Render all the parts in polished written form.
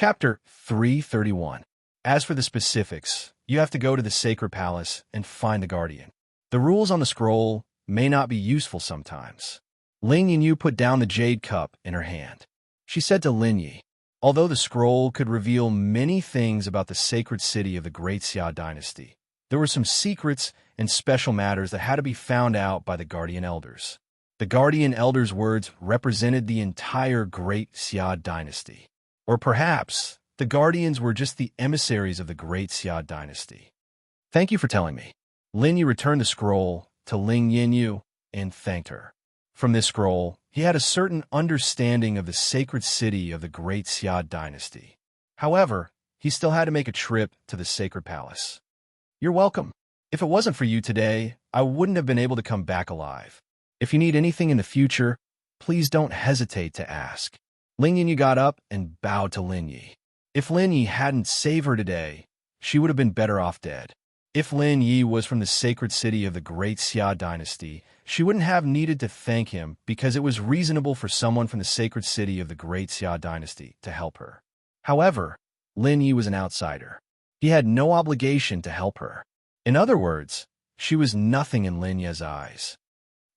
Chapter 331. As for the specifics, you have to go to the sacred palace and find the guardian. The rules on the scroll may not be useful sometimes. Lin Yinyu put down the jade cup in her hand. She said to Lin Yi, although the scroll could reveal many things about the sacred city of the Great Xia dynasty, there were some secrets and special matters that had to be found out by the guardian elders. The guardian elders' words represented the entire Great Xia dynasty. Or perhaps the guardians were just the emissaries of the Great Xia dynasty. Thank you for telling me. Lin Yi returned the scroll to Lin Yinyu and thanked her. From this scroll, he had a certain understanding of the sacred city of the Great Xia dynasty. However, he still had to make a trip to the sacred palace. You're welcome. If it wasn't for you today, I wouldn't have been able to come back alive. If you need anything in the future, please don't hesitate to ask. Lin Yinyu got up and bowed to Lin Yi. If Lin Yi hadn't saved her today, she would have been better off dead. If Lin Yi was from the sacred city of the Great Xia dynasty, she wouldn't have needed to thank him because it was reasonable for someone from the sacred city of the Great Xia dynasty to help her. However, Lin Yi was an outsider. He had no obligation to help her. In other words, she was nothing in Lin Yi's eyes.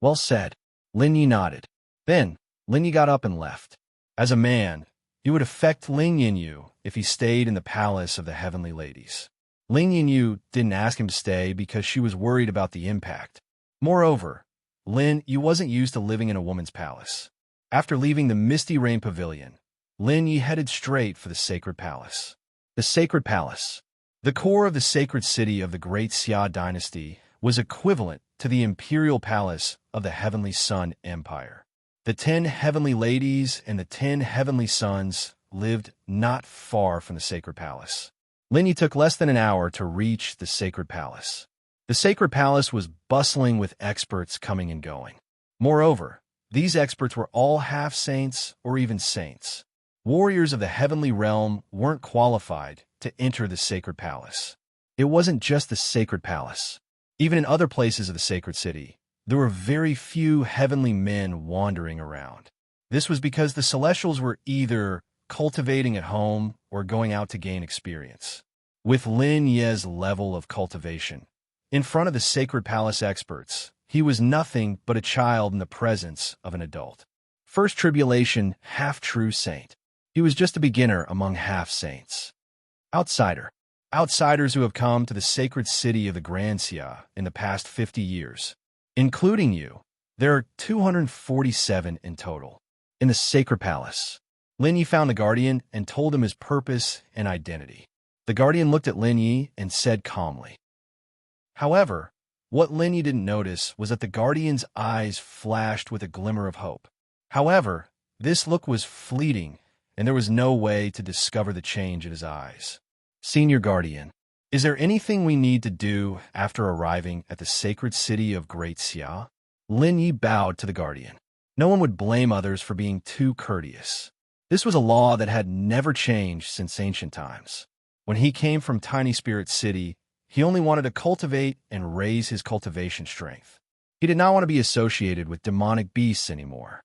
Well said. Lin Yi nodded. Then, Lin Yi got up and left. As a man, it would affect Lin Yinyu if he stayed in the palace of the heavenly ladies. Lin Yinyu didn't ask him to stay because she was worried about the impact. Moreover, Lin Yi wasn't used to living in a woman's palace. After leaving the Misty Rain Pavilion, Lin Yi headed straight for the sacred palace. The sacred palace. The core of the sacred city of the Great Xia dynasty was equivalent to the imperial palace of the Heavenly Sun Empire. The 10 heavenly ladies and the 10 heavenly sons lived not far from the sacred palace. Lin Yi took less than an hour to reach the sacred palace. The sacred palace was bustling with experts coming and going. Moreover, these experts were all half-saints or even saints. Warriors of the heavenly realm weren't qualified to enter the sacred palace. It wasn't just the sacred palace. Even in other places of the sacred city, there were very few heavenly men wandering around. This was because the Celestials were either cultivating at home or going out to gain experience. With Lin Yi's level of cultivation, in front of the sacred palace experts, he was nothing but a child in the presence of an adult. First tribulation, half-true saint. He was just a beginner among half-saints. Outsider. Outsiders who have come to the sacred city of the Grand Xia in the past 50 years. Including you, there are 247 in total. In the sacred palace, Lin Yi found the guardian and told him his purpose and identity. The guardian looked at Lin Yi and said calmly. However, what Lin Yi didn't notice was that the guardian's eyes flashed with a glimmer of hope. However, this look was fleeting, and there was no way to discover the change in his eyes. Senior Guardian, is there anything we need to do after arriving at the sacred city of Great Xia? Lin Yi bowed to the guardian. No one would blame others for being too courteous. This was a law that had never changed since ancient times. When he came from Tiny Spirit City, he only wanted to cultivate and raise his cultivation strength. He did not want to be associated with demonic beasts anymore.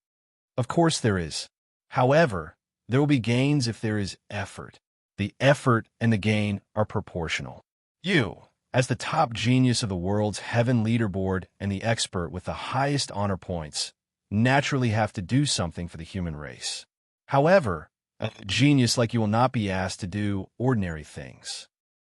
Of course there is. However, there will be gains if there is effort. The effort and the gain are proportional. You, as the top genius of the world's heaven leaderboard and the expert with the highest honor points, naturally have to do something for the human race. However, a genius like you will not be asked to do ordinary things.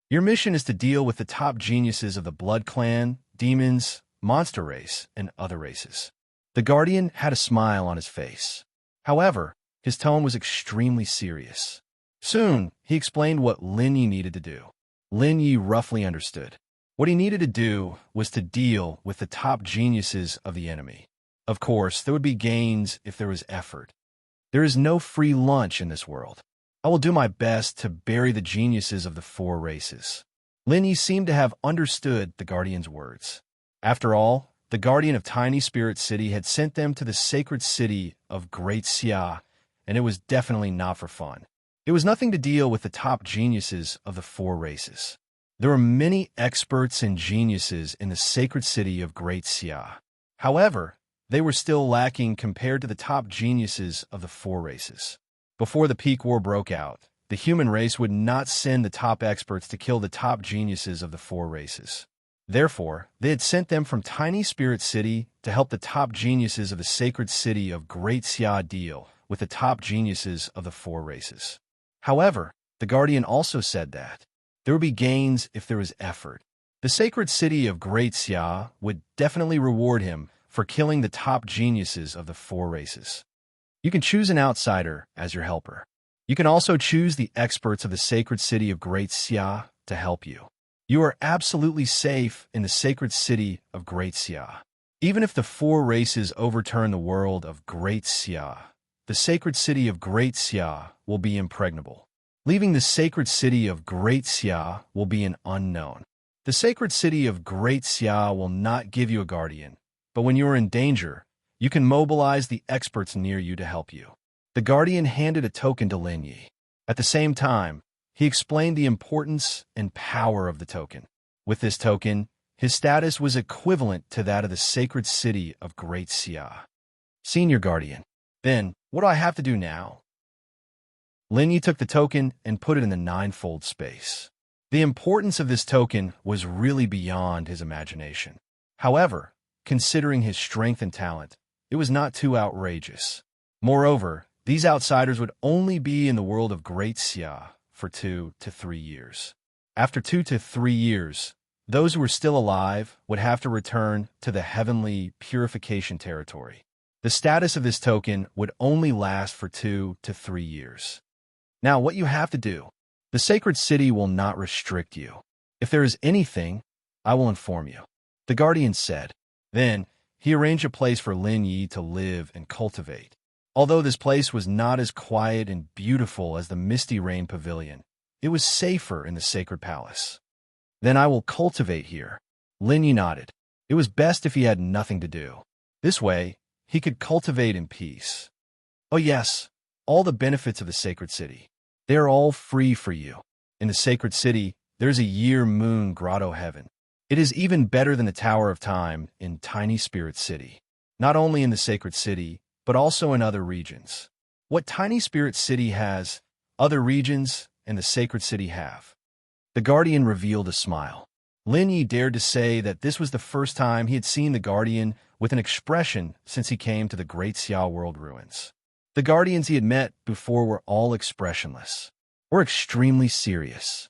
Your mission is to deal with the top geniuses of the Blood Clan, demons, monster race, and other races. The Guardian had a smile on his face. However, his tone was extremely serious. Soon, he explained what Lin Yi needed to do. Lin Yi roughly understood. What he needed to do was to deal with the top geniuses of the enemy. Of course, there would be gains if there was effort. There is no free lunch in this world. I will do my best to bury the geniuses of the 4 races. Lin Yi seemed to have understood the Guardian's words. After all, the Guardian of Tiny Spirit City had sent them to the sacred city of Great Xia, and it was definitely not for fun. It was nothing to deal with the top geniuses of the 4 races. There were many experts and geniuses in the sacred city of Great Xia. However, they were still lacking compared to the top geniuses of the 4 races. Before the Peak War broke out, the human race would not send the top experts to kill the top geniuses of the four races. Therefore, they had sent them from Tiny Spirit City to help the top geniuses of the sacred city of Great Xia deal with the top geniuses of the four races. However, the Guardian also said that there would be gains if there was effort. The sacred city of Great Xia would definitely reward him for killing the top geniuses of the four races. You can choose an outsider as your helper. You can also choose the experts of the sacred city of Great Xia to help you. You are absolutely safe in the sacred city of Great Xia. Even if the four races overturn the world of Great Xia, the sacred city of Great Xia will be impregnable. Leaving the sacred city of Great Xia will be an unknown. The sacred city of Great Xia will not give you a guardian, but when you are in danger, you can mobilize the experts near you to help you. The Guardian handed a token to Lin Yi. At the same time, he explained the importance and power of the token. With this token, his status was equivalent to that of the sacred city of Great Xia. Senior Guardian. Then, what do I have to do now? Lin Yi took the token and put it in the ninefold space. The importance of this token was really beyond his imagination. However, considering his strength and talent, it was not too outrageous. Moreover, these outsiders would only be in the world of Great Xia for 2 to 3 years. After 2 to 3 years, those who were still alive would have to return to the heavenly purification territory. The status of this token would only last for 2 to 3 years. Now, what you have to do, the sacred city will not restrict you. If there is anything, I will inform you. The Guardian said. Then, he arranged a place for Lin Yi to live and cultivate. Although this place was not as quiet and beautiful as the Misty Rain Pavilion, it was safer in the sacred palace. Then I will cultivate here. Lin Yi nodded. It was best if he had nothing to do. This way, he could cultivate in peace. Oh yes, all the benefits of the sacred city. They are all free for you. In the sacred city, there's a year-moon grotto heaven. It is even better than the Tower of Time in Tiny Spirit City. Not only in the sacred city, but also in other regions. What Tiny Spirit City has, other regions and the sacred city have. The Guardian revealed a smile. Lin Yi dared to say that this was the first time he had seen the Guardian with an expression since he came to the Great Xia World ruins. The Guardians he had met before were all expressionless, or extremely serious.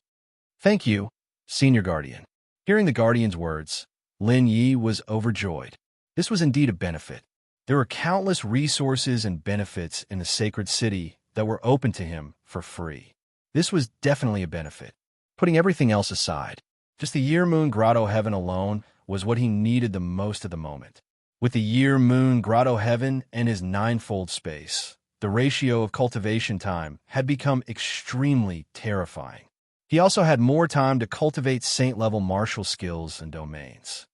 Thank you, Senior Guardian. Hearing the Guardian's words, Lin Yi was overjoyed. This was indeed a benefit. There were countless resources and benefits in the sacred city that were open to him for free. This was definitely a benefit. Putting everything else aside, just the year-moon grotto heaven alone was what he needed the most at the moment. With the year-moon grotto heaven and his ninefold space, the ratio of cultivation time had become extremely terrifying. He also had more time to cultivate saint-level martial skills and domains.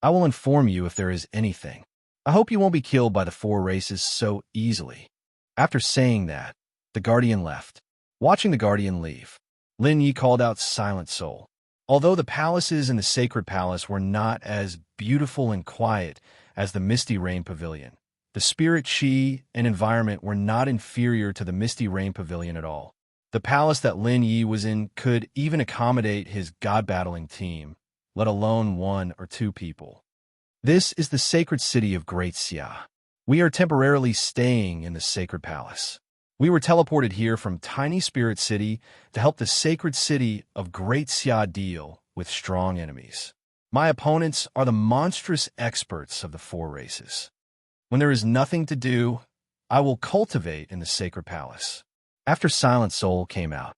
I will inform you if there is anything. I hope you won't be killed by the four races so easily. After saying that, the Guardian left. Watching the Guardian leave, Lin Yi called out Silent Soul. Although the palaces in the Sacred Palace were not as beautiful and quiet as the Misty Rain Pavilion, the spirit chi and environment were not inferior to the Misty Rain Pavilion at all. The palace that Lin Yi was in could even accommodate his god-battling team, let alone 1 or 2 people. This is the sacred city of Great Xia. We are temporarily staying in the Sacred Palace. We were teleported here from Tiny Spirit City to help the sacred city of Great Xia deal with strong enemies. My opponents are the monstrous experts of the four races. When there is nothing to do, I will cultivate in the Sacred Palace. After Silent Soul came out.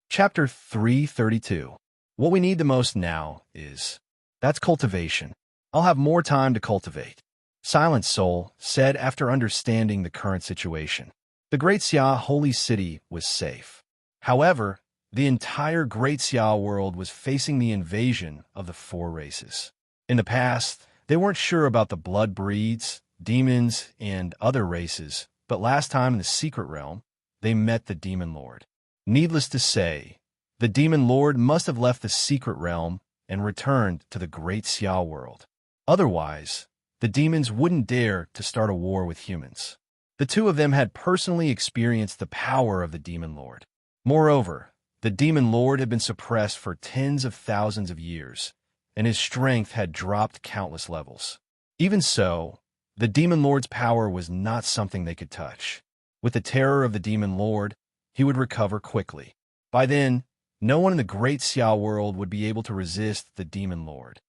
Chapter 332. What we need the most now is... That's cultivation. I'll have more time to cultivate. Silent Soul said after understanding the current situation. The Great Xia Holy City was safe. However, the entire Great Xia world was facing the invasion of the four races. In the past, they weren't sure about the blood breeds, demons, and other races, but last time in the Secret Realm, they met the Demon Lord. Needless to say, the Demon Lord must have left the Secret Realm and returned to the Great Xia world. Otherwise, the demons wouldn't dare to start a war with humans. The two of them had personally experienced the power of the Demon Lord. Moreover, the Demon Lord had been suppressed for tens of thousands of years, and his strength had dropped countless levels. Even so, the Demon Lord's power was not something they could touch. With the terror of the Demon Lord, he would recover quickly. By then, no one in the Great Xiao world would be able to resist the Demon Lord.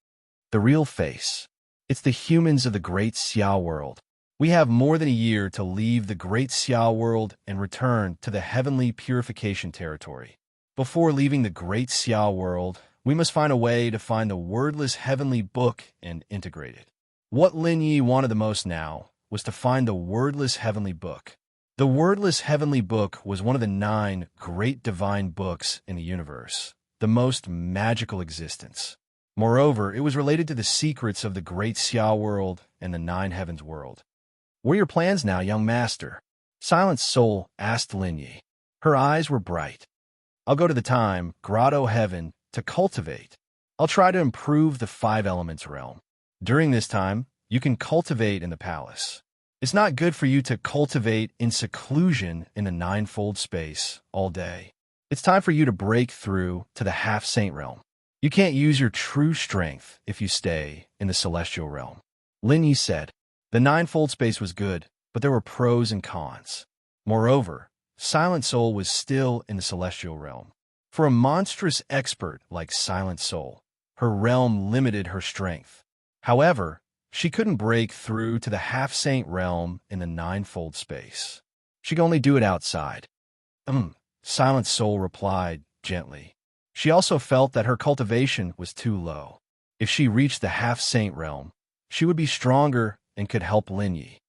The real face. It's the humans of the Great Xiao world. We have more than a year to leave the Great Xiao world and return to the heavenly purification territory. Before leaving the Great Xiao world, we must find a way to find the wordless heavenly book and integrate it. What Lin Yi wanted the most now was to find the wordless heavenly book. The wordless heavenly book was one of the 9 great divine books in the universe, the most magical existence. Moreover, it was related to the secrets of the Great Xiao world and the 9 heavens world. What are your plans now, young master? Silent Soul asked Lin Yi. Her eyes were bright. I'll go to the time, grotto heaven, to cultivate. I'll try to improve the 5 elements realm. During this time, you can cultivate in the palace. It's not good for you to cultivate in seclusion in the 9-fold space all day. It's time for you to break through to the half-saint realm. You can't use your true strength if you stay in the celestial realm. Lin Yi said. The 9-fold space was good, but there were pros and cons. Moreover, Silent Soul was still in the celestial realm. For a monstrous expert like Silent Soul, her realm limited her strength. However, she couldn't break through to the half-saint realm in the 9-fold space. She could only do it outside. Silent Soul replied gently. She also felt that her cultivation was too low. If she reached the half-saint realm, she would be stronger and could help Lin Yi.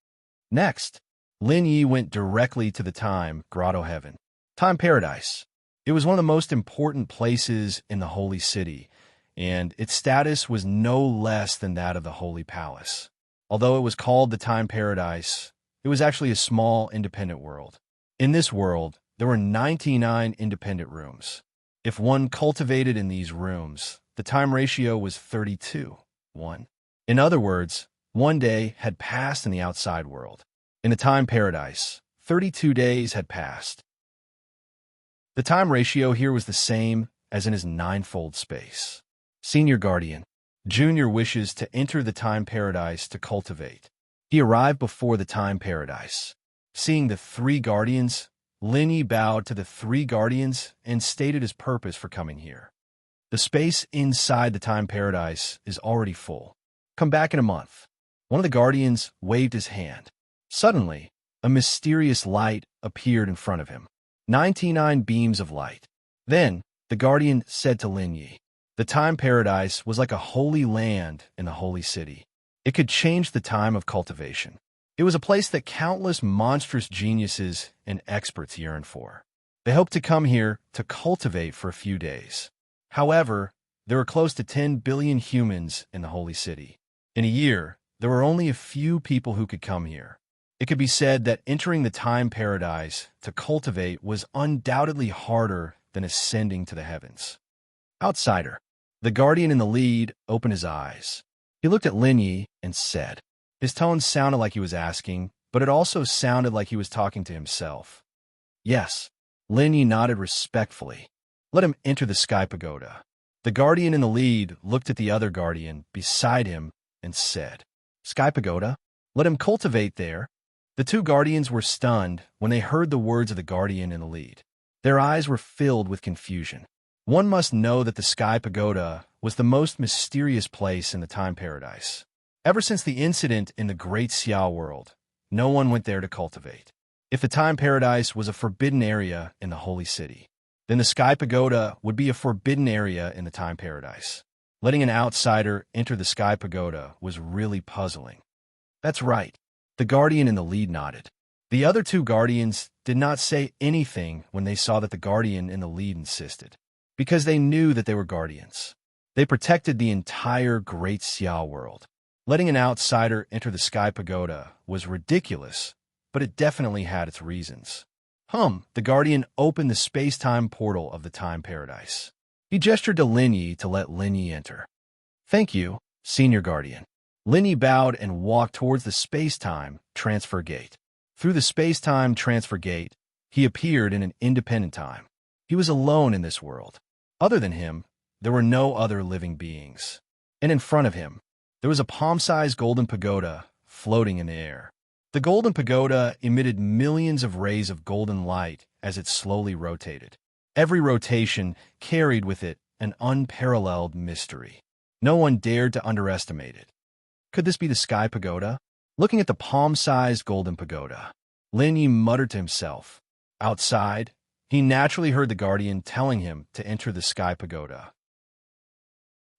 Next, Lin Yi went directly to the Time Grotto Heaven, Time Paradise. It was one of the most important places in the Holy City, and its status was no less than that of the Holy Palace. Although it was called the Time Paradise, it was actually a small independent world. In this world, there were 99 independent rooms. If one cultivated in these rooms, the time ratio was 32:1. In other words, 1 day had passed in the outside world. In the Time Paradise, 32 days had passed. The time ratio here was the same as in his 9-fold space. Senior Guardian, Junior wishes to enter the Time Paradise to cultivate. He arrived before the Time Paradise. Seeing the 3 guardians, Lin Yi bowed to the 3 guardians and stated his purpose for coming here. The space inside the Time Paradise is already full. Come back in a month. One of the guardians waved his hand. Suddenly, a mysterious light appeared in front of him. 99 beams of light. Then, the guardian said to Lin Yi, the Time Paradise was like a holy land in the holy city. It could change the time of cultivation. It was a place that countless monstrous geniuses and experts yearned for. They hoped to come here to cultivate for a few days. However, there were close to 10 billion humans in the holy city. In a year, there were only a few people who could come here. It could be said that entering the Time Paradise to cultivate was undoubtedly harder than ascending to the heavens. Outsider. The guardian in the lead opened his eyes. He looked at Lin Yi and said. His tone sounded like he was asking, but it also sounded like he was talking to himself. Yes. Lin Yi nodded respectfully. Let him enter the Sky Pagoda. The guardian in the lead looked at the other guardian beside him and said, Sky Pagoda? Let him cultivate there. The 2 guardians were stunned when they heard the words of the guardian in the lead. Their eyes were filled with confusion. One must know that the Sky Pagoda was the most mysterious place in the Time Paradise. Ever since the incident in the Great Xiao world, no one went there to cultivate. If the Time Paradise was a forbidden area in the Holy City, then the Sky Pagoda would be a forbidden area in the Time Paradise. Letting an outsider enter the Sky Pagoda was really puzzling. That's right. The guardian in the lead nodded. The other 2 guardians did not say anything when they saw that the guardian in the lead insisted, because they knew that they were guardians. They protected the entire Great Xiao world. Letting an outsider enter the Sky Pagoda was ridiculous, but it definitely had its reasons. The guardian opened the space-time portal of the Time Paradise. He gestured to Lin Yi to let Lin Yi enter. Thank you, Senior Guardian. Lin Yi bowed and walked towards the space-time transfer gate. Through the space-time transfer gate, he appeared in an independent time. He was alone in this world. Other than him, there were no other living beings. And in front of him, there was a palm-sized golden pagoda floating in the air. The golden pagoda emitted millions of rays of golden light as it slowly rotated. Every rotation carried with it an unparalleled mystery. No one dared to underestimate it. Could this be the Sky Pagoda? Looking at the palm-sized golden pagoda, Lin Yi muttered to himself. Outside, he naturally heard the guardian telling him to enter the Sky Pagoda.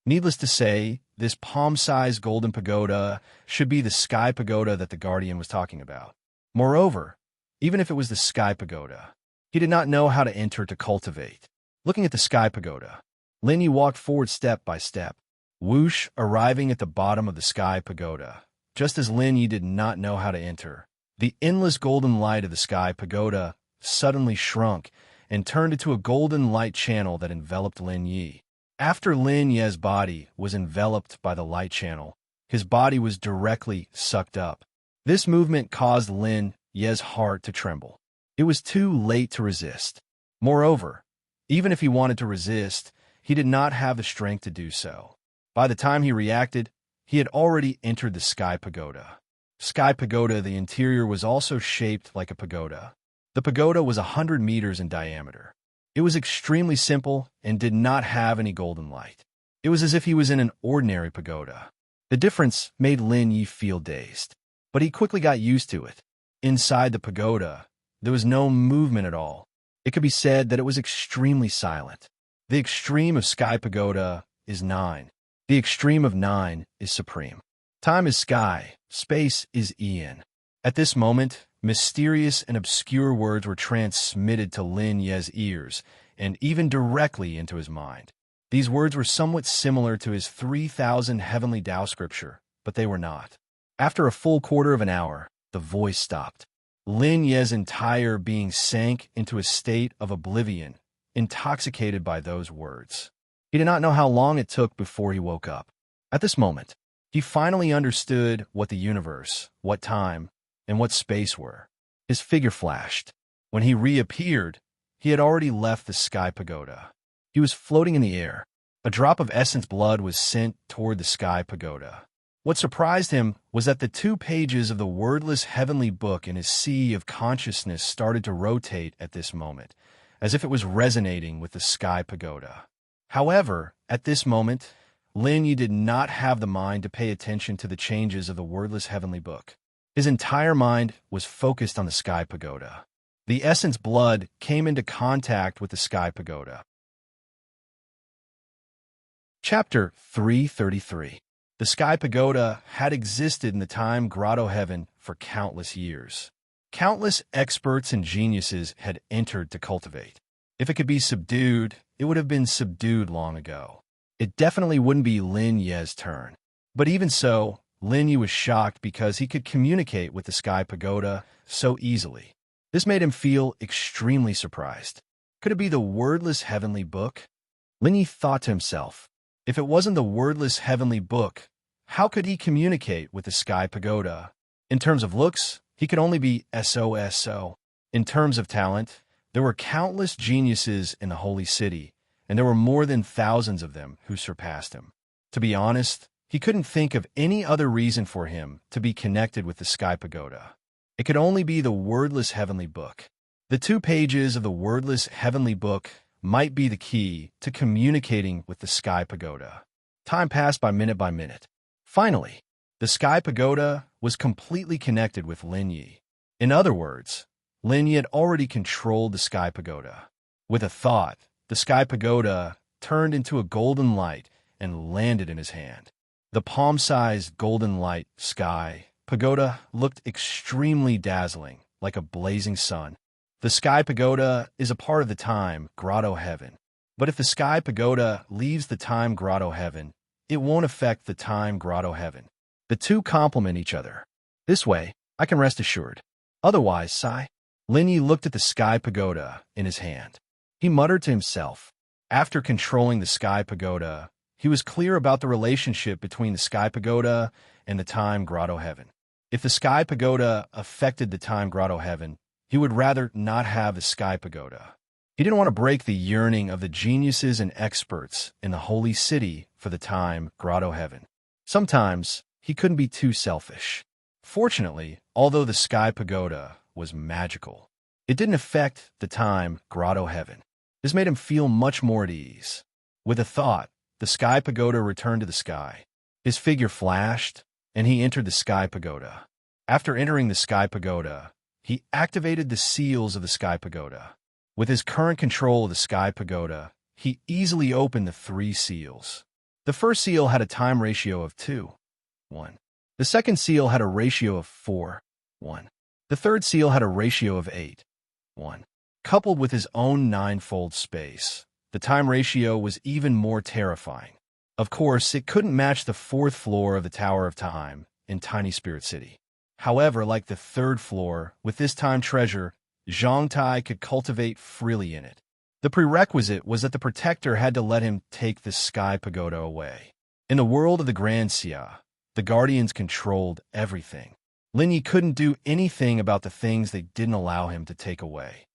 Needless to say, this palm-sized golden pagoda should be the Sky Pagoda that the guardian was talking about. Moreover, even if it was the Sky Pagoda, he did not know how to enter to cultivate. Looking at the Sky Pagoda, Lin Yi walked forward step by step, whoosh, arriving at the bottom of the Sky Pagoda. Just as Lin Yi did not know how to enter, the endless golden light of the Sky Pagoda suddenly shrunk and turned into a golden light channel that enveloped Lin Yi. After Lin Yi's body was enveloped by the light channel, his body was directly sucked up. This movement caused Lin Yi's heart to tremble. It was too late to resist. Moreover, even if he wanted to resist, he did not have the strength to do so. By the time he reacted, he had already entered the Sky Pagoda. Sky Pagoda, the interior was also shaped like a pagoda. The pagoda was 100 meters in diameter. It was extremely simple and did not have any golden light. It was as if he was in an ordinary pagoda. The difference made Lin Yi feel dazed, but he quickly got used to it. Inside the pagoda, there was no movement at all. It could be said that it was extremely silent. The extreme of Sky Pagoda is 9. The extreme of 9 is supreme. Time is sky, space is eon. At this moment, mysterious and obscure words were transmitted to Lin Yi's ears and even directly into his mind. These words were somewhat similar to his 3,000 heavenly Tao scripture, but they were not. After a full quarter of an hour, the voice stopped. Lin Yi's entire being sank into a state of oblivion, intoxicated by those words. He did not know how long it took before he woke up. At this moment, he finally understood what the universe, what time, and what space were. His figure flashed. When he reappeared, he had already left the Sky Pagoda. He was floating in the air. A drop of essence blood was sent toward the Sky Pagoda. What surprised him was that the 2 pages of the wordless heavenly book in his sea of consciousness started to rotate at this moment, as if it was resonating with the Sky Pagoda. However, at this moment, Lin Yi did not have the mind to pay attention to the changes of the wordless heavenly book. His entire mind was focused on the Sky Pagoda. The essence blood came into contact with the Sky Pagoda. Chapter 333. The Sky Pagoda had existed in the time grotto heaven for countless years. Countless experts and geniuses had entered to cultivate. If it could be subdued, it would have been subdued long ago. It definitely wouldn't be Lin Yi's turn. But even so, Lin Yi was shocked because he could communicate with the Sky Pagoda so easily. This made him feel extremely surprised. Could it be the wordless heavenly book? Lin Yi thought to himself, if it wasn't the wordless heavenly book, how could he communicate with the Sky Pagoda? In terms of looks, he could only be SOSO. In terms of talent, there were countless geniuses in the holy city, and there were more than thousands of them who surpassed him. To be honest, he couldn't think of any other reason for him to be connected with the Sky Pagoda. It could only be the wordless heavenly book. The 2 pages of the wordless heavenly book might be the key to communicating with the Sky Pagoda. Time passed by minute. Finally, the Sky Pagoda was completely connected with Lin Yi. In other words, Lin Yi had already controlled the Sky Pagoda. With a thought, the Sky Pagoda turned into a golden light and landed in his hand. The palm-sized golden light Sky Pagoda looked extremely dazzling, like a blazing sun. The Sky Pagoda is a part of the time grotto heaven. But if the Sky Pagoda leaves the time grotto heaven, it won't affect the time grotto heaven. The 2 complement each other. This way, I can rest assured. Otherwise, sigh. Lin Yi looked at the Sky Pagoda in his hand. He muttered to himself. After controlling the Sky Pagoda, he was clear about the relationship between the Sky Pagoda and the time grotto heaven. If the sky pagoda affected the time grotto heaven, he would rather not have the sky pagoda. He didn't want to break the yearning of the geniuses and experts in the holy city for the time grotto heaven. Sometimes, he couldn't be too selfish. Fortunately, although the sky pagoda was magical, it didn't affect the time grotto heaven. This made him feel much more at ease. With a thought, the sky pagoda returned to the sky. His figure flashed, and he entered the sky pagoda. After entering the sky pagoda, he activated the seals of the sky pagoda. With his current control of the sky pagoda, he easily opened the 3 seals. The first seal had a time ratio of 2:1. The second seal had a ratio of 4:1. The third seal had a ratio of 8:1. Coupled with his own 9-fold space, the time ratio was even more terrifying. Of course, it couldn't match the 4th floor of the Tower of Time in Tiny Spirit City. However, like the 3rd floor, with this time treasure, Zhang Tai could cultivate freely in it. The prerequisite was that the protector had to let him take the sky pagoda away. In the world of the Grand Xia, the guardians controlled everything. Lin Yi couldn't do anything about the things they didn't allow him to take away.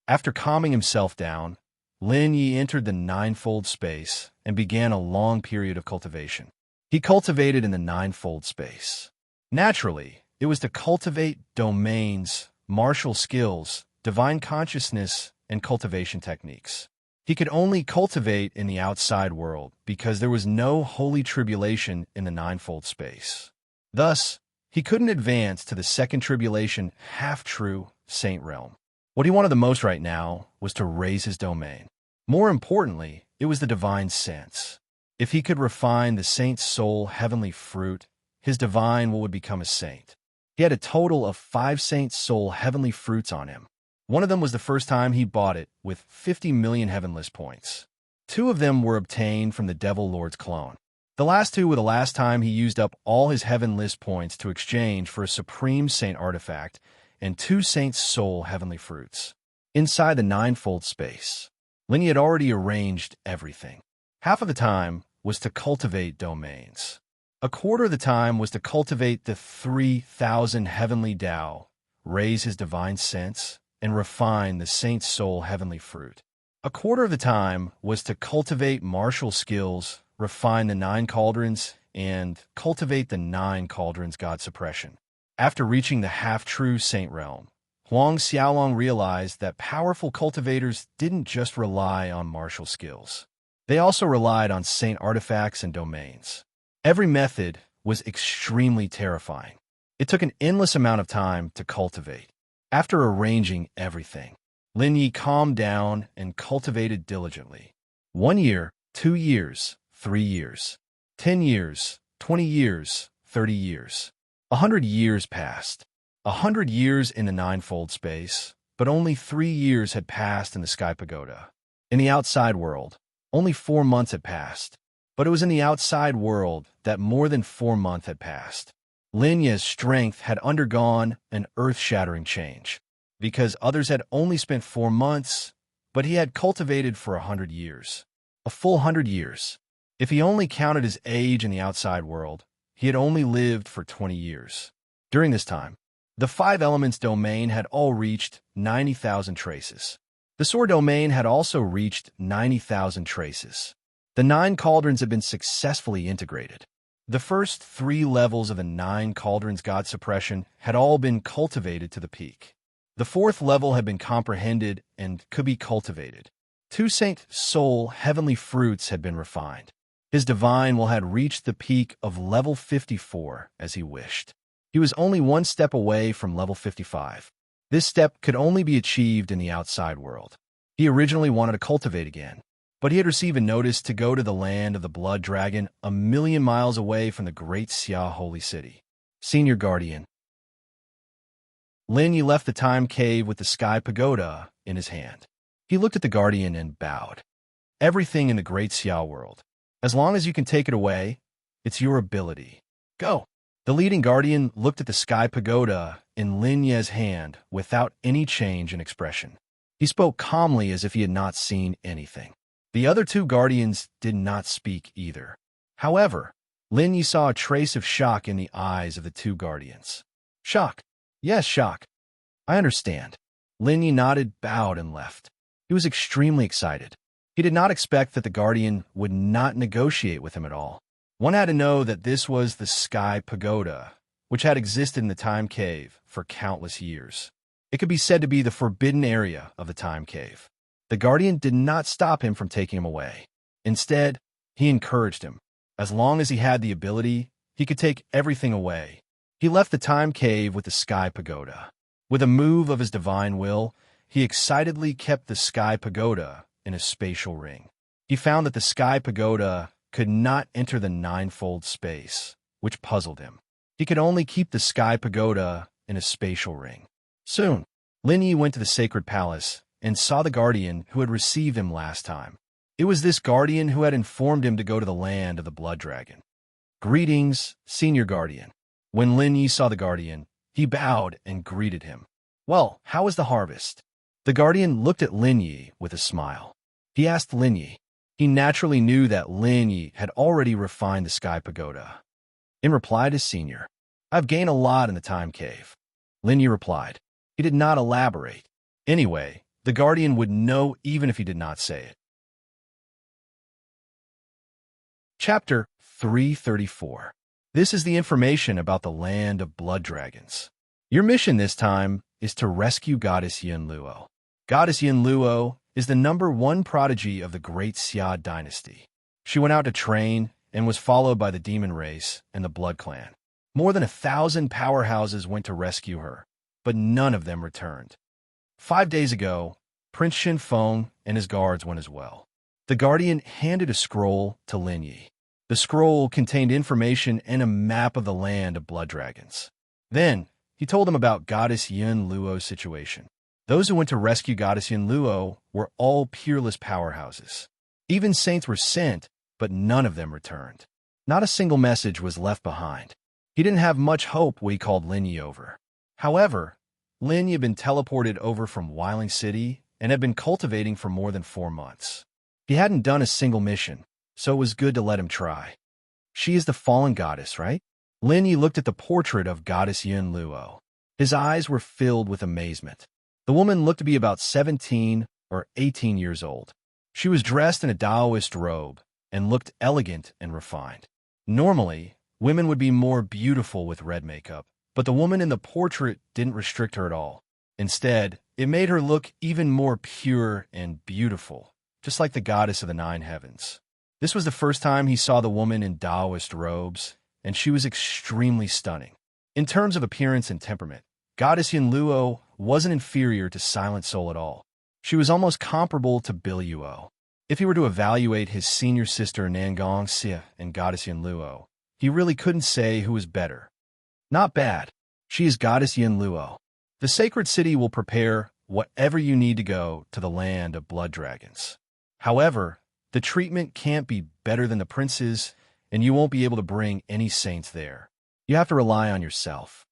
After calming himself down, Lin Yi entered the 9-fold space and began a long period of cultivation. He cultivated in the 9-fold space. Naturally, it was to cultivate domains, martial skills, divine consciousness, and cultivation techniques. He could only cultivate in the outside world because there was no holy tribulation in the 9-fold space. Thus, he couldn't advance to the 2nd tribulation half-true saint realm. What he wanted the most right now was to raise his domain. More importantly, it was the divine sense. If he could refine the saint's soul heavenly fruit, his divine will would become a saint. He had a total of 5 saint's soul heavenly fruits on him. One of them was the first time he bought it with 50 million heavenless points. 2 of them were obtained from the Devil Lord's clone. The last 2 were the last time he used up all his heavenless points to exchange for a supreme saint artifact and 2 saint's soul heavenly fruits. Inside the 9-fold space, Lin Yi had already arranged everything. Half of the time was to cultivate domains. A quarter of the time was to cultivate the 3,000 heavenly Tao, raise his divine sense, and refine the saint's soul heavenly fruit. A quarter of the time was to cultivate martial skills, refine the 9 cauldrons, and cultivate the 9 cauldrons God suppression. After reaching the half-true saint realm, Huang Xiaolong realized that powerful cultivators didn't just rely on martial skills. They also relied on saint artifacts and domains. Every method was extremely terrifying. It took an endless amount of time to cultivate. After arranging everything, Lin Yi calmed down and cultivated diligently. 1 year, 2 years, 3 years, 10 years, 20 years, 30 years. 100 years passed. 100 years in the 9-fold space, but only 3 years had passed in the sky pagoda. In the outside world, only 4 months had passed. But it was in the outside world that more than 4 months had passed. Lin Yi's strength had undergone an earth-shattering change, because others had only spent 4 months, but he had cultivated for 100 years. A full 100 years. If he only counted his age in the outside world, he had only lived for 20 years. During this time, the 5 elements domain had all reached 90,000 traces. The sword domain had also reached 90,000 traces. The 9 cauldrons had been successfully integrated. The first 3 levels of the 9 cauldrons God suppression had all been cultivated to the peak. The 4th level had been comprehended and could be cultivated. 2 saint soul heavenly fruits had been refined. His divine will had reached the peak of level 54 as he wished. He was only 1 step away from level 55. This step could only be achieved in the outside world. He originally wanted to cultivate again, but he had received a notice to go to the land of the Blood Dragon 1,000,000 miles away from the Great Xia Holy City. Senior Guardian. Lin Yi left the time cave with the sky pagoda in his hand. He looked at the Guardian and bowed. Everything in the Great Xia world. As long as you can take it away, it's your ability. Go. The leading Guardian looked at the sky pagoda in Lin Yi's hand without any change in expression. He spoke calmly as if he had not seen anything. The other 2 Guardians did not speak either. However, Lin Yi saw a trace of shock in the eyes of the two guardians. Shock. Yes, shock. I understand. Lin Yi nodded, bowed, and left. He was extremely excited. He did not expect that the guardian would not negotiate with him at all. One had to know that this was the Sky Pagoda, which had existed in the Time Cave for countless years. It could be said to be the forbidden area of the Time Cave. The guardian did not stop him from taking him away. Instead, he encouraged him. As long as he had the ability, he could take everything away. He left the Time Cave with the Sky Pagoda. With a move of his divine will, he excitedly kept the Sky Pagoda in a spatial ring. He found that the Sky Pagoda could not enter the ninefold space, which puzzled him. He could only keep the Sky Pagoda in a spatial ring. Soon, Lin Yi went to the sacred palace and saw the guardian who had received him last time. It was this guardian who had informed him to go to the land of the blood dragon. Greetings, senior guardian. When Lin Yi saw the guardian, he bowed and greeted him. Well, how was the harvest? The guardian looked at Lin Yi with a smile. He asked Lin Yi. He naturally knew that Lin Yi had already refined the Sky Pagoda. In reply to Senior, I've gained a lot in the Time Cave. Lin Yi replied. He did not elaborate. Anyway, the guardian would know even if he did not say it. Chapter 334. This is the information about the land of blood dragons. Your mission this time is to rescue Goddess Yin Luo. Goddess Yin Luo is the #1 prodigy of the Great Xia dynasty. She went out to train and was followed by the demon race and the blood clan. More than 1,000 powerhouses went to rescue her, but none of them returned. 5 days ago, Prince Shinfeng and his guards went as well. The guardian handed a scroll to Lin Yi. The scroll contained information and a map of the land of blood dragons. Then, he told him about Goddess Yin Luo's situation. Those who went to rescue Goddess Yin Luo were all peerless powerhouses. Even saints were sent, but none of them returned. Not a single message was left behind. He didn't have much hope when he called Lin Yi over. However, Lin Yi had been teleported over from Wiling City and had been cultivating for more than 4 months. He hadn't done a single mission, so it was good to let him try. She is the fallen goddess, right? Lin Yi looked at the portrait of Goddess Yin Luo. His eyes were filled with amazement. The woman looked to be about 17 or 18 years old. She was dressed in a Taoist robe and looked elegant and refined. Normally, women would be more beautiful with red makeup, but the woman in the portrait didn't restrict her at all. Instead, it made her look even more pure and beautiful, just like the goddess of the 9 heavens. This was the first time he saw the woman in Taoist robes, and she was extremely stunning. In terms of appearance and temperament, Goddess Yin Luo wasn't inferior to Silent Soul at all. She was almost comparable to Bil Yuo. If he were to evaluate his senior sister Nangong Xia and Goddess Yin Luo, he really couldn't say who was better. Not bad. She is Goddess Yin Luo. The sacred city will prepare whatever you need to go to the land of blood dragons. However, the treatment can't be better than the prince's, and you won't be able to bring any saints there. You have to rely on yourself.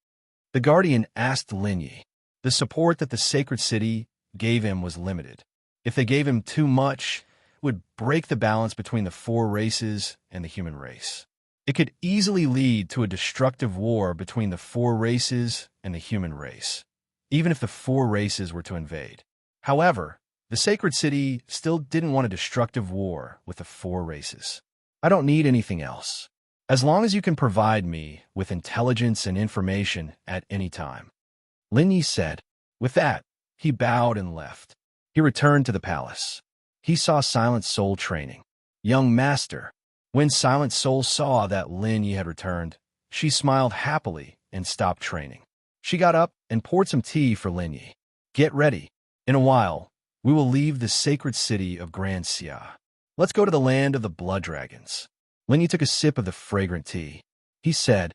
The guardian asked Lin Yi. The support that the sacred city gave him was limited. If they gave him too much, it would break the balance between the 4 races and the human race. It could easily lead to a destructive war between the 4 races and the human race, even if the 4 races were to invade. However, the sacred city still didn't want a destructive war with the 4 races. I don't need anything else. As long as you can provide me with intelligence and information at any time. Lin Yi said. With that, he bowed and left. He returned to the palace. He saw Silent Soul training. Young master. When Silent Soul saw that Lin Yi had returned, she smiled happily and stopped training. She got up and poured some tea for Lin Yi. Get ready. In a while, we will leave the sacred city of Grand Xia. Let's go to the land of the blood dragons. Lin Yi took a sip of the fragrant tea. He said,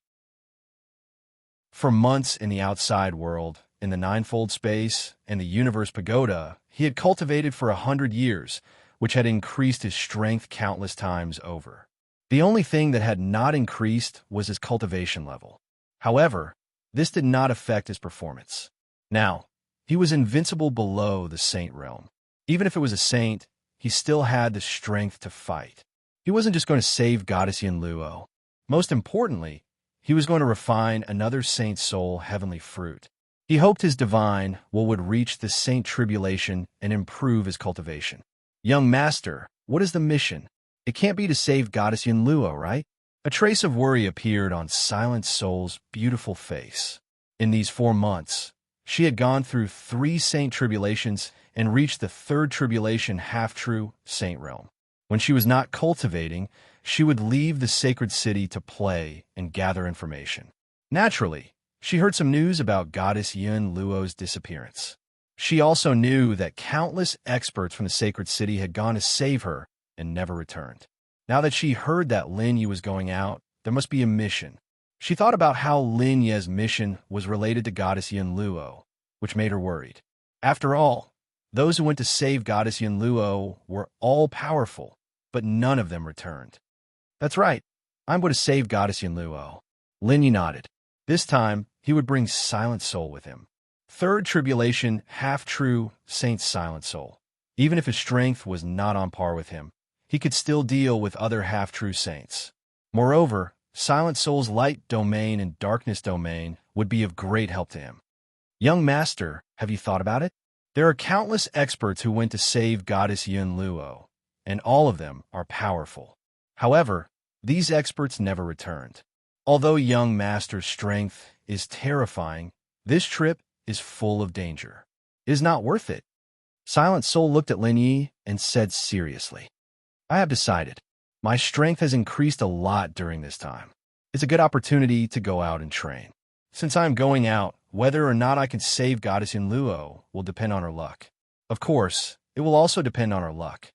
for months in the outside world, in the ninefold space and the universe pagoda, he had cultivated for 100 years, which had increased his strength countless times over. The only thing that had not increased was his cultivation level. However, this did not affect his performance. Now, he was invincible below the saint realm. Even if it was a saint, he still had the strength to fight. He wasn't just going to save Goddess Yin Luo. Most importantly, he was going to refine another saint's soul heavenly fruit. He hoped his divine will would reach the saint tribulation and improve his cultivation. Young master, what is the mission? It can't be to save goddess Yunluo, right? A trace of worry appeared on Silent Soul's beautiful face. In these 4 months, she had gone through 3 saint tribulations and reached the 3rd tribulation half-true saint realm. When she was not cultivating, she would leave the sacred city to play and gather information. Naturally, she heard some news about goddess Yun Luo's disappearance. She also knew that countless experts from the sacred city had gone to save her and never returned. Now that she heard that Lin Yi was going out, there must be a mission. She thought about how Lin Yi's mission was related to goddess Yun Luo, which made her worried. After all, those who went to save goddess Yun Luo were all-powerful, but none of them returned. That's right, I'm going to save goddess Yun Luo. Lin Yi nodded. This time, he would bring Silent Soul with him. 3rd tribulation, half-true Saint Silent Soul. Even if his strength was not on par with him, he could still deal with other half-true saints. Moreover, Silent Soul's light domain and darkness domain would be of great help to him. Young master, have you thought about it? There are countless experts who went to save goddess Yun Luo, and all of them are powerful. However, these experts never returned. Although young master's strength is terrifying, this trip is full of danger. It is not worth it. Silent Soul looked at Lin Yi and said seriously, I have decided. My strength has increased a lot during this time. It's a good opportunity to go out and train. Since I am going out, whether or not I can save goddess Yun Luo will depend on her luck. Of course, it will also depend on her luck.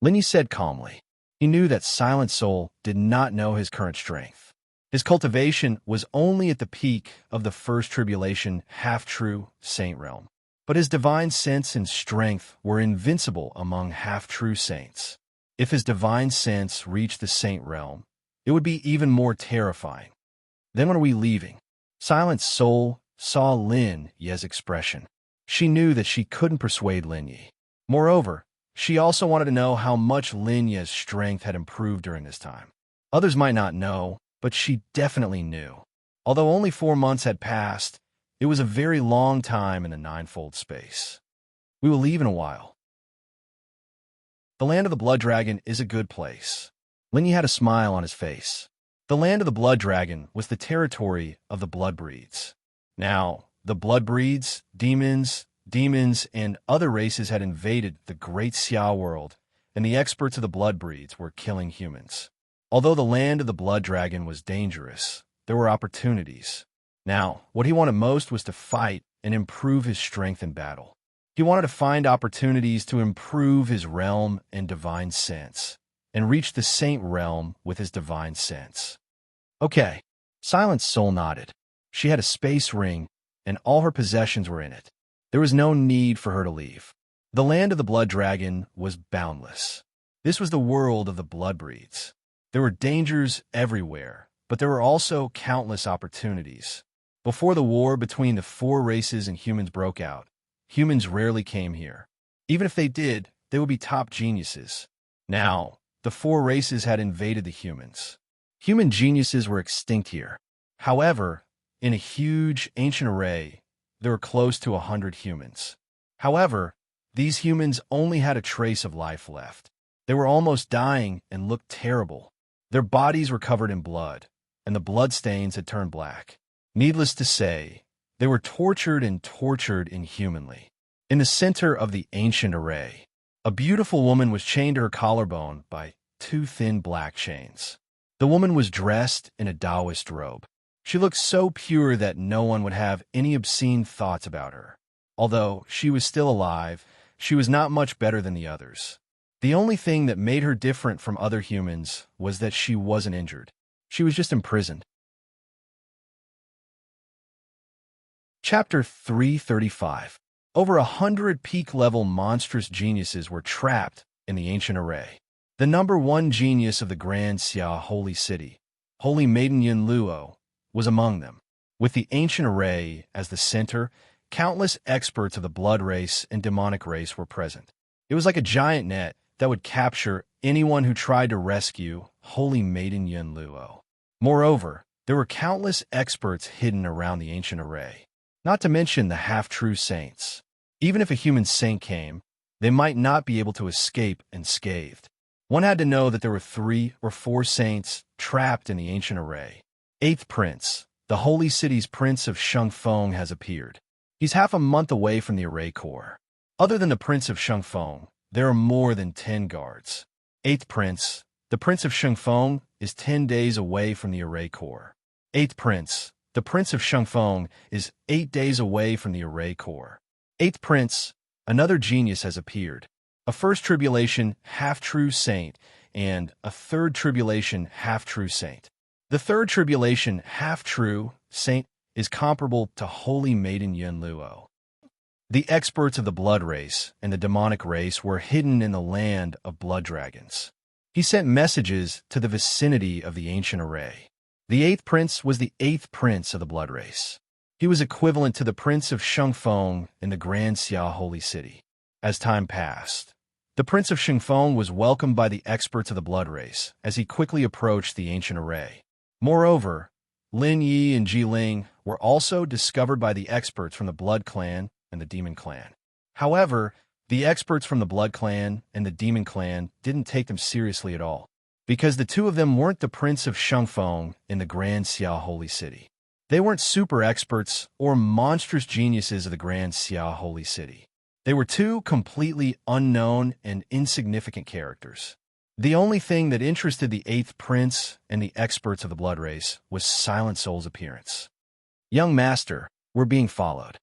Lin Yi said calmly. He knew that Silent Soul did not know his current strength. His cultivation was only at the peak of the 1st tribulation half-true saint realm. But his divine sense and strength were invincible among half-true saints. If his divine sense reached the saint realm, it would be even more terrifying. Then when are we leaving? Silent Soul saw Lin Yi's expression. She knew that she couldn't persuade Lin Yi. Moreover, she also wanted to know how much Lin Yi's strength had improved during this time. Others might not know, but she definitely knew. Although only 4 months had passed, it was a very long time in the ninefold space. We will leave in a while. The land of the Blood Dragon is a good place. Lin Yi had a smile on his face. The land of the Blood Dragon was the territory of the Blood Breeds. Now, the Blood Breeds, demons, and other races had invaded the great Xia world, and the experts of the Blood Breeds were killing humans. Although the land of the Blood Dragon was dangerous, there were opportunities. Now, what he wanted most was to fight and improve his strength in battle. He wanted to find opportunities to improve his realm and divine sense, and reach the saint realm with his divine sense. Okay, Silent Soul nodded. She had a space ring, and all her possessions were in it. There was no need for her to leave. The land of the Blood Dragon was boundless. This was the world of the Blood Breeds. There were dangers everywhere, but there were also countless opportunities. Before the war between the 4 races and humans broke out, humans rarely came here. Even if they did, they would be top geniuses. Now, the 4 races had invaded the humans. Human geniuses were extinct here. However, in a huge, ancient array, there were close to 100 humans. However, these humans only had a trace of life left. They were almost dying and looked terrible. Their bodies were covered in blood, and the bloodstains had turned black. Needless to say, they were tortured inhumanly. In the center of the ancient array, a beautiful woman was chained to her collarbone by 2 thin black chains. The woman was dressed in a Taoist robe. She looked so pure that no one would have any obscene thoughts about her. Although she was still alive, she was not much better than the others. The only thing that made her different from other humans was that she wasn't injured. She was just imprisoned. Chapter 335. Over 100 peak-level monstrous geniuses were trapped in the ancient array. The number 1 genius of the Grand Xia Holy City, Holy Maiden Yun Luo, was among them. With the ancient array as the center, countless experts of the blood race and demonic race were present. It was like a giant net that would capture anyone who tried to rescue Holy Maiden Yun Luo. Moreover, there were countless experts hidden around the ancient array, not to mention the half-true saints. Even if a human saint came, they might not be able to escape unscathed. One had to know that there were 3 or 4 saints trapped in the ancient array. 8th Prince, the holy city's Prince of Shangfeng, has appeared. He's half a month away from the array core. Other than the Prince of Shangfeng, there are more than 10 guards. 8th Prince, the Prince of Shangfeng, is 10 days away from the array core. 8th Prince, the Prince of Shangfeng, is 8 days away from the array core. 8th Prince, another genius has appeared. A first tribulation half-true saint and a third tribulation half-true saint. The third tribulation half-true saint is comparable to Holy Maiden Yun Luo. The experts of the blood race and the demonic race were hidden in the land of blood dragons. He sent messages to the vicinity of the ancient array. The 8th Prince was the 8th Prince of the blood race. He was equivalent to the Prince of Shangfeng in the Grand Xia Holy City. As time passed, the Prince of Shangfeng was welcomed by the experts of the blood race as he quickly approached the ancient array. Moreover, Lin Yi and Ji Ling were also discovered by the experts from the Blood Clan and the Demon Clan. However, the experts from the Blood Clan and the Demon Clan didn't take them seriously at all, because the two of them weren't the Prince of Shangfeng in the Grand Xia Holy City. They weren't super experts or monstrous geniuses of the Grand Xia Holy City. They were 2 completely unknown and insignificant characters. The only thing that interested the 8th Prince and the experts of the blood race was Silent Soul's appearance. Young Master, we're being followed.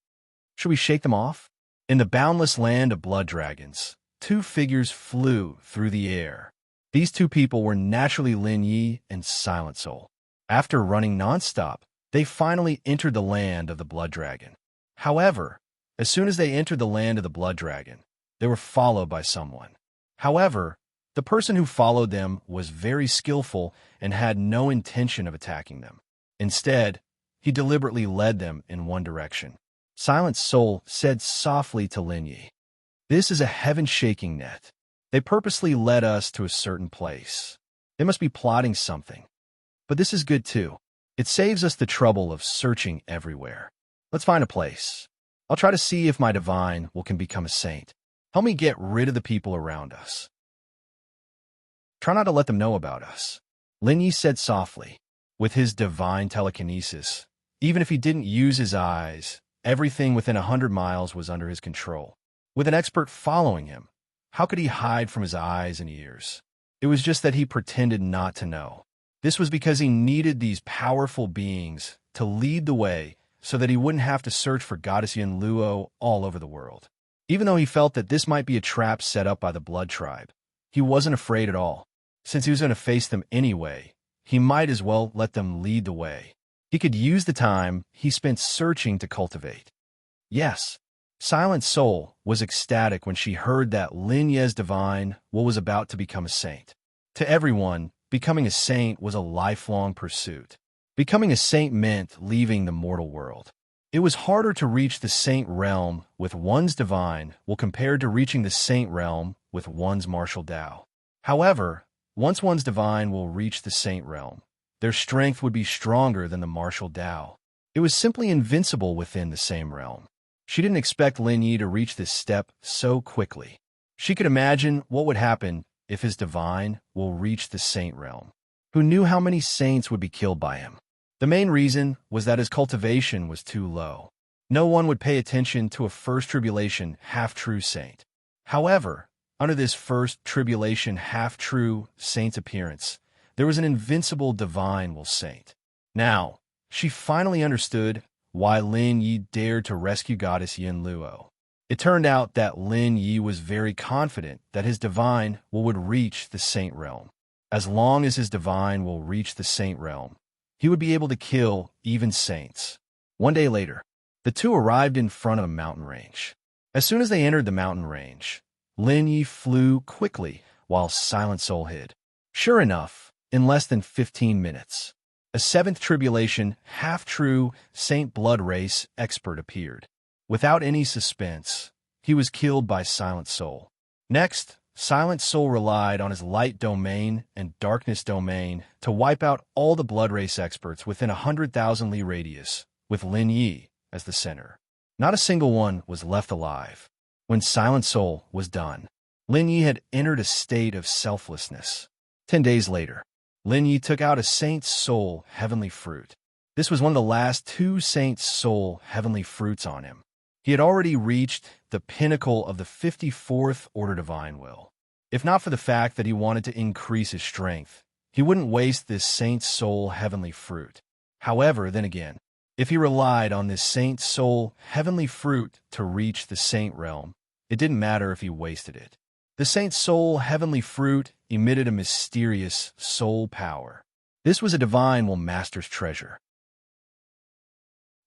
Should we shake them off? In the boundless land of blood dragons, 2 figures flew through the air. These 2 people were naturally Lin Yi and Silent Soul. After running nonstop, they finally entered the land of the blood dragon. However, as soon as they entered the land of the blood dragon, they were followed by someone. However, the person who followed them was very skillful and had no intention of attacking them. Instead, he deliberately led them in one direction. Silent Soul said softly to Lin Yi, "This is a heaven-shaking net. They purposely led us to a certain place. They must be plotting something. But this is good too. It saves us the trouble of searching everywhere. Let's find a place. I'll try to see if my divine can become a saint. Help me get rid of the people around us. Try not to let them know about us." Lin Yi said softly. With his divine telekinesis, even if he didn't use his eyes, everything within 100 miles was under his control. With an expert following him, how could he hide from his eyes and ears? It was just that he pretended not to know. This was because he needed these powerful beings to lead the way so that he wouldn't have to search for Goddess Yun Luo all over the world. Even though he felt that this might be a trap set up by the Blood Tribe, he wasn't afraid at all. Since he was going to face them anyway, he might as well let them lead the way. He could use the time he spent searching to cultivate. Yes, Silent Soul was ecstatic when she heard that Lin Ye's divine was about to become a saint. To everyone, becoming a saint was a lifelong pursuit. Becoming a saint meant leaving the mortal world. It was harder to reach the saint realm with one's divine compared to reaching the saint realm with one's martial Tao. However, once one's divine will reach the saint realm, their strength would be stronger than the martial Tao. It was simply invincible within the same realm. She didn't expect Lin Yi to reach this step so quickly. She could imagine what would happen if his divine reached the saint realm. Who knew how many saints would be killed by him? The main reason was that his cultivation was too low. No one would pay attention to a first tribulation half-true saint. However, under this first tribulation half-true saint's appearance, there was an invincible divine saint. Now, she finally understood why Lin Yi dared to rescue Goddess Yun Luo. It turned out that Lin Yi was very confident that his divine would reach the saint realm. As long as his divine will reach the saint realm, he would be able to kill even saints. One day later, the 2 arrived in front of a mountain range. As soon as they entered the mountain range, Lin Yi flew quickly while Silent Soul hid. Sure enough, in less than 15 minutes, a 7th tribulation half-true saint blood race expert appeared. Without any suspense, he was killed by Silent Soul. Next, Silent Soul relied on his light domain and darkness domain to wipe out all the blood race experts within 100,000 li radius, with Lin Yi as the center. Not a single one was left alive. When Silent Soul was done, Lin Yi had entered a state of selflessness. 10 days later, Lin Yi took out a Saint's Soul heavenly fruit. This was one of the last 2 Saint's Soul heavenly fruits on him. He had already reached the pinnacle of the 54th order divine will. If not for the fact that he wanted to increase his strength, he wouldn't waste this Saint's Soul heavenly fruit. However, then again, if he relied on this Saint's Soul heavenly fruit to reach the Saint realm, it didn't matter if he wasted it. The Saint's Soul heavenly fruit emitted a mysterious soul power. This was a divine will master's treasure.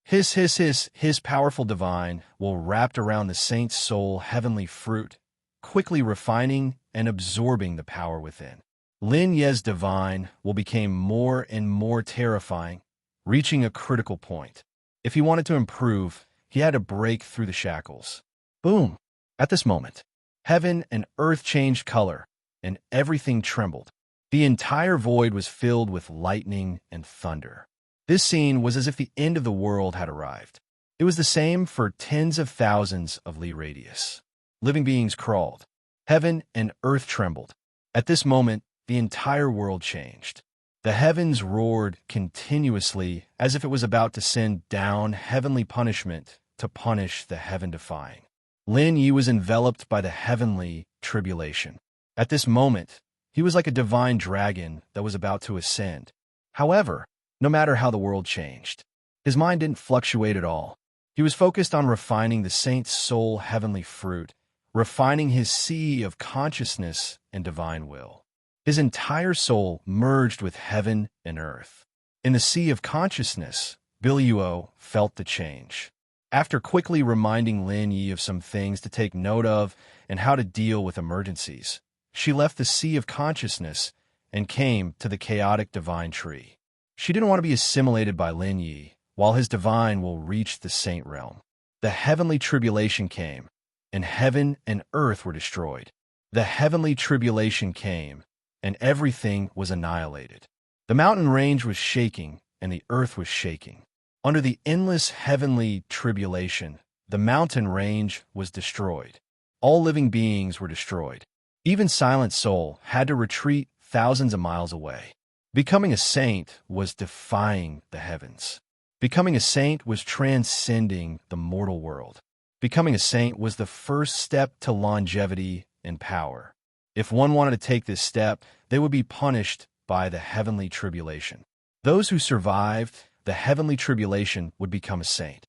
His powerful divine will wrapped around the Saint's Soul heavenly fruit, quickly refining and absorbing the power within. Lin Ye's divine will became more and more terrifying, reaching a critical point. If he wanted to improve, he had to break through the shackles. Boom! At this moment, heaven and earth changed color, and everything trembled. The entire void was filled with lightning and thunder. This scene was as if the end of the world had arrived. It was the same for tens of thousands of li radius. Living beings crawled. Heaven and earth trembled. At this moment, the entire world changed. The heavens roared continuously as if it was about to send down heavenly punishment to punish the heaven-defying. Lin Yi was enveloped by the heavenly tribulation. At this moment, he was like a divine dragon that was about to ascend. However, no matter how the world changed, his mind didn't fluctuate at all. He was focused on refining the Saint's Soul heavenly fruit, refining his sea of consciousness and divine will. His entire soul merged with heaven and earth. In the sea of consciousness, Biluo felt the change. After quickly reminding Lin Yi of some things to take note of and how to deal with emergencies, she left the sea of consciousness and came to the chaotic divine tree. She didn't want to be assimilated by Lin Yi, while his divine will reach the saint realm. The heavenly tribulation came, and heaven and earth were destroyed. The heavenly tribulation came, and everything was annihilated. The mountain range was shaking, and the earth was shaking. Under the endless heavenly tribulation, the mountain range was destroyed. All living beings were destroyed. Even Silent Soul had to retreat thousands of miles away. Becoming a saint was defying the heavens. Becoming a saint was transcending the mortal world. Becoming a saint was the first step to longevity and power. If one wanted to take this step, they would be punished by the heavenly tribulation. Those who survived the heavenly tribulation would become a saint.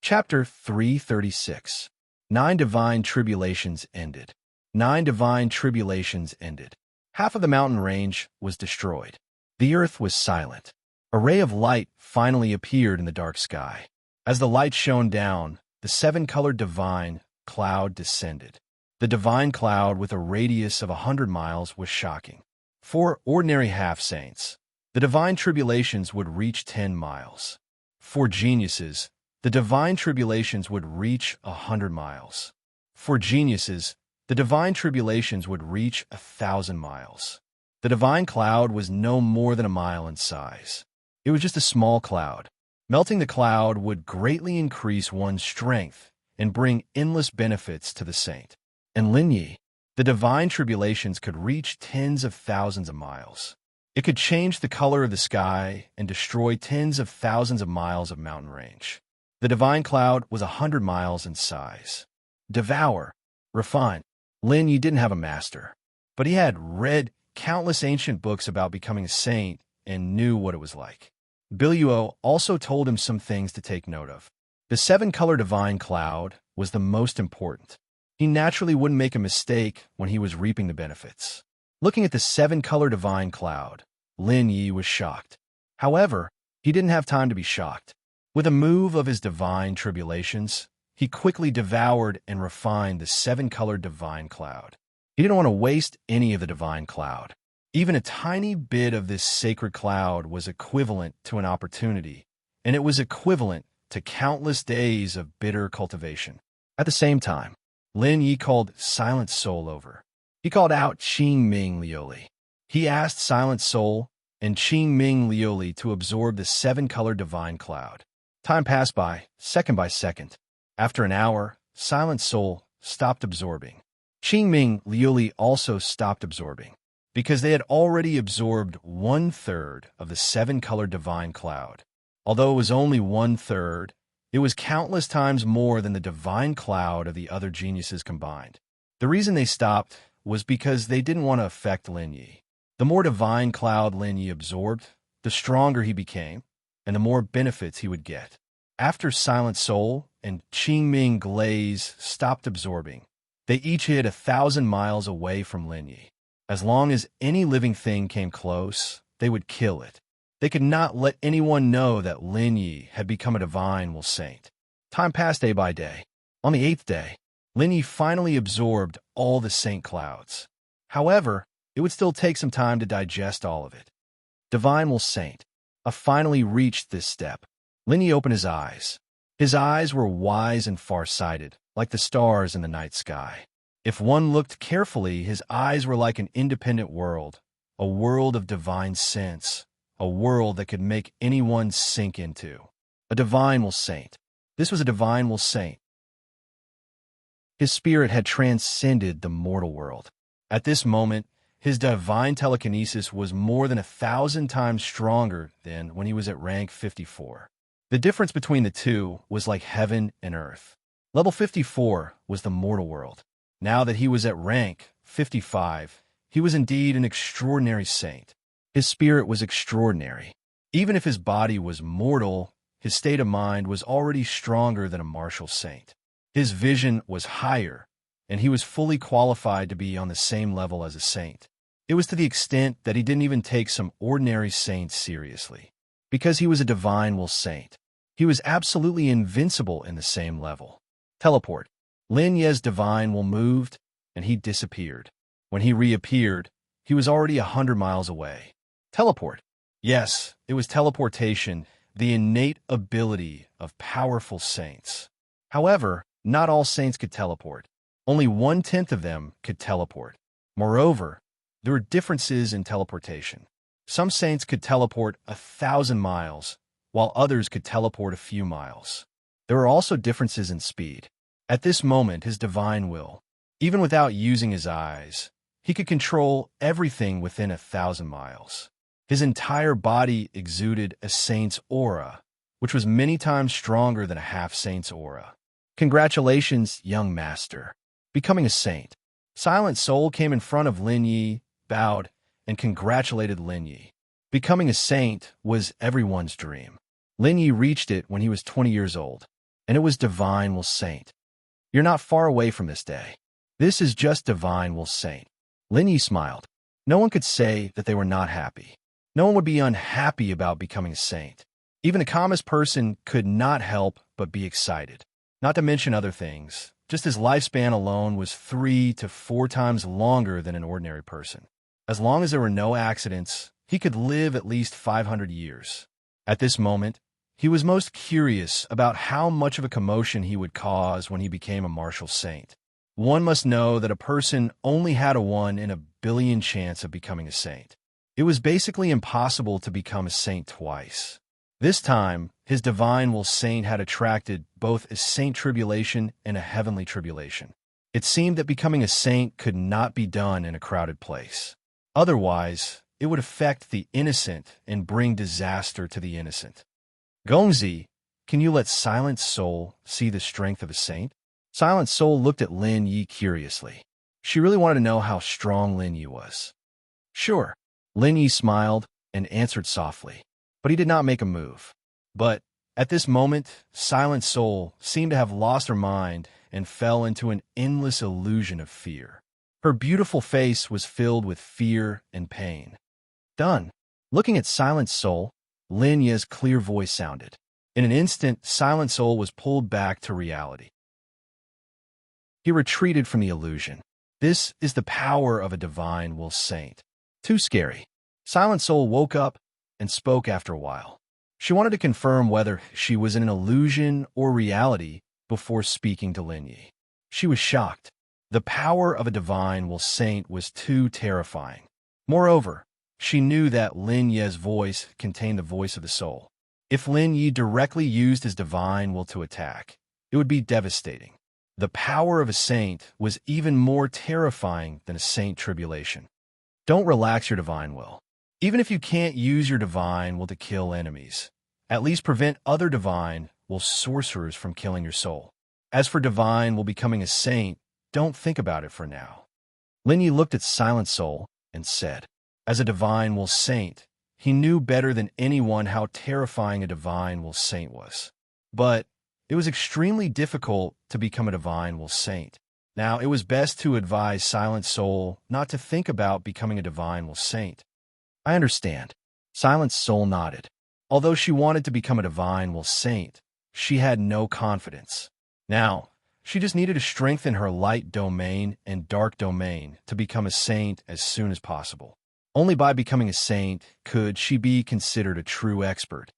Chapter 336. 9 divine tribulations ended. 9 divine tribulations ended. Half of the mountain range was destroyed. The earth was silent. A ray of light finally appeared in the dark sky. As the light shone down, the 7-colored divine cloud descended. The divine cloud with a radius of 100 miles was shocking. For ordinary half-saints, the divine tribulations would reach 10 miles. For geniuses, the divine tribulations would reach 100 miles. For geniuses, the divine tribulations would reach 1,000 miles. The divine cloud was no more than a mile in size. It was just a small cloud. Melting the cloud would greatly increase one's strength and bring endless benefits to the saint. And Lin Yi, the divine tribulations could reach tens of thousands of miles. It could change the color of the sky and destroy tens of thousands of miles of mountain range. The divine cloud was 100 miles in size. Devour, refine. Lin Yi didn't have a master, but he had read countless ancient books about becoming a saint and knew what it was like. Biluo also told him some things to take note of. The 7-color divine cloud was the most important. He naturally wouldn't make a mistake when he was reaping the benefits. Looking at the 7-color divine cloud, Lin Yi was shocked. However, he didn't have time to be shocked. With a move of his divine tribulations, he quickly devoured and refined the 7-colored divine cloud. He didn't want to waste any of the divine cloud. Even a tiny bit of this sacred cloud was equivalent to an opportunity, and it was equivalent to countless days of bitter cultivation. At the same time, Lin Yi called Silent Soul over. He called out Qing Ming Liuli. He asked Silent Soul and Qing Ming Liuli to absorb the seven-color divine cloud. Time passed by second. After an hour, Silent Soul stopped absorbing. Qing Ming Liuli also stopped absorbing, because they had already absorbed 1/3 of the seven-color divine cloud. Although it was only 1/3, it was countless times more than the divine cloud of the other geniuses combined. The reason they stopped was because they didn't want to affect Lin Yi. The more divine cloud Lin Yi absorbed, the stronger he became, and the more benefits he would get. After Silent Soul and Qing Ming Glaze stopped absorbing, they each hid 1,000 miles away from Lin Yi. As long as any living thing came close, they would kill it. They could not let anyone know that Lin Yi had become a divine will saint. Time passed day by day. On the 8th day, Lin Yi finally absorbed all the saint clouds. However, it would still take some time to digest all of it. Divine will saint. I finally reached this step. Lin Yi opened his eyes. His eyes were wise and far-sighted, like the stars in the night sky. If one looked carefully, his eyes were like an independent world, a world of divine sense, a world that could make anyone sink into. A divine will saint. This was a divine will saint. His spirit had transcended the mortal world. At this moment, his divine telekinesis was more than 1,000 times stronger than when he was at rank 54. The difference between the two was like heaven and earth. Level 54 was the mortal world. Now that he was at rank 55, he was indeed an extraordinary saint. His spirit was extraordinary. Even if his body was mortal, his state of mind was already stronger than a martial saint. His vision was higher, and he was fully qualified to be on the same level as a saint. It was to the extent that he didn't even take some ordinary saints seriously. Because he was a divine will saint, he was absolutely invincible in the same level. Teleport. Lin Yi's divine will moved, and he disappeared. When he reappeared, he was already 100 miles away. Teleport. Yes, it was teleportation, the innate ability of powerful saints. However, not all saints could teleport. Only 1/10 of them could teleport. Moreover, there were differences in teleportation. Some saints could teleport 1,000 miles, while others could teleport a few miles. There were also differences in speed. At this moment, his divine will, even without using his eyes, he could control everything within 1,000 miles. His entire body exuded a saint's aura, which was many times stronger than a half-saint's aura. Congratulations, young master. Becoming a saint. Silent Soul came in front of Lin Yi, bowed, and congratulated Lin Yi. Becoming a saint was everyone's dream. Lin Yi reached it when he was 20 years old, and it was divine will saint. You're not far away from this day. This is just divine will saint. Lin Yi smiled. No one could say that they were not happy. No one would be unhappy about becoming a saint. Even the calmest person could not help but be excited. Not to mention other things, just his lifespan alone was 3 to 4 times longer than an ordinary person. As long as there were no accidents, he could live at least 500 years. At this moment, he was most curious about how much of a commotion he would cause when he became a martial saint. One must know that a person only had a 1 in a billion chance of becoming a saint. It was basically impossible to become a saint twice. This time, his divine will saint had attracted both a saint tribulation and a heavenly tribulation. It seemed that becoming a saint could not be done in a crowded place. Otherwise, it would affect the innocent and bring disaster to the innocent. Gongzi, can you let Silent Soul see the strength of a saint? Silent Soul looked at Lin Yi curiously. She really wanted to know how strong Lin Yi was. Sure. Lin Yi smiled and answered softly, but he did not make a move. But at this moment, Silent Soul seemed to have lost her mind and fell into an endless illusion of fear. Her beautiful face was filled with fear and pain. Done. Looking at Silent Soul, Lin Yi's clear voice sounded. In an instant, Silent Soul was pulled back to reality. He retreated from the illusion. This is the power of a divine will saint. Too scary. Silent Soul woke up and spoke after a while. She wanted to confirm whether she was in an illusion or reality before speaking to Lin Yi. She was shocked. The power of a divine will saint was too terrifying. Moreover, she knew that Lin Yi's voice contained the voice of the soul. If Lin Yi directly used his divine will to attack, it would be devastating. The power of a saint was even more terrifying than a saint tribulation. Don't relax your divine will. Even if you can't use your divine will to kill enemies, at least prevent other divine will sorcerers from killing your soul. As for divine will becoming a saint, don't think about it for now. Lin Yi looked at Silent Soul and said, as a divine will saint, he knew better than anyone how terrifying a divine will saint was. But it was extremely difficult to become a divine will saint. Now, it was best to advise Silent Soul not to think about becoming a divine will saint. I understand. Silent Soul nodded. Although she wanted to become a divine will saint, she had no confidence. Now, she just needed to strengthen her light domain and dark domain to become a saint as soon as possible. Only by becoming a saint could she be considered a true expert.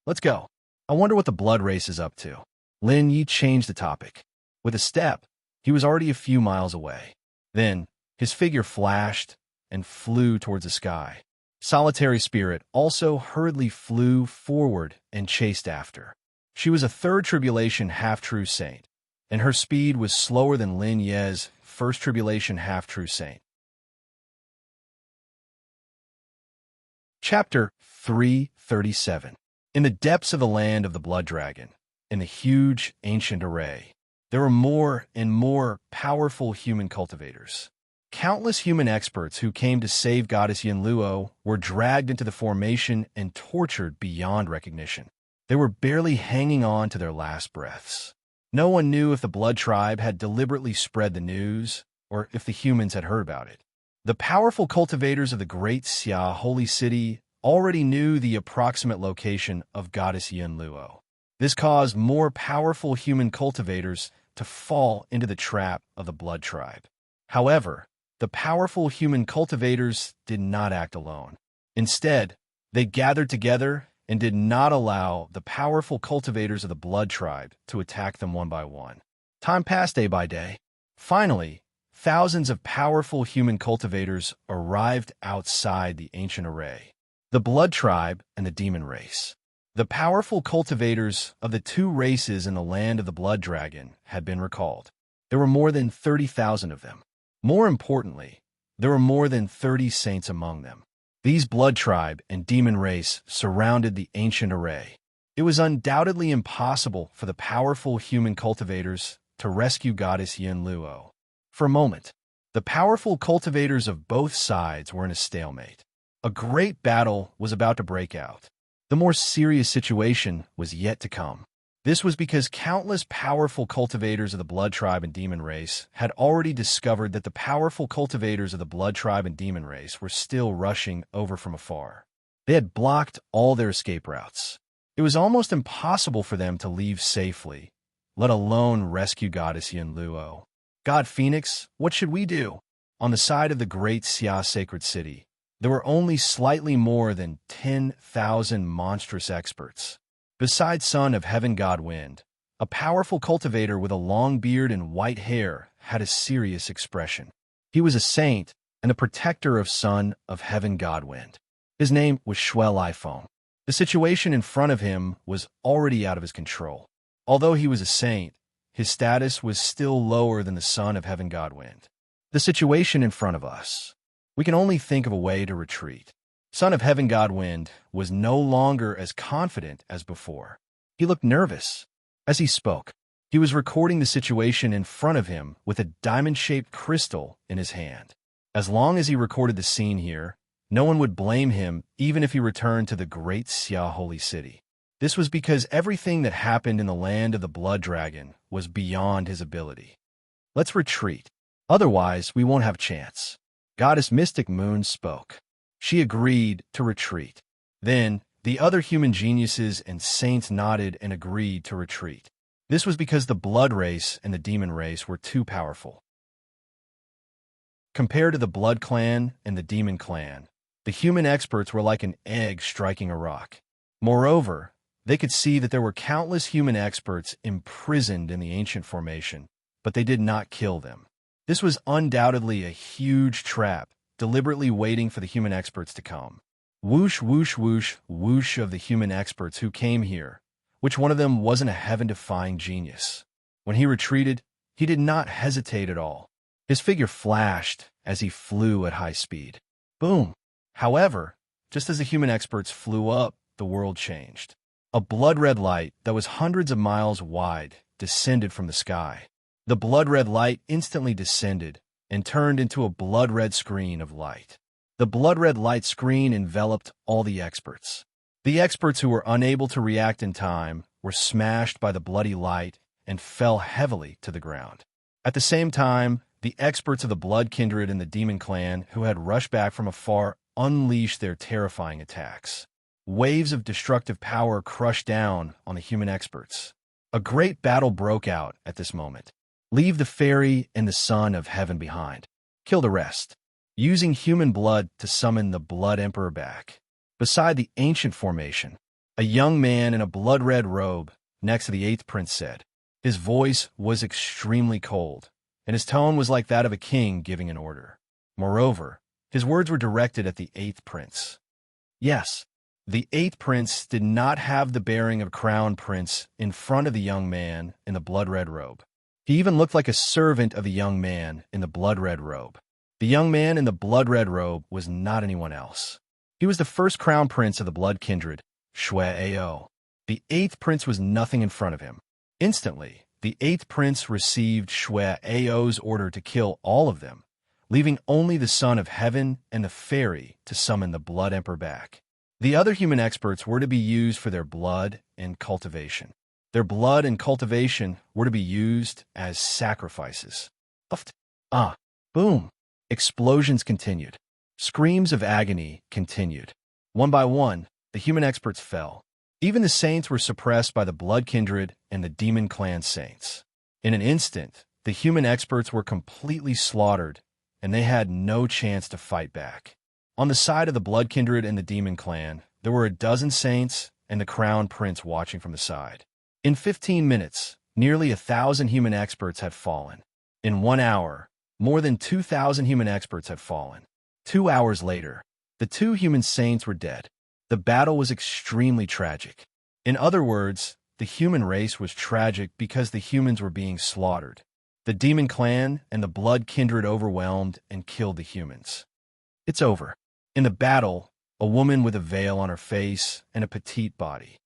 Let's go. I wonder what the blood race is up to. Lin Yi changed the topic. With a step, he was already a few miles away. Then, his figure flashed and flew towards the sky. Solitary Spirit also hurriedly flew forward and chased after. She was a third tribulation half-true saint, and her speed was slower than Lin Yi's first tribulation half-true saint. Chapter 337. In the depths of the land of the Blood Dragon, in the huge ancient array, there were more and more powerful human cultivators. Countless human experts who came to save Goddess Yin Luo were dragged into the formation and tortured beyond recognition. They were barely hanging on to their last breaths. No one knew if the Blood Tribe had deliberately spread the news or if the humans had heard about it. The powerful cultivators of the Great Xia Holy City already knew the approximate location of Goddess Yin Luo. This caused more powerful human cultivators to fall into the trap of the Blood Tribe. However, the powerful human cultivators did not act alone. Instead, they gathered together and did not allow the powerful cultivators of the Blood Tribe to attack them one by one. Time passed day by day. Finally, thousands of powerful human cultivators arrived outside the ancient array. The Blood Tribe and the Demon Race. The powerful cultivators of the two races in the land of the Blood Dragon had been recalled. There were more than 30,000 of them. More importantly, there were more than 30 saints among them. These Blood Tribe and Demon Race surrounded the ancient array. It was undoubtedly impossible for the powerful human cultivators to rescue Goddess Yin Luo. For a moment, the powerful cultivators of both sides were in a stalemate. A great battle was about to break out. The more serious situation was yet to come. This was because countless powerful cultivators of the Blood Tribe and Demon Race had already discovered that the powerful cultivators of the Blood Tribe and Demon Race were still rushing over from afar. They had blocked all their escape routes. It was almost impossible for them to leave safely, let alone rescue Goddess Yin Luo. God Phoenix, what should we do? On the side of the Great Xia Sacred City, there were only slightly more than 10,000 monstrous experts. Besides Son of Heaven God Wind, a powerful cultivator with a long beard and white hair had a serious expression. He was a saint and a protector of Son of Heaven God Wind. His name was Shuel Ifeng. The situation in front of him was already out of his control. Although he was a saint, his status was still lower than the Son of Heaven God Wind. The situation in front of us. We can only think of a way to retreat. Son of Heaven God Wind was no longer as confident as before. He looked nervous. As he spoke, he was recording the situation in front of him with a diamond-shaped crystal in his hand. As long as he recorded the scene here, no one would blame him even if he returned to the Great Xia Holy City. This was because everything that happened in the land of the Blood Dragon was beyond his ability. Let's retreat. Otherwise, we won't have a chance. Goddess Mystic Moon spoke. She agreed to retreat. Then, the other human geniuses and saints nodded and agreed to retreat. This was because the Blood Race and the Demon Race were too powerful. Compared to the Blood Clan and the Demon Clan, the human experts were like an egg striking a rock. Moreover, They could see that there were countless human experts imprisoned in the ancient formation, but they did not kill them. This was undoubtedly a huge trap, deliberately waiting for the human experts to come. Whoosh, whoosh, whoosh, whoosh of the human experts who came here. Which one of them wasn't a heaven-defying genius? When he retreated, he did not hesitate at all. His figure flashed as he flew at high speed. Boom! However, just as the human experts flew up, the world changed. A blood-red light that was hundreds of miles wide descended from the sky. The blood-red light instantly descended and turned into a blood-red screen of light. The blood-red light screen enveloped all the experts. The experts who were unable to react in time were smashed by the bloody light and fell heavily to the ground. At the same time, the experts of the Blood Kindred and the Demon Clan who had rushed back from afar unleashed their terrifying attacks. Waves of destructive power crushed down on the human experts. A great battle broke out at this moment. Leave the fairy and the son of heaven behind. Kill the rest. Using human blood to summon the Blood Emperor back. Beside the ancient formation, a young man in a blood-red robe next to the 8th prince said. His voice was extremely cold, and his tone was like that of a king giving an order. Moreover, his words were directed at the 8th prince. Yes, the 8th prince did not have the bearing of crown prince in front of the young man in the blood-red robe. He even looked like a servant of the young man in the blood-red robe. The young man in the blood-red robe was not anyone else. He was the first crown prince of the Blood Kindred, Shui Ao. The 8th prince was nothing in front of him. Instantly, the 8th prince received Shui Ao's order to kill all of them, leaving only the son of heaven and the fairy to summon the Blood Emperor back. The other human experts were to be used for their blood and cultivation. Their blood and cultivation were to be used as sacrifices. Boom! Explosions continued. Screams of agony continued. One by one, the human experts fell. Even the saints were suppressed by the Blood Kindred and the Demon Clan saints. In an instant, the human experts were completely slaughtered, and they had no chance to fight back. On the side of the Blood Kindred and the Demon Clan, there were a dozen saints and the Crown Prince watching from the side. In 15 minutes, nearly 1,000 human experts had fallen. In 1 hour, more than 2,000 human experts had fallen. 2 hours later, the 2 human saints were dead. The battle was extremely tragic. In other words, the human race was tragic because the humans were being slaughtered. The Demon Clan and the Blood Kindred overwhelmed and killed the humans. It's over. In the battle, a woman with a veil on her face and a petite body.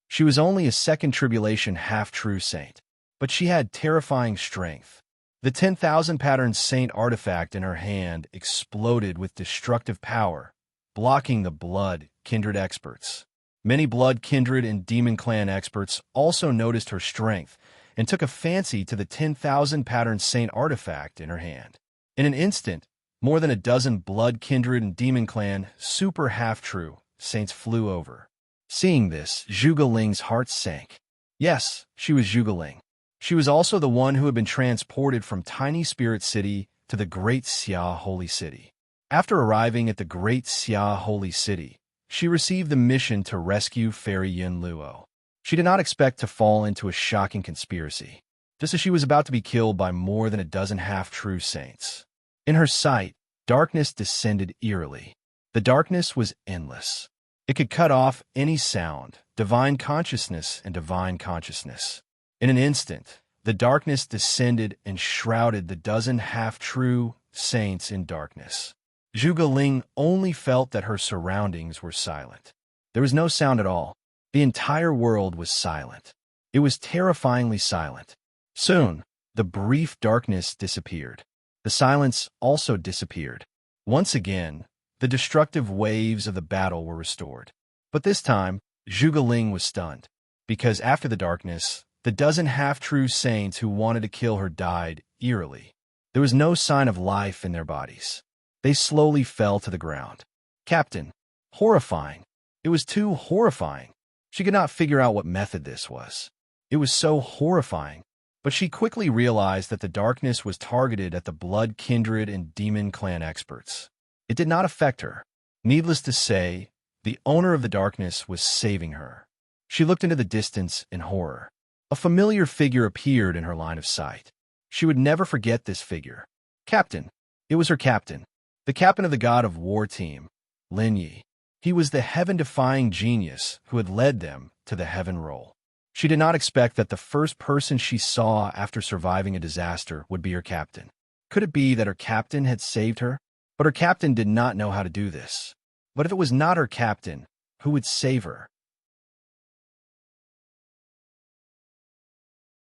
She was only a second tribulation half-true saint, but she had terrifying strength. The 10,000 pattern saint artifact in her hand exploded with destructive power, blocking the Blood Kindred experts. Many Blood Kindred and Demon Clan experts also noticed her strength and took a fancy to the 10,000 pattern saint artifact in her hand. In an instant, more than a dozen Blood Kindred and Demon Clan super half-true saints flew over. Seeing this, Zhuge Ling's heart sank. Yes, she was Zhuge Ling. She was also the one who had been transported from Tiny Spirit City to the Great Xia Holy City. After arriving at the Great Xia Holy City, she received the mission to rescue Fairy Yin Luo. She did not expect to fall into a shocking conspiracy, just as she was about to be killed by more than a dozen half-true saints. In her sight, darkness descended eerily. The darkness was endless. It could cut off any sound, divine consciousness and divine consciousness. In an instant, the darkness descended and shrouded the dozen half-true saints in darkness. Zhuge Ling only felt that her surroundings were silent. There was no sound at all. The entire world was silent. It was terrifyingly silent. Soon, the brief darkness disappeared. The silence also disappeared. Once again, the destructive waves of the battle were restored. But this time, Zhuge Ling was stunned, because after the darkness, the dozen half-true saints who wanted to kill her died eerily. There was no sign of life in their bodies. They slowly fell to the ground. Captain, horrifying. It was too horrifying. She could not figure out what method this was. It was so horrifying. But she quickly realized that the darkness was targeted at the Blood Kindred and Demon Clan experts. It did not affect her. Needless to say, The owner of the darkness was saving her. She looked into the distance in horror. A familiar figure appeared in her line of sight. She would never forget this figure. Captain. It was her captain. The captain of the God of War team, Lin Yi. He was the heaven-defying genius who had led them to the heaven roll. She did not expect that the first person she saw after surviving a disaster would be her captain. Could it be that her captain had saved her? But her captain did not know how to do this. But if it was not her captain, who would save her?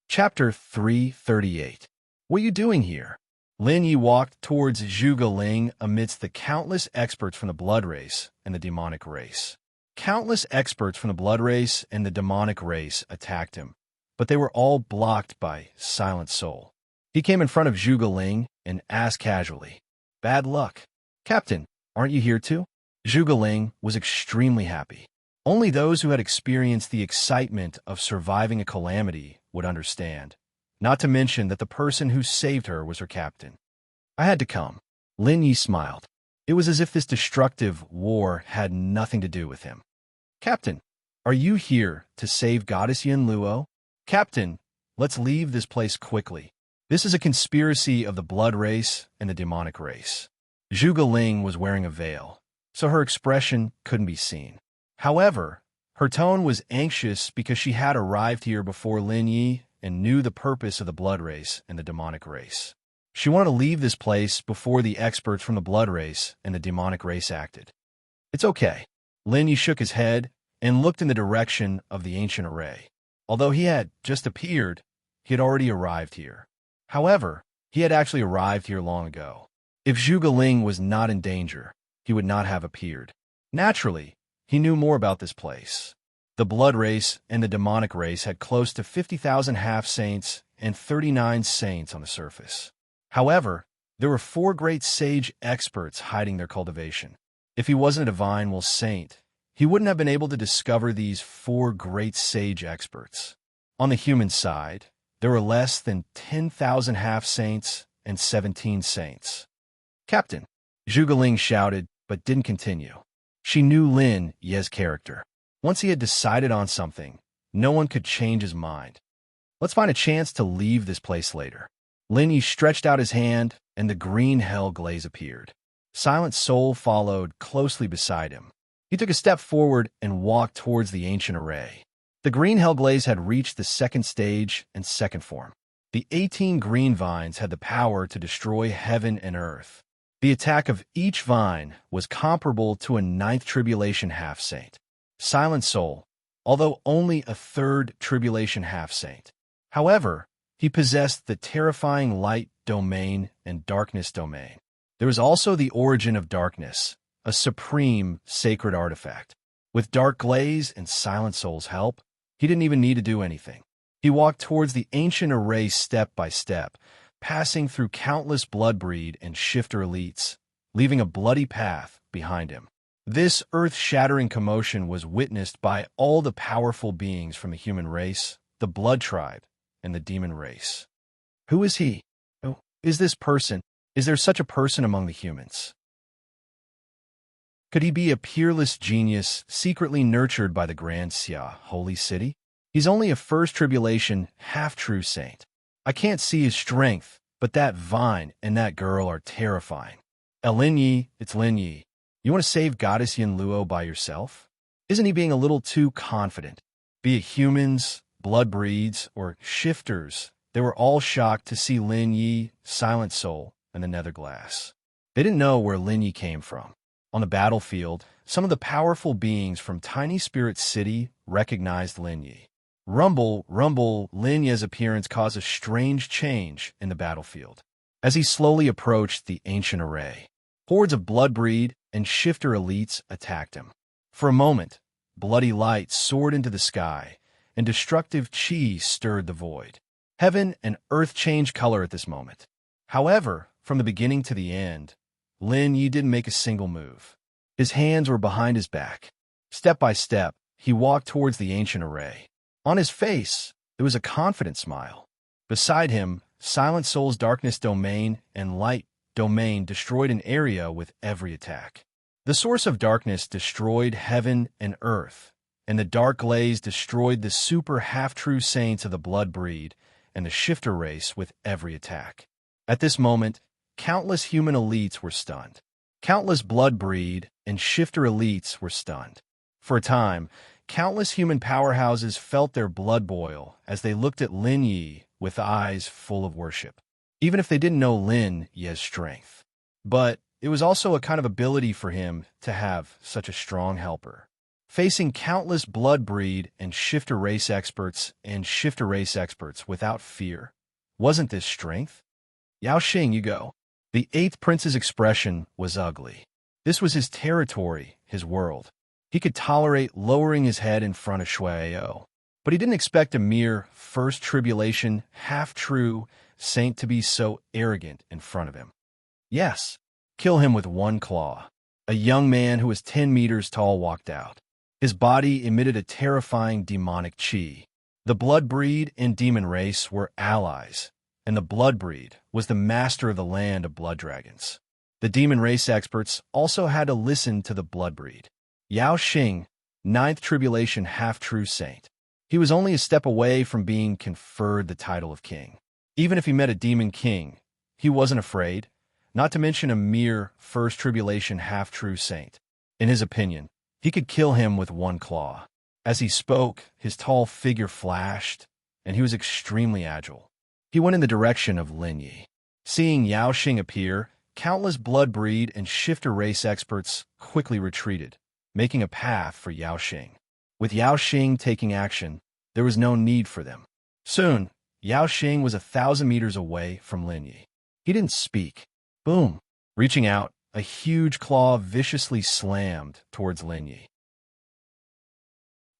Chapter 338. What are you doing here? Lin Yi walked towards Zhuge Ling amidst the countless experts from the blood race and the demonic race. Countless experts from the blood race and the demonic race attacked him, but they were all blocked by Silent Soul. He came in front of Zhuge Ling and asked casually, "Bad luck. Captain, aren't you here too?" Zhuge Ling was extremely happy. Only those who had experienced the excitement of surviving a calamity would understand, not to mention that the person who saved her was her captain. "I had to come." Lin Yi smiled. It was as if this destructive war had nothing to do with him. "Captain, are you here to save Goddess Yin Luo?" "Captain, let's leave this place quickly. This is a conspiracy of the blood race and the demonic race." Zhuge Ling was wearing a veil, so her expression couldn't be seen. However, her tone was anxious because she had arrived here before Lin Yi and knew the purpose of the blood race and the demonic race. She wanted to leave this place before the experts from the blood race and the demonic race acted. "It's okay." Lin Yi shook his head and looked in the direction of the ancient array. Although he had just appeared, he had already arrived here. However, he had actually arrived here long ago. If Zhuge Ling was not in danger, he would not have appeared. Naturally, he knew more about this place. The blood race and the demonic race had close to 50,000 half-saints and 39 saints on the surface. However, there were 4 great sage experts hiding their cultivation. If he wasn't a divine will saint, he wouldn't have been able to discover these 4 great sage experts. On the human side, there were less than 10,000 half-saints and 17 saints. "Captain," Zhuge Ling shouted, but didn't continue. She knew Lin Yi's character. Once he had decided on something, no one could change his mind. "Let's find a chance to leave this place later." Lin Yi stretched out his hand, and the green hell glaze appeared. Silent Soul followed closely beside him. He took a step forward and walked towards the ancient array. The green hell glaze had reached the second stage and second form. The 18 green vines had the power to destroy heaven and earth. The attack of each vine was comparable to a 9th tribulation half-saint. Silent Soul, although only a 3rd tribulation half-saint. However, he possessed the terrifying light domain and darkness domain. There was also the origin of darkness, a supreme sacred artifact. With Dark Glaze and Silent Soul's help, he didn't even need to do anything. He walked towards the ancient array step by step, passing through countless bloodbreed and shifter elites, leaving a bloody path behind him. This earth-shattering commotion was witnessed by all the powerful beings from the human race, the blood tribe, and the demon race. Who is he? Oh, is this person? Is there such a person among the humans? Could he be a peerless genius secretly nurtured by the Grand Xia, Holy City? He's only a first tribulation, half-true saint. I can't see his strength, but that vine and that girl are terrifying. Lin Yi, it's Lin Yi. You want to save Goddess Yin Luo by yourself? Isn't he being a little too confident? Be it humans, blood breeds, or shifters, they were all shocked to see Lin Yi, Silent Soul, and the Netherglass. They didn't know where Lin Yi came from. On the battlefield, some of the powerful beings from Tiny Spirit City recognized Lin Yi. Rumble, rumble, Lin Yi's appearance caused a strange change in the battlefield. As he slowly approached the ancient array, hordes of bloodbreed and shifter elites attacked him. For a moment, bloody light soared into the sky, and destructive chi stirred the void. Heaven and earth changed color at this moment. However, from the beginning to the end, Lin Yi didn't make a single move. His hands were behind his back. Step by step, he walked towards the ancient array. On his face, there was a confident smile. Beside him, Silent Soul's darkness domain and light domain destroyed an area with every attack. The source of darkness destroyed heaven and earth, and the dark glaze destroyed the super half-true saints of the blood breed and the shifter race with every attack. At this moment, countless human elites were stunned. Countless blood breed and shifter elites were stunned. For a time, countless human powerhouses felt their blood boil as they looked at Lin Yi with eyes full of worship, even if they didn't know Lin Yi's strength. But it was also a kind of ability for him to have such a strong helper. Facing countless blood breed and shifter race experts without fear, wasn't this strength? Yao Xing, you go. The eighth prince's expression was ugly. This was his territory, his world. He could tolerate lowering his head in front of Shuai, but he didn't expect a mere first tribulation, half-true saint to be so arrogant in front of him. Yes, kill him with one claw. A young man who was 10 meters tall walked out. His body emitted a terrifying demonic chi. The blood breed and demon race were allies, and the blood breed was the master of the land of blood dragons. The demon race experts also had to listen to the blood breed. Yao Xing, ninth tribulation half-true saint. He was only a step away from being conferred the title of king. Even if he met a demon king, he wasn't afraid, not to mention a mere first tribulation half-true saint. In his opinion, he could kill him with one claw. As he spoke, his tall figure flashed, and he was extremely agile. He went in the direction of Lin Yi. Seeing Yao Xing appear, countless blood breed and shifter race experts quickly retreated, making a path for Yao Xing. With Yao Xing taking action, there was no need for them. Soon, Yao Xing was 1,000 meters away from Lin Yi. He didn't speak. Boom! Reaching out, a huge claw viciously slammed towards Lin Yi.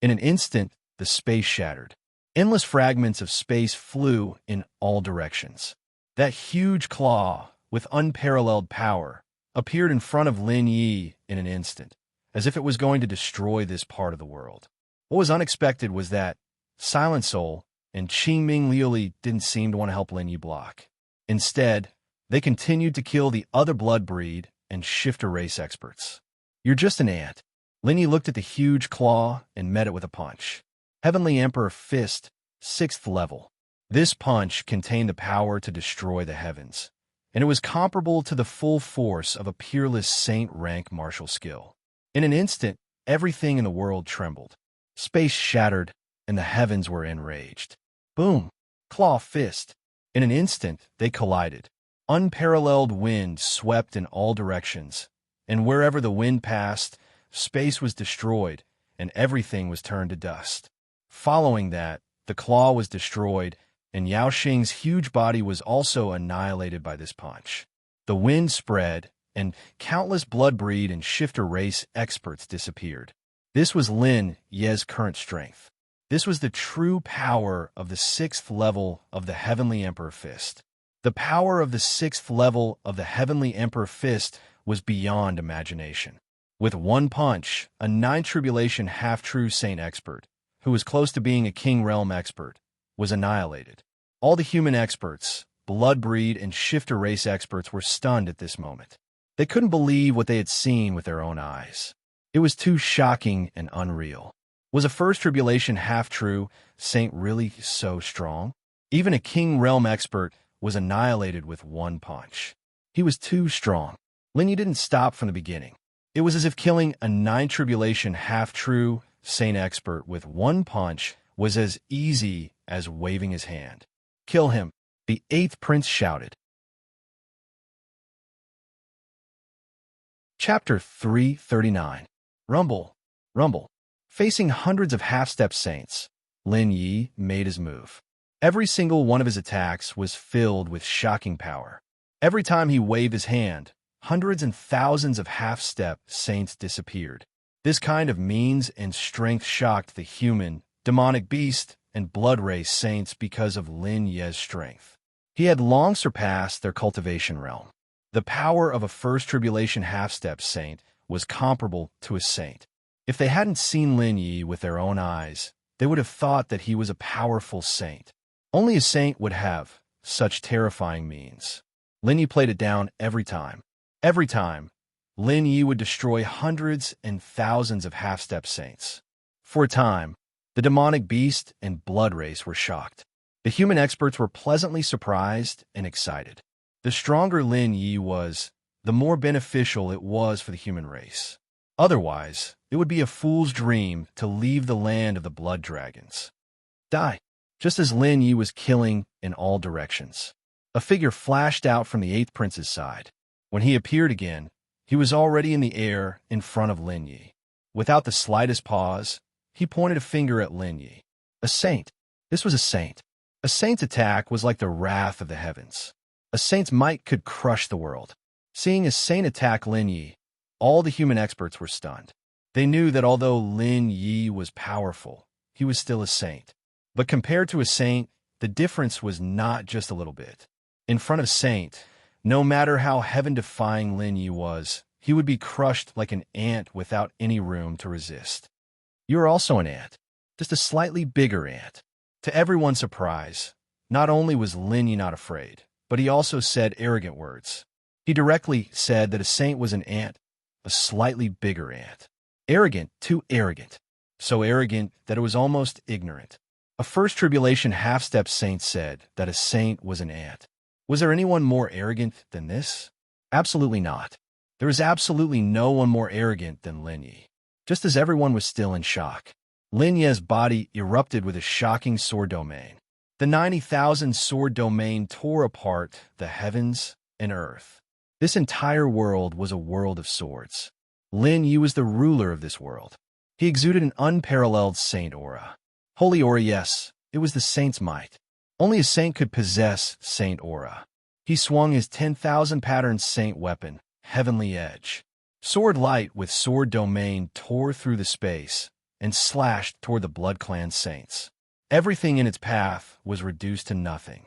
In an instant, the space shattered. Endless fragments of space flew in all directions. That huge claw, with unparalleled power, appeared in front of Lin Yi in an instant, as if it was going to destroy this part of the world. What was unexpected was that Silent Soul and Qingming Liuli didn't seem to want to help Lin Yi block. Instead, they continued to kill the other blood breed and shifter race experts. You're just an ant. Lin Yi looked at the huge claw and met it with a punch. Heavenly Emperor Fist, 6th level. This punch contained the power to destroy the heavens, and it was comparable to the full force of a peerless saint rank martial skill. In an instant, everything in the world trembled. Space shattered, and the heavens were enraged. Boom! Claw fist. In an instant, they collided. Unparalleled wind swept in all directions, and wherever the wind passed, space was destroyed, and everything was turned to dust. Following that, the claw was destroyed, and Yao Xing's huge body was also annihilated by this punch. The wind spread, and countless blood breed and shifter race experts disappeared. This was Lin Yi's current strength. This was the true power of the 6th level of the Heavenly Emperor Fist. The power of the 6th level of the Heavenly Emperor Fist was beyond imagination. With one punch, a 9 tribulation half-true saint expert, who was close to being a king realm expert, was annihilated. All the human experts, blood breed and shifter race experts were stunned at this moment. They couldn't believe what they had seen with their own eyes. It was too shocking and unreal. Was a first tribulation half-true saint really so strong? Even a king realm expert was annihilated with one punch. He was too strong. Lin Yi didn't stop from the beginning. It was as if killing a 9 tribulation half-true saint expert with one punch was as easy as waving his hand. Kill him, the 8th prince shouted. Chapter 339. Rumble, Rumble. Facing hundreds of half-step saints, Lin Yi made his move. Every single one of his attacks was filled with shocking power. Every time he waved his hand, hundreds and thousands of half-step saints disappeared. This kind of means and strength shocked the human, demonic beast, and blood race saints because of Lin Yi's strength. He had long surpassed their cultivation realm. The power of a first tribulation half-step saint was comparable to a saint. If they hadn't seen Lin Yi with their own eyes, they would have thought that he was a powerful saint. Only a saint would have such terrifying means. Lin Yi played it down every time. Every time, Lin Yi would destroy hundreds and thousands of half-step saints. For a time, the demonic beast and blood race were shocked. The human experts were pleasantly surprised and excited. The stronger Lin Yi was, the more beneficial it was for the human race. Otherwise, it would be a fool's dream to leave the land of the blood dragons. Die. Just as Lin Yi was killing in all directions, a figure flashed out from the 8th prince's side. When he appeared again, he was already in the air in front of Lin Yi. Without the slightest pause, he pointed a finger at Lin Yi. A saint. This was a saint. A saint's attack was like the wrath of the heavens. A saint's might could crush the world. Seeing a saint attack Lin Yi, all the human experts were stunned. They knew that although Lin Yi was powerful, he was still a saint. But compared to a saint, the difference was not just a little bit. In front of a saint, no matter how heaven-defying Lin Yi was, he would be crushed like an ant without any room to resist. You are also an ant, just a slightly bigger ant. To everyone's surprise, not only was Lin Yi not afraid, but he also said arrogant words. He directly said that a saint was an ant, a slightly bigger ant. Arrogant, too arrogant. So arrogant that it was almost ignorant. A first tribulation half-step saint said that a saint was an ant. Was there anyone more arrogant than this? Absolutely not. There was absolutely no one more arrogant than Lin Yi. Just as everyone was still in shock, Lin Yi's body erupted with a shocking sword domain. The 90,000 sword domain tore apart the heavens and earth. This entire world was a world of swords. Lin Yi was the ruler of this world. He exuded an unparalleled saint aura. Holy aura, yes, it was the saint's might. Only a saint could possess saint aura. He swung his 10,000 pattern saint weapon, Heavenly Edge. Sword light with sword domain tore through the space and slashed toward the Blood Clan saints. Everything in its path was reduced to nothing.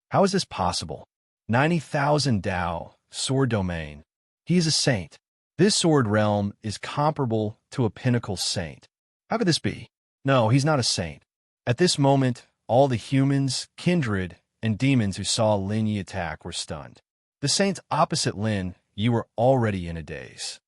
How is this possible? 90,000 Dao, sword domain. He is a saint. This sword realm is comparable to a pinnacle saint. How could this be? No, he's not a saint. At this moment, all the humans, kindred, and demons who saw Lin Yi attack were stunned. The saints opposite Lin Yi were already in a daze.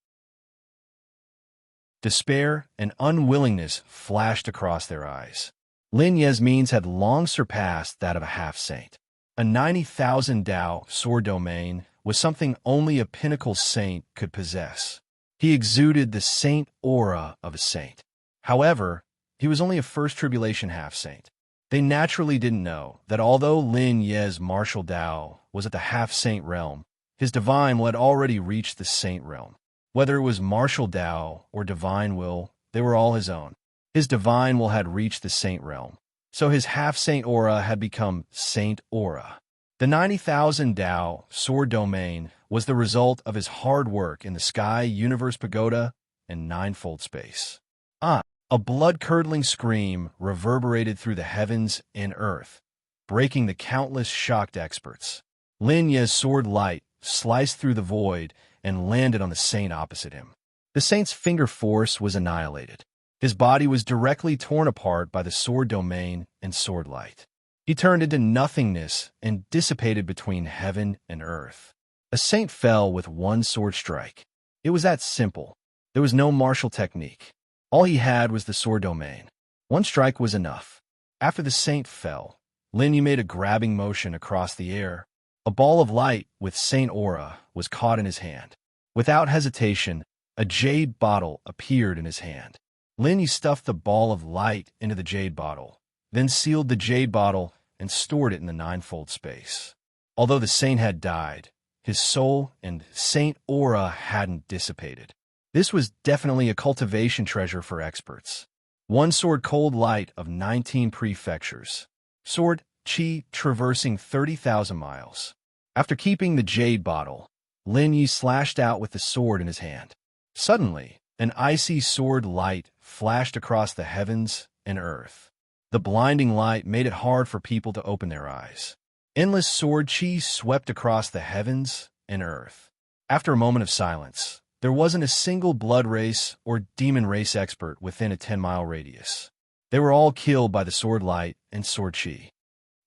Despair and unwillingness flashed across their eyes. Lin Yi's means had long surpassed that of a half-saint. A 90,000 Dao sword domain was something only a pinnacle saint could possess. He exuded the saint aura of a saint. However, he was only a first tribulation half-saint. They naturally didn't know that although Lin Yi's martial Dao was at the half-saint realm, his divine will had already reached the saint realm. Whether it was martial Dao or divine will, they were all his own. His divine will had reached the saint realm, so his half-saint aura had become saint aura. The 90,000 Dao sword domain was the result of his hard work in the sky, universe, pagoda, and ninefold space. A blood-curdling scream reverberated through the heavens and earth, breaking the countless shocked experts. Lin Yi's sword light sliced through the void and landed on the saint opposite him. The saint's finger force was annihilated. His body was directly torn apart by the sword domain and sword light. He turned into nothingness and dissipated between heaven and earth. A saint fell with one sword strike. It was that simple. There was no martial technique. All he had was the sword domain. One strike was enough. After the saint fell, Lin Yi made a grabbing motion across the air. A ball of light with saint aura was caught in his hand. Without hesitation, a jade bottle appeared in his hand. Lin Yi stuffed the ball of light into the jade bottle, then sealed the jade bottle and stored it in the ninefold space. Although the saint had died, his soul and saint aura hadn't dissipated. This was definitely a cultivation treasure for experts. One sword cold light of 19 prefectures. Sword chi traversing 30,000 miles. After keeping the jade bottle, Lin Yi slashed out with the sword in his hand. Suddenly, an icy sword light flashed across the heavens and earth. The blinding light made it hard for people to open their eyes. Endless sword chi swept across the heavens and earth. After a moment of silence, there wasn't a single blood race or demon race expert within a 10-mile radius. They were all killed by the sword light and sword chi.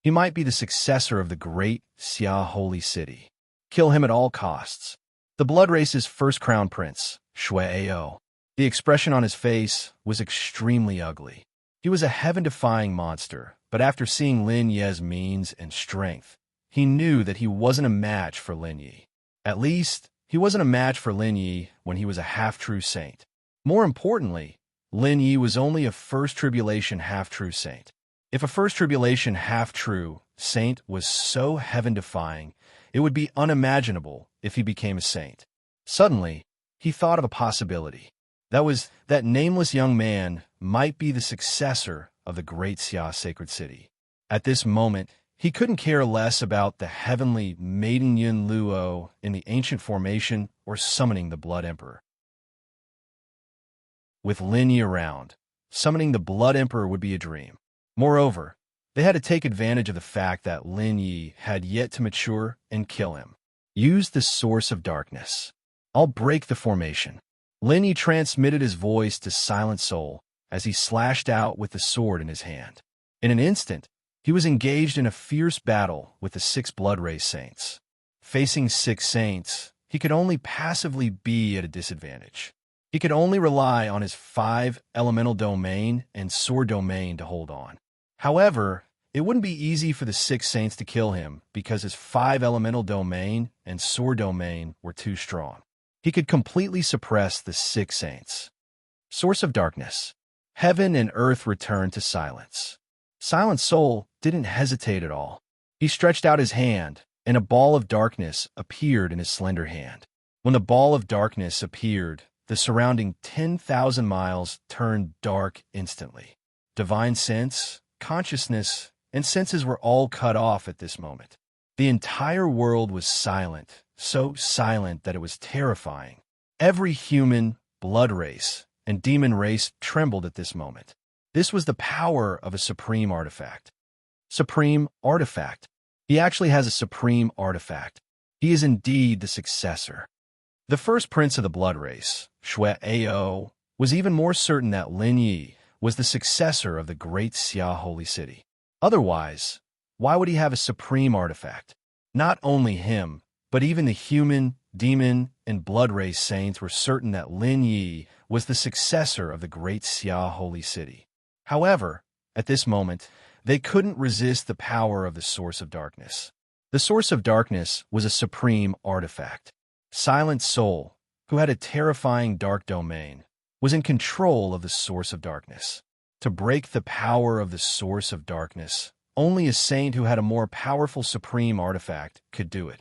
He might be the successor of the great Xia Holy City. Kill him at all costs. the blood race's first crown prince, Shui. The expression on his face was extremely ugly. He was a heaven-defying monster, but after seeing Lin Ye's means and strength, he knew that he wasn't a match for Lin Yi. At least, he wasn't a match for Lin Yi when he was a half-true saint. More importantly, Lin Yi was only a First Tribulation half-true saint. If a First Tribulation half-true saint was so heaven-defying, it would be unimaginable if he became a saint. Suddenly, he thought of a possibility. That was that nameless young man might be the successor of the great Xia sacred city. At this moment, he couldn't care less about the heavenly maiden Yun Luo in the ancient formation or summoning the Blood Emperor. With Lin Yi around, summoning the Blood Emperor would be a dream. Moreover, they had to take advantage of the fact that Lin Yi had yet to mature and kill him. Use the source of darkness. I'll break the formation. Lin Yi transmitted his voice to Silent Soul as he slashed out with the sword in his hand. In an instant, he was engaged in a fierce battle with the 6 blood race saints. Facing 6 saints, he could only passively be at a disadvantage. He could only rely on his 5 elemental domain and sword domain to hold on. However, it wouldn't be easy for the 6 saints to kill him because his 5 elemental domain and sword domain were too strong. He could completely suppress the 6 saints. Source of darkness. Heaven and earth returned to silence. Silent Soul didn't hesitate at all. He stretched out his hand, and a ball of darkness appeared in his slender hand. When the ball of darkness appeared, the surrounding 10,000 miles turned dark instantly. Divine sense, consciousness, and senses were all cut off at this moment. The entire world was silent, so silent that it was terrifying. Every human, blood race, and demon race trembled at this moment. This was the power of a supreme artifact. Supreme artifact. He actually has a supreme artifact. He is indeed the successor. The first prince of the blood race, Shui, was even more certain that Lin Yi was the successor of the great Xia holy city. Otherwise, why would he have a supreme artifact? Not only him, but even the human, demon, and blood race saints were certain that Lin Yi was the successor of the great Xia holy city. However, at this moment, they couldn't resist the power of the source of darkness. The source of darkness was a supreme artifact. Silent Soul, who had a terrifying dark domain, was in control of the source of darkness. To break the power of the source of darkness, only a saint who had a more powerful supreme artifact could do it.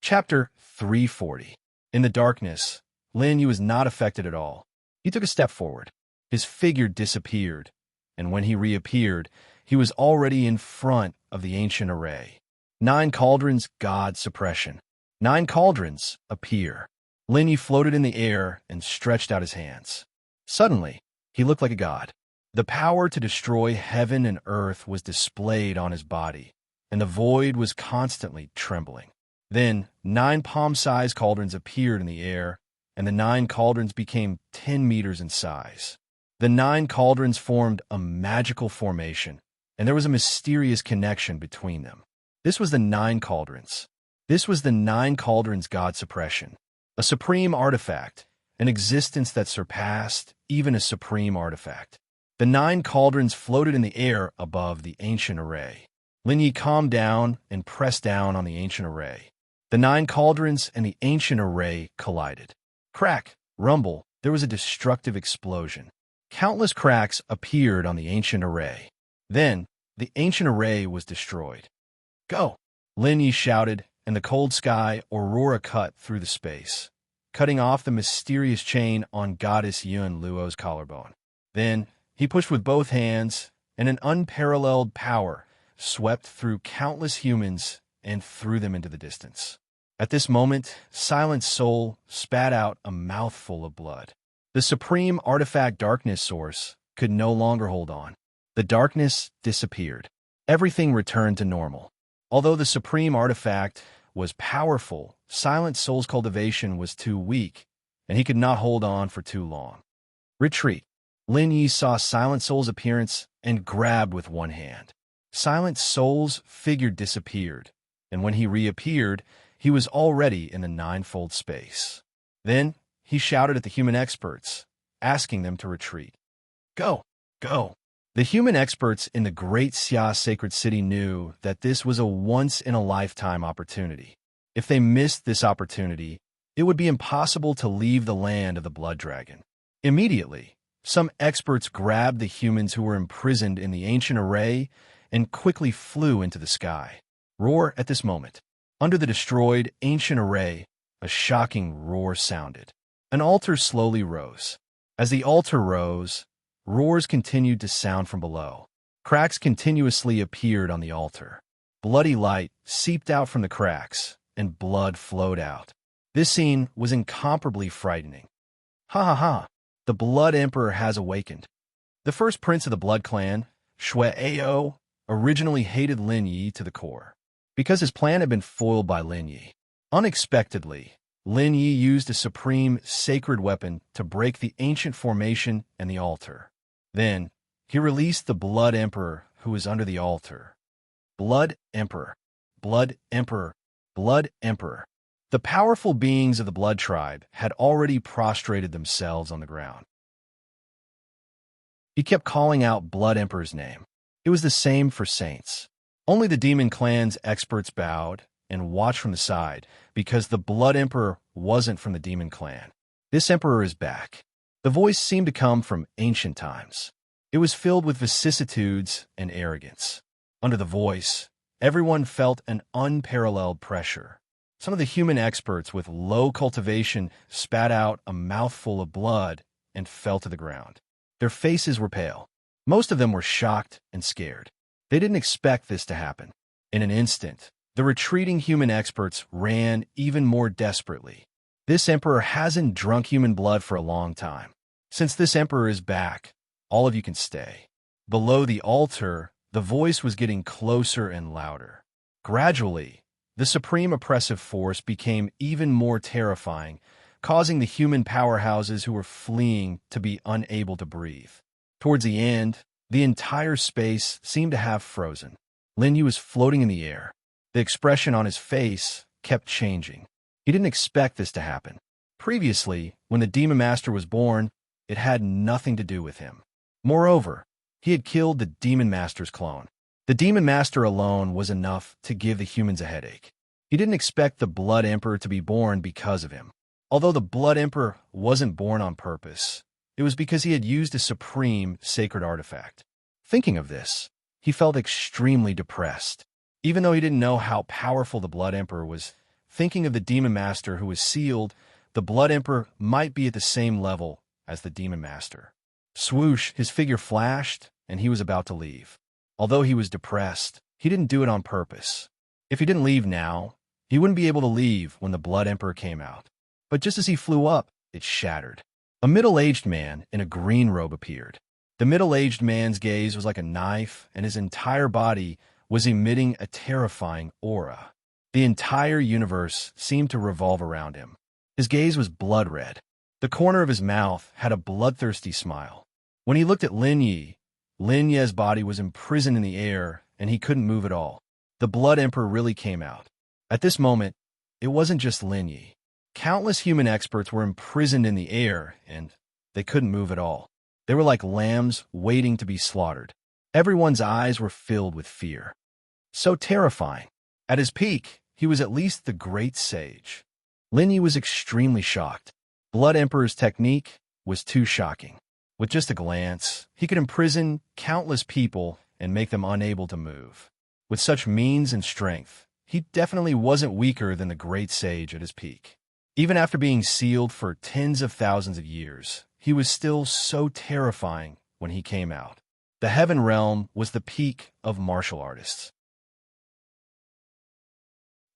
Chapter 340. In the darkness, Lin Yi was not affected at all. He took a step forward. His figure disappeared, and when he reappeared, he was already in front of the ancient array. 9 cauldrons, God suppression. 9 cauldrons appear. Lin Yi floated in the air and stretched out his hands. Suddenly, he looked like a god. The power to destroy heaven and earth was displayed on his body, and the void was constantly trembling. Then 9 palm-sized cauldrons appeared in the air, and the 9 cauldrons became 10 meters in size. The 9 cauldrons formed a magical formation, and there was a mysterious connection between them. This was the 9 cauldrons. This was the 9 cauldrons God suppression, a supreme artifact, an existence that surpassed even a supreme artifact. The 9 cauldrons floated in the air above the ancient array. Lin Yi calmed down and pressed down on the ancient array. The 9 cauldrons and the ancient array collided. Crack, rumble, there was a destructive explosion. Countless cracks appeared on the ancient array. Then, the ancient array was destroyed. Go! Lin Yi shouted, and the cold sky aurora cut through the space, cutting off the mysterious chain on Goddess Yun Luo's collarbone. Then, he pushed with both hands, and an unparalleled power swept through countless humans and threw them into the distance. At this moment, Silent Soul spat out a mouthful of blood. The supreme artifact darkness source could no longer hold on. The darkness disappeared. Everything returned to normal. Although the supreme artifact was powerful, Silent Soul's cultivation was too weak, and he could not hold on for too long. Retreat. Lin Yi saw Silent Soul's appearance and grabbed with one hand. Silent Soul's figure disappeared, and when he reappeared, he was already in the ninefold space. Then he shouted at the human experts, asking them to retreat. Go! Go! The human experts in the Great Xia Sacred City knew that this was a once-in-a-lifetime opportunity. If they missed this opportunity, it would be impossible to leave the land of the Blood Dragon. Immediately, some experts grabbed the humans who were imprisoned in the ancient array and quickly flew into the sky. Roar at this moment. Under the destroyed ancient array, a shocking roar sounded. An altar slowly rose. As the altar rose, roars continued to sound from below. Cracks continuously appeared on the altar. Bloody light seeped out from the cracks, and blood flowed out. This scene was incomparably frightening. Ha ha ha! The Blood Emperor has awakened. The first prince of the Blood Clan, Shui-Ao, originally hated Lin Yi to the core, because his plan had been foiled by Lin Yi. Unexpectedly, Lin Yi used a supreme sacred weapon to break the ancient formation and the altar. Then, he released the Blood Emperor who was under the altar. Blood Emperor, Blood Emperor, Blood Emperor. The powerful beings of the Blood Tribe had already prostrated themselves on the ground. He kept calling out Blood Emperor's name. It was the same for saints. Only the Demon Clan's experts bowed and watched from the side, because the Blood Emperor wasn't from the Demon Clan. This emperor is back. The voice seemed to come from ancient times. It was filled with vicissitudes and arrogance. Under the voice, everyone felt an unparalleled pressure. Some of the human experts with low cultivation spat out a mouthful of blood and fell to the ground. Their faces were pale. Most of them were shocked and scared. They didn't expect this to happen. In an instant, the retreating human experts ran even more desperately. This emperor hasn't drunk human blood for a long time. Since this emperor is back, all of you can stay. Below the altar, the voice was getting closer and louder. Gradually, the supreme oppressive force became even more terrifying, causing the human powerhouses who were fleeing to be unable to breathe. Towards the end, the entire space seemed to have frozen. Lin Yu was floating in the air. The expression on his face kept changing. He didn't expect this to happen. Previously, when the Demon Master was born, it had nothing to do with him. Moreover, he had killed the Demon Master's clone. The Demon Master alone was enough to give the humans a headache. He didn't expect the Blood Emperor to be born because of him. Although the Blood Emperor wasn't born on purpose, it was because he had used a supreme sacred artifact. Thinking of this, he felt extremely depressed. Even though he didn't know how powerful the Blood Emperor was, thinking of the Demon Master who was sealed, the Blood Emperor might be at the same level as the Demon Master. Swoosh, his figure flashed, and he was about to leave. Although he was depressed, he didn't do it on purpose. If he didn't leave now, he wouldn't be able to leave when the Blood Emperor came out. But just as he flew up, it shattered. A middle-aged man in a green robe appeared. The middle-aged man's gaze was like a knife, and his entire body was emitting a terrifying aura. The entire universe seemed to revolve around him. His gaze was blood-red. The corner of his mouth had a bloodthirsty smile. When he looked at Lin Yi's body was imprisoned in the air, and he couldn't move at all. The Blood Emperor really came out. At this moment, it wasn't just Lin Yi. Countless human experts were imprisoned in the air, and they couldn't move at all. They were like lambs waiting to be slaughtered. Everyone's eyes were filled with fear. So terrifying. At his peak, he was at least the great sage. Lin Yi was extremely shocked. Blood Emperor's technique was too shocking. With just a glance, he could imprison countless people and make them unable to move. With such means and strength, he definitely wasn't weaker than the great sage at his peak. Even after being sealed for tens of thousands of years, he was still so terrifying when he came out. The Heaven Realm was the peak of martial artists.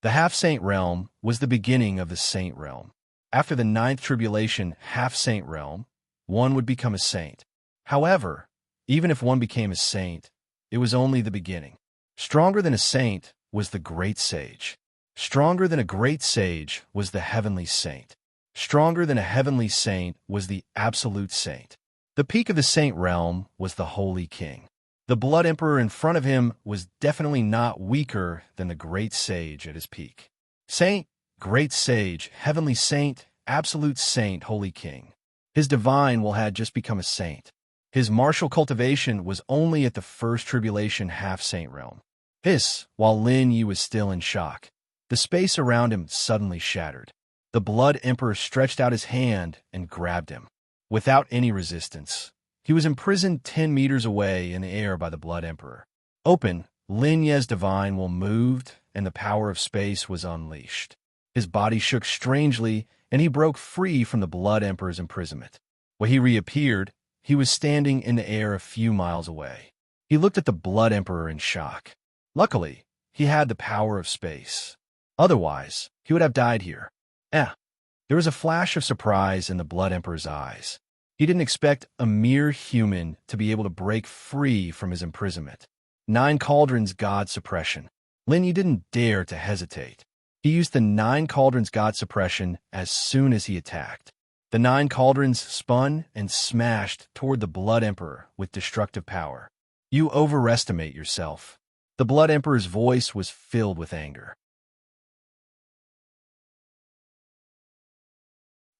The Half-Saint Realm was the beginning of the Saint Realm. After the Ninth Tribulation Half-Saint Realm, one would become a saint. However, even if one became a saint, it was only the beginning. Stronger than a saint was the great sage. Stronger than a great sage was the heavenly saint. Stronger than a heavenly saint was the absolute saint. The peak of the saint realm was the Holy King. The Blood Emperor in front of him was definitely not weaker than the Great Sage at his peak. Saint, Great Sage, Heavenly Saint, Absolute Saint, Holy King. His divine will had just become a saint. His martial cultivation was only at the first tribulation half-saint realm. This, while Lin Yi was still in shock. The space around him suddenly shattered. The Blood Emperor stretched out his hand and grabbed him. Without any resistance, he was imprisoned 10 meters away in the air by the Blood Emperor. Open, Lin Ye's divine will moved, and the power of space was unleashed. His body shook strangely, and he broke free from the Blood Emperor's imprisonment. When he reappeared, he was standing in the air a few miles away. He looked at the Blood Emperor in shock. Luckily, he had the power of space. Otherwise, he would have died here. There was a flash of surprise in the Blood Emperor's eyes. He didn't expect a mere human to be able to break free from his imprisonment. 9 Cauldrons God Suppression. Lin Yi didn't dare to hesitate. He used the 9 Cauldrons God Suppression as soon as he attacked. The 9 Cauldrons spun and smashed toward the Blood Emperor with destructive power. You overestimate yourself. The Blood Emperor's voice was filled with anger.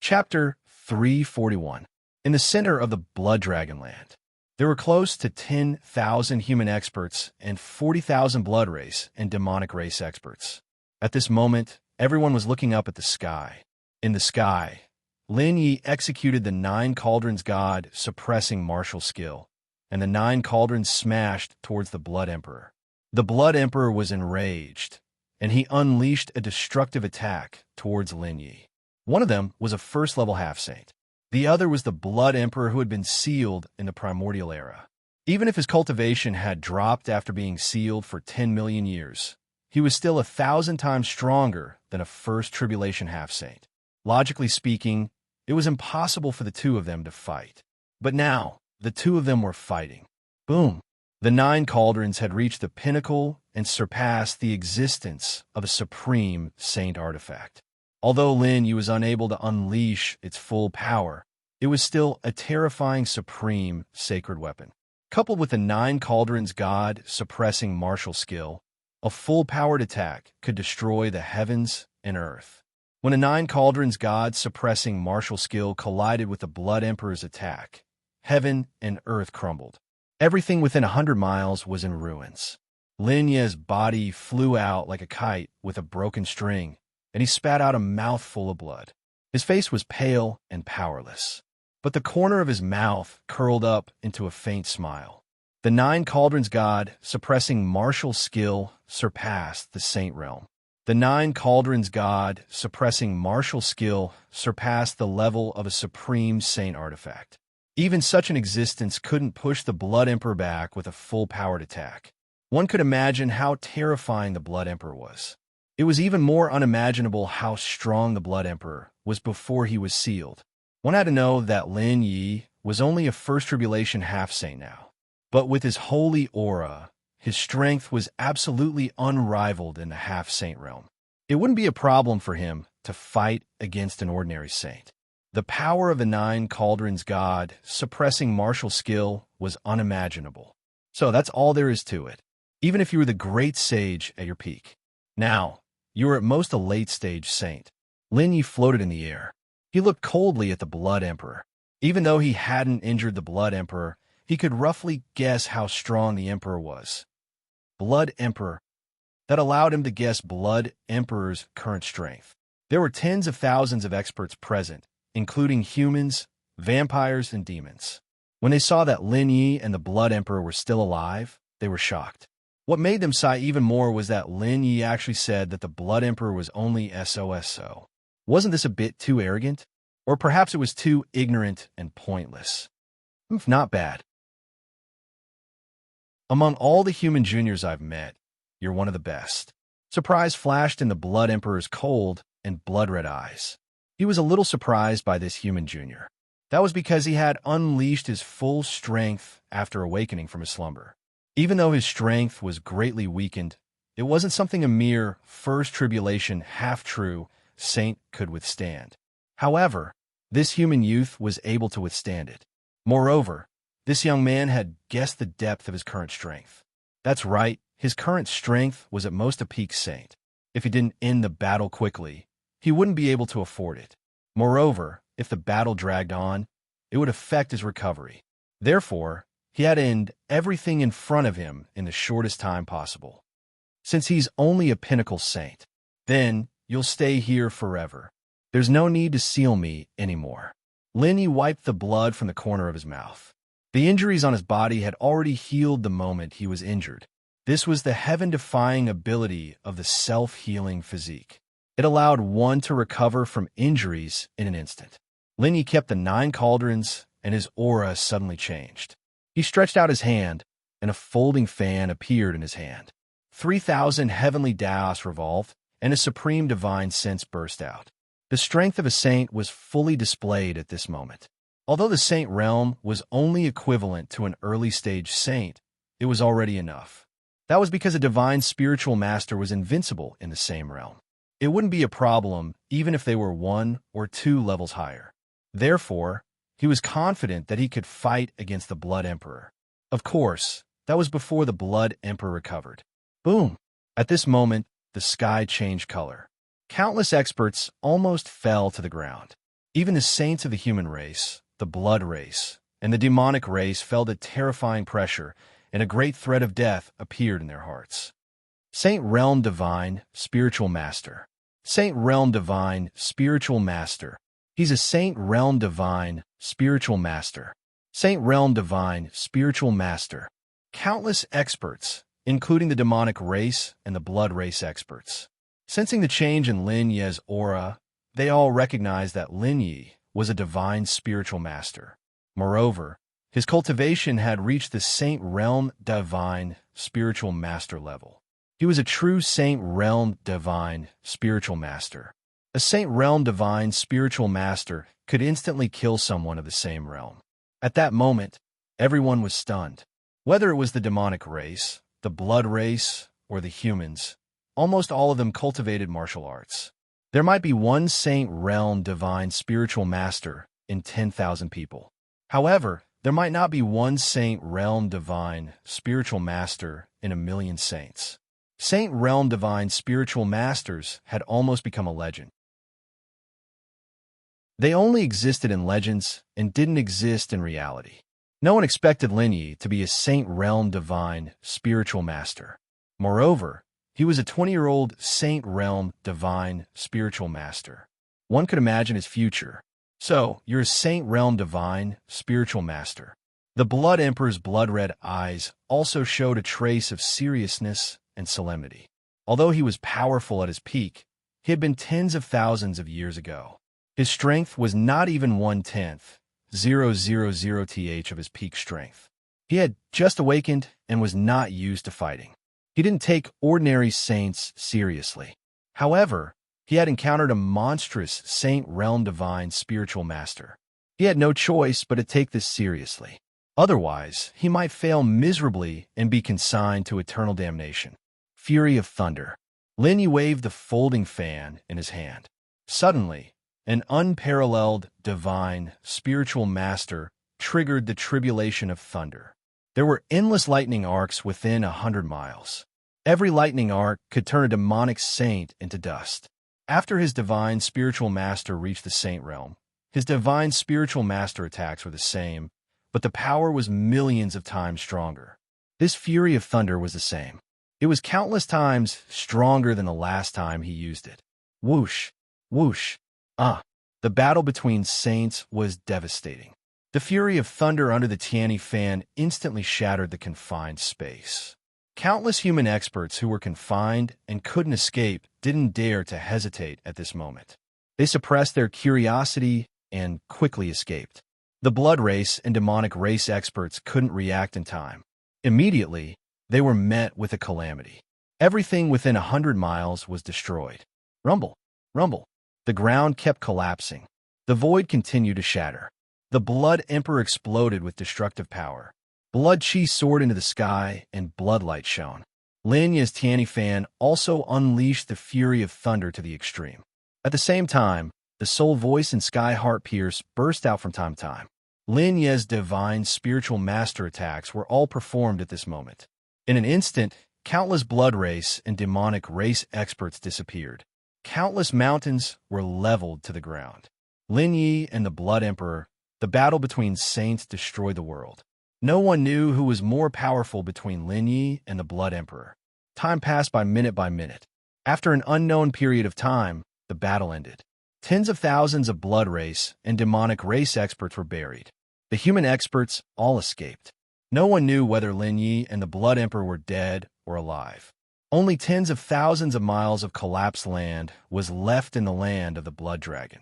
Chapter 341. In the center of the Blood Dragon Land, there were close to 10,000 human experts and 40,000 blood race and demonic race experts. At this moment, everyone was looking up at the sky. In the sky, Lin Yi executed the 9 Cauldrons God suppressing martial skill, and the 9 Cauldrons smashed towards the Blood Emperor. The Blood Emperor was enraged, and he unleashed a destructive attack towards Lin Yi. One of them was a first-level half-saint. The other was the Blood Emperor who had been sealed in the primordial era. Even if his cultivation had dropped after being sealed for 10 million years, he was still 1,000 times stronger than a first tribulation half-saint. Logically speaking, it was impossible for the two of them to fight. But now, the two of them were fighting. Boom! The 9 Cauldrons had reached the pinnacle and surpassed the existence of a supreme saint artifact. Although Lin Yi was unable to unleash its full power, it was still a terrifying supreme sacred weapon. Coupled with the 9 Cauldrons God suppressing martial skill, a full-powered attack could destroy the heavens and earth. When a 9 Cauldrons God suppressing martial skill collided with the Blood Emperor's attack, heaven and earth crumbled. Everything within 100 miles was in ruins. Lin Ye's body flew out like a kite with a broken string, and he spat out a mouthful of blood. His face was pale and powerless, but the corner of his mouth curled up into a faint smile. The 9 Cauldrons God suppressing martial skill surpassed the saint realm. The 9 Cauldrons God suppressing martial skill surpassed the level of a supreme saint artifact. Even such an existence couldn't push the Blood Emperor back with a full-powered attack. One could imagine how terrifying the Blood Emperor was. It was even more unimaginable how strong the Blood Emperor was before he was sealed. One had to know that Lin Yi was only a first tribulation half-saint now. But with his holy aura, his strength was absolutely unrivaled in the half-saint realm. It wouldn't be a problem for him to fight against an ordinary saint. The power of the 9 Cauldrons God suppressing martial skill was unimaginable. So that's all there is to it, even if you were the great sage at your peak. Now, you were at most a late-stage saint. Lin Yi floated in the air. He looked coldly at the Blood Emperor. Even though he hadn't injured the Blood Emperor, he could roughly guess how strong the Emperor was. Blood Emperor. That allowed him to guess Blood Emperor's current strength. There were tens of thousands of experts present, including humans, vampires, and demons. When they saw that Lin Yi and the Blood Emperor were still alive, they were shocked. What made them sigh even more was that Lin Yi actually said that the Blood Emperor was only SOSO. Wasn't this a bit too arrogant? Or perhaps it was too ignorant and pointless. Not bad. Among all the human juniors I've met, you're one of the best. Surprise flashed in the Blood Emperor's cold and blood-red eyes. He was a little surprised by this human junior. That was because he had unleashed his full strength after awakening from his slumber. Even though his strength was greatly weakened, it wasn't something a mere first tribulation half-true saint could withstand. However, this human youth was able to withstand it. Moreover, This young man had guessed the depth of his current strength. That's right, his current strength was at most a peak saint. If he didn't end the battle quickly, he wouldn't be able to afford it. Moreover, if the battle dragged on, it would affect his recovery. Therefore, he had to end everything in front of him in the shortest time possible. Since he's only a pinnacle saint, then you'll stay here forever. There's no need to seal me anymore. Linyi wiped the blood from the corner of his mouth. The injuries on his body had already healed the moment he was injured. This was the heaven-defying ability of the self-healing physique. It allowed one to recover from injuries in an instant. Linyi kept the 9 cauldrons, and his aura suddenly changed. He stretched out his hand, and a folding fan appeared in his hand. 3,000 heavenly daos revolved, and a supreme divine sense burst out. The strength of a saint was fully displayed at this moment. Although the saint realm was only equivalent to an early-stage saint, it was already enough. That was because a divine spiritual master was invincible in the same realm. It wouldn't be a problem even if they were 1 or 2 levels higher. Therefore, he was confident that he could fight against the Blood Emperor. Of course, that was before the Blood Emperor recovered. Boom! At this moment, the sky changed color. Countless experts almost fell to the ground. Even the saints of the human race, the blood race, and the demonic race felt a terrifying pressure, and a great threat of death appeared in their hearts. Saint Realm Divine, Spiritual Master. Saint Realm Divine, Spiritual Master. He's a Saint Realm Divine, Spiritual Master. Saint Realm Divine, Spiritual Master. Countless experts, including the demonic race and the blood race experts. Sensing the change in Lin Ye's aura, they all recognized that Lin Ye was a divine spiritual master. Moreover, his cultivation had reached the Saint Realm Divine Spiritual Master level. He was a true Saint Realm Divine Spiritual Master. A Saint Realm Divine Spiritual Master could instantly kill someone of the same realm. At that moment, everyone was stunned. Whether it was the demonic race, the blood race, or the humans, almost all of them cultivated martial arts. There might be one Saint Realm Divine Spiritual Master in 10,000 people. However, there might not be one Saint Realm Divine Spiritual Master in 1,000,000 saints. Saint Realm Divine Spiritual Masters had almost become a legend. They only existed in legends and didn't exist in reality. No one expected Lin Yi to be a Saint Realm Divine Spiritual Master. Moreover, he was a 20-year-old Saint Realm Divine Spiritual Master. One could imagine his future. So, you're a Saint Realm Divine Spiritual Master. The Blood Emperor's blood-red eyes also showed a trace of seriousness and solemnity. Although he was powerful at his peak, he had been tens of thousands of years ago. His strength was not even 1/10, 0.000th of his peak strength. He had just awakened and was not used to fighting. He didn't take ordinary saints seriously. However, he had encountered a monstrous Saint Realm Divine Spiritual Master. He had no choice but to take this seriously. Otherwise, he might fail miserably and be consigned to eternal damnation. Fury of Thunder. Lin Yi waved the folding fan in his hand. Suddenly, an unparalleled divine spiritual master triggered the tribulation of thunder. There were endless lightning arcs within 100 miles. Every lightning arc could turn a demonic saint into dust. After his divine spiritual master reached the saint realm, his divine spiritual master attacks were the same, but the power was millions of times stronger. This fury of thunder was the same. It was countless times stronger than the last time he used it. Whoosh, whoosh, The battle between saints was devastating. The fury of thunder under the Tianyi fan instantly shattered the confined space. Countless human experts who were confined and couldn't escape didn't dare to hesitate at this moment. They suppressed their curiosity and quickly escaped. The blood race and demonic race experts couldn't react in time. Immediately, they were met with a calamity. Everything within 100 miles was destroyed. Rumble, rumble. The ground kept collapsing. The void continued to shatter. The Blood Emperor exploded with destructive power. Blood chi soared into the sky, and bloodlight shone. Lin Yi's Tianyi fan also unleashed the fury of thunder to the extreme. At the same time, the soul voice and sky heart pierce burst out from time to time. Lin Ye's divine spiritual master attacks were all performed at this moment. In an instant, countless blood race and demonic race experts disappeared. Countless mountains were leveled to the ground. Lin Yi and the Blood Emperor, the battle between saints destroyed the world. No one knew who was more powerful between Lin Yi and the Blood Emperor. Time passed by minute. After an unknown period of time, the battle ended. Tens of thousands of blood race and demonic race experts were buried. The human experts all escaped. No one knew whether Lin Yi and the Blood Emperor were dead or alive. Only tens of thousands of miles of collapsed land was left in the land of the Blood Dragon.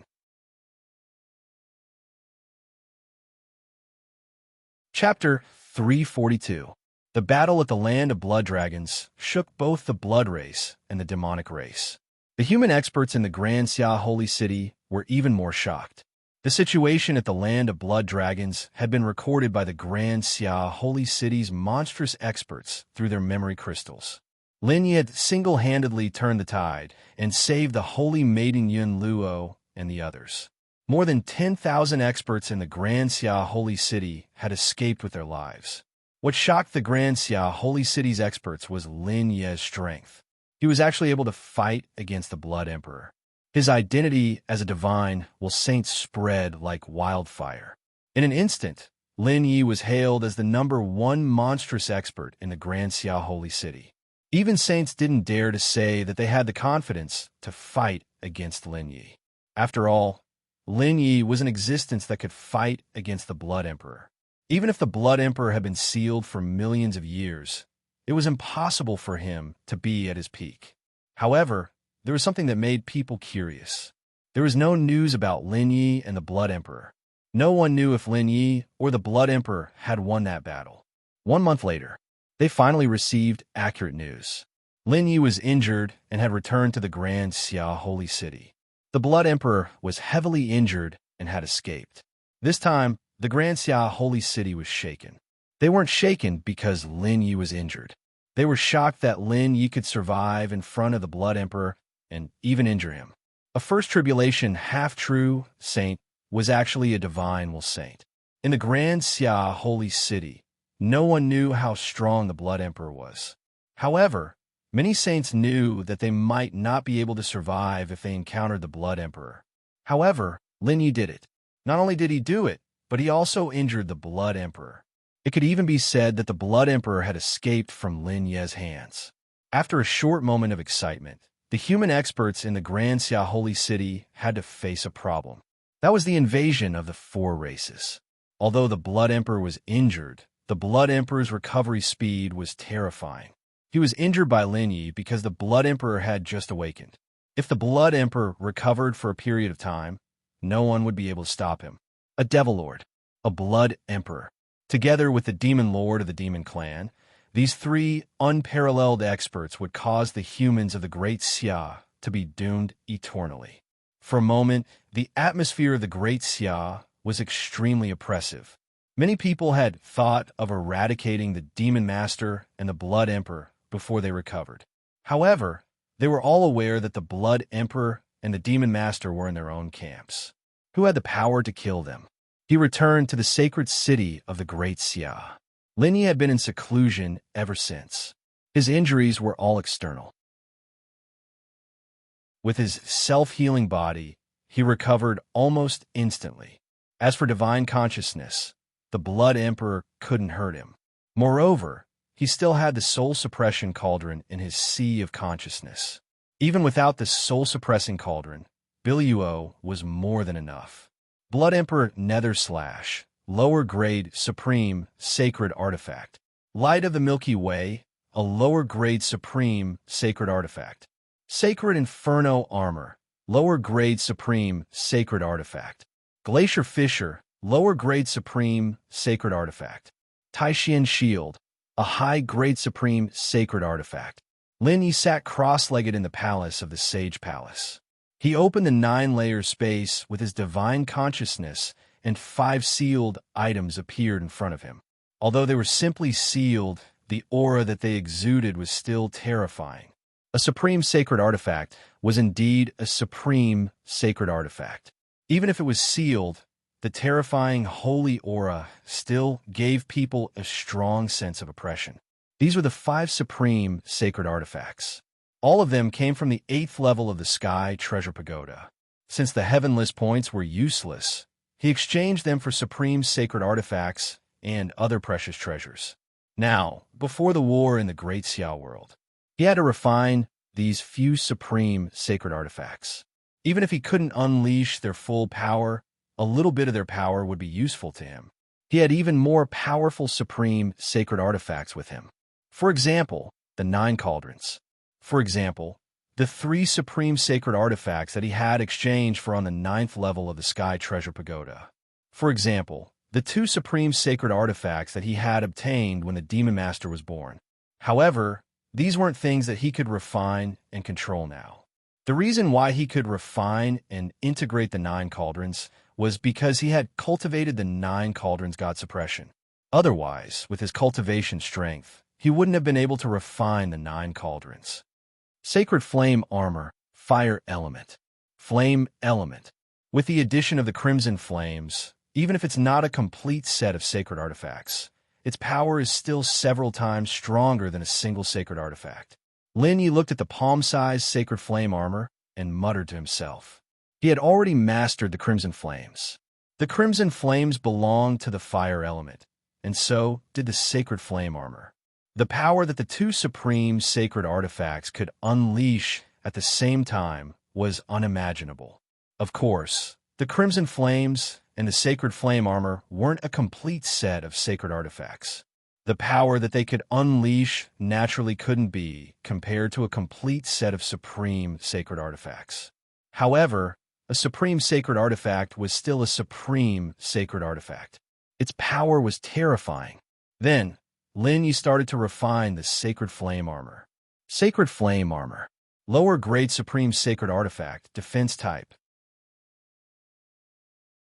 Chapter 342. The battle at the land of blood dragons shook both the blood race and the demonic race. The human experts in the Grand Xia Holy City were even more shocked. The situation at the land of blood dragons had been recorded by the Grand Xia Holy City's monstrous experts through their memory crystals. Lin Yi had single-handedly turned the tide and saved the holy maiden Yun Luo and the others. More than 10,000 experts in the Grand Xia Holy City had escaped with their lives. What shocked the Grand Xia Holy City's experts was Lin Ye's strength. He was actually able to fight against the Blood Emperor. His identity as a divine saint spread like wildfire. In an instant, Lin Yi was hailed as the #1 monstrous expert in the Grand Xia Holy City. Even saints didn't dare to say that they had the confidence to fight against Lin Yi. After all, Lin Yi was an existence that could fight against the Blood Emperor. Even if the Blood Emperor had been sealed for millions of years, it was impossible for him to be at his peak. However, there was something that made people curious. There was no news about Lin Yi and the Blood Emperor. No one knew if Lin Yi or the Blood Emperor had won that battle. 1 month later, they finally received accurate news. Lin Yi was injured and had returned to the Grand Xia Holy City. The Blood Emperor was heavily injured and had escaped. This time, the Grand Xia Holy City was shaken. They weren't shaken because Lin Yi was injured. They were shocked that Lin Yi could survive in front of the Blood Emperor and even injure him. A first tribulation half-true saint was actually a divine saint. In the Grand Xia Holy City, no one knew how strong the Blood Emperor was. However, many saints knew that they might not be able to survive if they encountered the Blood Emperor. However, Lin Yi did it. Not only did he do it, but he also injured the Blood Emperor. It could even be said that the Blood Emperor had escaped from Lin Ye's hands. After a short moment of excitement, the human experts in the Grand Xia Holy City had to face a problem. That was the invasion of the 4 races. Although the Blood Emperor was injured, the Blood Emperor's recovery speed was terrifying. He was injured by Lin Yi because the Blood Emperor had just awakened. If the Blood Emperor recovered for a period of time, no one would be able to stop him. A Devil Lord, a Blood Emperor. Together with the Demon Lord of the Demon Clan, these 3 unparalleled experts would cause the humans of the Great Xia to be doomed eternally. For a moment, the atmosphere of the Great Xia was extremely oppressive. Many people had thought of eradicating the Demon Master and the Blood Emperor before they recovered. However, they were all aware that the Blood Emperor and the Demon Master were in their own camps. Who had the power to kill them? He returned to the sacred city of the Great Xia. Lin Yi had been in seclusion ever since. His injuries were all external. With his self-healing body, he recovered almost instantly. As for divine consciousness, the Blood Emperor couldn't hurt him. Moreover, he still had the soul suppression cauldron in his sea of consciousness. Even without the soul-suppressing cauldron, Biluo was more than enough. Blood Emperor Nether Slash, lower grade supreme sacred artifact. Light of the Milky Way, a lower grade supreme sacred artifact. Sacred Inferno Armor, lower grade supreme sacred artifact. Glacier Fissure, lower grade supreme sacred artifact. Taishian Shield, a high grade supreme sacred artifact. Lin Yi sat cross-legged in the palace of the Sage Palace. He opened the 9-layer space with his divine consciousness, and 5 sealed items appeared in front of him. Although they were simply sealed, the aura that they exuded was still terrifying. A supreme sacred artifact was indeed a supreme sacred artifact. Even if it was sealed, the terrifying holy aura still gave people a strong sense of oppression. These were the 5 supreme sacred artifacts. All of them came from the 8th level of the Sky Treasure Pagoda. Since the heavenless points were useless, he exchanged them for supreme sacred artifacts and other precious treasures. Now, before the war in the Great Xiao world, he had to refine these few supreme sacred artifacts. Even if he couldn't unleash their full power, a little bit of their power would be useful to him. He had even more powerful supreme sacred artifacts with him. For example, the 9 cauldrons. For example, the 3 supreme sacred artifacts that he had exchanged for on the 9th level of the Sky Treasure Pagoda. For example, the 2 supreme sacred artifacts that he had obtained when the Demon Master was born. However, these weren't things that he could refine and control now. The reason why he could refine and integrate the 9 cauldrons was because he had cultivated the 9 cauldrons god suppression. Otherwise, with his cultivation strength, he wouldn't have been able to refine the 9 cauldrons. Sacred Flame Armor, Fire Element. Flame Element. With the addition of the Crimson Flames, even if it's not a complete set of sacred artifacts, its power is still several times stronger than a single sacred artifact. Lin Yi looked at the palm-sized Sacred Flame Armor and muttered to himself. He had already mastered the Crimson Flames. The Crimson Flames belonged to the Fire Element, and so did the Sacred Flame Armor. The power that the 2 supreme sacred artifacts could unleash at the same time was unimaginable. Of course, the Crimson Flames and the Sacred Flame Armor weren't a complete set of sacred artifacts. The power that they could unleash naturally couldn't be compared to a complete set of supreme sacred artifacts. However, a supreme sacred artifact was still a supreme sacred artifact. Its power was terrifying. Then, Lin Yi started to refine the Sacred Flame Armor. Sacred Flame Armor. Lower grade supreme sacred artifact, defense type.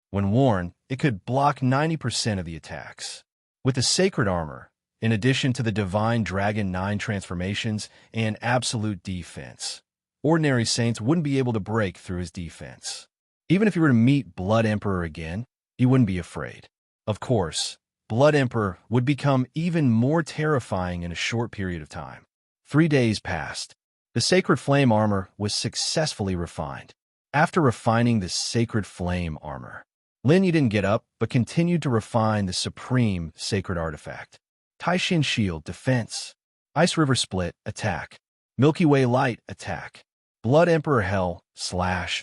When worn, it could block 90% of the attacks. With the Sacred Armor, in addition to the Divine Dragon 9 transformations and absolute defense, ordinary saints wouldn't be able to break through his defense. Even if he were to meet Blood Emperor again, he wouldn't be afraid. Of course, Blood Emperor would become even more terrifying in a short period of time. 3 days passed. The Sacred Flame Armor was successfully refined. After refining the Sacred Flame Armor, Lin Yi didn't get up, but continued to refine the supreme sacred artifact. Taishin Shield, Defense. Ice River Split, Attack. Milky Way Light, Attack. Blood Emperor Hell,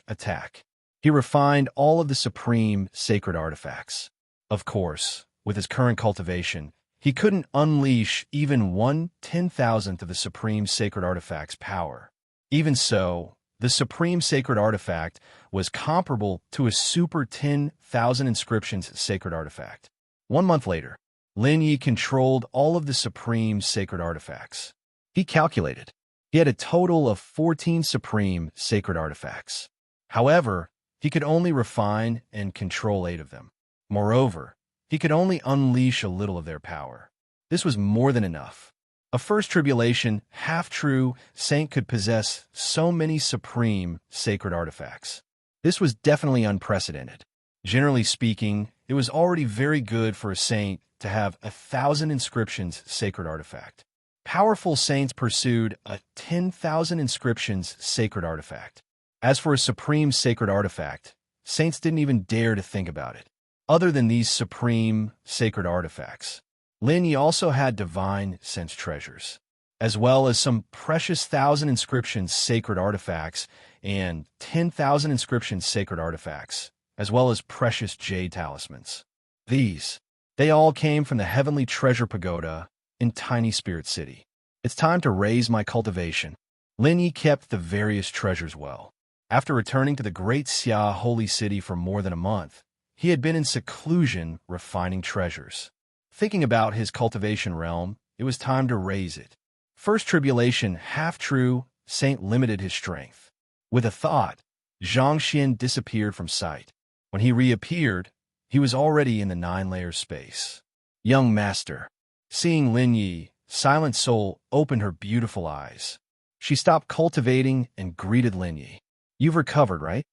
Attack. He refined all of the supreme sacred artifacts. Of course, with his current cultivation, he couldn't unleash even 1/10,000th of the supreme sacred artifact's power. Even so, the supreme sacred artifact was comparable to a super 10,000 inscriptions sacred artifact. 1 month later, Lin Yi controlled all of the supreme sacred artifacts. He calculated. He had a total of 14 supreme sacred artifacts. However, he could only refine and control 8 of them. Moreover, he could only unleash a little of their power. This was more than enough. A first tribulation, half-true saint could possess so many supreme sacred artifacts. This was definitely unprecedented. Generally speaking, it was already very good for a saint to have 1,000 inscriptions sacred artifact. Powerful saints pursued a 10,000 inscriptions sacred artifact. As for a supreme sacred artifact, saints didn't even dare to think about it. Other than these supreme sacred artifacts, Lin Yi also had divine sense treasures, as well as some precious 1,000 inscriptions sacred artifacts and 10,000 inscriptions sacred artifacts, as well as precious jade talismans. They all came from the Heavenly Treasure Pagoda in Tiny Spirit City. It's time to raise my cultivation. Lin Yi kept the various treasures well. After returning to the Great Xia Holy City for more than a month, he had been in seclusion refining treasures. Thinking about his cultivation realm, it was time to raise it. First tribulation, half-true, saint limited his strength. With a thought, Zhang Xin disappeared from sight. When he reappeared, he was already in the 9-layer space. Young master. Seeing Lin Yi, Silent Soul opened her beautiful eyes. She stopped cultivating and greeted Lin Yi. You've recovered, right?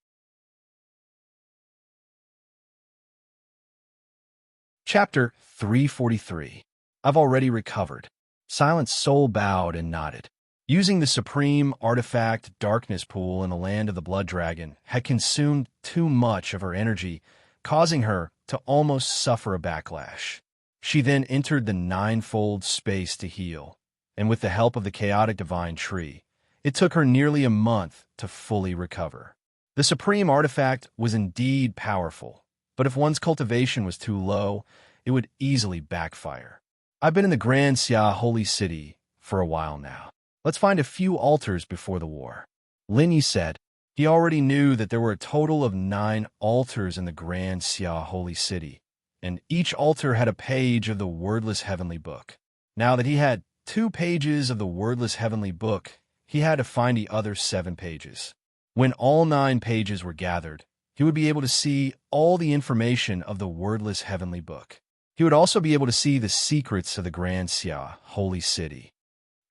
Chapter 343. I've already recovered. Silent Soul bowed and nodded. Using the supreme artifact darkness pool in the land of the blood dragon had consumed too much of her energy, causing her to almost suffer a backlash. She then entered the ninefold space to heal, and with the help of the chaotic divine tree, it took her nearly a month to fully recover. The supreme artifact was indeed powerful, but if one's cultivation was too low, it would easily backfire. I've been in the Grand Xia Holy City for a while now. Let's find a few altars before the war. Lin Yi said. He already knew that there were a total of 9 altars in the Grand Xia Holy City, and each altar had a page of the wordless heavenly book. Now that he had 2 pages of the wordless heavenly book, he had to find the other 7 pages. When all 9 pages were gathered, he would be able to see all the information of the wordless heavenly book. He would also be able to see the secrets of the Grand Xia Holy City.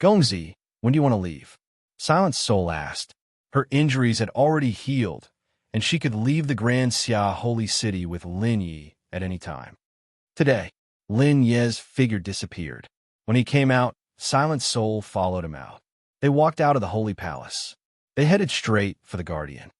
Gongzi, when do you want to leave? Silent Soul asked. Her injuries had already healed, and she could leave the Grand Xia Holy City with Lin Yi at any time. Today, Lin Ye's figure disappeared. When he came out, Silent Soul followed him out. They walked out of the Holy Palace. They headed straight for the Guardian.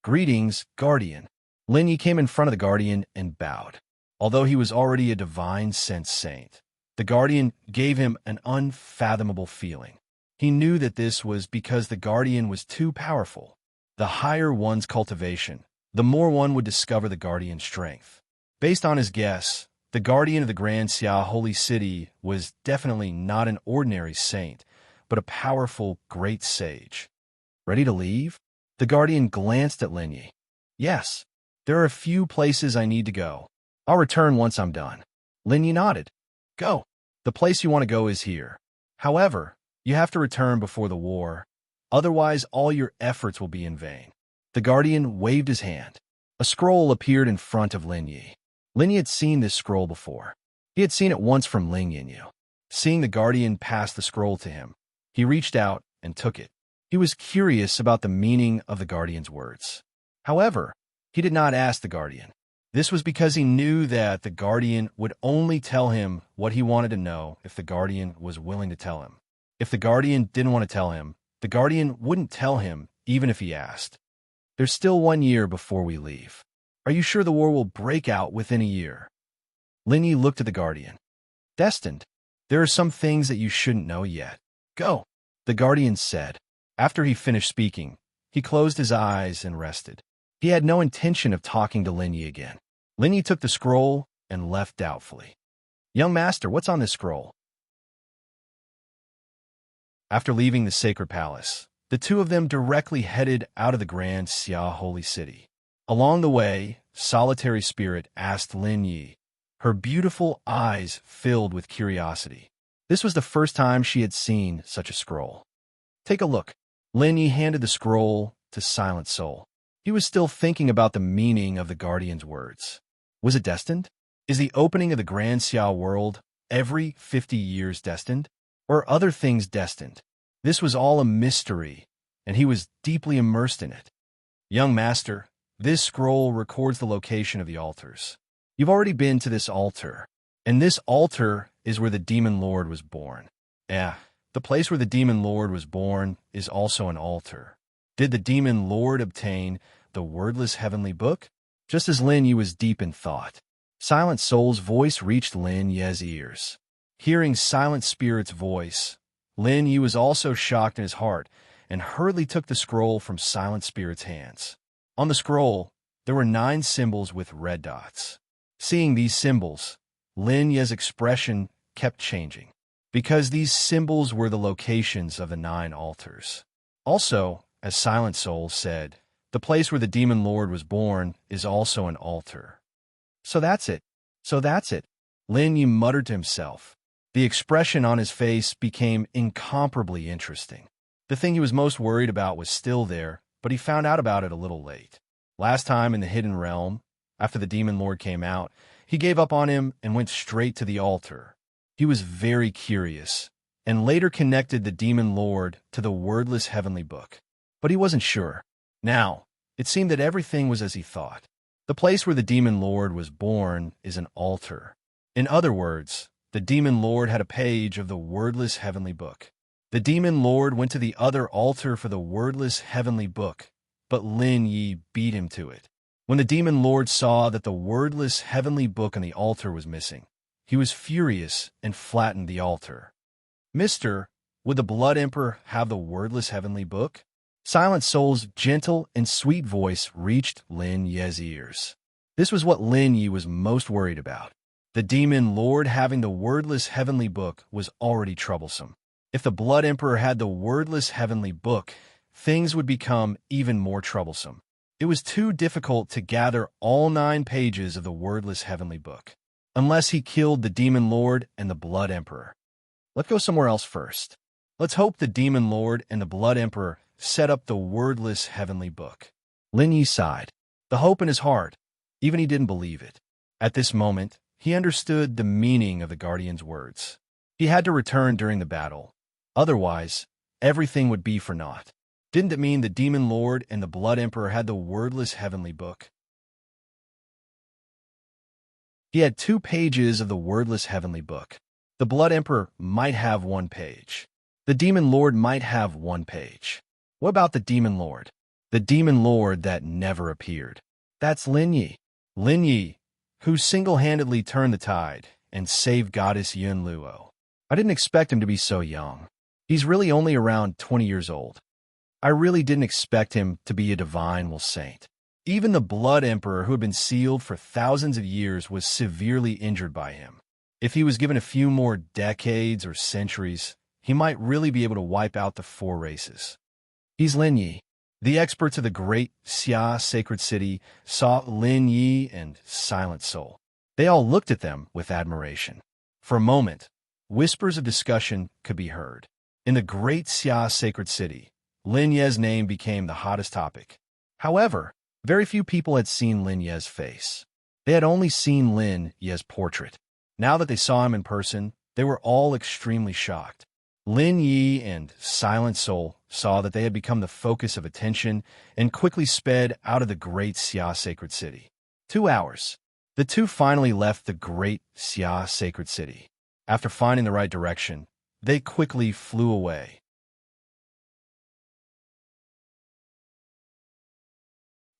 Greetings, Guardian. Lin Yi came in front of the Guardian and bowed. Although he was already a divine sense saint, the Guardian gave him an unfathomable feeling. He knew that this was because the Guardian was too powerful. The higher one's cultivation, the more one would discover the Guardian's strength. Based on his guess, the Guardian of the Grand Xia Holy City was definitely not an ordinary saint, but a powerful great sage. Ready to leave? The Guardian glanced at Lin Yi. Yes, there are a few places I need to go. I'll return once I'm done. Lin Yi nodded. Go. The place you want to go is here. However, you have to return before the war. Otherwise, all your efforts will be in vain. The Guardian waved his hand. A scroll appeared in front of Lin Yi. Lin Yi had seen this scroll before. He had seen it once from Ling Yinyu. Seeing the Guardian pass the scroll to him, he reached out and took it. He was curious about the meaning of the Guardian's words. However, he did not ask the Guardian. This was because he knew that the Guardian would only tell him what he wanted to know if the Guardian was willing to tell him. If the Guardian didn't want to tell him, the Guardian wouldn't tell him even if he asked. There's still 1 year before we leave. Are you sure the war will break out within a year? Lin Yi looked at the Guardian. Destined. There are some things that you shouldn't know yet. Go, the Guardian said. After he finished speaking, he closed his eyes and rested. He had no intention of talking to Lin Yi again. Lin Yi took the scroll and left doubtfully. Young master, what's on this scroll? After leaving the sacred palace, the two of them directly headed out of the Grand Xia Holy City. Along the way, Solitary Spirit asked Lin Yi, her beautiful eyes filled with curiosity. This was the first time she had seen such a scroll. Take a look. Lin Yi handed the scroll to Silent Soul. He was still thinking about the meaning of the Guardian's words. Was it destined? Is the opening of the Grand Xia world every 50 years destined? Or are other things destined? This was all a mystery, and he was deeply immersed in it. Young master, this scroll records the location of the altars. You've already been to this altar, and this altar is where the Demon Lord was born. The place where the Demon Lord was born is also an altar. Did the Demon Lord obtain the wordless heavenly book? Just as Lin Yi was deep in thought, Silent Soul's voice reached Lin Yi's ears. Hearing Silent Spirit's voice, Lin Yi was also shocked in his heart and hurriedly took the scroll from Silent Spirit's hands. On the scroll, there were 9 symbols with red dots. Seeing these symbols, Lin Yi's expression kept changing, because these symbols were the locations of the 9 altars. Also, as Silent Soul said, the place where the Demon Lord was born is also an altar. So that's it. Lin Yi muttered to himself. The expression on his face became incomparably interesting. The thing he was most worried about was still there, but he found out about it a little late. Last time in the Hidden Realm, after the Demon Lord came out, he gave up on him and went straight to the altar. He was very curious, and later connected the Demon Lord to the wordless heavenly book. But he wasn't sure. Now, it seemed that everything was as he thought. The place where the Demon Lord was born is an altar. In other words, the demon lord had a page of the wordless heavenly book. The demon lord went to the other altar for the wordless heavenly book, but Lin Yi beat him to it. When the demon lord saw that the wordless heavenly book on the altar was missing, he was furious and flattened the altar. "Mister, would the Blood Emperor have the wordless heavenly book?" Silent Soul's gentle and sweet voice reached Lin Yi's ears. This was what Lin Yi was most worried about. The demon lord having the wordless heavenly book was already troublesome. If the Blood Emperor had the wordless heavenly book, things would become even more troublesome. It was too difficult to gather all 9 pages of the wordless heavenly book, unless he killed the demon lord and the Blood Emperor. Let's go somewhere else first. Let's hope the demon lord and the Blood Emperor set up the wordless heavenly book. Lin Yi sighed, the hope in his heart. Even he didn't believe it. At this moment, he understood the meaning of the Guardian's words. He had to return during the battle. Otherwise, everything would be for naught. Didn't it mean the demon lord and the Blood Emperor had the wordless heavenly book? He had 2 pages of the wordless heavenly book. The Blood Emperor might have 1 page. The demon lord might have 1 page. What about the demon lord? The demon lord that never appeared. That's Lin Yi. Lin Yi, who single-handedly turned the tide and saved Goddess Yun Luo. I didn't expect him to be so young. He's really only around 20 years old. I really didn't expect him to be a divine saint. Even the Blood Emperor, who had been sealed for thousands of years, was severely injured by him. If he was given a few more decades or centuries, he might really be able to wipe out the 4 races. He's Lin Yi. The experts of the great Xia sacred city saw Lin Yi and Silent Soul. They all looked at them with admiration. For a moment, whispers of discussion could be heard. In the great Xia sacred city, Lin Yi's name became the hottest topic. However, very few people had seen Lin Yi's face. They had only seen Lin Yi's portrait. Now that they saw him in person, they were all extremely shocked. Lin Yi and Silent Soul saw that they had become the focus of attention and quickly sped out of the great Xia sacred city. 2 hours. The two finally left the great Xia sacred city. After finding the right direction, they quickly flew away.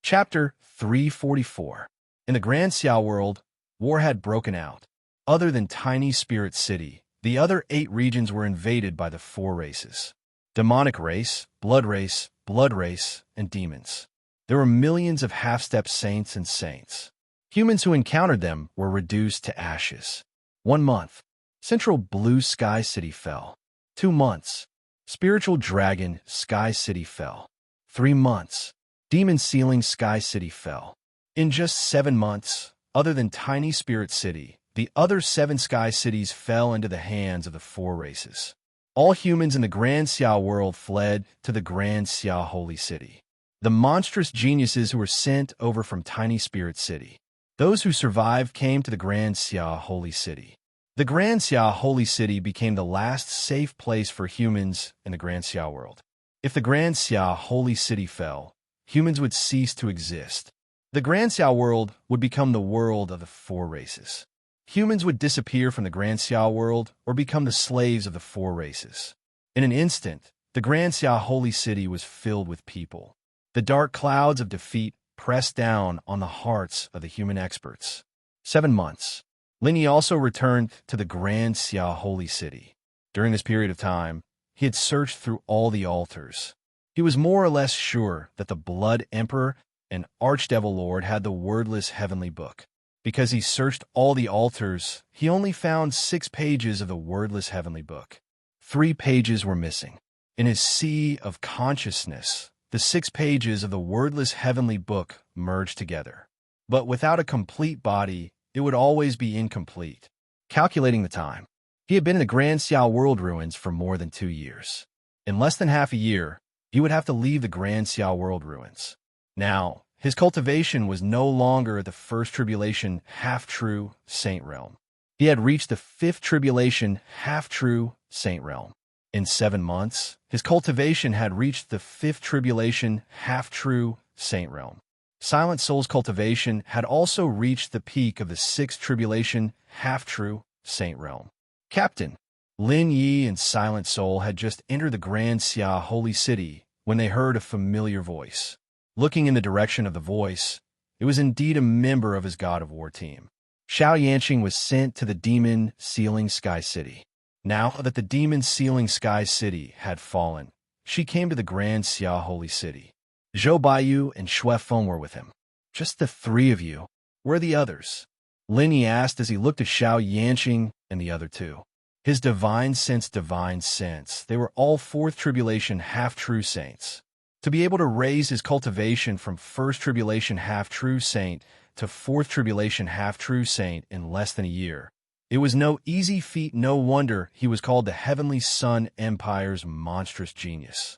Chapter 344. In the Grand Xia world, war had broken out. Other than tiny Spirit City, the other 8 regions were invaded by the 4 races. Demonic race, blood race, and demons. There were millions of half-step saints and saints. Humans who encountered them were reduced to ashes. 1 month. Central Blue Sky City fell. 2 months. Spiritual Dragon Sky City fell. 3 months. Demon Ceiling Sky City fell. In just 7 months, other than Tiny Spirit City, the other 7 sky cities fell into the hands of the 4 races. All humans in the Grand Xia world fled to the Grand Xia Holy City. The monstrous geniuses who were sent over from Tiny Spirit City. Those who survived came to the Grand Xia Holy City. The Grand Xia Holy City became the last safe place for humans in the Grand Xia world. If the Grand Xia Holy City fell, humans would cease to exist. The Grand Xia world would become the world of the 4 races. Humans would disappear from the Grand Xia world or become the slaves of the 4 races. In an instant, the Grand Xia Holy City was filled with people. The dark clouds of defeat pressed down on the hearts of the human experts. 7 months. Lin Yi also returned to the Grand Xia Holy City. During this period of time, he had searched through all the altars. He was more or less sure that the Blood Emperor and Archdevil Lord had the wordless heavenly book. Because he searched all the altars, he only found 6 pages of the wordless heavenly book. 3 pages were missing. In his sea of consciousness, the 6 pages of the wordless heavenly book merged together. But without a complete body, it would always be incomplete. Calculating the time, he had been in the Grand Xia world ruins for more than 2 years. In less than half a year, he would have to leave the Grand Xia world ruins. Now, his cultivation was no longer at the first tribulation half-true saint realm. He had reached the 5th tribulation half-true saint realm. In 7 months, his cultivation had reached the 5th tribulation half-true saint realm. Silent Soul's cultivation had also reached the peak of the sixth tribulation, half-true, saint realm. Captain Lin Yi and Silent Soul had just entered the Grand Xia holy city when they heard a familiar voice. Looking in the direction of the voice, it was indeed a member of his God of War team. Xiao Yanqing was sent to the demon sealing sky city. Now that the demon sealing sky city had fallen, she came to the Grand Xia holy city. Zhou Baiyu and Xue Feng were with him. Just the three of you. Where are the others? Lin Yi asked as he looked at Xiao Yanqing and the other two. His divine sense. They were all fourth tribulation half-true saints. To be able to raise his cultivation from first tribulation half-true saint to fourth tribulation half-true saint in less than a year, it was no easy feat. No wonder he was called the Heavenly Sun Empire's monstrous genius.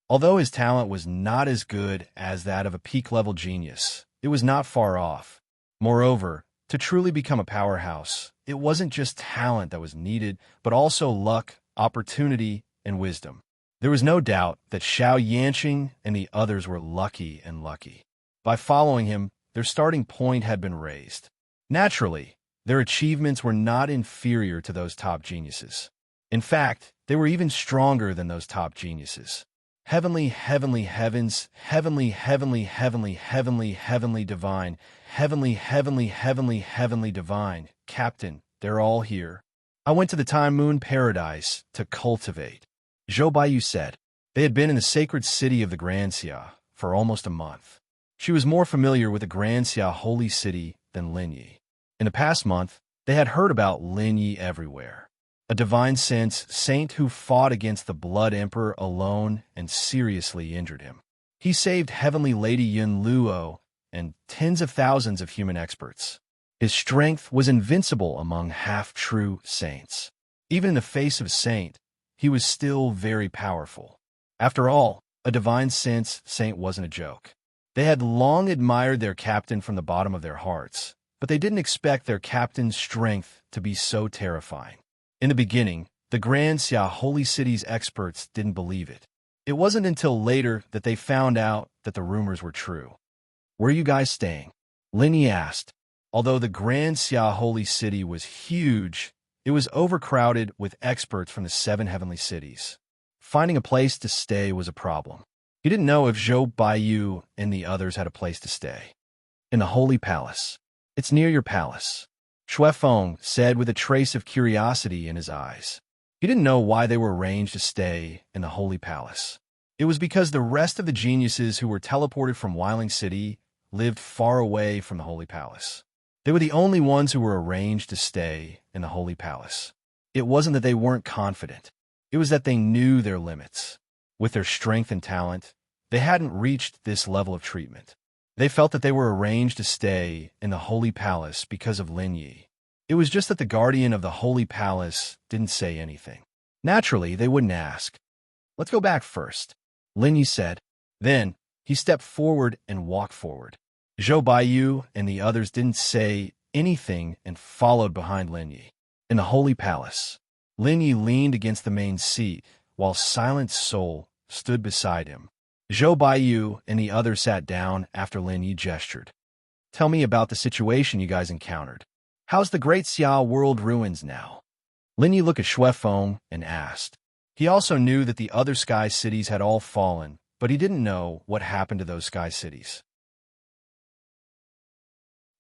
Although his talent was not as good as that of a peak-level genius, it was not far off. Moreover, to truly become a powerhouse, it wasn't just talent that was needed, but also luck, opportunity, and wisdom. There was no doubt that Xiao Yanqing and the others were lucky. By following him, their starting point had been raised. Naturally, their achievements were not inferior to those top geniuses. In fact, they were even stronger than those top geniuses. Heavenly heavens, heavenly divine, heavenly divine, Captain, they're all here. I went to the Time Moon Paradise to cultivate. Zhou Baiyu said. They had been in the sacred city of the Grand Xia for almost a month. She was more familiar with the Grand Xia holy city than Lin Yi. In the past month, they had heard about Lin Yi everywhere. A divine sense saint who fought against the Blood Emperor alone and seriously injured him. He saved Heavenly Lady Yun Luo and tens of thousands of human experts. His strength was invincible among half-true saints. Even in the face of a saint, he was still very powerful. After all, a divine sense saint wasn't a joke. They had long admired their captain from the bottom of their hearts, but they didn't expect their captain's strength to be so terrifying. In the beginning, the Grand Xia Holy City's experts didn't believe it. It wasn't until later that they found out that the rumors were true. Where are you guys staying? Lin Yi asked. Although the Grand Xia Holy City was huge, it was overcrowded with experts from the 7 heavenly cities. Finding a place to stay was a problem. He didn't know if Zhou Baiyu and the others had a place to stay. In the Holy Palace. It's near your palace, Xue Feng said with a trace of curiosity in his eyes. He didn't know why they were arranged to stay in the Holy Palace. It was because the rest of the geniuses who were teleported from Wiling City lived far away from the Holy Palace. They were the only ones who were arranged to stay in the Holy Palace. It wasn't that they weren't confident. It was that they knew their limits. With their strength and talent, they hadn't reached this level of treatment. They felt that they were arranged to stay in the Holy Palace because of Lin Yi. It was just that the guardian of the Holy Palace didn't say anything. Naturally, they wouldn't ask. Let's go back first, Lin Yi said. Then, he stepped forward and walked forward. Zhou Baiyu and the others didn't say anything and followed behind Lin Yi. In the Holy Palace, Lin Yi leaned against the main seat, while Silent Soul stood beside him. Zhou Baiyu and the others sat down after Lin Yi gestured. Tell me about the situation you guys encountered. How's the Great Xia World ruins now? Lin Yi looked at Xue Feng and asked. He also knew that the other sky cities had all fallen, but he didn't know what happened to those sky cities.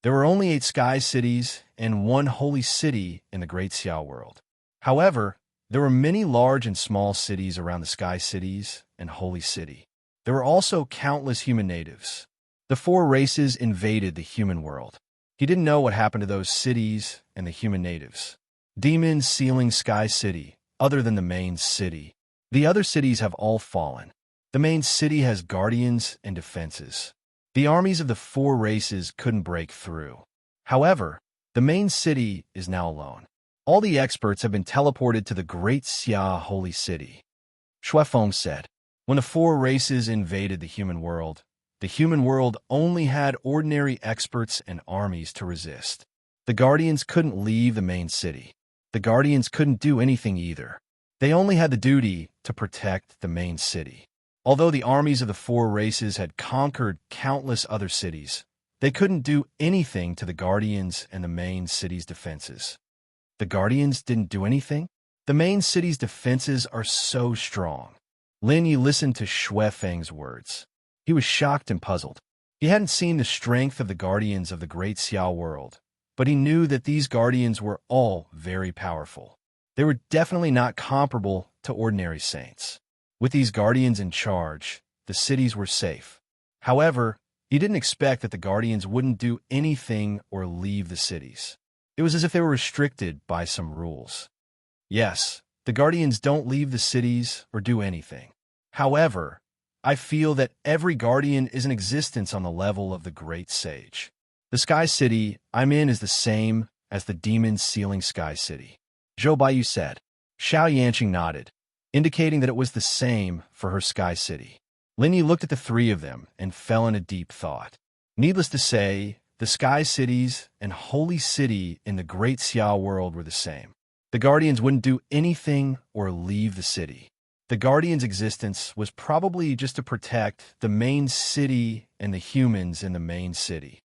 There were only 8 sky cities and 1 holy city in the Great Xia World. However, there were many large and small cities around the sky cities and holy city. There were also countless human natives. The 4 races invaded the human world. He didn't know what happened to those cities and the human natives. Demon sealing sky city, other than the main city. The other cities have all fallen. The main city has guardians and defenses. The armies of the 4 races couldn't break through. However, the main city is now alone. All the experts have been teleported to the Great Xia Holy City. Xue Feng said. When the 4 races invaded the human world only had ordinary experts and armies to resist. The guardians couldn't leave the main city. The guardians couldn't do anything either. They only had the duty to protect the main city. Although the armies of the four races had conquered countless other cities, they couldn't do anything to the Guardians and the main city's defenses. The Guardians didn't do anything? The main city's defenses are so strong. Lin Yi listened to Xue Feng's words. He was shocked and puzzled. He hadn't seen the strength of the Guardians of the Great Xiao world, but he knew that these Guardians were all very powerful. They were definitely not comparable to ordinary saints. With these Guardians in charge, the cities were safe. However, he didn't expect that the Guardians wouldn't do anything or leave the cities. It was as if they were restricted by some rules. Yes, the Guardians don't leave the cities or do anything. However, I feel that every Guardian is in existence on the level of the Great Sage. The Sky City I'm in is the same as the Demon Sealing Sky City, Zhou Baiyu said. Xiao Yanqing nodded, indicating that it was the same for her Sky City. Lin Yi looked at the three of them and fell in a deep thought. Needless to say, the Sky Cities and Holy City in the Great Xiao world were the same. The Guardians wouldn't do anything or leave the city. The Guardians' existence was probably just to protect the main city and the humans in the main city.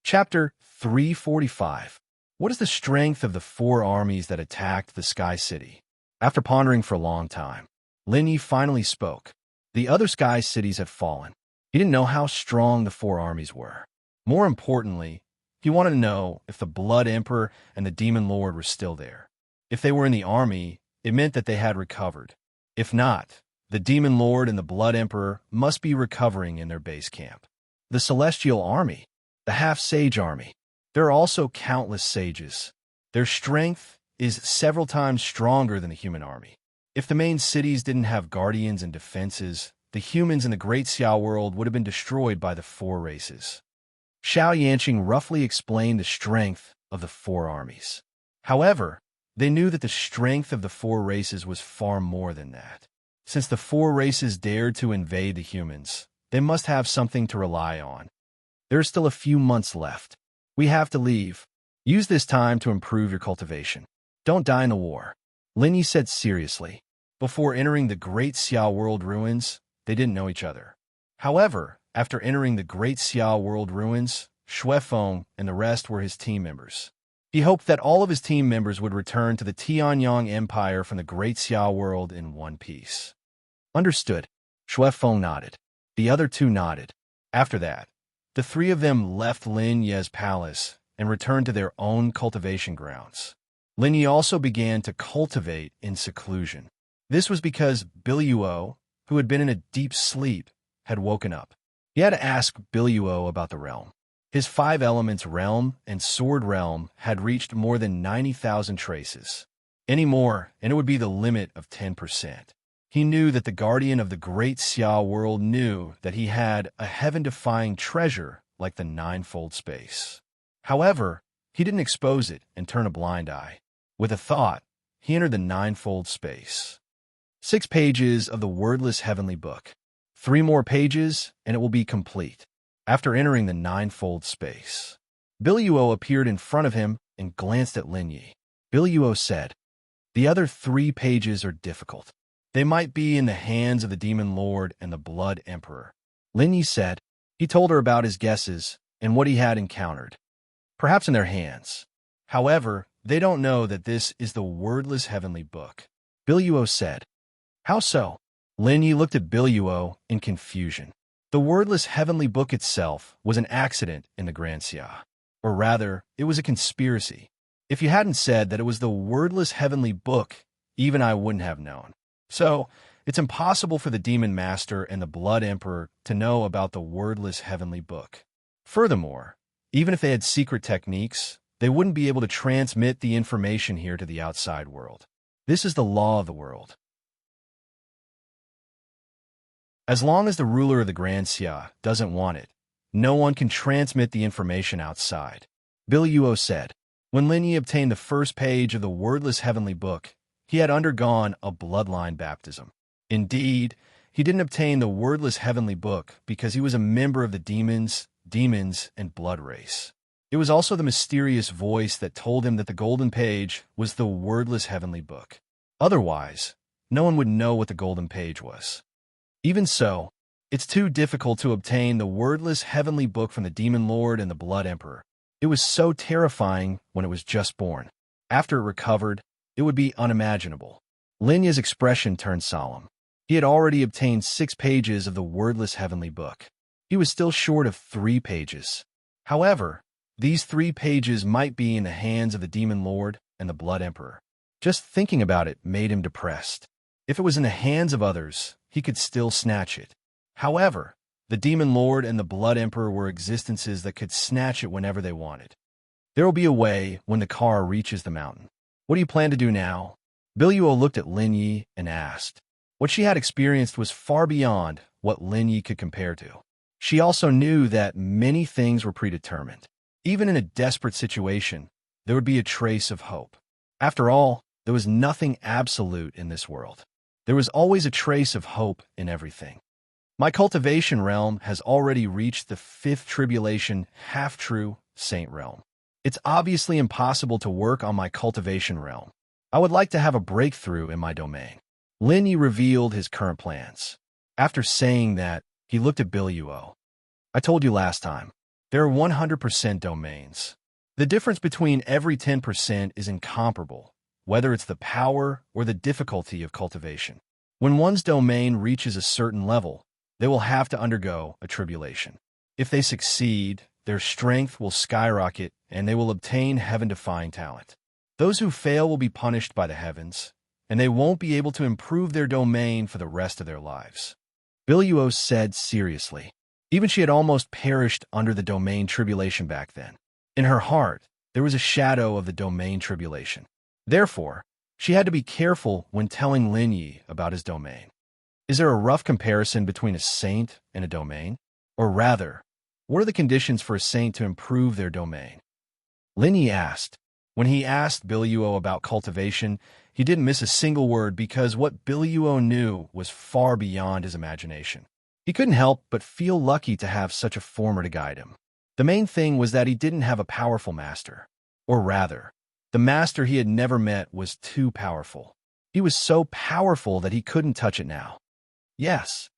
Chapter 345. What is the strength of the four armies that attacked the Sky City? After pondering for a long time, Lin Yi finally spoke. The other Sky Cities had fallen. He didn't know how strong the four armies were. More importantly, he wanted to know if the Blood Emperor and the Demon Lord were still there. If they were in the army, it meant that they had recovered. If not, the Demon Lord and the Blood Emperor must be recovering in their base camp. The Celestial Army, the Half-Sage Army. There are also countless sages. Their strength is several times stronger than the human army. If the main cities didn't have guardians and defenses, the humans in the Great Xiao world would have been destroyed by the four races. Xiao Yanqing roughly explained the strength of the four armies. However, they knew that the strength of the four races was far more than that. Since the four races dared to invade the humans, they must have something to rely on. There are still a few months left. We have to leave. Use this time to improve your cultivation. Don't die in the war. Lin Yi said seriously. Before entering the Great Xiao World ruins, they didn't know each other. However, after entering the Great Xiao World ruins, Xue Feng and the rest were his team members. He hoped that all of his team members would return to the Tianyang Empire from the Great Xiao World in one piece. Understood. Xue Feng nodded. The other two nodded. After that, the three of them left Lin Ye's palace and returned to their own cultivation grounds. Lin Ye also began to cultivate in seclusion. This was because Biluo, who had been in a deep sleep, had woken up. He had to ask Biluo about the realm. His 5 elements realm and sword realm had reached more than 90,000 traces. Any more, and it would be the limit of 10%. He knew that the guardian of the Great Xiao world knew that he had a heaven-defying treasure like the ninefold space. However, he didn't expose it and turn a blind eye. With a thought, he entered the ninefold space. 6 pages of the wordless heavenly book. 3 more pages, and it will be complete. After entering the ninefold space, Biluo appeared in front of him and glanced at Lin Yi. Biluo said, "The other 3 pages are difficult. They might be in the hands of the Demon Lord and the Blood Emperor." Lin Yi said. He told her about his guesses and what he had encountered. Perhaps in their hands. However, they don't know that this is the wordless heavenly book. Biluo said. How so? Lin Yi looked at Biluo in confusion. The wordless heavenly book itself was an accident in the Grand Xia. Or rather, it was a conspiracy. If you hadn't said that it was the wordless heavenly book, even I wouldn't have known. So, it's impossible for the Demon Master and the Blood Emperor to know about the wordless heavenly book. Furthermore, even if they had secret techniques, they wouldn't be able to transmit the information here to the outside world. This is the law of the world. As long as the ruler of the Grand Xia doesn't want it, no one can transmit the information outside. Biluo said. When Lin Yi obtained the first page of the wordless heavenly book, he had undergone a bloodline baptism. Indeed, he didn't obtain the wordless heavenly book because he was a member of the demons, and blood race. It was also the mysterious voice that told him that the golden page was the wordless heavenly book. Otherwise, no one would know what the golden page was. Even so, it's too difficult to obtain the wordless heavenly book from the Demon Lord and the Blood Emperor. It was so terrifying when it was just born. After it recovered, it would be unimaginable. Linya's expression turned solemn. He had already obtained 6 pages of the wordless heavenly book. He was still short of 3 pages. However, these 3 pages might be in the hands of the Demon Lord and the Blood Emperor. Just thinking about it made him depressed. If it was in the hands of others, he could still snatch it. However, the Demon Lord and the Blood Emperor were existences that could snatch it whenever they wanted. There will be a way when the car reaches the mountain. What do you plan to do now? Biluo looked at Lin Yi and asked. What she had experienced was far beyond what Lin Yi could compare to. She also knew that many things were predetermined. Even in a desperate situation, there would be a trace of hope. After all, there was nothing absolute in this world. There was always a trace of hope in everything. My cultivation realm has already reached the 5th tribulation half-true saint realm. It's obviously impossible to work on my cultivation realm. I would like to have a breakthrough in my domain. Lin Yi revealed his current plans. After saying that, he looked at Biluo. I told you last time. There are 100% domains. The difference between every 10% is incomparable, whether it's the power or the difficulty of cultivation. When one's domain reaches a certain level, they will have to undergo a tribulation. If they succeed, their strength will skyrocket and they will obtain heaven-defying talent. Those who fail will be punished by the heavens, and they won't be able to improve their domain for the rest of their lives. Biluo said seriously. Even she had almost perished under the domain tribulation back then. In her heart, there was a shadow of the domain tribulation. Therefore, she had to be careful when telling Lin Yi about his domain. Is there a rough comparison between a saint and a domain? Or rather, what are the conditions for a saint to improve their domain? Lin Yi asked. When he asked Biluo about cultivation, he didn't miss a single word because what Biluo knew was far beyond his imagination. He couldn't help but feel lucky to have such a former to guide him. The main thing was that he didn't have a powerful master. Or rather, the master he had never met was too powerful. He was so powerful that he couldn't touch it now. Yes.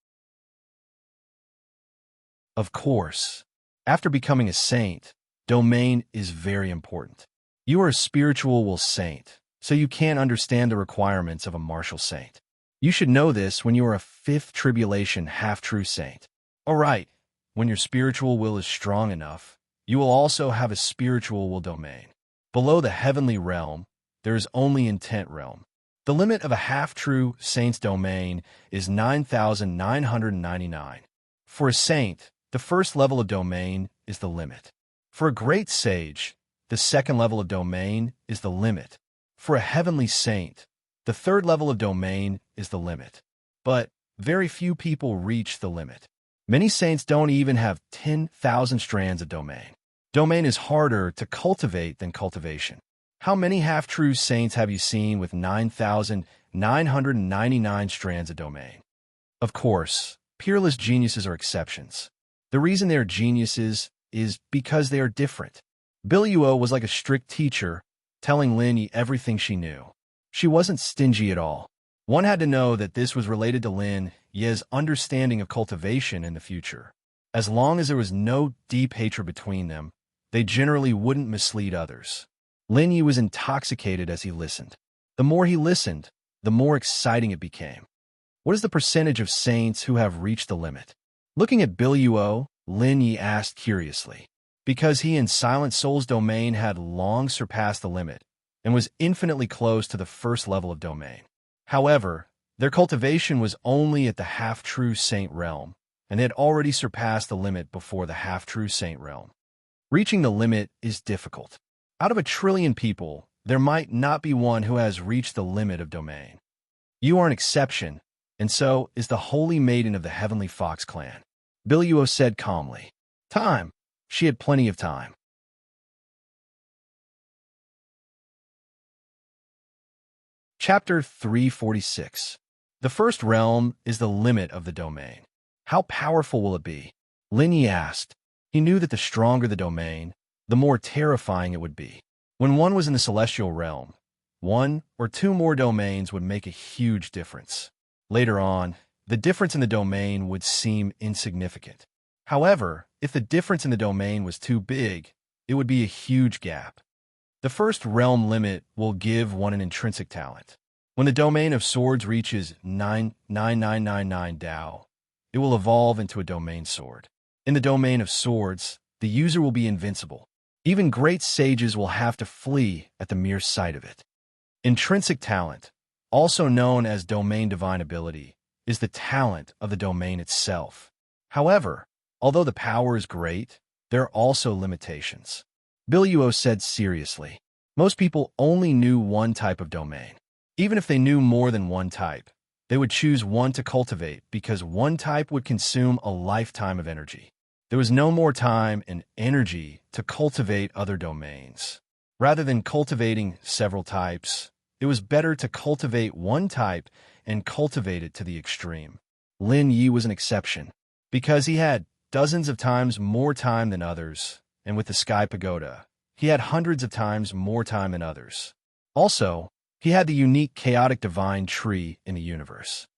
Of course, after becoming a saint, domain is very important. You are a spiritual saint, so you can't understand the requirements of a martial saint. You should know this when you are a 5th tribulation half-true saint. All right, when your spiritual will is strong enough, you will also have a spiritual will domain. Below the heavenly realm, there is only intent realm. The limit of a half-true saint's domain is 9,999. For a saint, the first level of domain is the limit. For a great sage, the second level of domain is the limit. For a heavenly saint, the third level of domain is the limit. But very few people reach the limit. Many saints don't even have 10,000 strands of domain. Domain is harder to cultivate than cultivation. How many half-true saints have you seen with 9,999 strands of domain? Of course, peerless geniuses are exceptions. The reason they are geniuses is because they are different. Biluo was like a strict teacher, telling Lin Yi everything she knew. She wasn't stingy at all. One had to know that this was related to Lin Yi's understanding of cultivation in the future. As long as there was no deep hatred between them, they generally wouldn't mislead others. Lin Yi was intoxicated as he listened. The more he listened, the more exciting it became. What is the percentage of saints who have reached the limit? Looking at Biluo, Lin Yi asked curiously. Because he in Silent Soul's domain had long surpassed the limit and was infinitely close to the first level of domain. However, their cultivation was only at the half-true saint realm, and they had already surpassed the limit before the half-true saint realm. Reaching the limit is difficult. Out of 1 trillion people, there might not be one who has reached the limit of domain. You are an exception, and so is the Holy Maiden of the Heavenly Fox clan. Biluo said calmly. Time. She had plenty of time. Chapter 346. The first realm is the limit of the domain. How powerful will it be? Lin Yi asked. He knew that the stronger the domain, the more terrifying it would be. When one was in the celestial realm, one or two more domains would make a huge difference. Later on, the difference in the domain would seem insignificant. However, if the difference in the domain was too big, it would be a huge gap. The first realm limit will give one an intrinsic talent. When the domain of swords reaches 99999 Dao, it will evolve into a domain sword. In the domain of swords, the user will be invincible. Even great sages will have to flee at the mere sight of it. Intrinsic talent, also known as domain divine ability, is the talent of the domain itself. However, although the power is great, there are also limitations. Biluo said seriously, most people only knew one type of domain. Even if they knew more than one type, they would choose one to cultivate because one type would consume a lifetime of energy. There was no more time and energy to cultivate other domains. Rather than cultivating several types, it was better to cultivate one type and cultivate it to the extreme. Lin Yi was an exception, because he had dozens of times more time than others, and with the Sky Pagoda, he had hundreds of times more time than others. Also, he had the unique chaotic divine tree in the universe.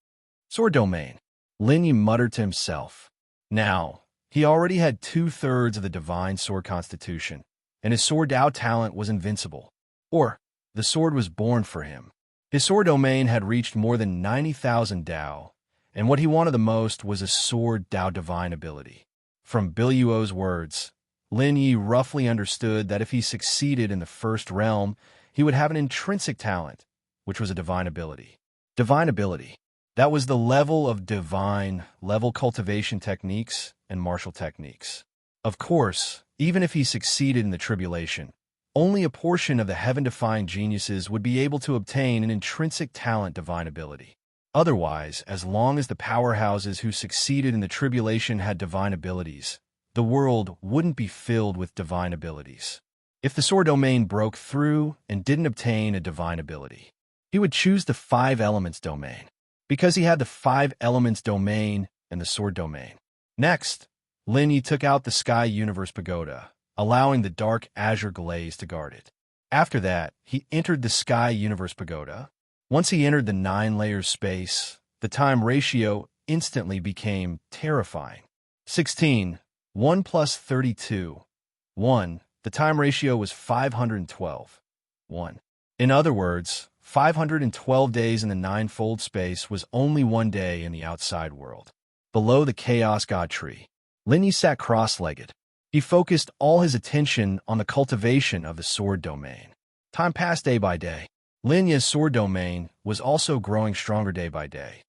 Sword domain. Lin Yi muttered to himself. Now, he already had 2/3 of the divine sword constitution, and his sword Dao talent was invincible. Or, the sword was born for him. His sword domain had reached more than 90,000 Dao, and what he wanted the most was a sword Dao divine ability. From Biluo's words, Lin Yi roughly understood that if he succeeded in the first realm, he would have an intrinsic talent, which was a divine ability. Divine ability. That was the level of divine level cultivation techniques and martial techniques. Of course, even if he succeeded in the tribulation, only a portion of the heaven-defined geniuses would be able to obtain an intrinsic talent divine ability. Otherwise, as long as the powerhouses who succeeded in the tribulation had divine abilities, the world wouldn't be filled with divine abilities. If the sword domain broke through and didn't obtain a divine ability, he would choose the 5 elements domain, because he had the 5 elements domain and the sword domain. Next, Lin Yi took out the Sky Universe Pagoda, allowing the dark azure glaze to guard it. After that, he entered the Sky Universe Pagoda. Once he entered the 9 layers space, the time ratio instantly became terrifying. 16, 1 plus 32, 1. The time ratio was 512, 1. In other words, 512 days in the 9-fold space was only 1 day in the outside world. Below the Chaos God Tree, Lin Yi sat cross-legged. He focused all his attention on the cultivation of the sword domain. Time passed day by day. Lin Yi's sword domain was also growing stronger day by day.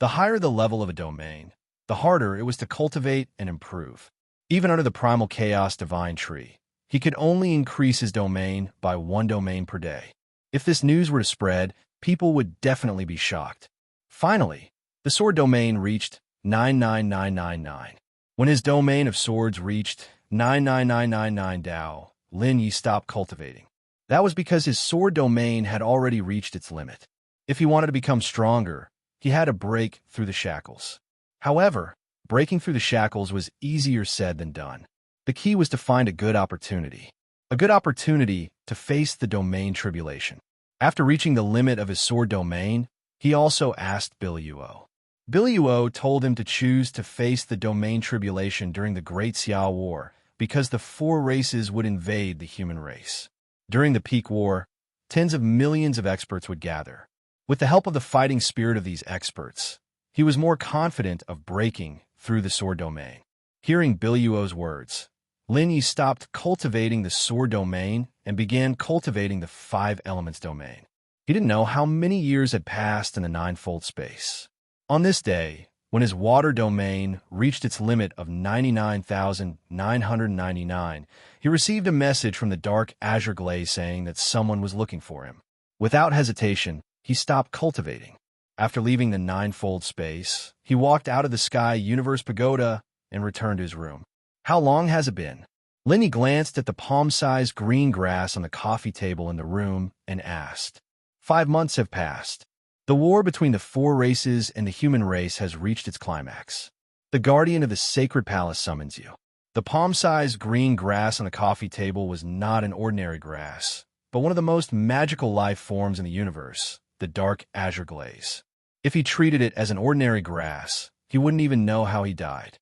The higher the level of a domain, the harder it was to cultivate and improve. Even under the primal chaos divine tree, he could only increase his domain by 1 domain per day. If this news were to spread, people would definitely be shocked. Finally, the sword domain reached 99999. When his domain of swords reached 99999 Dao, Lin Yi stopped cultivating. That was because his sword domain had already reached its limit. If he wanted to become stronger, he had to break through the shackles. However, breaking through the shackles was easier said than done. The key was to find a good opportunity. A good opportunity to face the domain tribulation. After reaching the limit of his sword domain, he also asked Biluo. Biluo told him to choose to face the domain tribulation during the Great Xiao War because the 4 races would invade the human race. During the peak war, tens of millions of experts would gather. With the help of the fighting spirit of these experts, he was more confident of breaking through the sword domain. Hearing Biluo's words, Lin Yi stopped cultivating the sword domain and began cultivating the 5 elements domain. He didn't know how many years had passed in the 9-fold space. On this day, when his water domain reached its limit of 99,999, he received a message from the dark azure glaze saying that someone was looking for him. Without hesitation, he stopped cultivating. After leaving the 9-fold space, he walked out of the Sky Universe Pagoda and returned to his room. How long has it been? Lin Yi glanced at the palm-sized green grass on the coffee table in the room and asked. 5 months have passed. The war between the 4 races and the human race has reached its climax. The guardian of the sacred palace summons you. The palm-sized green grass on the coffee table was not an ordinary grass, but one of the most magical life forms in the universe, the dark azure glaze. If he treated it as an ordinary grass, he wouldn't even know how he died.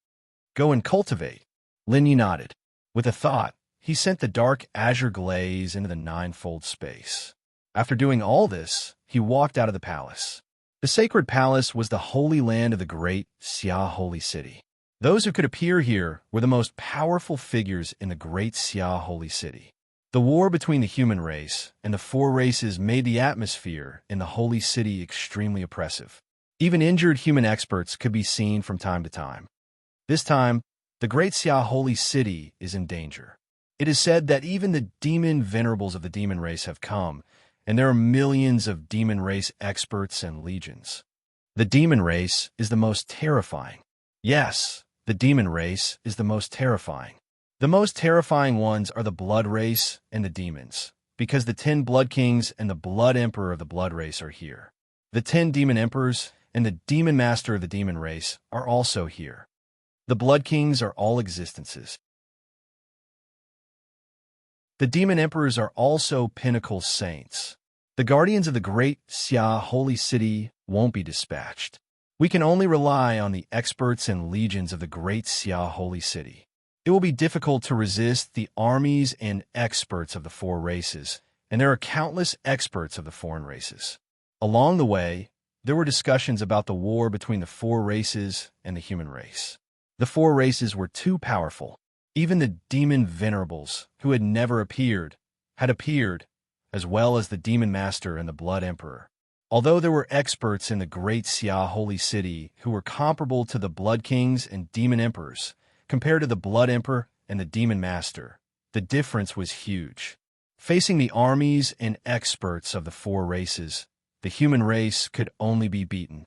Go and cultivate. Lin Yi nodded. With a thought, he sent the dark azure glaze into the ninefold space. After doing all this, he walked out of the palace. The sacred palace was the holy land of the great Xia holy city. Those who could appear here were the most powerful figures in the great Xia holy city. The war between the human race and the four races made the atmosphere in the holy city extremely oppressive. Even injured human experts could be seen from time to time. This time, the great Xia holy city is in danger. It is said that even the demon venerables of the demon race have come, and there are millions of demon race experts and legions. The demon race is the most terrifying. Yes, the demon race is the most terrifying. The most terrifying ones are the blood race and the demons, because the 10 blood kings and the blood emperor of the blood race are here. The 10 demon emperors and the demon master of the demon race are also here. The blood kings are all existences. The demon emperors are also pinnacle saints. The guardians of the great Xia holy city won't be dispatched. We can only rely on the experts and legions of the great Xia holy city. It will be difficult to resist the armies and experts of the four races, and there are countless experts of the foreign races. Along the way, there were discussions about the war between the four races and the human race. The four races were too powerful. Even the demon venerables, who had never appeared, had appeared, as well as the demon master and the blood emperor. Although there were experts in the great Xia holy city who were comparable to the blood kings and demon emperors, compared to the blood emperor and the demon master, the difference was huge. Facing the armies and experts of the four races, the human race could only be beaten.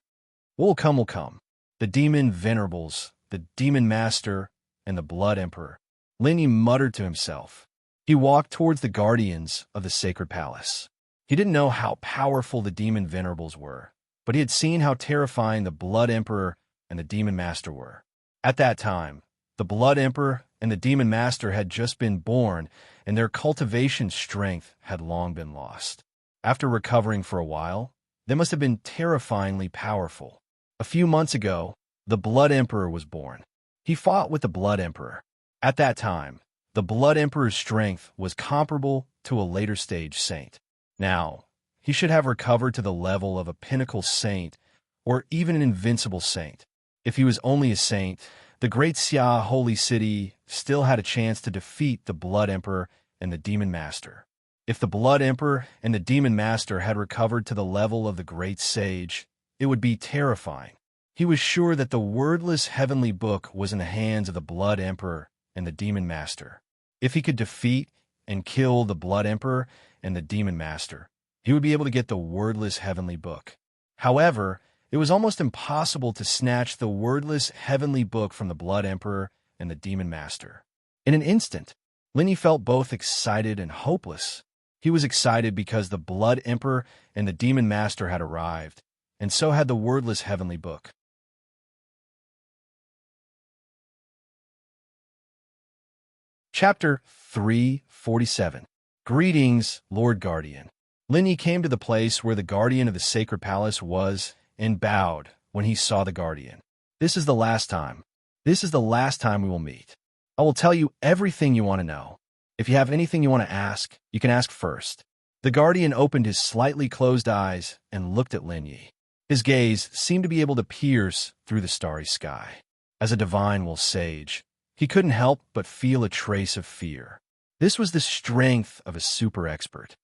What will come will come. The demon venerables, the demon master, and the blood emperor. Lin Yi muttered to himself. He walked towards the guardians of the sacred palace. He didn't know how powerful the demon venerables were, but he had seen how terrifying the blood emperor and the demon master were. At that time, the blood emperor and the demon master had just been born, and their cultivation strength had long been lost. After recovering for a while, they must have been terrifyingly powerful. A few months ago, the blood emperor was born. He fought with the blood emperor. At that time, the blood emperor's strength was comparable to a later stage saint. Now, he should have recovered to the level of a pinnacle saint or even an invincible saint. If he was only a saint, the great Xia holy city still had a chance to defeat the blood emperor and the demon master. If the blood emperor and the demon master had recovered to the level of the great sage, it would be terrifying. He was sure that the wordless heavenly book was in the hands of the blood emperor and the demon master. If he could defeat and kill the blood emperor and the demon master, he would be able to get the wordless heavenly book. However, it was almost impossible to snatch the wordless heavenly book from the blood emperor and the demon master. In an instant, Lin Yi felt both excited and hopeless. He was excited because the blood emperor and the demon master had arrived, and so had the wordless heavenly book. Chapter 347. Greetings, Lord Guardian. Lin Yi came to the place where the guardian of the sacred palace was and bowed when he saw the guardian. This is the last time. This is the last time we will meet. I will tell you everything you want to know. If you have anything you want to ask, you can ask first. The guardian opened his slightly closed eyes and looked at Lin Yi. His gaze seemed to be able to pierce through the starry sky. As a divine will sage, he couldn't help but feel a trace of fear. This was the strength of a super expert.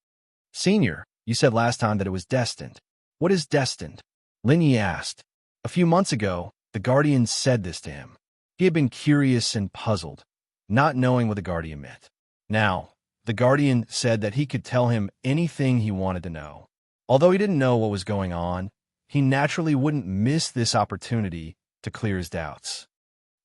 Senior, you said last time that it was destined. What is destined? Lin Yi asked. A few months ago, the guardian said this to him. He had been curious and puzzled, not knowing what the guardian meant. Now, the guardian said that he could tell him anything he wanted to know. Although he didn't know what was going on, he naturally wouldn't miss this opportunity to clear his doubts.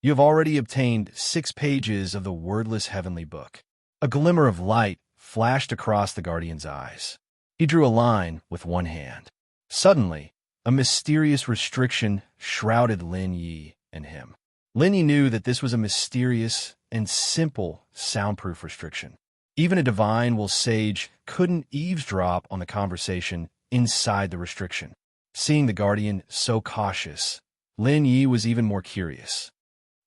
You have already obtained 6 pages of the wordless heavenly book. A glimmer of light flashed across the guardian's eyes. He drew a line with one hand. Suddenly, a mysterious restriction shrouded Lin Yi and him. Lin Yi knew that this was a mysterious and simple soundproof restriction. Even a divine will sage couldn't eavesdrop on the conversation inside the restriction. Seeing the guardian so cautious, Lin Yi was even more curious.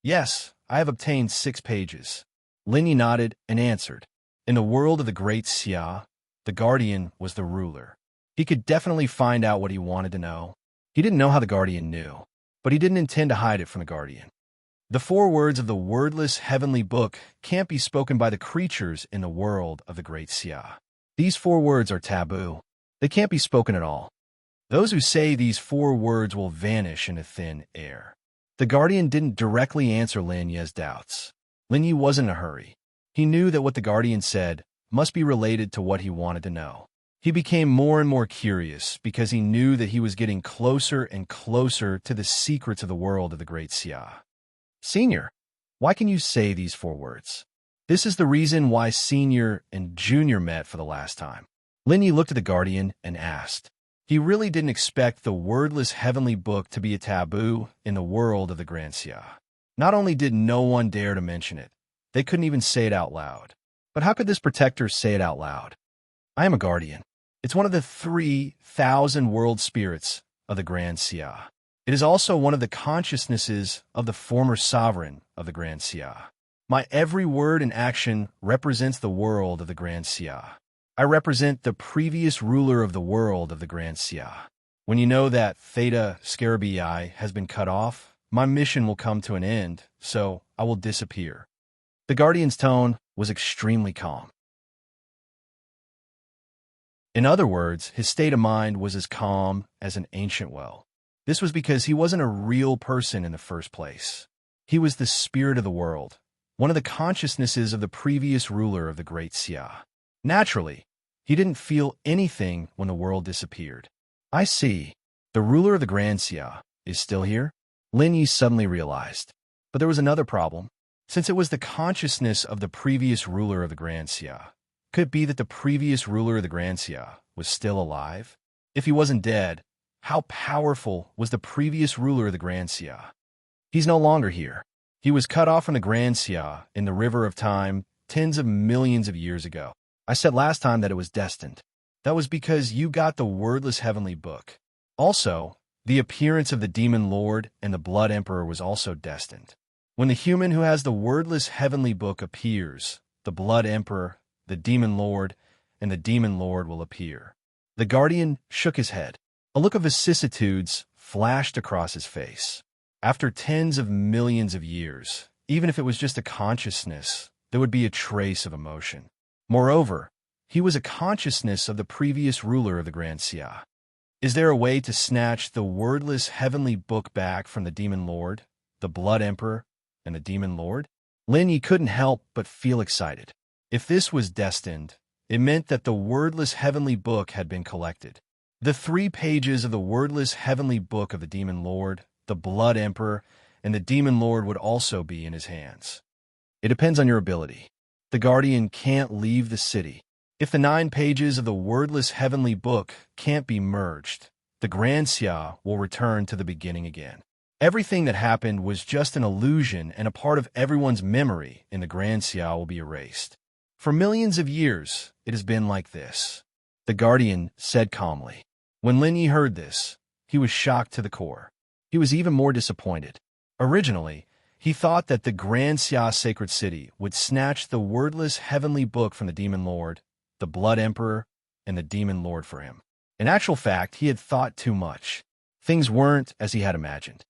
Yes, I have obtained 6 pages. Lin Yi nodded and answered. In the world of the great Xia, the guardian was the ruler. He could definitely find out what he wanted to know. He didn't know how the guardian knew, but he didn't intend to hide it from the guardian. The 4 words of the wordless heavenly book can't be spoken by the creatures in the world of the great Xia. These 4 words are taboo. They can't be spoken at all. Those who say these 4 words will vanish into thin air. The guardian didn't directly answer Lin Yi's doubts. Lin Yi wasn't in a hurry. He knew that what the guardian said must be related to what he wanted to know. He became more and more curious because he knew that he was getting closer and closer to the secrets of the world of the great Xia. Senior, why can you say these 4 words? This is the reason why Senior and Junior met for the last time. Lin Yi looked at the guardian and asked. He really didn't expect the wordless heavenly book to be a taboo in the world of the Grand Xia. Not only did no one dare to mention it, they couldn't even say it out loud. But how could this protector say it out loud? I am a guardian. It's one of the 3,000 world spirits of the Grand Xia. It is also one of the consciousnesses of the former sovereign of the Grand Xia. My every word and action represents the world of the Grand Xia. I represent the previous ruler of the world of the Grand Xia. When you know that Theta Scarabii has been cut off, my mission will come to an end, so I will disappear. The guardian's tone was extremely calm. In other words, his state of mind was as calm as an ancient well. This was because he wasn't a real person in the first place. He was the spirit of the world, one of the consciousnesses of the previous ruler of the great Xia. Naturally, he didn't feel anything when the world disappeared. I see. The ruler of the Grand Xia is still here? Lin Yi suddenly realized. But there was another problem. Since it was the consciousness of the previous ruler of the Grand Xia, could it be that the previous ruler of the Grand Xia was still alive? If he wasn't dead, how powerful was the previous ruler of the Grand Xia? He's no longer here. He was cut off from the Grand Xia in the river of time tens of millions of years ago. I said last time that it was destined. That was because you got the wordless heavenly book. Also, the appearance of the Demon Lord and the Blood Emperor was also destined. When the human who has the wordless heavenly book appears, the Blood Emperor, the Demon Lord, and the Demon Lord will appear. The guardian shook his head. A look of vicissitudes flashed across his face. After tens of millions of years, even if it was just a consciousness, there would be a trace of emotion. Moreover, he was a consciousness of the previous ruler of the Grand Xia. Is there a way to snatch the wordless heavenly book back from the Demon Lord, the Blood Emperor, and the Demon Lord? Lin Yi couldn't help but feel excited. If this was destined, it meant that the wordless heavenly book had been collected. The 3 pages of the wordless heavenly book of the Demon Lord, the Blood Emperor, and the Demon Lord would also be in his hands. It depends on your ability. The guardian can't leave the city. If the 9 pages of the wordless heavenly book can't be merged, the Grand Xia will return to the beginning again. Everything that happened was just an illusion, and a part of everyone's memory in the Grand Xia will be erased. For millions of years, it has been like this, the guardian said calmly. When Lin Yi heard this, he was shocked to the core. He was even more disappointed. Originally, he thought that the Grand Xia sacred city would snatch the wordless heavenly book from the Demon Lord, the Blood Emperor, and the Demon Lord for him. In actual fact, he had thought too much. Things weren't as he had imagined.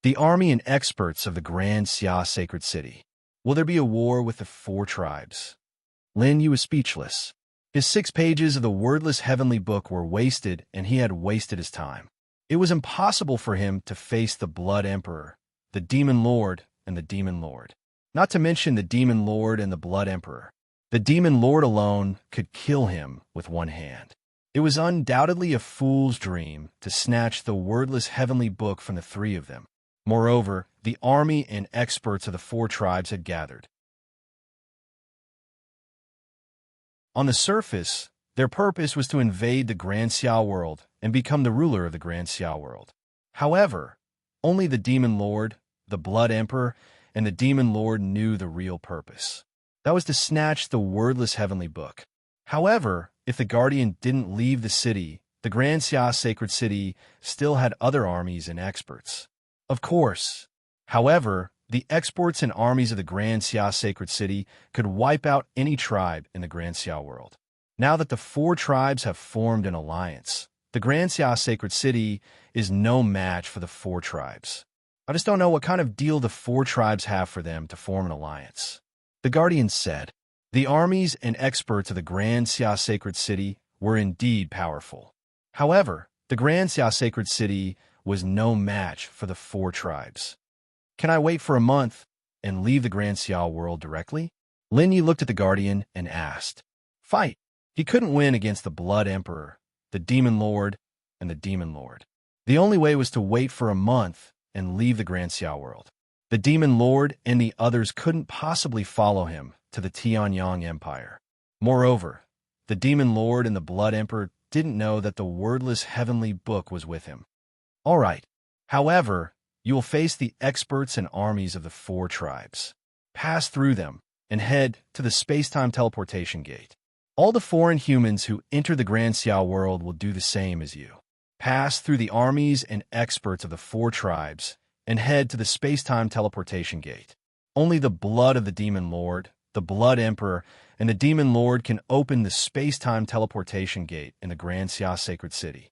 The army and experts of the Grand Xia sacred city. Will there be a war with the 4 tribes? Lin Yi was speechless. His 6 pages of the wordless heavenly book were wasted, and he had wasted his time. It was impossible for him to face the Blood Emperor, the Demon Lord, and the Demon Lord. Not to mention the Demon Lord and the Blood Emperor. The Demon Lord alone could kill him with one hand. It was undoubtedly a fool's dream to snatch the wordless heavenly book from the 3 of them. Moreover, the army and experts of the 4 tribes had gathered. On the surface, their purpose was to invade the Grand Xia world and become the ruler of the Grand Xia world. However, only the Demon Lord, the Blood Emperor, and the Demon Lord knew the real purpose. That was to snatch the wordless heavenly book. However, if the Guardian didn't leave the city, the Grand Xia Sacred City still had other armies and experts. Of course. However, the experts and armies of the Grand Xia Sacred City could wipe out any tribe in the Grand Xia world. Now that the four tribes have formed an alliance, the Grand Xia Sacred City is no match for the four tribes. I just don't know what kind of deal the four tribes have for them to form an alliance. The Guardian said, the armies and experts of the Grand Xia Sacred City were indeed powerful. However, the Grand Xia Sacred City was no match for the four tribes. Can I wait for a month and leave the Grand Xia world directly? Lin Yi looked at the Guardian and asked. Fight. He couldn't win against the Blood Emperor, the Demon Lord, and the Demon Lord. The only way was to wait for a month and leave the Grand Xia world. The Demon Lord and the others couldn't possibly follow him to the Tianyang Empire. Moreover, the Demon Lord and the Blood Emperor didn't know that the wordless heavenly book was with him. All right. However, you will face the experts and armies of the four tribes. Pass through them and head to the space-time teleportation gate. All the foreign humans who enter the Grand Xia world will do the same as you. Pass through the armies and experts of the four tribes and head to the space-time teleportation gate. Only the blood of the Demon Lord, the Blood Emperor, and the Demon Lord can open the space-time teleportation gate in the Grand Xia Sacred City.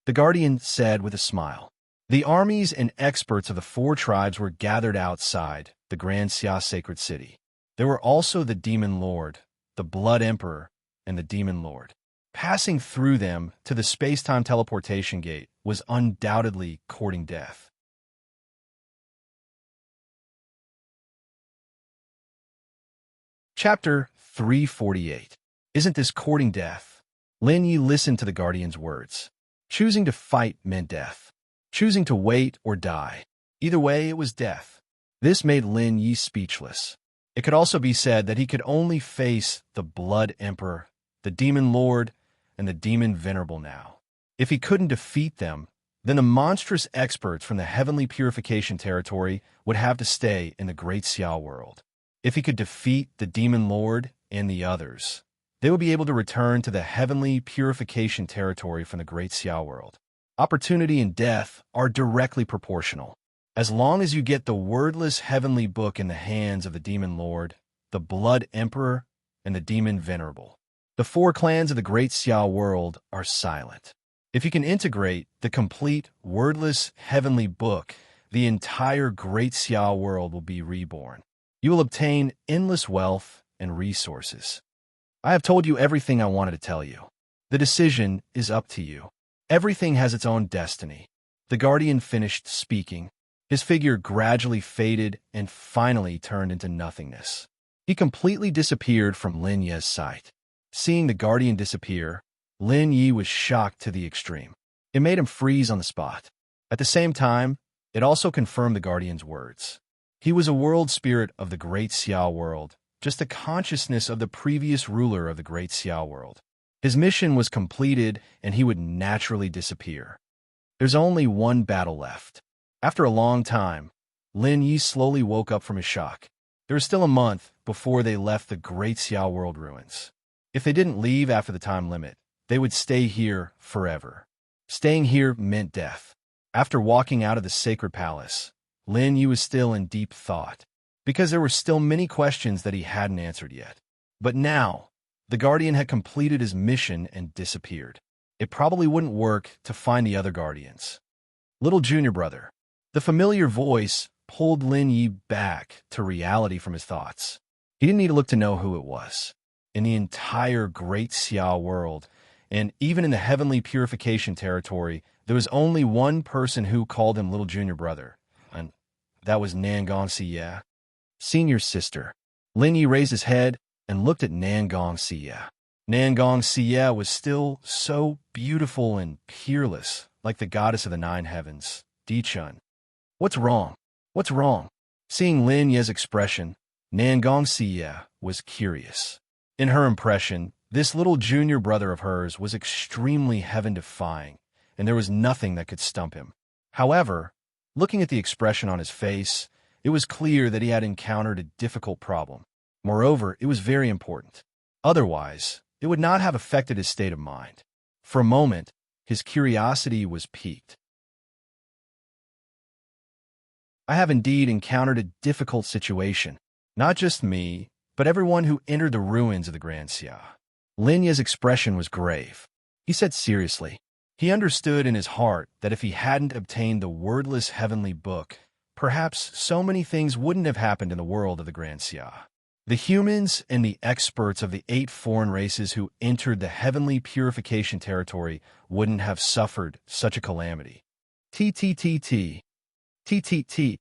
The Guardian said with a smile. The armies and experts of the four tribes were gathered outside the Grand Xia Sacred City. There were also the Demon Lord, the Blood Emperor, and the Demon Lord. Passing through them to the space-time teleportation gate was undoubtedly courting death. Chapter 348. Isn't this courting death? Lin Yi listened to the Guardian's words. Choosing to fight meant death. Choosing to wait or die. Either way, it was death. This made Lin Yi speechless. It could also be said that he could only face the Blood Emperor, the Demon Lord, and the Demon Venerable now. If he couldn't defeat them, then the monstrous experts from the Heavenly Purification Territory would have to stay in the Great Xia world. If he could defeat the Demon Lord and the others, they would be able to return to the Heavenly Purification Territory from the Great Xia world. Opportunity and death are directly proportional. As long as you get the wordless heavenly book in the hands of the Demon Lord, the Blood Emperor, and the Demon Venerable, the four clans of the Great Xia world are silent. If you can integrate the complete wordless heavenly book, the entire Great Xia world will be reborn. You will obtain endless wealth and resources. I have told you everything I wanted to tell you. The decision is up to you. Everything has its own destiny. The Guardian finished speaking. His figure gradually faded and finally turned into nothingness. He completely disappeared from Lin Yi's sight. Seeing the Guardian disappear, Lin Yi was shocked to the extreme. It made him freeze on the spot. At the same time, it also confirmed the Guardian's words. He was a world spirit of the Great Xia world, just a consciousness of the previous ruler of the Great Xia world. His mission was completed, and he would naturally disappear. There's only one battle left. After a long time, Lin Yi slowly woke up from his shock. There was still a month before they left the Great Xia world ruins. If they didn't leave after the time limit, they would stay here forever. Staying here meant death. After walking out of the sacred palace, Lin Yi was still in deep thought, because there were still many questions that he hadn't answered yet. But now, the Guardian had completed his mission and disappeared. It probably wouldn't work to find the other Guardians. Little junior brother. The familiar voice pulled Lin Yi back to reality from his thoughts. He didn't need to look to know who it was. In the entire Great Xia world, and even in the Heavenly Purification Territory, there was only one person who called him little junior brother, and that was Nangong Siya, senior sister. Lin Yi raised his head and looked at Nangong Siya. Nangong Siya was still so beautiful and peerless, like the goddess of the nine heavens, Dichun. What's wrong? What's wrong? Seeing Lin Yi's expression, Nangong Siya was curious. In her impression, this little junior brother of hers was extremely heaven-defying, and there was nothing that could stump him. However, Looking at the expression on his face, it was clear that he had encountered a difficult problem. Moreover, it was very important. Otherwise, it would not have affected his state of mind. For a moment, his curiosity was piqued. I have indeed encountered a difficult situation. Not just me, but everyone who entered the ruins of the Grand Xia. Lin Ye's expression was grave. He said seriously. He understood in his heart that if he hadn't obtained the wordless heavenly book, perhaps so many things wouldn't have happened in the world of the Grand Xia. The humans and the experts of the 8 foreign races who entered the heavenly purification territory wouldn't have suffered such a calamity. TTTT. TTT.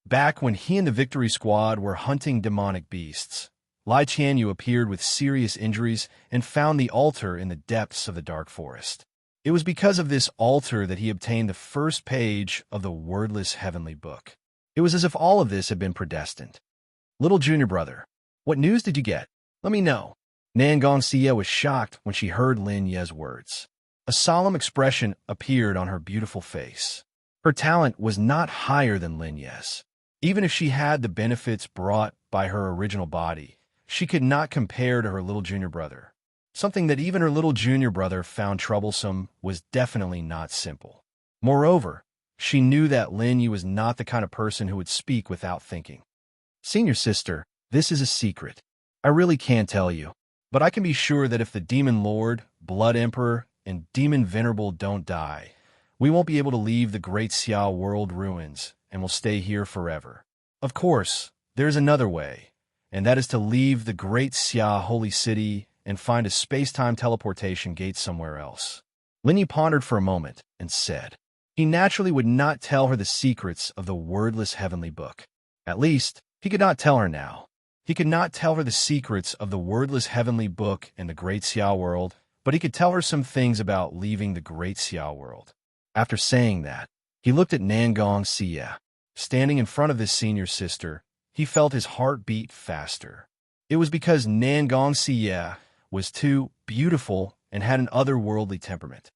Back when he and the Victory Squad were hunting demonic beasts, Lai Qianyu appeared with serious injuries and found the altar in the depths of the dark forest. It was because of this altar that he obtained the first page of the wordless heavenly book. It was as if all of this had been predestined. Little junior brother, what news did you get? Let me know. Nangong Xie was shocked when she heard Lin Ye's words. A solemn expression appeared on her beautiful face. Her talent was not higher than Lin Ye's. Even if she had the benefits brought by her original body, she could not compare to her little junior brother. Something that even her little junior brother found troublesome was definitely not simple. Moreover, she knew that Lin Yi was not the kind of person who would speak without thinking. Senior sister, this is a secret. I really can't tell you, but I can be sure that if the Demon Lord, Blood Emperor, and Demon Venerable don't die, we won't be able to leave the Great Xia world ruins and will stay here forever. Of course, there is another way, and that is to leave the Great Xia holy city and find a space-time teleportation gate somewhere else. Lin Yi pondered for a moment and said, he naturally would not tell her the secrets of the wordless heavenly book. At least, he could not tell her now. He could not tell her the secrets of the wordless heavenly book and the Great Xia world, but he could tell her some things about leaving the Great Xia world. After saying that, he looked at Nangong Xie. Standing in front of his senior sister, he felt his heart beat faster. It was because Nangong Xie was too beautiful and had an otherworldly temperament.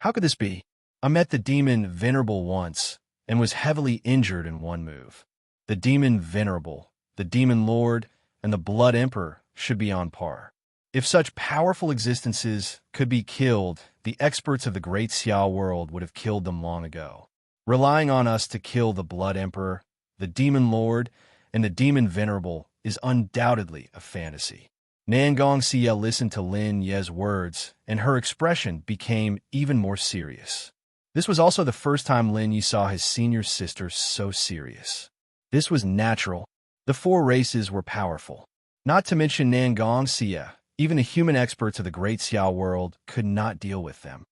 How could this be? I met the Demon Venerable once and was heavily injured in one move. The Demon Venerable, the Demon Lord, and the Blood Emperor should be on par. If such powerful existences could be killed, the experts of the Great Xia world would have killed them long ago. Relying on us to kill the Blood Emperor, the Demon Lord, and the Demon Venerable is undoubtedly a fantasy. Nangong Xie listened to Lin Ye's words, and her expression became even more serious. This was also the first time Lin Yi saw his senior sister so serious. This was natural. The 4 races were powerful. Not to mention Nangong Xie, even the human experts of the Great Xia world could not deal with them.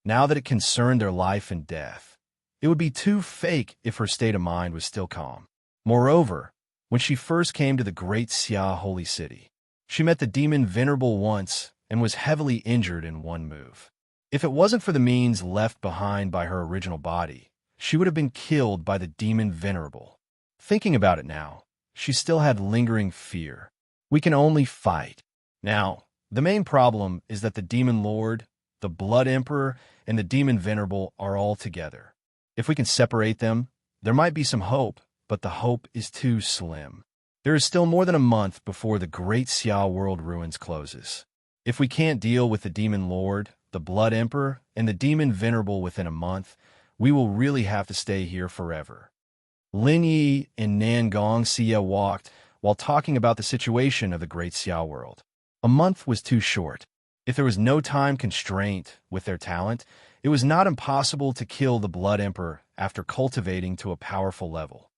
Now that it concerned their life and death, it would be too fake if her state of mind was still calm. Moreover, when she first came to the Great Xia holy city, she met the Demon Venerable once and was heavily injured in one move. If it wasn't for the means left behind by her original body, she would have been killed by the Demon Venerable. Thinking about it now, she still had lingering fear. We can only fight. Now, the main problem is that the Demon Lord, the Blood Emperor, and the Demon Venerable are all together. If we can separate them, there might be some hope, but the hope is too slim. There is still more than a month before the Great Xia world ruins closes. If we can't deal with the Demon Lord, the Blood Emperor, and the Demon Venerable within a month, we will really have to stay here forever. Lin Yi and Nangong Xie walked while talking about the situation of the Great Xia world. A month was too short. If there was no time constraint with their talent, it was not impossible to kill the Blood Emperor after cultivating to a powerful level.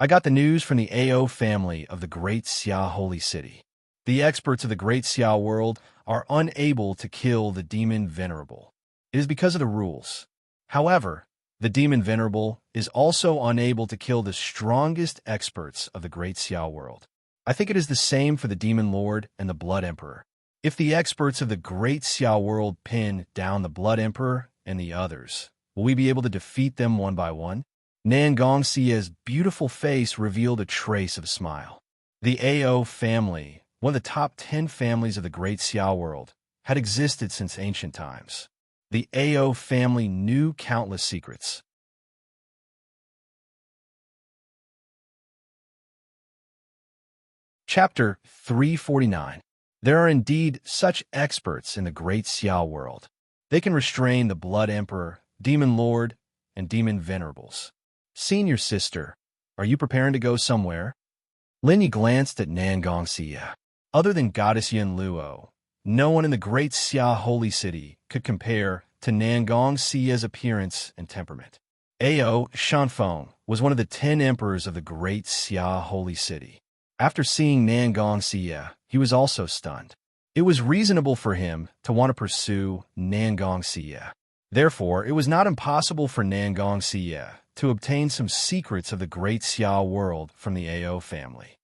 I got the news from the AO family of the Great Xia holy city. The experts of the Great Xia world are unable to kill the Demon Venerable. It is because of the rules. However, the Demon Venerable is also unable to kill the strongest experts of the Great Xia world. I think it is the same for the Demon Lord and the Blood Emperor. If the experts of the Great Xia world pin down the Blood Emperor and the others, will we be able to defeat them one by one? Nangong Xie's beautiful face revealed a trace of a smile. The AO family, one of the top 10 families of the Great Xia world, had existed since ancient times. The Ao family knew countless secrets. Chapter 349. There are indeed such experts in the great Xiao world. They can restrain the Blood Emperor, Demon Lord, and Demon Venerables. Senior sister, are you preparing to go somewhere? Lin Yi glanced at Nangong Xia. Other than Goddess Yin Luo, no one in the great Xia holy city could compare to Nangong Xia's appearance and temperament. Ao Shanfeng was one of the 10 emperors of the great Xia holy city. After seeing Nangong Xia, he was also stunned. It was reasonable for him to want to pursue Nangong Xia. Therefore, it was not impossible for Nangong Xia to obtain some secrets of the great Xia world from the Ao family.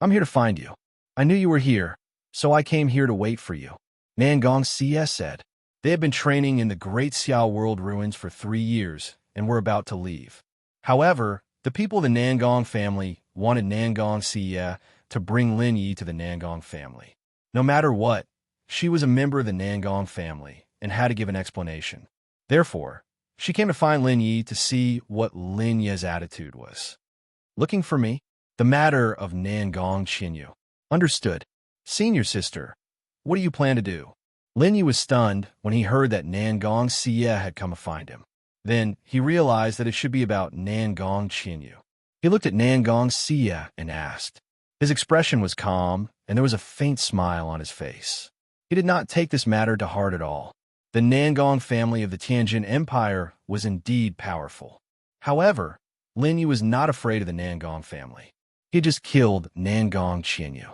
I'm here to find you. I knew you were here, so I came here to wait for you, Nangong Xia said. They had been training in the great Xia world ruins for 3 years and were about to leave. However, the people of the Nangong family wanted Nangong Xia to bring Lin Yi to the Nangong family. No matter what, she was a member of the Nangong family and had to give an explanation. Therefore, she came to find Lin Yi to see what Lin Yi's attitude was. Looking for me? The matter of Nangong Qinyu. Understood. Senior sister, what do you plan to do? Lin Yi was stunned when he heard that Nangong Xia had come to find him. Then he realized that it should be about Nangong Qinyu. He looked at Nangong Xia and asked. His expression was calm, and there was a faint smile on his face. He did not take this matter to heart at all. The Nangong family of the Tianjin Empire was indeed powerful. However, Lin Yi was not afraid of the Nangong family. He had just killed Nangong Qinyu.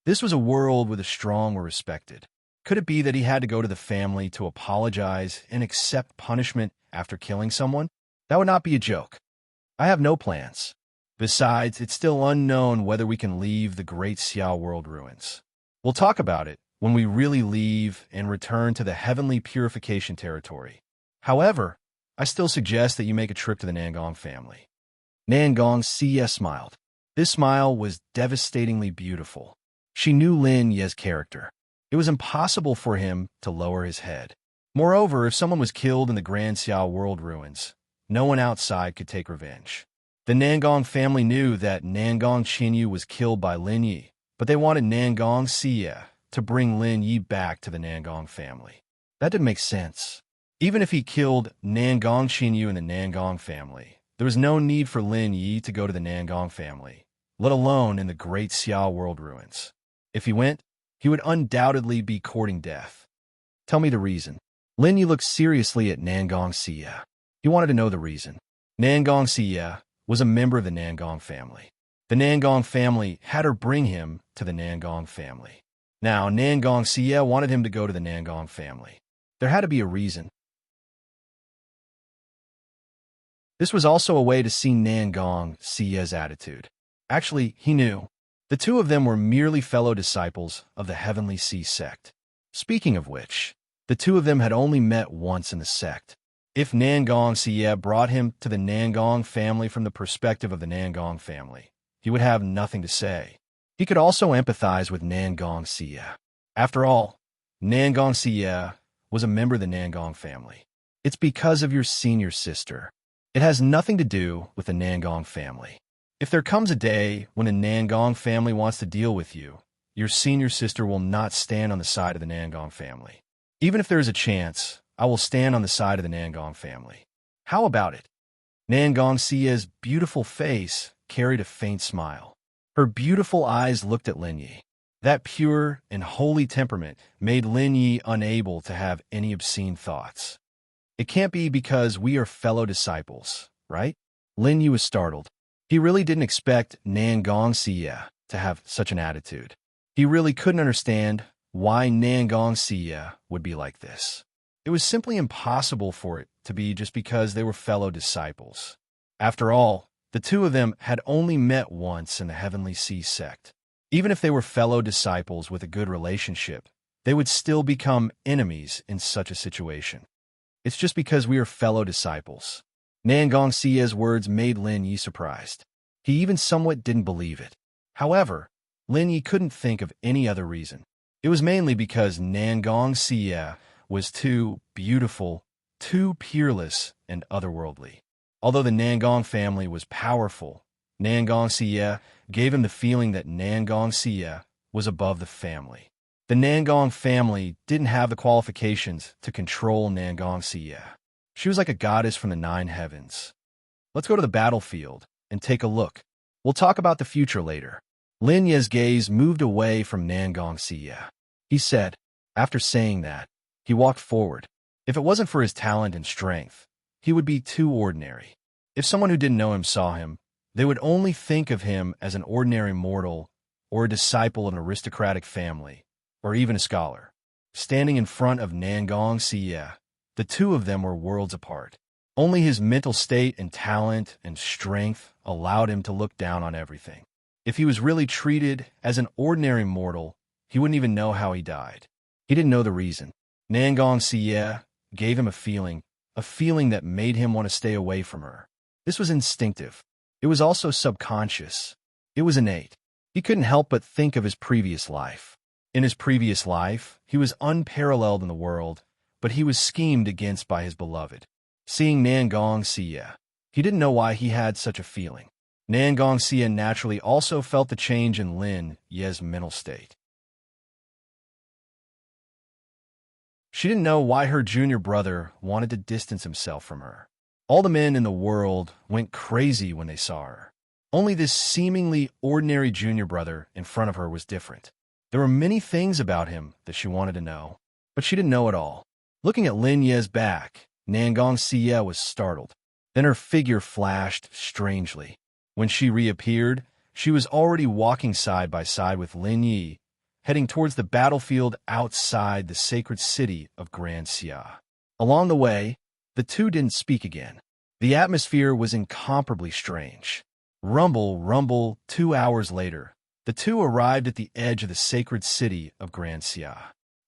This was a world where the strong were respected. Could it be that he had to go to the family to apologize and accept punishment after killing someone? That would not be a joke. I have no plans. Besides, it's still unknown whether we can leave the great Xia world ruins. We'll talk about it when we really leave and return to the heavenly purification territory. However, I still suggest that you make a trip to the Nangong family. Nangong Xia smiled. This smile was devastatingly beautiful. She knew Lin Yi's character. It was impossible for him to lower his head. Moreover, if someone was killed in the Grand Xia world ruins, no one outside could take revenge. The Nangong family knew that Nangong Qinyu was killed by Lin Yi, but they wanted Nangong Xia to bring Lin Yi back to the Nangong family. That didn't make sense. Even if he killed Nangong Qinyu and the Nangong family, there was no need for Lin Yi to go to the Nangong family, let alone in the great Xia world ruins. If he went, he would undoubtedly be courting death. Tell me the reason. Lin Yi looked seriously at Nangong Xia. He wanted to know the reason. Nangong Xia was a member of the Nangong family. The Nangong family had her bring him to the Nangong family. Now, Nangong Xia wanted him to go to the Nangong family. There had to be a reason. This was also a way to see Nangong Xia's attitude. Actually, he knew. The two of them were merely fellow disciples of the Heavenly Sea sect. Speaking of which, the two of them had only met once in the sect. If Nangong Xia brought him to the Nangong family from the perspective of the Nangong family, he would have nothing to say. He could also empathize with Nangong Xia. After all, Nangong Xia was a member of the Nangong family. It's because of your senior sister. It has nothing to do with the Nangong family. If there comes a day when a Nangong family wants to deal with you, your senior sister will not stand on the side of the Nangong family. Even if there is a chance, I will stand on the side of the Nangong family. How about it? Nangong Xia's beautiful face carried a faint smile. Her beautiful eyes looked at Lin Yi. That pure and holy temperament made Lin Yi unable to have any obscene thoughts. It can't be because we are fellow disciples, right? Lin Yi was startled. He really didn't expect Nangong Xia to have such an attitude. He really couldn't understand why Nangong Xia would be like this. It was simply impossible for it to be just because they were fellow disciples. After all, the two of them had only met once in the Heavenly Sea sect. Even if they were fellow disciples with a good relationship, they would still become enemies in such a situation. It's just because we are fellow disciples. Nangong Xia's words made Lin Yi surprised. He even somewhat didn't believe it. However, Lin Yi couldn't think of any other reason. It was mainly because Nangong Xie was too beautiful, too peerless, and otherworldly. Although the Nangong family was powerful, Nangong Xie gave him the feeling that Nangong Xie was above the family. The Nangong family didn't have the qualifications to control Nangong Xie. She was like a goddess from the nine heavens. Let's go to the battlefield and take a look. We'll talk about the future later. Lin Ye's gaze moved away from Nangong Xie. He said, after saying that, he walked forward. If it wasn't for his talent and strength, he would be too ordinary. If someone who didn't know him saw him, they would only think of him as an ordinary mortal or a disciple of an aristocratic family, or even a scholar. Standing in front of Nangong Xie, the two of them were worlds apart. Only his mental state and talent and strength allowed him to look down on everything. If he was really treated as an ordinary mortal, he wouldn't even know how he died. He didn't know the reason. Nangong Xie gave him a feeling that made him want to stay away from her. This was instinctive. It was also subconscious. It was innate. He couldn't help but think of his previous life. In his previous life, he was unparalleled in the world, but he was schemed against by his beloved. Seeing Nangong Xie, he didn't know why he had such a feeling. Nangong Xie naturally also felt the change in Lin Ye's mental state. She didn't know why her junior brother wanted to distance himself from her. All the men in the world went crazy when they saw her. Only this seemingly ordinary junior brother in front of her was different. There were many things about him that she wanted to know, but she didn't know it all. Looking at Lin Ye's back, Nangong Xie was startled. Then her figure flashed strangely. When she reappeared, she was already walking side by side with Lin Yi, heading towards the battlefield outside the sacred city of Grand Xia. Along the way, the two didn't speak again. The atmosphere was incomparably strange. Rumble, rumble, 2 hours later, the two arrived at the edge of the sacred city of Grand Xia.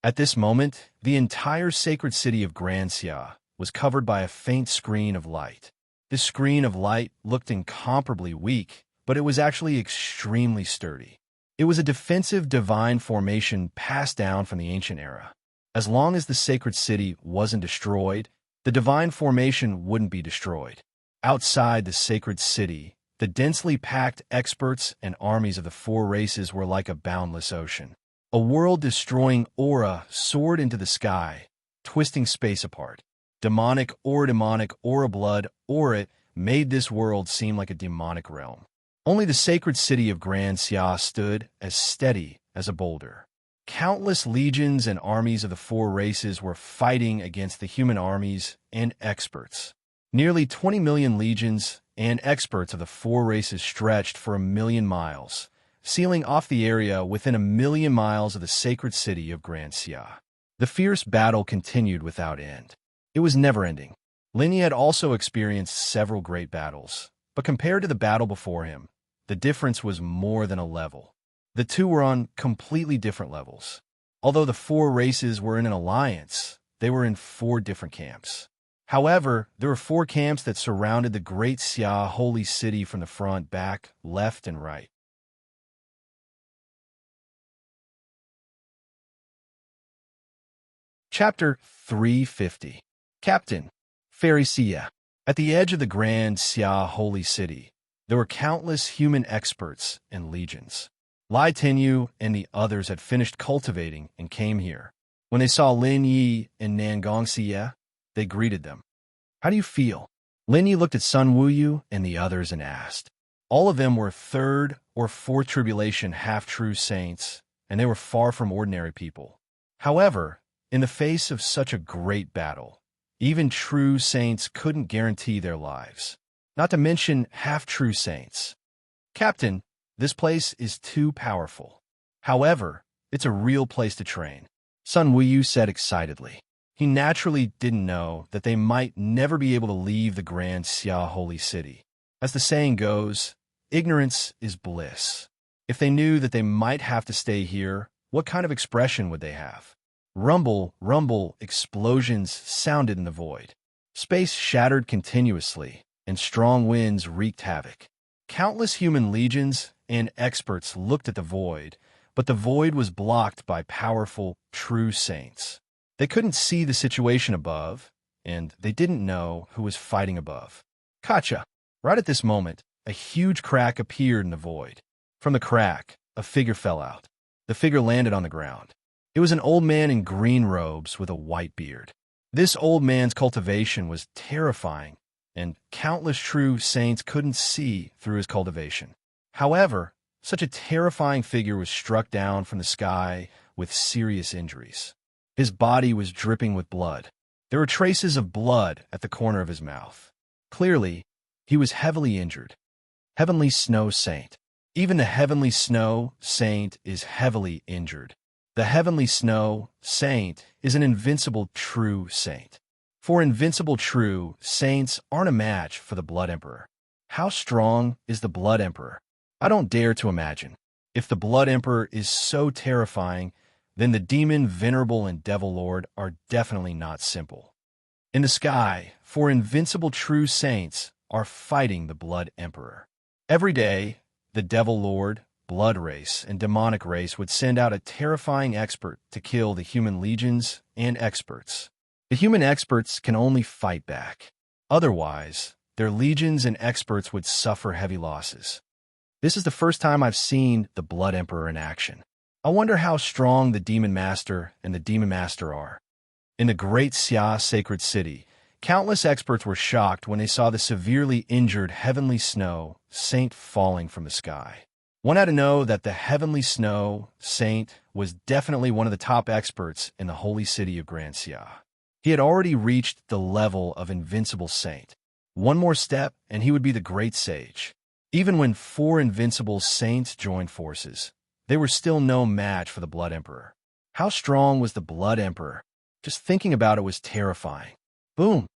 At this moment, the entire sacred city of Grand Xia was covered by a faint screen of light. This screen of light looked incomparably weak, but it was actually extremely sturdy. It was a defensive divine formation passed down from the ancient era. As long as the sacred city wasn't destroyed, the divine formation wouldn't be destroyed. Outside the sacred city, the densely packed experts and armies of the four races were like a boundless ocean. A world-destroying aura soared into the sky, twisting space apart. Demonic aura blood, aura made this world seem like a demonic realm. Only the sacred city of Grand Xia stood as steady as a boulder. Countless legions and armies of the four races were fighting against the human armies and experts. Nearly 20 million legions and experts of the four races stretched for 1,000,000 miles, sealing off the area within 1,000,000 miles of the sacred city of Grand Xia. The fierce battle continued without end. It was never-ending. Lin Yi had also experienced several great battles, but compared to the battle before him, the difference was more than a level. The two were on completely different levels. Although the four races were in an alliance, they were in 4 different camps. However, there were 4 camps that surrounded the great Xia holy city from the front, back, left, and right. Chapter 350. Captain, Fairy Xia. At the edge of the Grand Xia holy city, there were countless human experts and legions. Lai Tenyu and the others had finished cultivating and came here. When they saw Lin Yi and Nangong Xie, they greeted them. "How do you feel?" Lin Yi looked at Sun Wuyu and the others and asked. All of them were 3rd or 4th tribulation half-true saints, and they were far from ordinary people. However, in the face of such a great battle, even true saints couldn't guarantee their lives. Not to mention half-true saints. "Captain, this place is too powerful. However, it's a real place to train," Sun Wuyu said excitedly. He naturally didn't know that they might never be able to leave the Grand Xia holy city. As the saying goes, ignorance is bliss. If they knew that they might have to stay here, what kind of expression would they have? Rumble, rumble, explosions sounded in the void. Space shattered continuously, and strong winds wreaked havoc. Countless human legions and experts looked at the void, but the void was blocked by powerful, true saints. They couldn't see the situation above, and they didn't know who was fighting above. Gotcha! Right at this moment, a huge crack appeared in the void. From the crack, a figure fell out. The figure landed on the ground. It was an old man in green robes with a white beard. This old man's cultivation was terrifying, and countless true saints couldn't see through his cultivation. However, such a terrifying figure was struck down from the sky with serious injuries. His body was dripping with blood. There were traces of blood at the corner of his mouth. Clearly, he was heavily injured. Heavenly Snow Saint. Even the Heavenly Snow Saint is heavily injured. The Heavenly Snow Saint is an invincible true saint. For invincible true saints aren't a match for the Blood Emperor. How strong is the Blood Emperor? I don't dare to imagine. If the Blood Emperor is so terrifying, then the Demon, Venerable, and Devil Lord are definitely not simple. In the sky, for invincible true saints are fighting the Blood Emperor. Every day, the Devil Lord, Blood Race, and Demonic Race would send out a terrifying expert to kill the human legions and experts. The human experts can only fight back. Otherwise, their legions and experts would suffer heavy losses. This is the first time I've seen the Blood Emperor in action. I wonder how strong the Demon Master and the Demon Master are. In the Great Xia Sacred City, countless experts were shocked when they saw the severely injured Heavenly Snow Saint falling from the sky. One had to know that the Heavenly Snow Saint was definitely one of the top experts in the holy city of Grand Xia. He had already reached the level of Invincible Saint. One more step, and he would be the Great Sage. Even when 4 invincible saints joined forces, they were still no match for the Blood Emperor. How strong was the Blood Emperor? Just thinking about it was terrifying. Boom!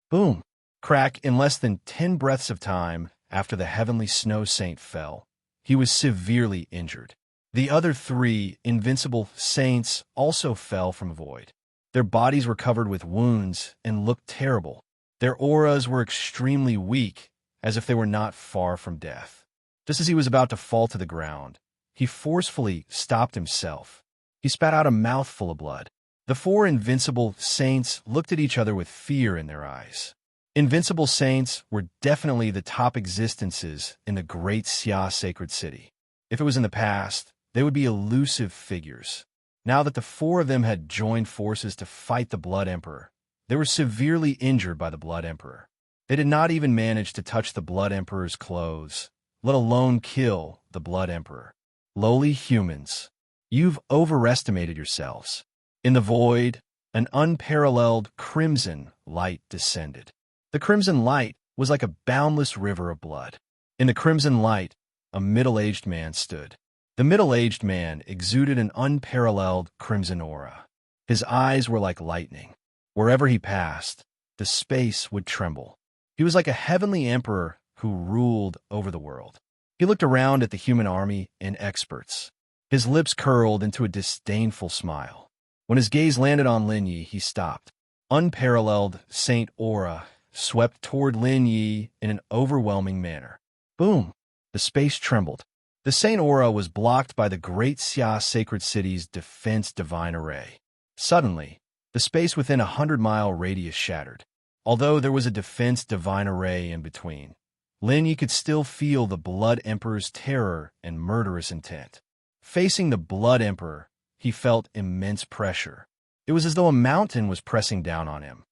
Boom! Crack. In less than 10 breaths of time after the Heavenly Snow Saint fell, he was severely injured. The other 3 invincible saints also fell from a void. Their bodies were covered with wounds and looked terrible. Their auras were extremely weak, as if they were not far from death. Just as he was about to fall to the ground, he forcefully stopped himself. He spat out a mouthful of blood. The 4 invincible saints looked at each other with fear in their eyes. Invincible saints were definitely the top existences in the Great Xia Sacred City. If it was in the past, they would be elusive figures. Now that the 4 of them had joined forces to fight the Blood Emperor, they were severely injured by the Blood Emperor. They did not even manage to touch the Blood Emperor's clothes, let alone kill the Blood Emperor. Lowly humans, you've overestimated yourselves. In the void, an unparalleled crimson light descended. The crimson light was like a boundless river of blood. In the crimson light, a middle-aged man stood. The middle-aged man exuded an unparalleled crimson aura. His eyes were like lightning. Wherever he passed, the space would tremble. He was like a heavenly emperor who ruled over the world. He looked around at the human army and experts. His lips curled into a disdainful smile. When his gaze landed on Lin Yi, he stopped. Unparalleled Saint Aura swept toward Lin Yi in an overwhelming manner. Boom! The space trembled. The Saint Aura was blocked by the Great Xia Sacred City's Defense Divine Array. Suddenly, the space within a 100-mile radius shattered. Although there was a Defense Divine Array in between, Lin Yi could still feel the Blood Emperor's terror and murderous intent. Facing the Blood Emperor, he felt immense pressure. It was as though a mountain was pressing down on him.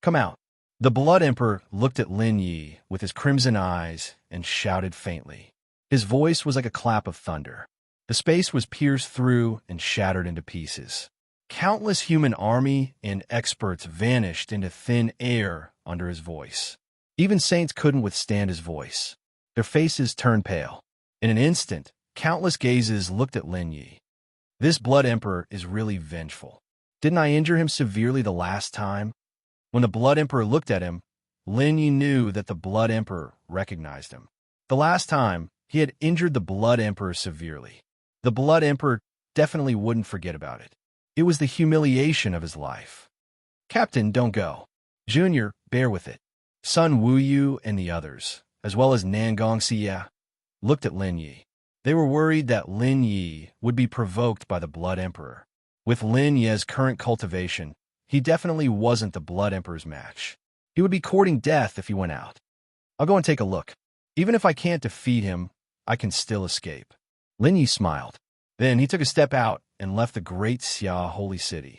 Come out. The Blood Emperor looked at Lin Yi with his crimson eyes and shouted faintly. His voice was like a clap of thunder. The space was pierced through and shattered into pieces. Countless human army and experts vanished into thin air under his voice. Even saints couldn't withstand his voice. Their faces turned pale. In an instant, countless gazes looked at Lin Yi. This Blood Emperor is really vengeful. Didn't I injure him severely the last time? When the Blood Emperor looked at him, Lin Yi knew that the Blood Emperor recognized him. The last time, he had injured the Blood Emperor severely. The Blood Emperor definitely wouldn't forget about it. It was the humiliation of his life. Captain, don't go. Junior, bear with it. Sun Wuyu and the others, as well as Nangong Xia, looked at Lin Yi. They were worried that Lin Yi would be provoked by the Blood Emperor. With Lin Yi's current cultivation, he definitely wasn't the Blood Emperor's match. He would be courting death if he went out. I'll go and take a look. Even if I can't defeat him, I can still escape. Lin Yi smiled. Then he took a step out and left the Great Xia Holy City.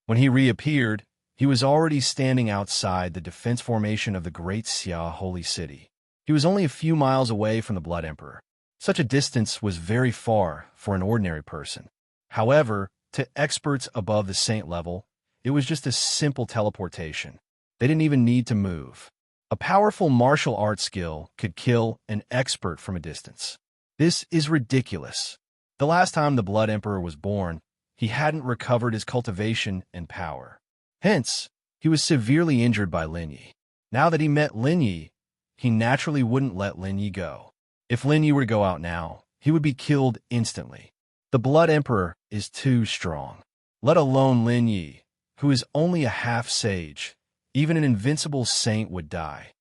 When he reappeared, he was already standing outside the defense formation of the Great Xia Holy City. He was only a few miles away from the Blood Emperor. Such a distance was very far for an ordinary person. However, to experts above the saint level, it was just a simple teleportation. They didn't even need to move. A powerful martial arts skill could kill an expert from a distance. This is ridiculous. The last time the Blood Emperor was born, he hadn't recovered his cultivation and power. Hence, he was severely injured by Lin Yi. Now that he met Lin Yi, he naturally wouldn't let Lin Yi go. If Lin Yi were to go out now, he would be killed instantly. The Blood Emperor is too strong. Let alone Lin Yi, who is only a half-sage. Even an invincible saint would die.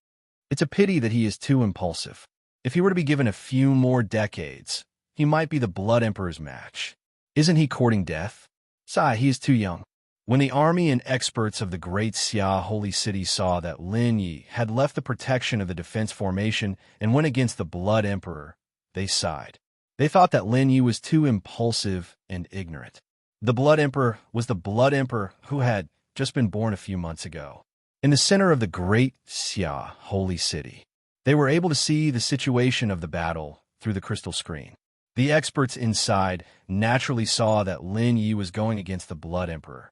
It's a pity that he is too impulsive. If he were to be given a few more decades, he might be the Blood Emperor's match. Isn't he courting death? Sigh, he is too young. When the army and experts of the Great Xia Holy City saw that Lin Yi had left the protection of the defense formation and went against the Blood Emperor, they sighed. They thought that Lin Yi was too impulsive and ignorant. The Blood Emperor was the Blood Emperor who had just been born a few months ago. In the center of the Great Xia Holy City, they were able to see the situation of the battle through the crystal screen. The experts inside naturally saw that Lin Yi was going against the Blood Emperor.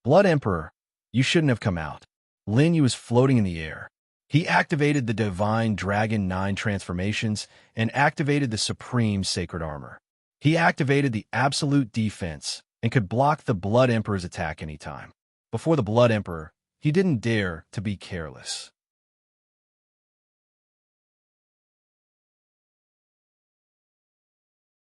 Blood Emperor, you shouldn't have come out. Lin Yi was floating in the air. He activated the Divine Dragon 9 transformations and activated the Supreme Sacred Armor. He activated the Absolute Defense and could block the Blood Emperor's attack anytime. Before the Blood Emperor, he didn't dare to be careless.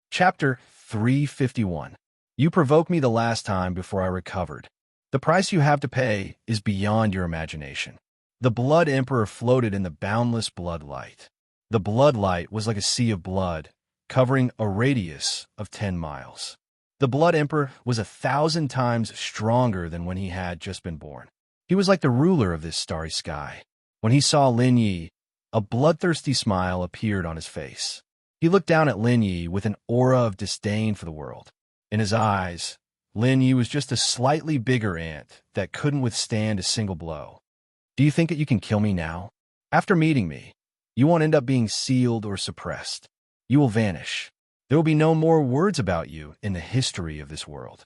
Chapter 351. You provoked me the last time before I recovered. The price you have to pay is beyond your imagination. The Blood Emperor floated in the boundless blood light. The blood light was like a sea of blood, covering a radius of 10 miles. The Blood Emperor was 1,000 times stronger than when he had just been born. He was like the ruler of this starry sky. When he saw Lin Yi, a bloodthirsty smile appeared on his face. He looked down at Lin Yi with an aura of disdain for the world. In his eyes, Lin Yi was just a slightly bigger ant that couldn't withstand a single blow. Do you think that you can kill me now? After meeting me, you won't end up being sealed or suppressed. You will vanish. There will be no more words about you in the history of this world.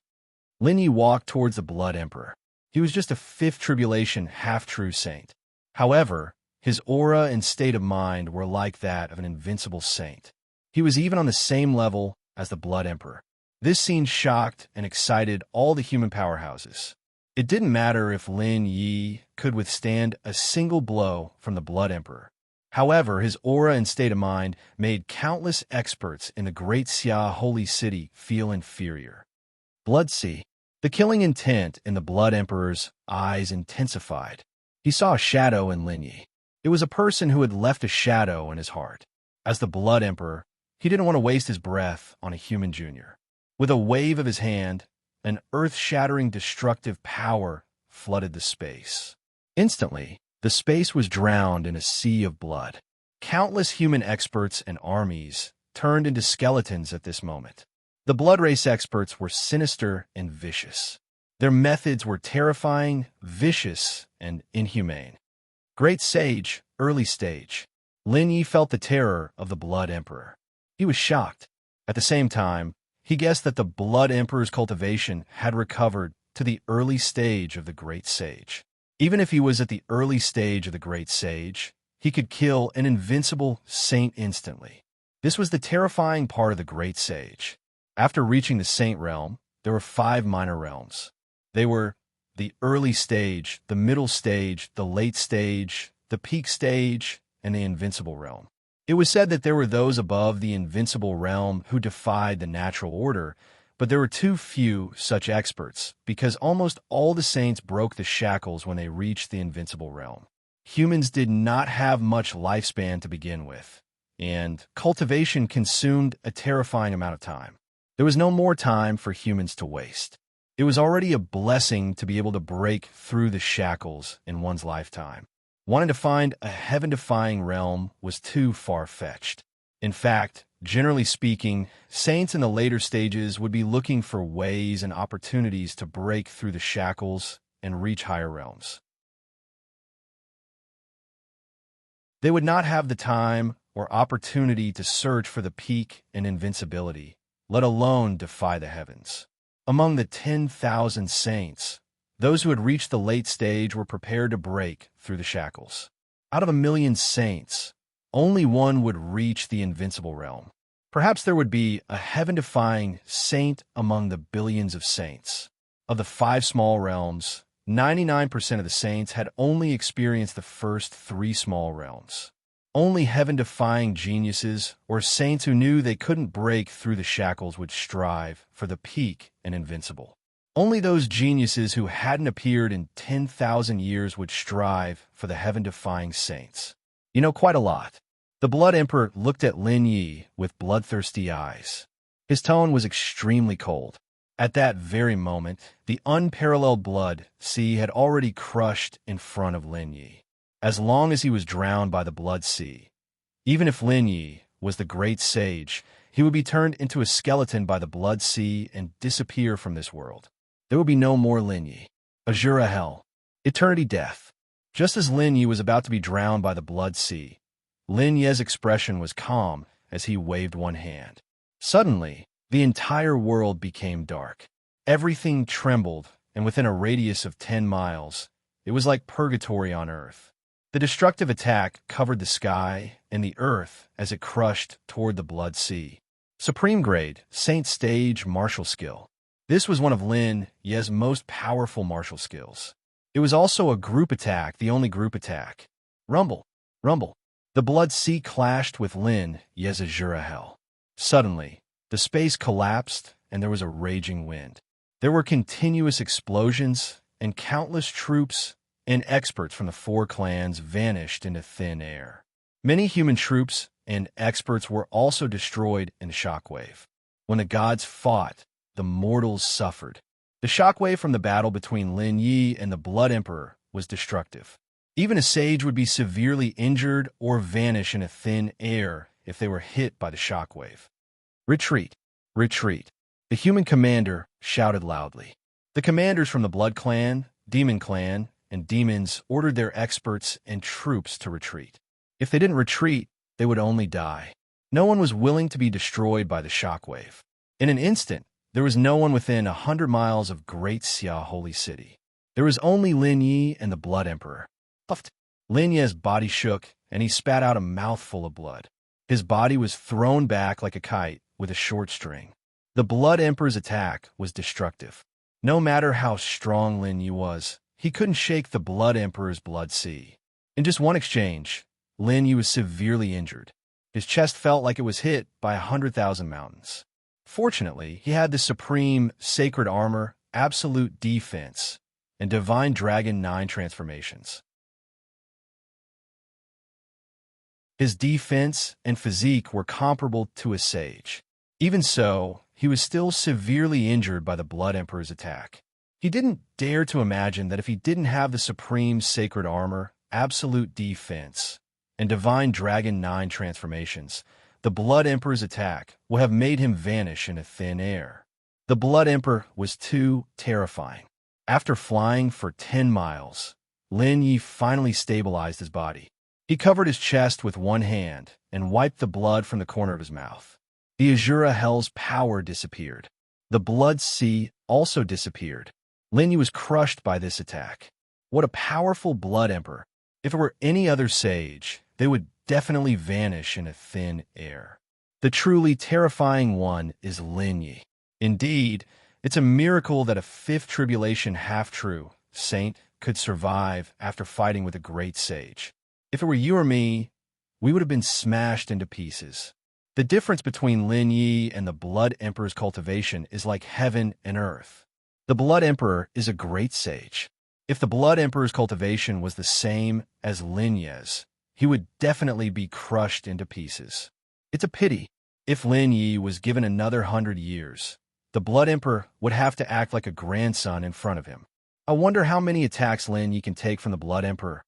Lin Yi walked towards the Blood Emperor. He was just a fifth tribulation half-true saint. However, his aura and state of mind were like that of an invincible saint. He was even on the same level as the Blood Emperor. This scene shocked and excited all the human powerhouses. It didn't matter if Lin Yi could withstand a single blow from the Blood Emperor. However, his aura and state of mind made countless experts in the Great Xia Holy City feel inferior. Blood Sea. The killing intent in the Blood Emperor's eyes intensified. He saw a shadow in Lin Yi. It was a person who had left a shadow in his heart. As the Blood Emperor, he didn't want to waste his breath on a human junior. With a wave of his hand, an earth-shattering destructive power flooded the space. Instantly, the space was drowned in a sea of blood. Countless human experts and armies turned into skeletons at this moment. The blood race experts were sinister and vicious. Their methods were terrifying, vicious, and inhumane. Great Sage, early stage. Lin Yi felt the terror of the Blood Emperor. He was shocked. At the same time, he guessed that the Blood Emperor's cultivation had recovered to the early stage of the Great Sage. Even if he was at the early stage of the Great Sage, he could kill an invincible saint instantly. This was the terrifying part of the Great Sage. After reaching the Saint Realm, there were 5 minor realms. They were the early stage, the middle stage, the late stage, the peak stage, and the invincible realm. It was said that there were those above the invincible realm who defied the natural order, but there were too few such experts because almost all the saints broke the shackles when they reached the invincible realm. Humans did not have much lifespan to begin with. and cultivation consumed a terrifying amount of time. There was no more time for humans to waste. It was already a blessing to be able to break through the shackles in one's lifetime. Wanting to find a heaven-defying realm was too far-fetched. In fact, generally speaking, saints in the later stages would be looking for ways and opportunities to break through the shackles and reach higher realms. They would not have the time or opportunity to search for the peak and invincibility, let alone defy the heavens. Among the 10,000 saints, those who had reached the late stage were prepared to break through the shackles. Out of 1,000,000 saints, only one would reach the invincible realm. Perhaps there would be a heaven-defying saint among the billions of saints. Of the 5 small realms, 99% of the saints had only experienced the first 3 small realms. Only heaven-defying geniuses or saints who knew they couldn't break through the shackles would strive for the peak and invincible. Only those geniuses who hadn't appeared in 10,000 years would strive for the heaven-defying saints. You know, quite a lot. The Blood Emperor looked at Lin Yi with bloodthirsty eyes. His tone was extremely cold. At that very moment, the unparalleled blood sea had already crushed in front of Lin Yi. As long as he was drowned by the blood sea, even if Lin Yi was the great sage, he would be turned into a skeleton by the blood sea and disappear from this world. There would be no more Lin Yi. Azura hell. Eternity death. Just as Lin Yi was about to be drowned by the blood sea, Lin Ye's expression was calm as he waved one hand. Suddenly, the entire world became dark. Everything trembled, and within a radius of 10 miles, it was like purgatory on Earth. The destructive attack covered the sky and the earth as it crushed toward the blood sea. Supreme grade, Saint Stage martial skill. This was one of Lin Ye's most powerful martial skills. It was also a group attack, the only group attack. Rumble, rumble. The blood sea clashed with Lin Ye's Azura hell. Suddenly, the space collapsed and there was a raging wind. There were continuous explosions and countless troops and experts from the 4 clans vanished into thin air. Many human troops and experts were also destroyed in the shockwave. When the gods fought, the mortals suffered. The shockwave from the battle between Lin Yi and the Blood Emperor was destructive. Even a sage would be severely injured or vanish in a thin air if they were hit by the shockwave. Retreat! Retreat! The human commander shouted loudly. The commanders from the Blood Clan, Demon Clan, and demons ordered their experts and troops to retreat. If they didn't retreat, they would only die. No one was willing to be destroyed by the shockwave. In an instant, there was no one within 100 miles of Great Xia Holy City. There was only Lin Yi and the Blood Emperor. Puffed. Lin Ye's body shook, and he spat out a mouthful of blood. His body was thrown back like a kite with a short string. The Blood Emperor's attack was destructive. No matter how strong Lin Yi was, he couldn't shake the Blood Emperor's blood sea. In just one exchange, Lin Yi was severely injured. His chest felt like it was hit by 100,000 mountains. Fortunately, he had the supreme sacred armor, absolute defense, and divine dragon 9 transformations. His defense and physique were comparable to a sage. Even so, he was still severely injured by the Blood Emperor's attack. He didn't dare to imagine that if he didn't have the supreme sacred armor, absolute defense, and divine dragon 9 transformations, the Blood Emperor's attack would have made him vanish in a thin air. The Blood Emperor was too terrifying. After flying for 10 miles, Lin Yi finally stabilized his body. He covered his chest with one hand and wiped the blood from the corner of his mouth. The Azura hell's power disappeared. The blood sea also disappeared. Lin Yi was crushed by this attack. What a powerful Blood Emperor. If it were any other sage, they would definitely vanish in a thin air. The truly terrifying one is Lin Yi. Indeed, it's a miracle that a 5th tribulation half-true saint could survive after fighting with a great sage. If it were you or me, we would have been smashed into pieces. The difference between Lin Yi and the Blood Emperor's cultivation is like heaven and earth. The Blood Emperor is a great sage. If the Blood Emperor's cultivation was the same as Lin Yi's, he would definitely be crushed into pieces. It's a pity. If Lin Yi was given another 100 years, the Blood Emperor would have to act like a grandson in front of him. I wonder how many attacks Lin Yi can take from the Blood Emperor.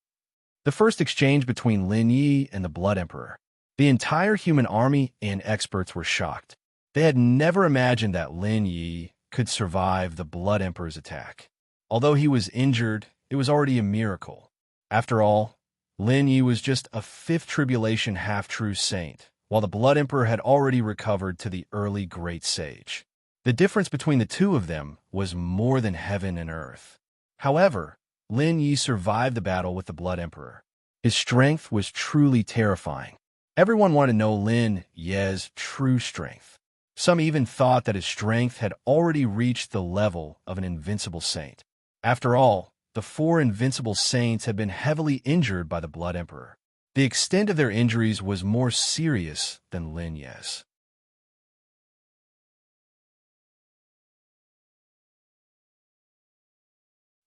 The first exchange between Lin Yi and the Blood Emperor. The entire human army and experts were shocked. They had never imagined that Lin Yi could survive the Blood Emperor's attack. Although he was injured, it was already a miracle. After all, Lin Yi was just a fifth tribulation half-true saint, while the Blood Emperor had already recovered to the early great sage. The difference between the two of them was more than heaven and earth. However, Lin Yi survived the battle with the Blood Emperor. His strength was truly terrifying. Everyone wanted to know Lin Yi's true strength. Some even thought that his strength had already reached the level of an invincible saint. After all, the 4 invincible saints had been heavily injured by the Blood Emperor. The extent of their injuries was more serious than Lin Yi's.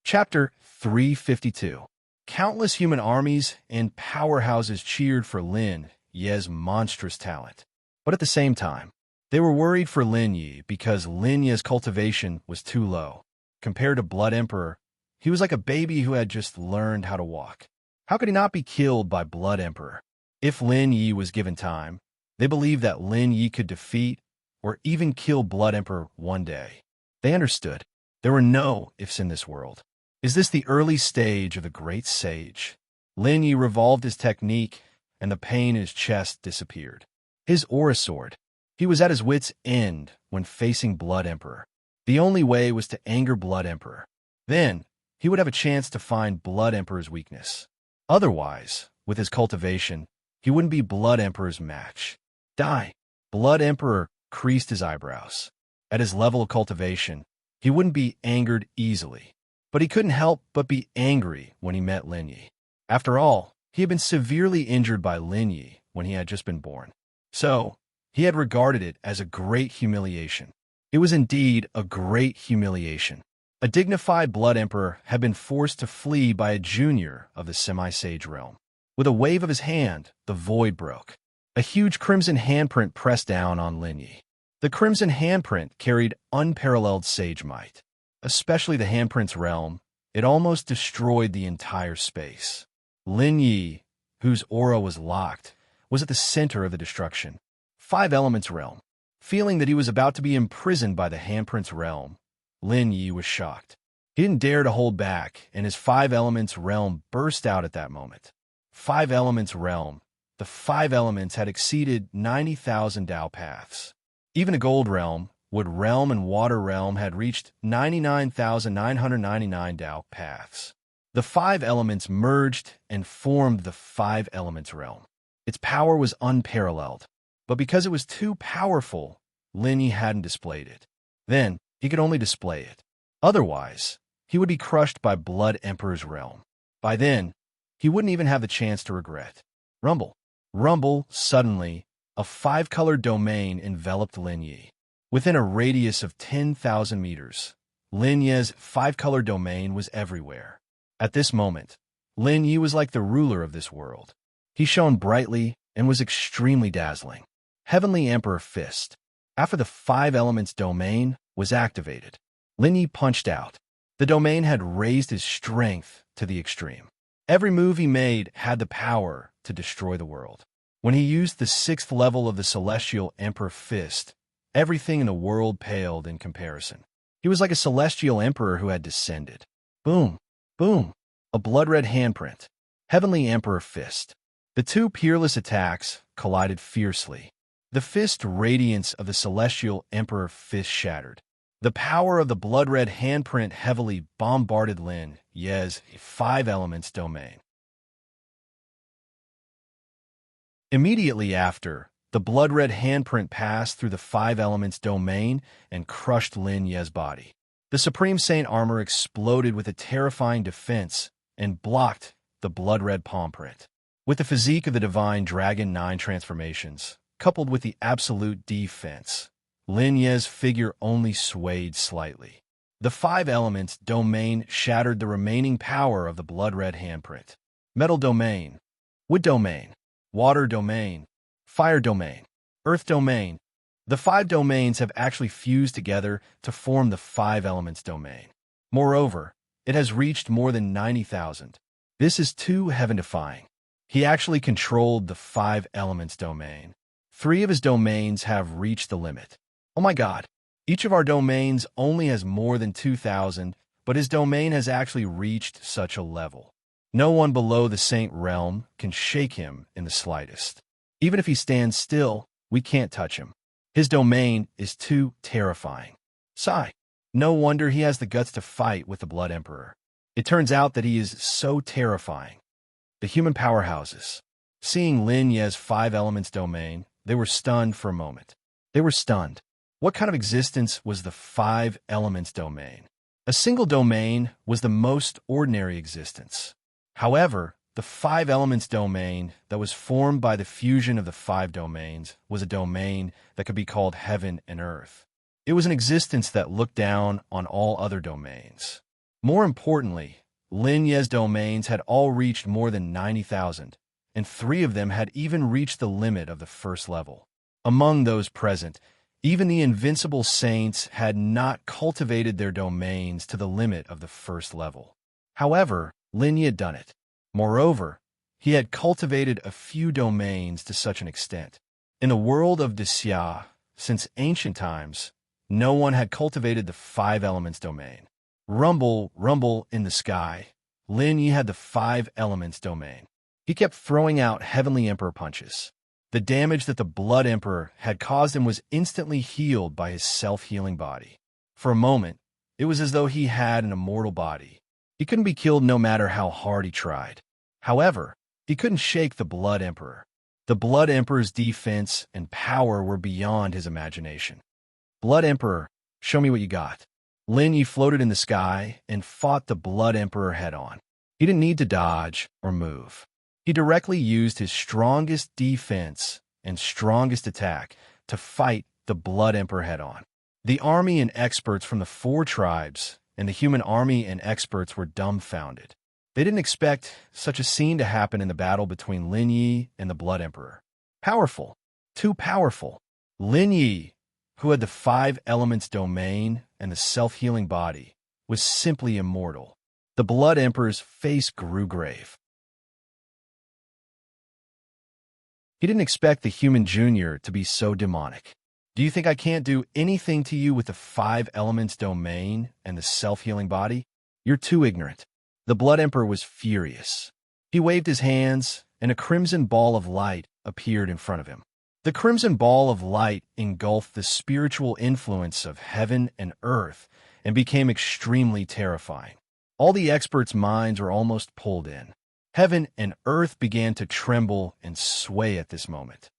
Chapter 352. Countless human armies and powerhouses cheered for Lin Yi's monstrous talent. But at the same time, they were worried for Lin Yi because Lin Yi's cultivation was too low. Compared to Blood Emperor, he was like a baby who had just learned how to walk. How could he not be killed by Blood Emperor? If Lin Yi was given time, they believed that Lin Yi could defeat or even kill Blood Emperor one day. They understood. There were no ifs in this world. Is this the early stage of the great sage? Lin Yi revolved his technique, and the pain in his chest disappeared. His aura soared. He was at his wit's end when facing Blood Emperor. The only way was to anger Blood Emperor. Then, he would have a chance to find Blood Emperor's weakness. Otherwise, with his cultivation, he wouldn't be Blood Emperor's match. Die. Blood Emperor creased his eyebrows. At his level of cultivation, he wouldn't be angered easily. But he couldn't help but be angry when he met Lin Yi. After all, he had been severely injured by Lin Yi when he had just been born. So, he had regarded it as a great humiliation. It was indeed a great humiliation. A dignified Blood Emperor had been forced to flee by a junior of the semi-sage realm. With a wave of his hand, the void broke. A huge crimson handprint pressed down on Lin Yi. The crimson handprint carried unparalleled sage might. Especially the handprint's realm, it almost destroyed the entire space. Lin Yi, whose aura was locked, was at the center of the destruction. 5 Elements realm. Feeling that he was about to be imprisoned by the handprint's realm, Lin Yi was shocked. He didn't dare to hold back, and his 5 Elements realm burst out at that moment. 5 Elements realm. The 5 Elements had exceeded 90,000 Dao paths. Even a gold realm, wood realm, and water realm had reached 99,999 Dao paths. The 5 Elements merged and formed the 5 Elements realm. Its power was unparalleled, but because it was too powerful, Lin Yi hadn't displayed it. Then, he could only display it. Otherwise, he would be crushed by Blood Emperor's realm. By then, he wouldn't even have the chance to regret. Rumble. Rumble, suddenly, a 5-color domain enveloped Lin Yi. Within a radius of 10,000 meters, Lin Yi's 5-color domain was everywhere. At this moment, Lin Yi was like the ruler of this world. He shone brightly and was extremely dazzling. Heavenly Emperor Fist. After the 5 Elements domain was activated, Lin Yi punched out. The domain had raised his strength to the extreme. Every move he made had the power to destroy the world. When he used the 6th level of the Celestial Emperor Fist, everything in the world paled in comparison. He was like a celestial emperor who had descended. Boom, boom, a blood-red handprint. Heavenly Emperor Fist. The 2 peerless attacks collided fiercely. The fist radiance of the Celestial Emperor Fist shattered. The power of the blood-red handprint heavily bombarded Lin Yi's 5 Elements domain. Immediately after, the blood-red handprint passed through the 5 Elements domain and crushed Lin Yi's body. The Supreme Saint armor exploded with a terrifying defense and blocked the blood-red palm print. With the physique of the Divine Dragon 9 transformations, coupled with the absolute defense, Lin Yi's figure only swayed slightly. The 5 Elements domain shattered the remaining power of the blood-red handprint. Metal domain. Wood domain, water domain, fire domain, earth domain. The five domains have actually fused together to form the five elements domain. Moreover, it has reached more than 90,000. This is too heaven-defying. He actually controlled the five elements domain. 3 of his domains have reached the limit. Oh my God. Each of our domains only has more than 2,000, but his domain has actually reached such a level. No one below the saint realm can shake him in the slightest. Even if he stands still, we can't touch him. His domain is too terrifying. Sigh. No wonder he has the guts to fight with the Blood Emperor. It turns out that he is so terrifying. The human powerhouses. Seeing Lin Ye's five elements domain, they were stunned for a moment. They were stunned. What kind of existence was the five elements domain? A single domain was the most ordinary existence. However, the five elements domain that was formed by the fusion of the five domains was a domain that could be called heaven and earth. It was an existence that looked down on all other domains. More importantly, Lin Ye's domains had all reached more than 90,000, and 3 of them had even reached the limit of the first level. Among those present, even the invincible saints had not cultivated their domains to the limit of the first level. However, Lin Ye had done it. Moreover, he had cultivated a few domains to such an extent. In the world of Xia, since ancient times, no one had cultivated the five elements domain. Rumble, rumble in the sky. Lin Yi had the five elements domain. He kept throwing out heavenly emperor punches. The damage that the Blood Emperor had caused him was instantly healed by his self-healing body. For a moment, it was as though he had an immortal body. He couldn't be killed no matter how hard he tried. However, he couldn't shake the Blood Emperor. The Blood Emperor's defense and power were beyond his imagination. Blood Emperor, show me what you got. Lin Yi floated in the sky and fought the Blood Emperor head-on. He didn't need to dodge or move. He directly used his strongest defense and strongest attack to fight the Blood Emperor head-on. The army and experts from the 4 tribes and the human army and experts were dumbfounded. They didn't expect such a scene to happen in the battle between Lin Yi and the Blood Emperor. Powerful. Too powerful. Lin Yi, who had the five elements domain and the self-healing body, was simply immortal. The Blood Emperor's face grew grave. He didn't expect the human junior to be so demonic. Do you think I can't do anything to you with the five elements domain and the self-healing body? You're too ignorant. The Blood Emperor was furious. He waved his hands, and a crimson ball of light appeared in front of him. The crimson ball of light engulfed the spiritual influence of heaven and earth and became extremely terrifying. All the experts' minds were almost pulled in. Heaven and earth began to tremble and sway at this moment.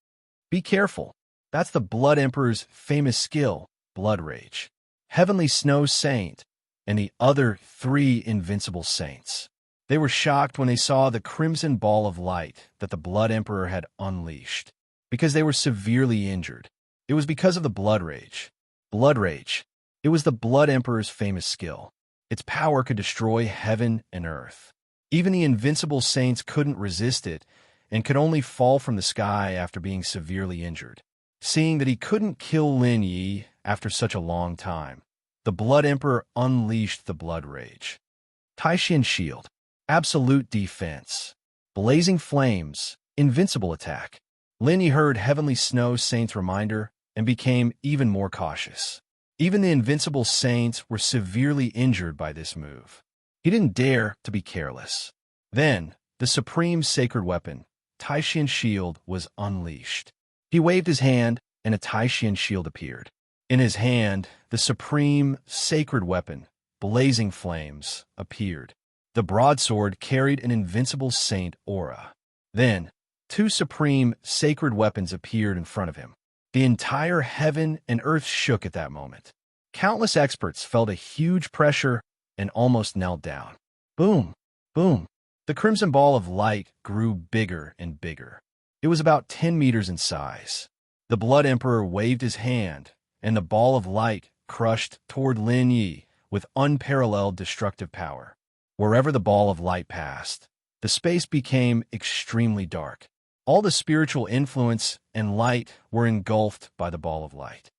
Be careful. That's the Blood Emperor's famous skill, Blood Rage. Heavenly Snow Saint and the other 3 invincible saints. They were shocked when they saw the crimson ball of light that the Blood Emperor had unleashed, because they were severely injured. It was because of the Blood Rage. Blood Rage. It was the Blood Emperor's famous skill. Its power could destroy heaven and earth. Even the invincible saints couldn't resist it and could only fall from the sky after being severely injured. Seeing that he couldn't kill Lin Yi after such a long time, the Blood Emperor unleashed the Blood Rage. Taishan Shield. Absolute defense. Blazing flames. Invincible attack. Lin Yi heard Heavenly Snow Saint's reminder and became even more cautious. Even the invincible saints were severely injured by this move. He didn't dare to be careless. Then, the supreme sacred weapon, Taishan Shield, was unleashed. He waved his hand, and a Taishan Shield appeared. In his hand, the supreme sacred weapon, blazing flames, appeared. The broadsword carried an invincible saint aura. Then, 2 supreme sacred weapons appeared in front of him. The entire heaven and earth shook at that moment. Countless experts felt a huge pressure and almost knelt down. Boom! Boom! The crimson ball of light grew bigger and bigger. It was about 10 meters in size. The Blood Emperor waved his hand, and the ball of light crushed toward Lin Yi with unparalleled destructive power. Wherever the ball of light passed, the space became extremely dark. All the spiritual influence and light were engulfed by the ball of light.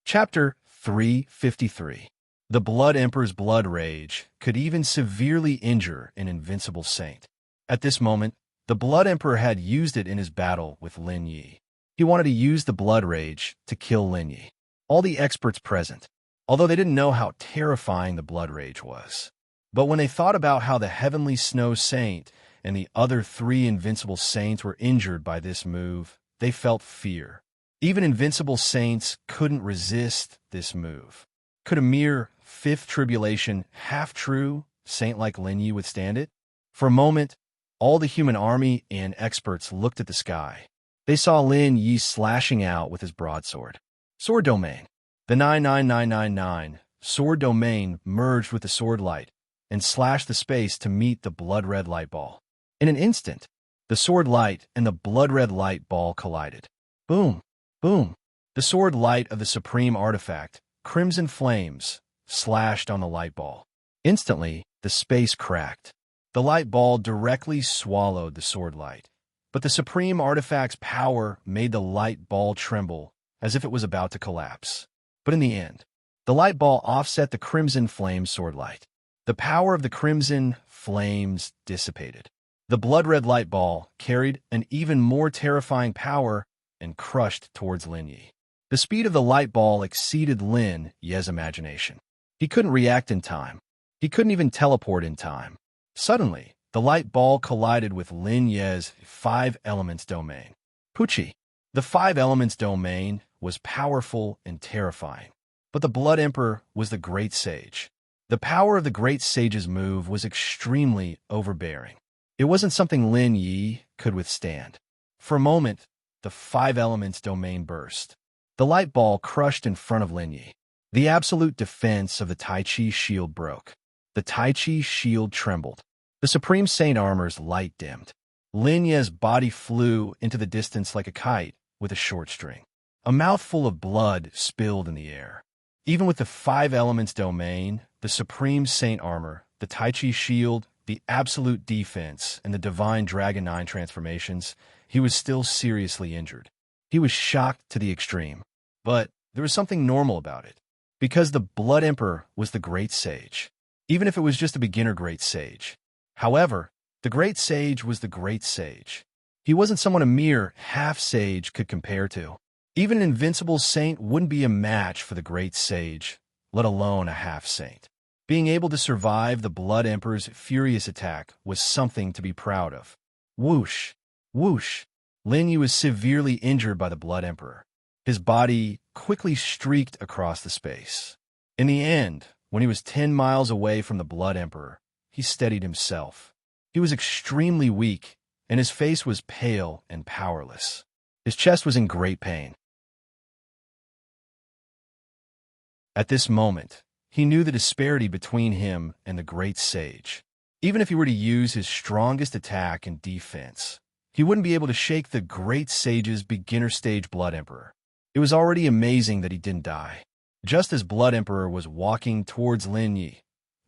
Chapter 353. The Blood Emperor's blood rage could even severely injure an invincible saint. At this moment, the Blood Emperor had used it in his battle with Lin Yi. He wanted to use the blood rage to kill Lin Yi. All the experts present, although they didn't know how terrifying the blood rage was. But when they thought about how the Heavenly Snow Saint and the other 3 invincible saints were injured by this move, they felt fear. Even invincible saints couldn't resist this move. Could a mere 5th tribulation, half-true saint like Lin Yi withstand it? For a moment, all the human army and experts looked at the sky. They saw Lin Yi slashing out with his broadsword. Sword domain. The 99999 sword domain merged with the sword light and slashed the space to meet the blood-red light ball. In an instant, the sword light and the blood-red light ball collided. Boom! Boom! The sword light of the supreme artifact, crimson flames, slashed on the light ball. Instantly, the space cracked. The light ball directly swallowed the sword light, but the supreme artifact's power made the light ball tremble as if it was about to collapse. But in the end, the light ball offset the crimson flame sword light. The power of the crimson flames dissipated. The blood-red light ball carried an even more terrifying power and crushed towards Lin Yi. The speed of the light ball exceeded Lin Yi's imagination. He couldn't react in time. He couldn't even teleport in time. Suddenly, the light ball collided with Lin Yi's 5 elements domain. Pucci. The 5 elements domain was powerful and terrifying. But the Blood Emperor was the Great Sage. The power of the Great Sage's move was extremely overbearing. It wasn't something Lin Yi could withstand. For a moment, the 5 elements domain burst. The light ball crushed in front of Lin Yi. The absolute defense of the Tai Chi shield broke. The Tai Chi shield trembled. The Supreme Saint armor's light dimmed. Lin Yi's body flew into the distance like a kite with a short string. A mouthful of blood spilled in the air. Even with the 5 elements domain, the Supreme Saint armor, the Tai Chi shield, the absolute defense, and the Divine Dragon 9 transformations, he was still seriously injured. He was shocked to the extreme. But there was something normal about it. Because the Blood Emperor was the Great Sage. Even if it was just a beginner Great Sage. However, the Great Sage was the Great Sage. He wasn't someone a mere half-sage could compare to. Even an invincible saint wouldn't be a match for the Great Sage, let alone a half-saint. Being able to survive the Blood Emperor's furious attack was something to be proud of. Whoosh! Whoosh! Lin Yi was severely injured by the Blood Emperor. His body quickly streaked across the space. In the end, when he was 10 miles away from the Blood Emperor, he steadied himself. He was extremely weak, and his face was pale and powerless. His chest was in great pain. At this moment, he knew the disparity between him and the Great Sage. Even if he were to use his strongest attack and defense, he wouldn't be able to shake the Great Sage's beginner-stage Blood Emperor. It was already amazing that he didn't die. Just as Blood Emperor was walking towards Lin Yi,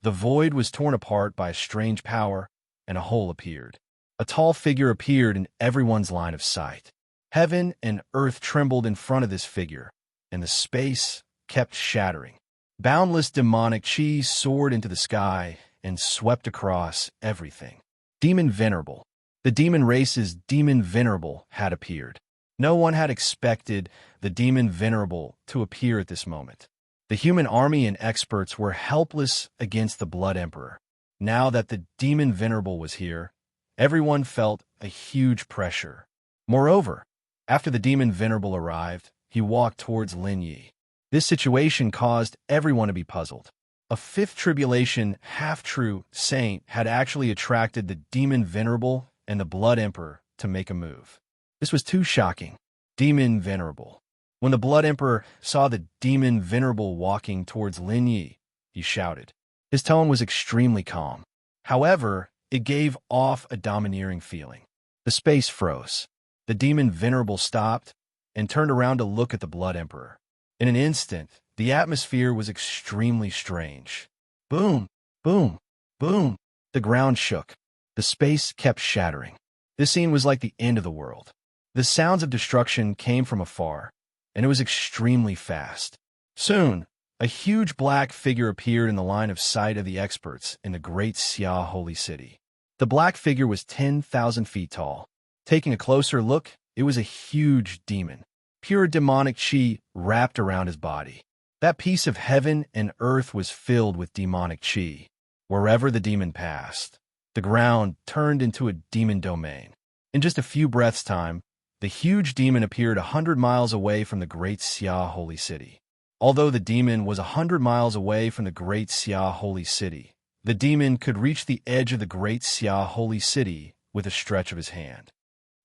the void was torn apart by a strange power, and a hole appeared. A tall figure appeared in everyone's line of sight. Heaven and earth trembled in front of this figure, and the space kept shattering. Boundless demonic chi soared into the sky and swept across everything. Demon Venerable. The demon race's Demon Venerable had appeared. No one had expected the Demon Venerable to appear at this moment. The human army and experts were helpless against the Blood Emperor. Now that the Demon Venerable was here, everyone felt a huge pressure. Moreover, after the Demon Venerable arrived, he walked towards Lin Yi. This situation caused everyone to be puzzled. A 5th tribulation, half-true saint had actually attracted the Demon Venerable and the Blood Emperor to make a move. This was too shocking. Demon Venerable. When the Blood Emperor saw the Demon Venerable walking towards Lin Yi, he shouted. His tone was extremely calm. However, it gave off a domineering feeling. The space froze. The Demon Venerable stopped and turned around to look at the Blood Emperor. In an instant, The atmosphere was extremely strange. Boom, boom, boom. The ground shook. The space kept shattering. This scene was like the end of the world. The sounds of destruction came from afar, and it was extremely fast. Soon, a huge black figure appeared in the line of sight of the experts in the Great Xia Holy City. The black figure was 10,000 feet tall. Taking a closer look, it was a huge demon. Pure demonic qi wrapped around his body. That piece of heaven and earth was filled with demonic qi. Wherever the demon passed, the ground turned into a demon domain. In just a few breaths' time, the huge demon appeared 100 miles away from the Great Xia Holy City. Although the demon was 100 miles away from the Great Xia Holy City, the demon could reach the edge of the Great Xia Holy City with a stretch of his hand.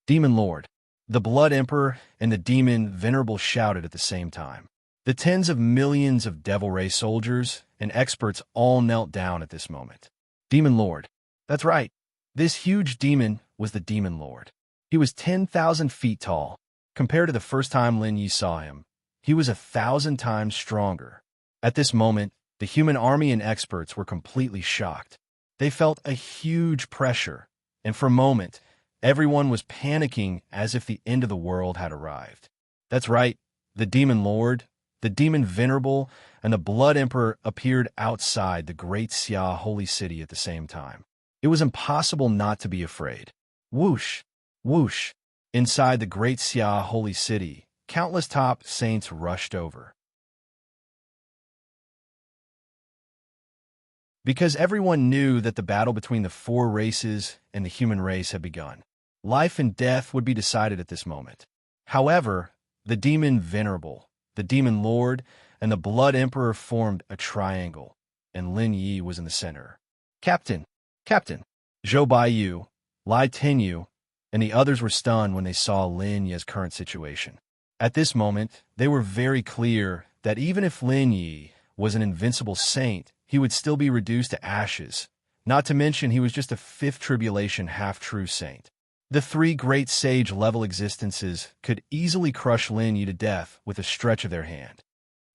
Demon Lord, the Blood Emperor, and the demon Venerable shouted at the same time. The tens of millions of Devil Ray soldiers and experts all knelt down at this moment. Demon Lord. That's right. This huge demon was the Demon Lord. He was 10,000 feet tall. Compared to the first time Lin Yi saw him, he was 1,000 times stronger. At this moment, the human army and experts were completely shocked. They felt a huge pressure, and for a moment, everyone was panicking as if the end of the world had arrived. That's right, the Demon Lord, the Demon Venerable, and the Blood Emperor appeared outside the Great Xia Holy City at the same time. It was impossible not to be afraid. Whoosh, whoosh. Inside the Great Xia Holy City, countless top saints rushed over. Because everyone knew that the battle between the four races and the human race had begun. Life and death would be decided at this moment. However, the Demon Venerable, the Demon Lord, and the Blood Emperor formed a triangle, and Lin Yi was in the center. Captain, Zhou Baiyu, Lai Tenyu, and the others were stunned when they saw Lin Yi's current situation. At this moment, they were very clear that even if Lin Yi was an invincible saint, he would still be reduced to ashes, not to mention he was just a fifth tribulation half-true saint. The three great sage-level existences could easily crush Lin Yi to death with a stretch of their hand.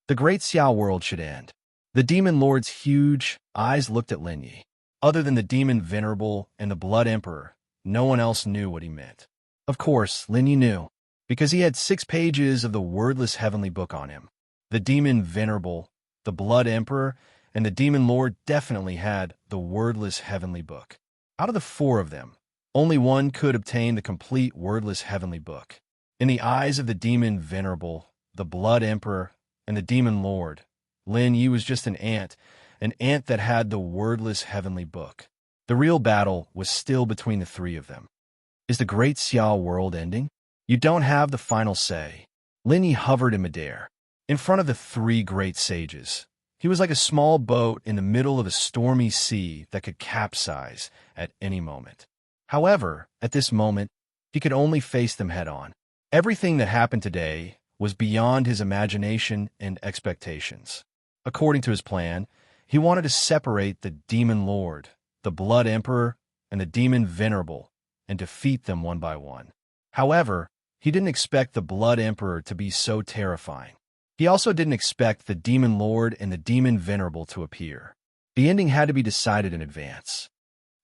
The great Xiao world should end. The Demon Lord's huge eyes looked at Lin Yi. Other than the Demon Venerable and the Blood Emperor, no one else knew what he meant. Of course, Lin Yi knew, because he had 6 pages of the wordless heavenly book on him. The Demon Venerable, the Blood Emperor, and the Demon Lord definitely had the wordless heavenly book. Out of the 4 of them, only one could obtain the complete wordless heavenly book. In the eyes of the Demon Venerable, the Blood Emperor, and the Demon Lord, Lin Yi was just an ant that had the wordless heavenly book. The real battle was still between the 3 of them. Is the great Xiao world ending? You don't have the final say. Lin Yi hovered in midair, in front of the 3 great sages. He was like a small boat in the middle of a stormy sea that could capsize at any moment. However, at this moment, he could only face them head-on. Everything that happened today was beyond his imagination and expectations. According to his plan, he wanted to separate the Demon Lord, the Blood Emperor, and the Demon Venerable, and defeat them one by one. However, he didn't expect the Blood Emperor to be so terrifying. He also didn't expect the Demon Lord and the Demon Venerable to appear. The ending had to be decided in advance.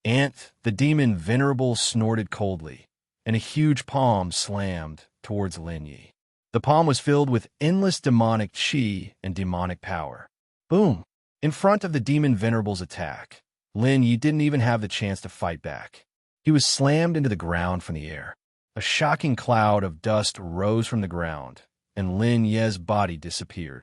Ant, the Demon Venerable, snorted coldly, and a huge palm slammed towards Lin Yi. The palm was filled with endless demonic qi and demonic power. Boom! In front of the Demon Venerable's attack, Lin Yi didn't even have the chance to fight back. He was slammed into the ground from the air. A shocking cloud of dust rose from the ground, and Lin Yi's body disappeared.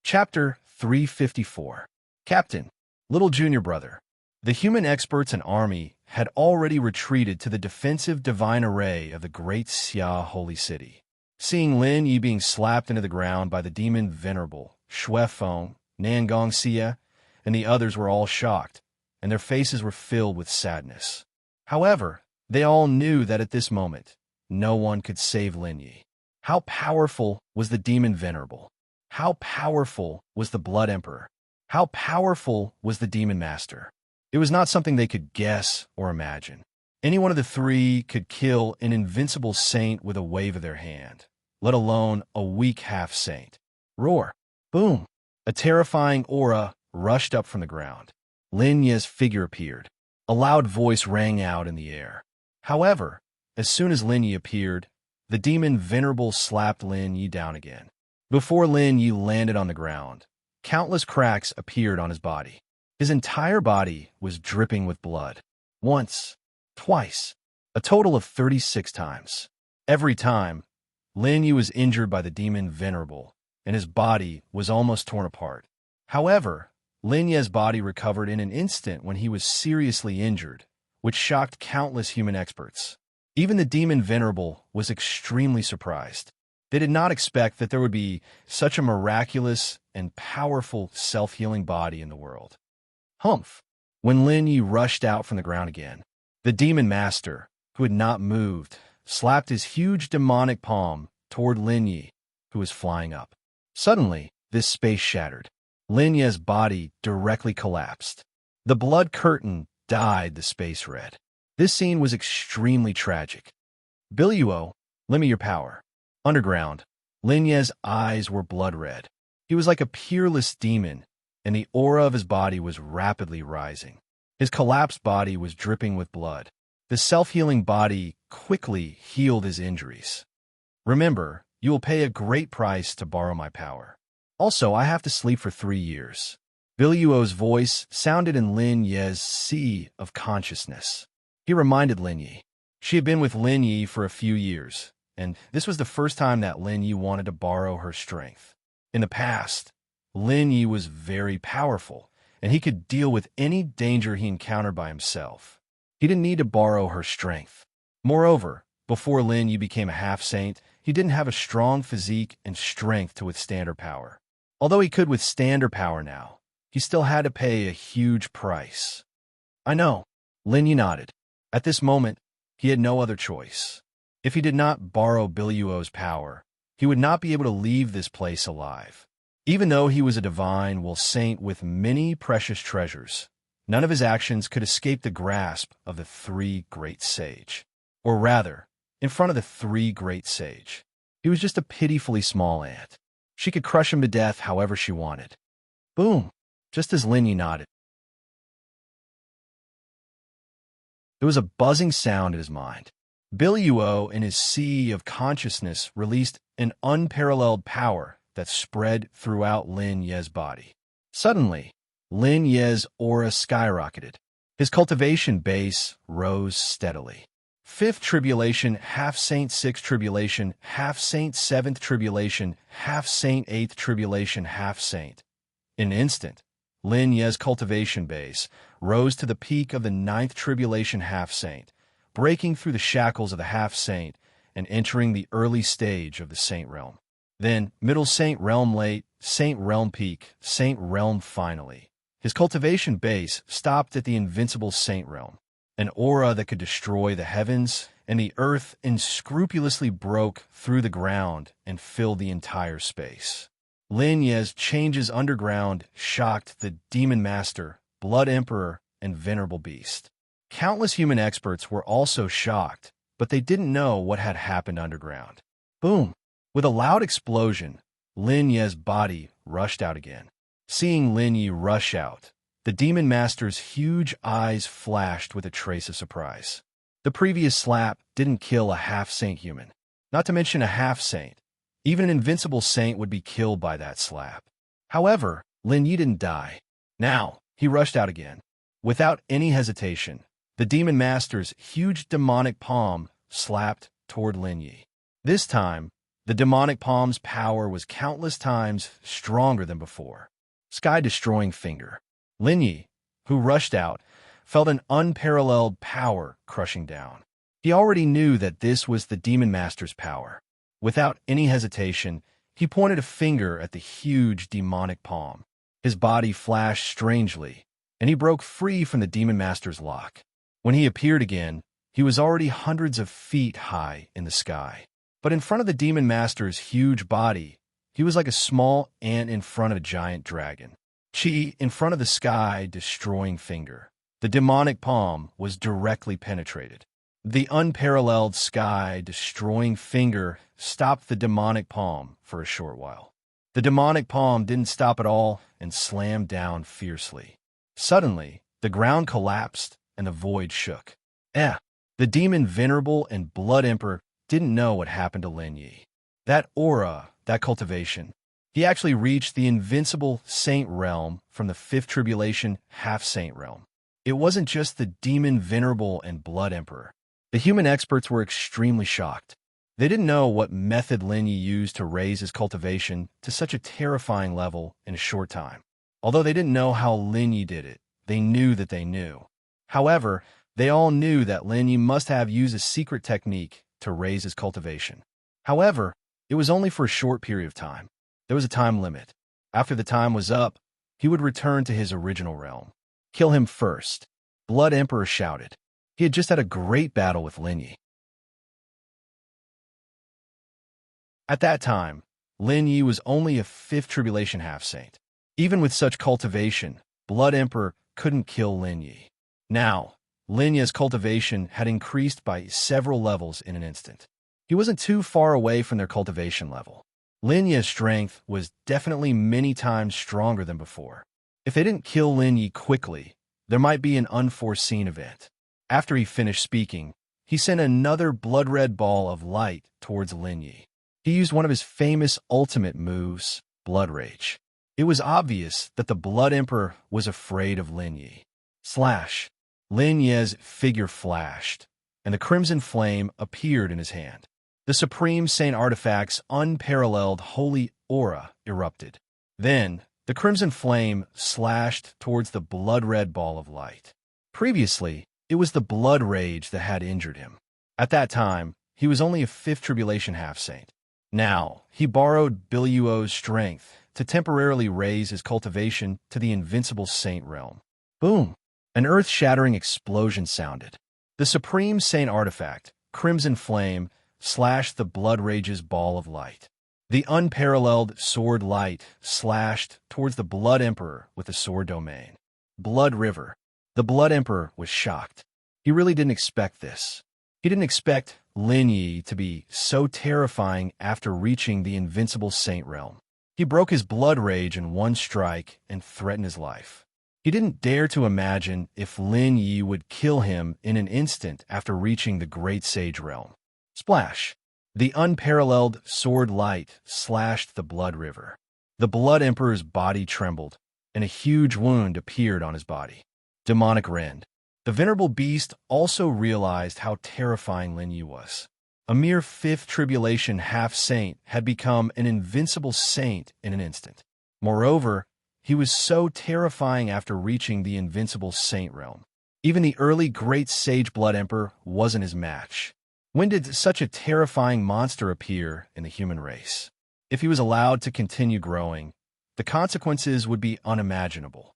Chapter 354. Captain, Little Junior Brother. The human experts and army had already retreated to the defensive divine array of the Great Xia Holy City. Seeing Lin Yi being slapped into the ground by the Demon Venerable, Xue Feng, Nangong Xia, and the others were all shocked, and their faces were filled with sadness. However, they all knew that at this moment, no one could save Lin Yi. How powerful was the Demon Venerable? How powerful was the Blood Emperor? How powerful was the Demon Master? It was not something they could guess or imagine. Any one of the three could kill an invincible saint with a wave of their hand, let alone a weak half-saint. Roar! Boom! A terrifying aura rushed up from the ground. Lin Ye's figure appeared. A loud voice rang out in the air. However, as soon as Lin Yi appeared, the demon Venerable slapped Lin Yi down again. Before Lin Yi landed on the ground, countless cracks appeared on his body. His entire body was dripping with blood. Once, twice, a total of 36 times. Every time, Lin Yi was injured by the demon Venerable, and his body was almost torn apart. However, Lin Ye's body recovered in an instant when he was seriously injured, which shocked countless human experts. Even the demon Venerable was extremely surprised. They did not expect that there would be such a miraculous and powerful self-healing body in the world. Humph! When Lin Yi rushed out from the ground again, the demon master, who had not moved, slapped his huge demonic palm toward Lin Yi, who was flying up. Suddenly, this space shattered. Lin Ye's body directly collapsed. The blood curtain dyed the space red. This scene was extremely tragic. Biluo, lend me your power. Underground, Lin Ye's eyes were blood red. He was like a peerless demon, and the aura of his body was rapidly rising. His collapsed body was dripping with blood. The self-healing body quickly healed his injuries. Remember, you will pay a great price to borrow my power. Also, I have to sleep for 3 years. Biluo's voice sounded in Lin Ye's sea of consciousness. He reminded Lin Yi. She had been with Lin Yi for a few years, and this was the first time that Lin Yi wanted to borrow her strength. In the past, Lin Yi was very powerful, and he could deal with any danger he encountered by himself. He didn't need to borrow her strength. Moreover, before Lin Yi became a half-saint, he didn't have a strong physique and strength to withstand her power. Although he could withstand her power now, he still had to pay a huge price. I know, Lin Yi nodded. At this moment, he had no other choice. If he did not borrow Biluo's power, he would not be able to leave this place alive. Even though he was a divine saint with many precious treasures, none of his actions could escape the grasp of the three great sage. Or rather, in front of the three great sage. He was just a pitifully small ant. She could crush him to death however she wanted. Boom! Just as Lin Yi nodded. There was a buzzing sound in his mind. Biluo, in his sea of consciousness, released an unparalleled power that spread throughout Lin Ye's body. Suddenly, Lin Ye's aura skyrocketed. His cultivation base rose steadily. 5th tribulation, half-saint 6th tribulation, half-saint 7th tribulation, half-saint 8th tribulation, half-saint. In an instant, Lin Ye's cultivation base rose to the peak of the 9th tribulation half-saint, breaking through the shackles of the half-saint and entering the early stage of the saint realm. Then, middle saint realm late, saint realm peak, saint realm finally. His cultivation base stopped at the invincible saint realm. An aura that could destroy the heavens and the earth unscrupulously broke through the ground and filled the entire space. Lin Ye's changes underground shocked the Demon Master, Blood Emperor, and Venerable Beast. Countless human experts were also shocked, but they didn't know what had happened underground. Boom! With a loud explosion, Lin Ye's body rushed out again. Seeing Lin Yi rush out, the Demon Master's huge eyes flashed with a trace of surprise. The previous slap didn't kill a half-saint human, not to mention a half-saint. Even an invincible saint would be killed by that slap. However, Lin Yi didn't die. Now, he rushed out again. Without any hesitation, the Demon Master's huge demonic palm slapped toward Lin Yi. This time, the demonic palm's power was countless times stronger than before. Sky-destroying finger. Lin Yi, who rushed out, felt an unparalleled power crushing down. He already knew that this was the Demon Master's power. Without any hesitation, he pointed a finger at the huge demonic palm. His body flashed strangely, and he broke free from the Demon Master's lock. When he appeared again, he was already hundreds of feet high in the sky. But in front of the Demon Master's huge body, he was like a small ant in front of a giant dragon. Chi in front of the sky-destroying finger. The demonic palm was directly penetrated. The unparalleled sky-destroying finger stopped the demonic palm for a short while. The demonic palm didn't stop at all and slammed down fiercely. Suddenly, the ground collapsed and the void shook. The demon Venerable and Blood Emperor didn't know what happened to Lin Yi. That aura, that cultivation. He actually reached the invincible saint realm from the fifth tribulation half-saint realm. It wasn't just the demon Venerable and Blood Emperor. The human experts were extremely shocked. They didn't know what method Lin Yi used to raise his cultivation to such a terrifying level in a short time. Although they didn't know how Lin Yi did it, they knew that they knew. However, they all knew that Lin Yi must have used a secret technique to raise his cultivation. However, it was only for a short period of time. There was a time limit. After the time was up, he would return to his original realm. Kill him first, Blood Emperor shouted. He had just had a great battle with Lin Yi. At that time, Lin Yi was only a fifth tribulation half-saint. Even with such cultivation, Blood Emperor couldn't kill Lin Yi. Now, Lin Yi's cultivation had increased by several levels in an instant. He wasn't too far away from their cultivation level. Lin Yi's strength was definitely many times stronger than before. If they didn't kill Lin Yi quickly, there might be an unforeseen event. After he finished speaking, he sent another blood-red ball of light towards Lin Yi. He used one of his famous ultimate moves, Blood Rage. It was obvious that the Blood Emperor was afraid of Lin Yi. Lin Yi's figure flashed, and the crimson flame appeared in his hand. The Supreme Saint Artifact's unparalleled holy aura erupted. Then, the crimson flame slashed towards the blood-red ball of light. Previously, it was the blood rage that had injured him. At that time, he was only a fifth tribulation half-saint. Now, he borrowed Biluo's strength to temporarily raise his cultivation to the invincible saint realm. Boom! An earth-shattering explosion sounded. The Supreme Saint Artifact, Crimson Flame, slashed the Blood Rage's ball of light. The unparalleled Sword Light slashed towards the Blood Emperor with the Sword Domain. Blood River. The Blood Emperor was shocked. He really didn't expect this. He didn't expect Lin Yi to be so terrifying after reaching the invincible saint realm. He broke his blood rage in one strike and threatened his life. He didn't dare to imagine if Lin Yi would kill him in an instant after reaching the great sage realm. Splash! The unparalleled sword light slashed the blood river. The Blood Emperor's body trembled, and a huge wound appeared on his body. Demonic Rend. The venerable beast also realized how terrifying Lin Yi was. A mere fifth tribulation half-saint had become an invincible saint in an instant. Moreover, he was so terrifying after reaching the invincible saint realm. Even the early great sage Blood Emperor wasn't his match. When did such a terrifying monster appear in the human race? If he was allowed to continue growing, the consequences would be unimaginable.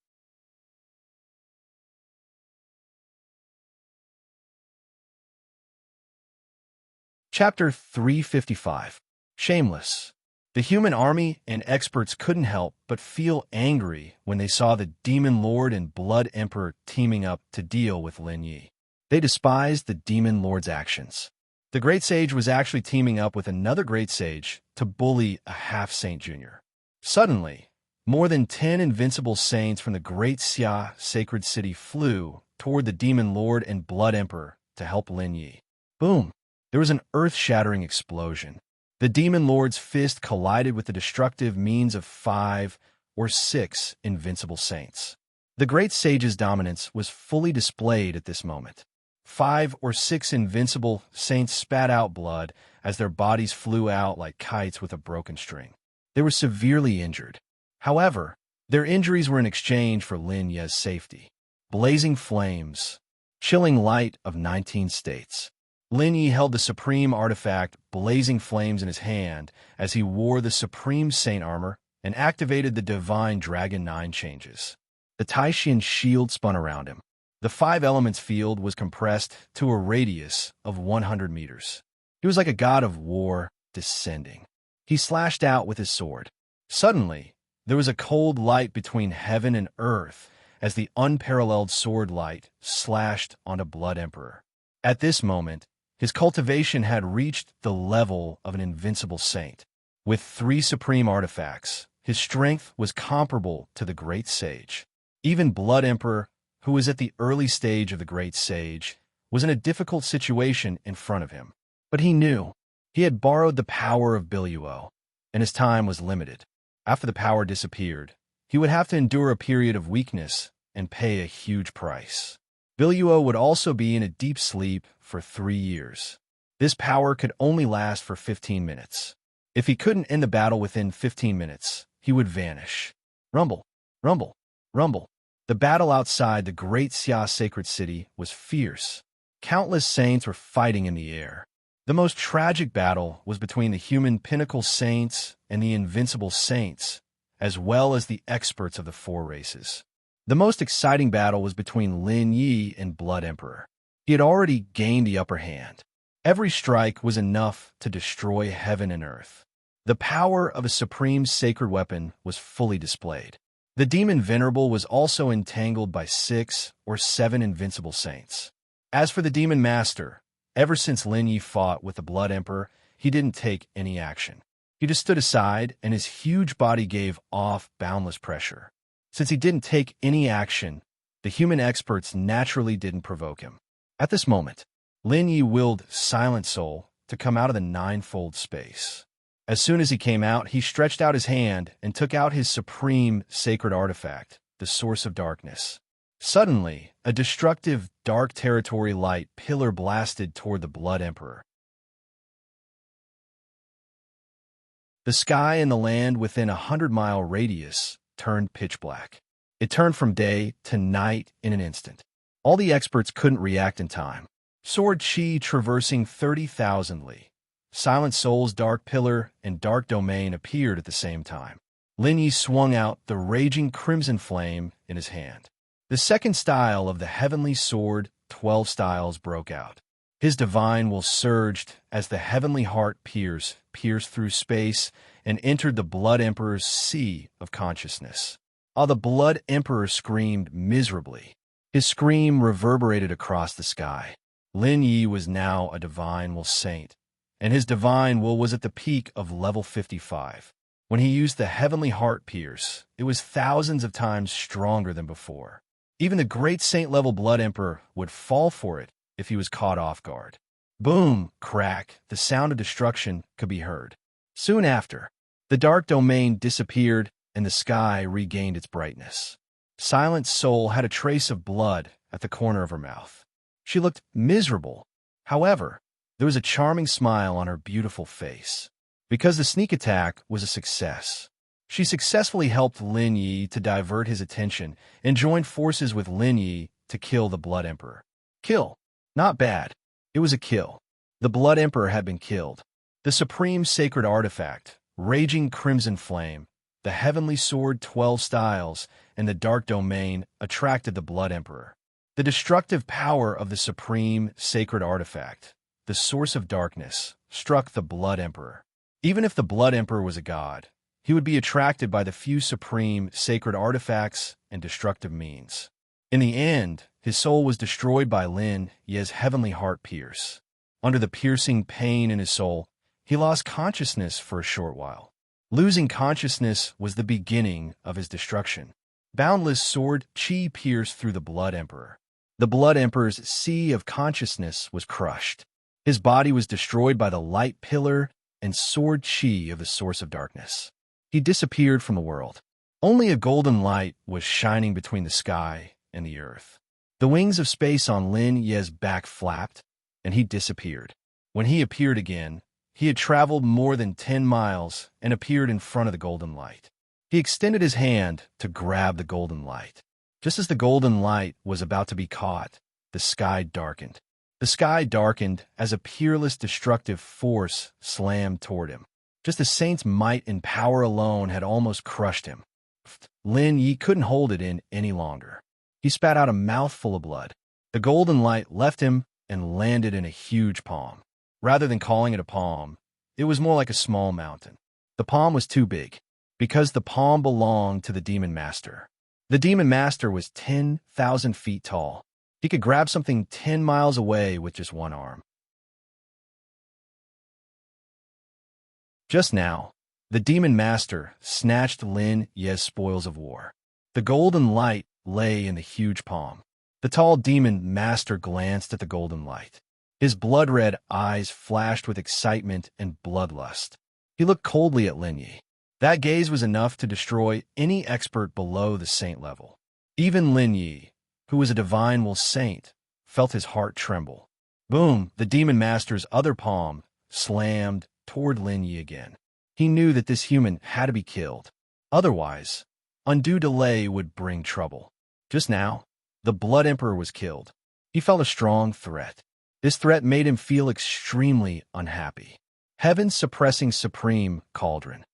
Chapter 355. Shameless. The human army and experts couldn't help but feel angry when they saw the Demon Lord and Blood Emperor teaming up to deal with Lin Yi. They despised the Demon Lord's actions. The Great Sage was actually teaming up with another Great Sage to bully a half-saint junior. Suddenly, more than 10 invincible saints from the Great Xia sacred city flew toward the Demon Lord and Blood Emperor to help Lin Yi. Boom! There was an earth-shattering explosion. The Demon Lord's fist collided with the destructive means of 5 or 6 invincible saints. The Great Sage's dominance was fully displayed at this moment. 5 or 6 invincible saints spat out blood as their bodies flew out like kites with a broken string. They were severely injured. However, their injuries were in exchange for Lin Yi's safety. Blazing flames. Chilling light of 19 states. Lin Yi held the supreme artifact Blazing Flames in his hand as he wore the supreme saint armor and activated the divine Dragon 9 changes. The Taishan shield spun around him. The 5 elements field was compressed to a radius of 100 meters. He was like a god of war descending. He slashed out with his sword. Suddenly, there was a cold light between heaven and earth as the unparalleled sword light slashed onto Blood Emperor. At this moment, his cultivation had reached the level of an invincible saint. With 3 supreme artifacts, his strength was comparable to the great sage. Even Blood Emperor, who was at the early stage of the great sage, was in a difficult situation in front of him. But he knew he had borrowed the power of Biluo, and his time was limited. After the power disappeared, he would have to endure a period of weakness and pay a huge price. Biluo would also be in a deep sleep for 3 years. This power could only last for 15 minutes. If he couldn't end the battle within 15 minutes, he would vanish. Rumble, rumble, rumble. The battle outside the great Xia sacred city was fierce. Countless saints were fighting in the air. The most tragic battle was between the human pinnacle saints and the invincible saints, as well as the experts of the 4 races. The most exciting battle was between Lin Yi and Blood Emperor. He had already gained the upper hand. Every strike was enough to destroy heaven and earth. The power of a supreme sacred weapon was fully displayed. The demon Venerable was also entangled by 6 or 7 invincible saints. As for the demon master, ever since Lin Yi fought with the Blood Emperor, he didn't take any action. He just stood aside, and his huge body gave off boundless pressure. Since he didn't take any action, the human experts naturally didn't provoke him. At this moment, Lin Yi willed Silent Soul to come out of the 9-fold space. As soon as he came out, he stretched out his hand and took out his supreme sacred artifact, the Source of Darkness. Suddenly, a destructive, dark territory light pillar blasted toward the Blood Emperor. The sky and the land within a 100-mile radius turned pitch black. It turned from day to night in an instant. All the experts couldn't react in time. Sword Chi traversing 30,000 li. Silent Soul's dark pillar and dark domain appeared at the same time. Lin Yi swung out the raging crimson flame in his hand. The second style of the heavenly sword, 12 styles, broke out. His divine will surged as the heavenly heart pierced through space and entered the Blood Emperor's sea of consciousness. While the Blood Emperor screamed miserably, his scream reverberated across the sky. Lin Yi was now a divine will saint, and his divine will was at the peak of level 55. When he used the heavenly heart pierce, it was thousands of times stronger than before. Even the great saint-level Blood Emperor would fall for it if he was caught off guard. Boom, crack, the sound of destruction could be heard. Soon after, the dark domain disappeared and the sky regained its brightness. Silent Soul had a trace of blood at the corner of her mouth. She looked miserable. However, there was a charming smile on her beautiful face. Because the sneak attack was a success, she successfully helped Lin Yi to divert his attention and joined forces with Lin Yi to kill the Blood Emperor. Kill. Not bad. It was a kill. The Blood Emperor had been killed. The supreme sacred artifact, raging crimson flame, the heavenly sword 12 styles, and the dark domain attracted the Blood Emperor. The destructive power of the supreme sacred artifact, the Source of Darkness, struck the Blood Emperor. Even if the Blood Emperor was a god, he would be attracted by the few supreme sacred artifacts and destructive means. In the end, his soul was destroyed by Lin Yi's heavenly heart pierce. Under the piercing pain in his soul, he lost consciousness for a short while. Losing consciousness was the beginning of his destruction. Boundless sword Chi pierced through the Blood Emperor. The Blood Emperor's sea of consciousness was crushed. His body was destroyed by the light pillar and sword Chi of the Source of Darkness. He disappeared from the world. Only a golden light was shining between the sky and the earth. The wings of space on Lin Yi's back flapped, and he disappeared. When he appeared again, he had traveled more than 10 miles and appeared in front of the golden light. He extended his hand to grab the golden light. Just as the golden light was about to be caught, the sky darkened. The sky darkened as a peerless destructive force slammed toward him. Just the saint's might and power alone had almost crushed him. Lin Yi couldn't hold it in any longer. He spat out a mouthful of blood. The golden light left him and landed in a huge palm. Rather than calling it a palm, it was more like a small mountain. The palm was too big, because the palm belonged to the Demon Master. The Demon Master was 10,000 feet tall. He could grab something 10 miles away with just one arm. Just now, the demon master snatched Lin Ye's spoils of war. The golden light lay in the huge palm. The tall demon master glanced at the golden light. His blood-red eyes flashed with excitement and bloodlust. He looked coldly at Lin Yi. That gaze was enough to destroy any expert below the saint level. Even Lin Yi, who was a divine will saint, felt his heart tremble. Boom! The demon master's other palm slammed toward Lin Yi again. He knew that this human had to be killed. Otherwise, undue delay would bring trouble. Just now, the Blood Emperor was killed. He felt a strong threat. This threat made him feel extremely unhappy. Heaven suppressing supreme cauldron.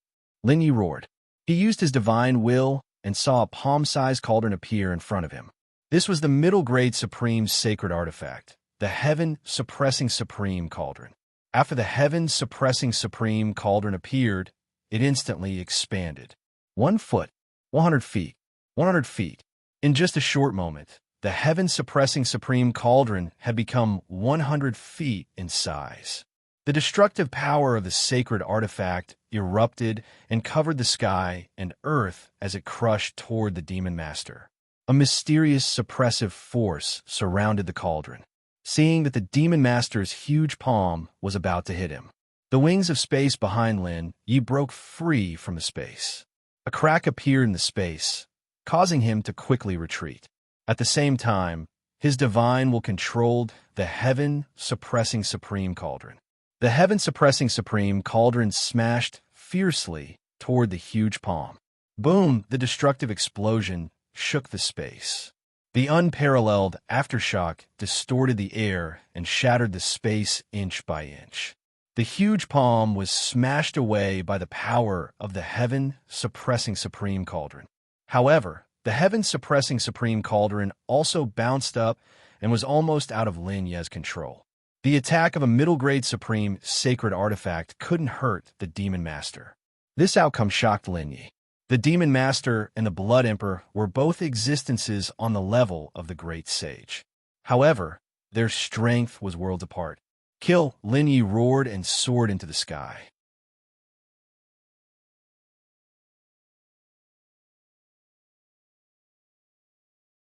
Lin Yi roared. He used his divine will and saw a palm-sized cauldron appear in front of him. This was the middle-grade supreme sacred artifact, the heaven-suppressing supreme cauldron. After the heaven-suppressing supreme cauldron appeared, it instantly expanded. 1 foot, 100 feet, 100 feet. In just a short moment, the heaven-suppressing supreme cauldron had become 100 feet in size. The destructive power of the sacred artifact erupted and covered the sky and earth as it crushed toward the demon master. A mysterious suppressive force surrounded the cauldron. Seeing that the demon master's huge palm was about to hit him, the wings of space behind Lin Yi broke free from the space. A crack appeared in the space, causing him to quickly retreat. At the same time, his divine will controlled the heaven-suppressing supreme cauldron. The heaven-suppressing supreme cauldron smashed fiercely toward the huge palm. Boom! The destructive explosion shook the space. The unparalleled aftershock distorted the air and shattered the space inch by inch. The huge palm was smashed away by the power of the heaven-suppressing supreme cauldron. However, the heaven-suppressing supreme cauldron also bounced up and was almost out of Lin Ye's control. The attack of a middle-grade supreme sacred artifact couldn't hurt the demon master. This outcome shocked Lin Yi. The demon master and the Blood Emperor were both existences on the level of the great sage. However, their strength was worlds apart. Kill! Lin Yi roared and soared into the sky.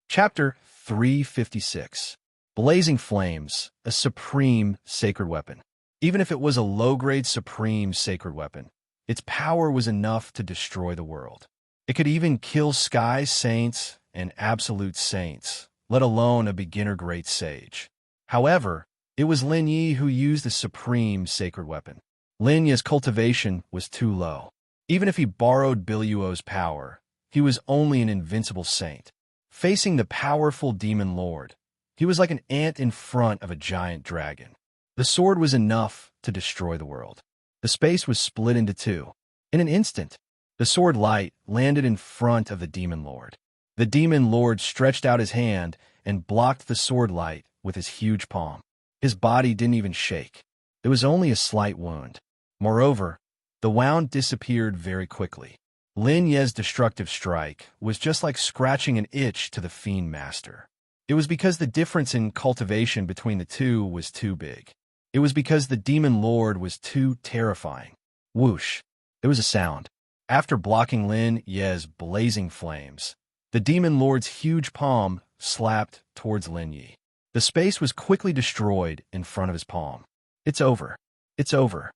Chapter 356. Blazing Flames, a supreme sacred weapon. Even if it was a low-grade supreme sacred weapon, its power was enough to destroy the world. It could even kill sky saints and absolute saints, let alone a beginner great sage. However, it was Lin Yi who used the supreme sacred weapon. Lin Yi's cultivation was too low. Even if he borrowed Biluo's power, he was only an invincible saint. Facing the powerful demon lord, he was like an ant in front of a giant dragon. The sword was enough to destroy the world. The space was split into two. In an instant, the sword light landed in front of the demon lord. The demon lord stretched out his hand and blocked the sword light with his huge palm. His body didn't even shake. It was only a slight wound. Moreover, the wound disappeared very quickly. Lin Ye's destructive strike was just like scratching an itch to the fiend master. It was because the difference in cultivation between the two was too big. It was because the demon lord was too terrifying. Whoosh! There was a sound. After blocking Lin Ye's blazing flames, the demon lord's huge palm slapped towards Lin Yi. The space was quickly destroyed in front of his palm. It's over. It's over.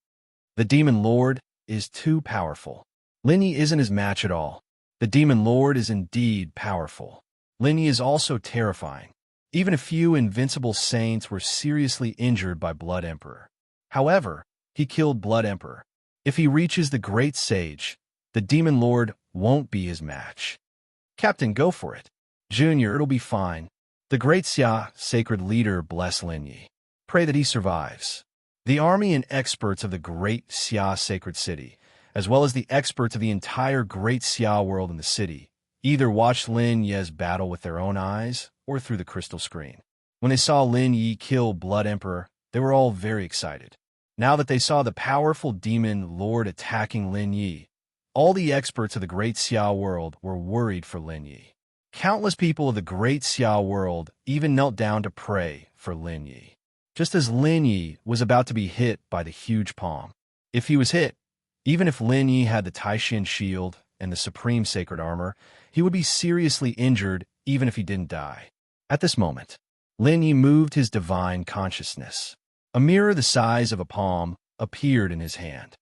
The demon lord is too powerful. Lin Yi isn't his match at all. The demon lord is indeed powerful. Lin Yi is also terrifying. Even a few invincible saints were seriously injured by Blood Emperor. However, he killed Blood Emperor. If he reaches the great sage, the demon lord won't be his match. Captain, go for it. Junior, it'll be fine. The great Xia, sacred leader, bless Lin Yi. Pray that he survives. The army and experts of the great Xia sacred city, as well as the experts of the entire great Xia world in the city, either watched Lin Ye's battle with their own eyes or through the crystal screen. When they saw Lin Yi kill Blood Emperor, they were all very excited. Now that they saw the powerful demon lord attacking Lin Yi, all the experts of the great Xia world were worried for Lin Yi. Countless people of the great Xia world even knelt down to pray for Lin Yi. Just as Lin Yi was about to be hit by the huge palm. If he was hit, even if Lin Yi had the Taishin shield and the supreme sacred armor, he would be seriously injured even if he didn't die. At this moment, Lin Yi moved his divine consciousness. A mirror the size of a palm appeared in his hand.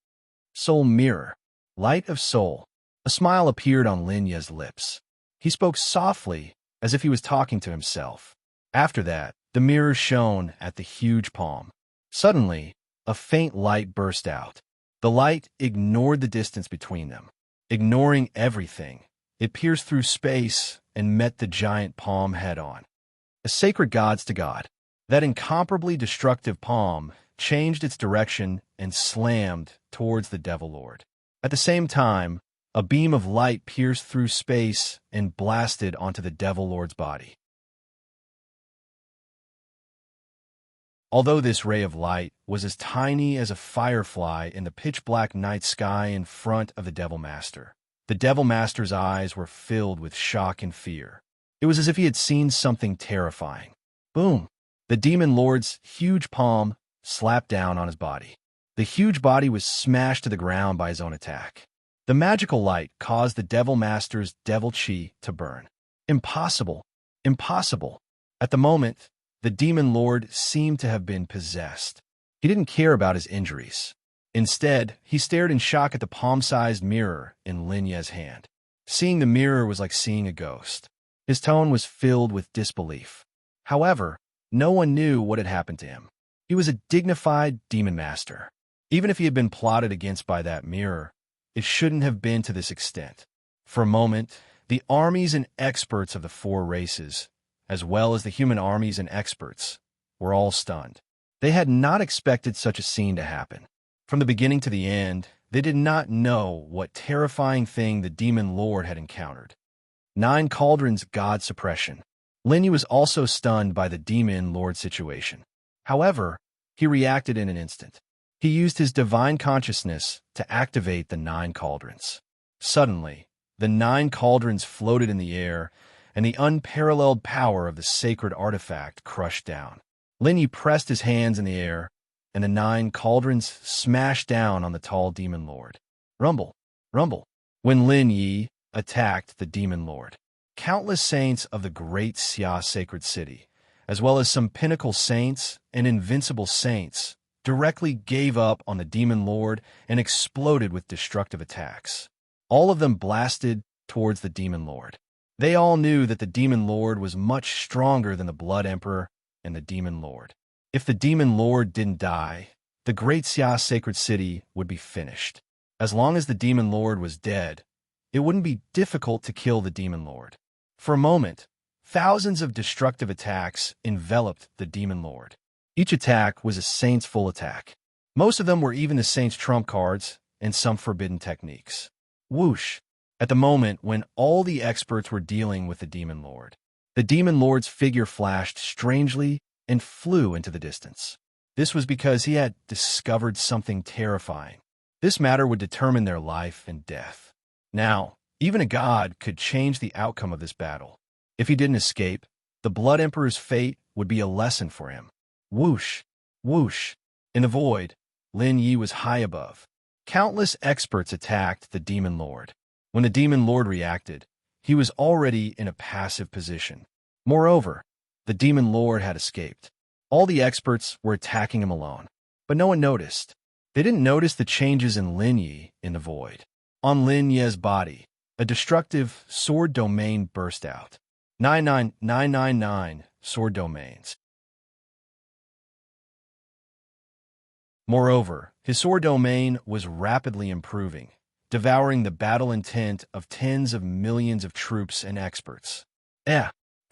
Soul mirror, light of soul. A smile appeared on Lin Yi's lips. He spoke softly, as if he was talking to himself. After that, the mirror shone at the huge palm. Suddenly, a faint light burst out. The light ignored the distance between them. Ignoring everything, it pierced through space and met the giant palm head-on. A sacred gods to God. That incomparably destructive palm changed its direction and slammed towards the Devil Lord. At the same time, a beam of light pierced through space and blasted onto the Devil Lord's body. Although this ray of light was as tiny as a firefly in the pitch-black night sky in front of the Devil Master, the Devil Master's eyes were filled with shock and fear. It was as if he had seen something terrifying. Boom! The Demon Lord's huge palm slapped down on his body. The huge body was smashed to the ground by his own attack. The magical light caused the Devil Master's devil chi to burn. Impossible! Impossible! At the moment, the Demon Lord seemed to have been possessed. He didn't care about his injuries. Instead, he stared in shock at the palm-sized mirror in Lin Yi's hand. Seeing the mirror was like seeing a ghost. His tone was filled with disbelief. However, no one knew what had happened to him. He was a dignified demon master. Even if he had been plotted against by that mirror, it shouldn't have been to this extent. For a moment, the armies and experts of the four races, as well as the human armies and experts, were all stunned. They had not expected such a scene to happen. From the beginning to the end, they did not know what terrifying thing the Demon Lord had encountered. 9 Cauldrons God Suppression. Lin Yi was also stunned by the Demon Lord situation. However, he reacted in an instant. He used his divine consciousness to activate the 9 Cauldrons. Suddenly, the 9 Cauldrons floated in the air, and the unparalleled power of the sacred artifact crushed down. Lin Yi pressed his hands in the air, and the 9 Cauldrons smashed down on the tall Demon Lord. Rumble, rumble. When Lin Yi attacked the Demon Lord, countless saints of the great Xia sacred city, as well as some pinnacle saints and invincible saints, directly gave up on the Demon Lord and exploded with destructive attacks. All of them blasted towards the Demon Lord. They all knew that the Demon Lord was much stronger than the Blood Emperor and the Demon Lord. If the Demon Lord didn't die, the great Xia sacred city would be finished. As long as the Demon Lord was dead, it wouldn't be difficult to kill the Demon Lord. For a moment, thousands of destructive attacks enveloped the Demon Lord. Each attack was a saint's full attack. Most of them were even the saint's trump cards and some forbidden techniques. Whoosh! At the moment when all the experts were dealing with the Demon Lord's figure flashed strangely and flew into the distance. This was because he had discovered something terrifying. This matter would determine their life and death. Now, even a god could change the outcome of this battle. If he didn't escape, the Blood Emperor's fate would be a lesson for him. Whoosh! Whoosh! In the void, Lin Yi was high above. Countless experts attacked the Demon Lord. When the Demon Lord reacted, he was already in a passive position. Moreover, the Demon Lord had escaped. All the experts were attacking him alone, but no one noticed. They didn't notice the changes in Lin Yi in the void. On Lin Yi's body, a destructive sword domain burst out. 99999 sword domains. Moreover, his sword domain was rapidly improving, devouring the battle intent of tens of millions of troops and experts.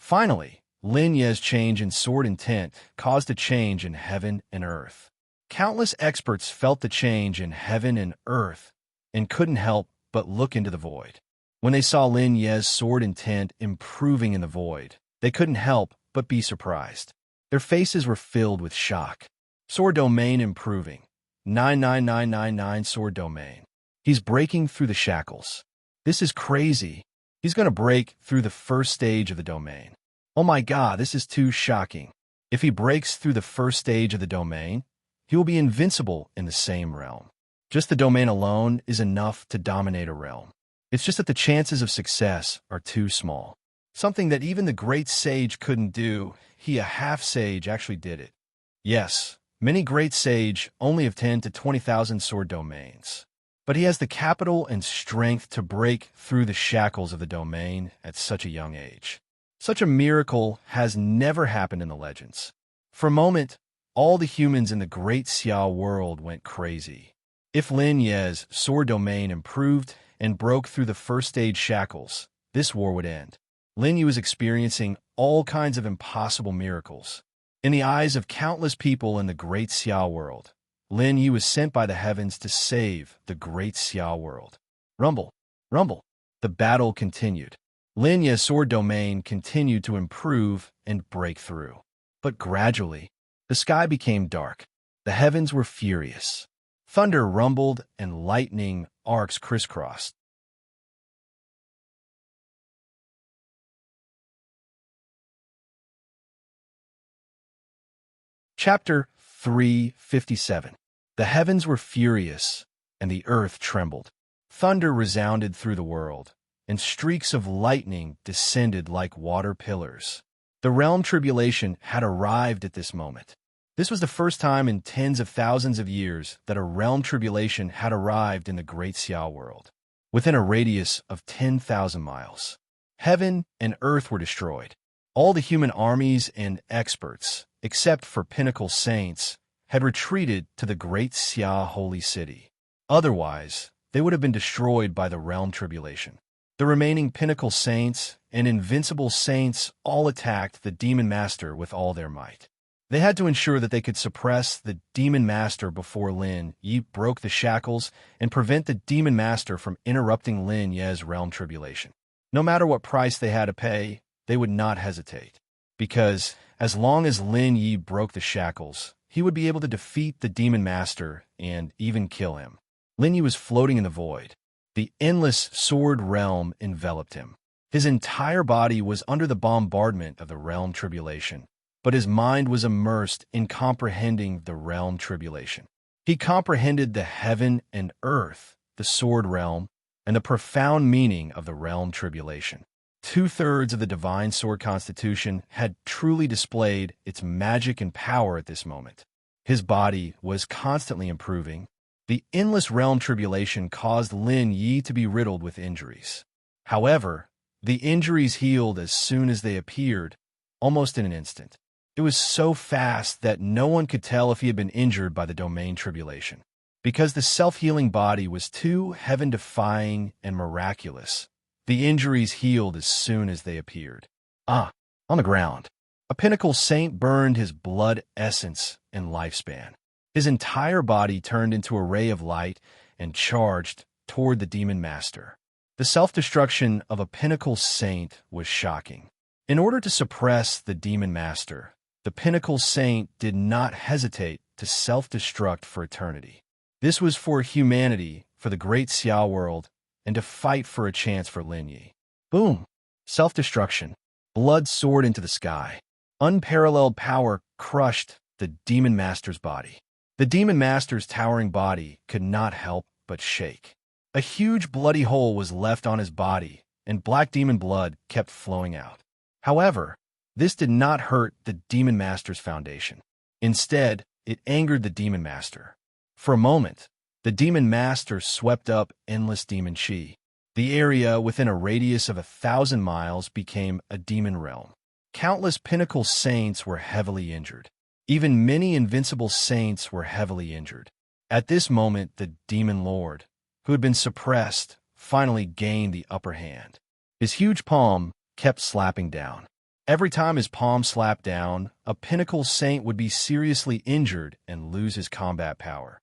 Finally, Lin Yi's change in sword intent caused a change in heaven and earth. Countless experts felt the change in heaven and earth and couldn't help but look into the void. When they saw Lin Yi's sword intent improving in the void, they couldn't help but be surprised. Their faces were filled with shock. Sword domain improving. 99999 sword domain. He's breaking through the shackles. This is crazy. He's going to break through the first stage of the domain. Oh my God, this is too shocking. If he breaks through the first stage of the domain, he will be invincible in the same realm. Just the domain alone is enough to dominate a realm. It's just that the chances of success are too small. Something that even the great sage couldn't do, he, a half-sage, actually did it. Yes, many great sage only have 10 to 20,000 sword domains. But he has the capital and strength to break through the shackles of the domain at such a young age. Such a miracle has never happened in the legends. For a moment, all the humans in the Great Xiao world went crazy. If Lin Ye's sword domain improved and broke through the first stage shackles, this war would end. Lin Yi was experiencing all kinds of impossible miracles. In the eyes of countless people in the Great Xiao world, Lin Yi was sent by the heavens to save the Great Xiao world. Rumble, rumble. The battle continued. Lin Ye's sword domain continued to improve and break through. But gradually, the sky became dark. The heavens were furious. Thunder rumbled and lightning arcs crisscrossed. Chapter 357. The heavens were furious, and the earth trembled. Thunder resounded through the world, and streaks of lightning descended like water pillars. The realm tribulation had arrived at this moment. This was the first time in tens of thousands of years that a realm tribulation had arrived in the Great Xiao world, within a radius of 10,000 miles. Heaven and earth were destroyed. All the human armies and experts, except for pinnacle saints, had retreated to the Great Xia holy city. Otherwise, they would have been destroyed by the realm tribulation. The remaining pinnacle saints and invincible saints all attacked the demon master with all their might. They had to ensure that they could suppress the demon master before Lin Yi broke the shackles and prevent the demon master from interrupting Lin Ye's realm tribulation. No matter what price they had to pay, they would not hesitate. Because as long as Lin Yi broke the shackles, he would be able to defeat the demon master and even kill him. Lin Yi was floating in the void. The endless sword realm enveloped him. His entire body was under the bombardment of the realm tribulation, but his mind was immersed in comprehending the realm tribulation. He comprehended the heaven and earth, the sword realm, and the profound meaning of the realm tribulation. Two-thirds of the divine sword constitution had truly displayed its magic and power at this moment. His body was constantly improving. The endless realm tribulation caused Lin Yi to be riddled with injuries. However, the injuries healed as soon as they appeared, almost in an instant. It was so fast that no one could tell if he had been injured by the domain tribulation. Because the self-healing body was too heaven-defying and miraculous, the injuries healed as soon as they appeared. On the ground. A pinnacle saint burned his blood essence and lifespan. His entire body turned into a ray of light and charged toward the demon master. The self-destruction of a pinnacle saint was shocking. In order to suppress the demon master, the pinnacle saint did not hesitate to self-destruct for eternity. This was for humanity, for the Great Xiao world, and to fight for a chance for Lin Yi. Boom! Self-destruction. Blood soared into the sky. Unparalleled power crushed the demon master's body. The demon master's towering body could not help but shake. A huge bloody hole was left on his body, and black demon blood kept flowing out. However, this did not hurt the demon master's foundation. Instead, it angered the demon master. For a moment, the demon master swept up endless demon chi. The area within a radius of 1,000 miles became a demon realm. Countless pinnacle saints were heavily injured. Even many invincible saints were heavily injured. At this moment, the demon lord, who had been suppressed, finally gained the upper hand. His huge palm kept slapping down. Every time his palm slapped down, a pinnacle saint would be seriously injured and lose his combat power.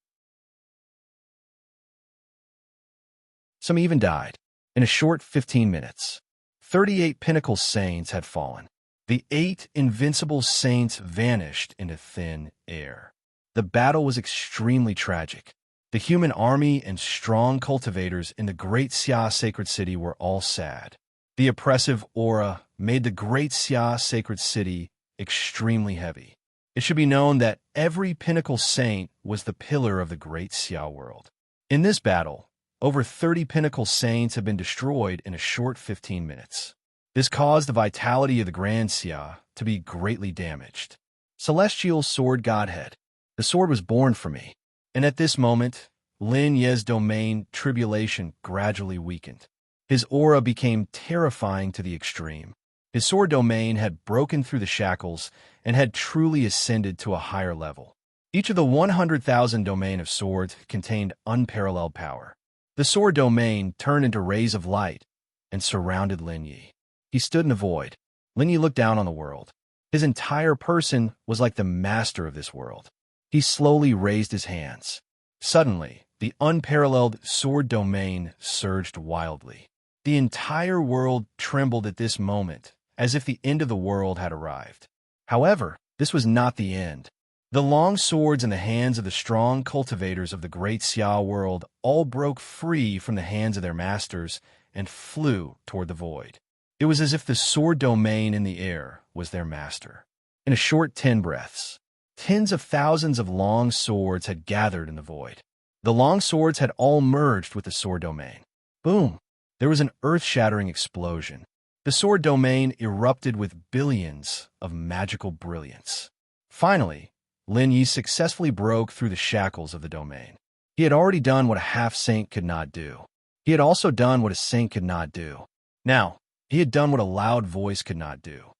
Some even died. In a short 15 minutes, 38 pinnacle saints had fallen. The 8 invincible saints vanished into thin air. The battle was extremely tragic. The human army and strong cultivators in the Great Xia sacred city were all sad. The oppressive aura made the Great Xia sacred city extremely heavy. It should be known that every pinnacle saint was the pillar of the Great Xia world. In this battle, over 30 pinnacle saints have been destroyed in a short 15 minutes. This caused the vitality of the Grand Xia to be greatly damaged. Celestial Sword Godhead. The sword was born for me. And at this moment, Lin Ye's domain tribulation gradually weakened. His aura became terrifying to the extreme. His sword domain had broken through the shackles and had truly ascended to a higher level. Each of the 100,000 domain of swords contained unparalleled power. The sword domain turned into rays of light and surrounded Lin Yi. He stood in a void. Lin Yi looked down on the world. His entire person was like the master of this world. He slowly raised his hands. Suddenly, the unparalleled sword domain surged wildly. The entire world trembled at this moment, as if the end of the world had arrived. However, this was not the end. The long swords in the hands of the strong cultivators of the Great Xia world all broke free from the hands of their masters and flew toward the void. It was as if the sword domain in the air was their master. In a short 10 breaths, tens of thousands of long swords had gathered in the void. The long swords had all merged with the sword domain. Boom! There was an earth-shattering explosion. The sword domain erupted with billions of magical brilliance. Finally, Lin Yi successfully broke through the shackles of the domain. He had already done what a half-saint could not do. He had also done what a saint could not do. Now, he had done what a loud voice could not do.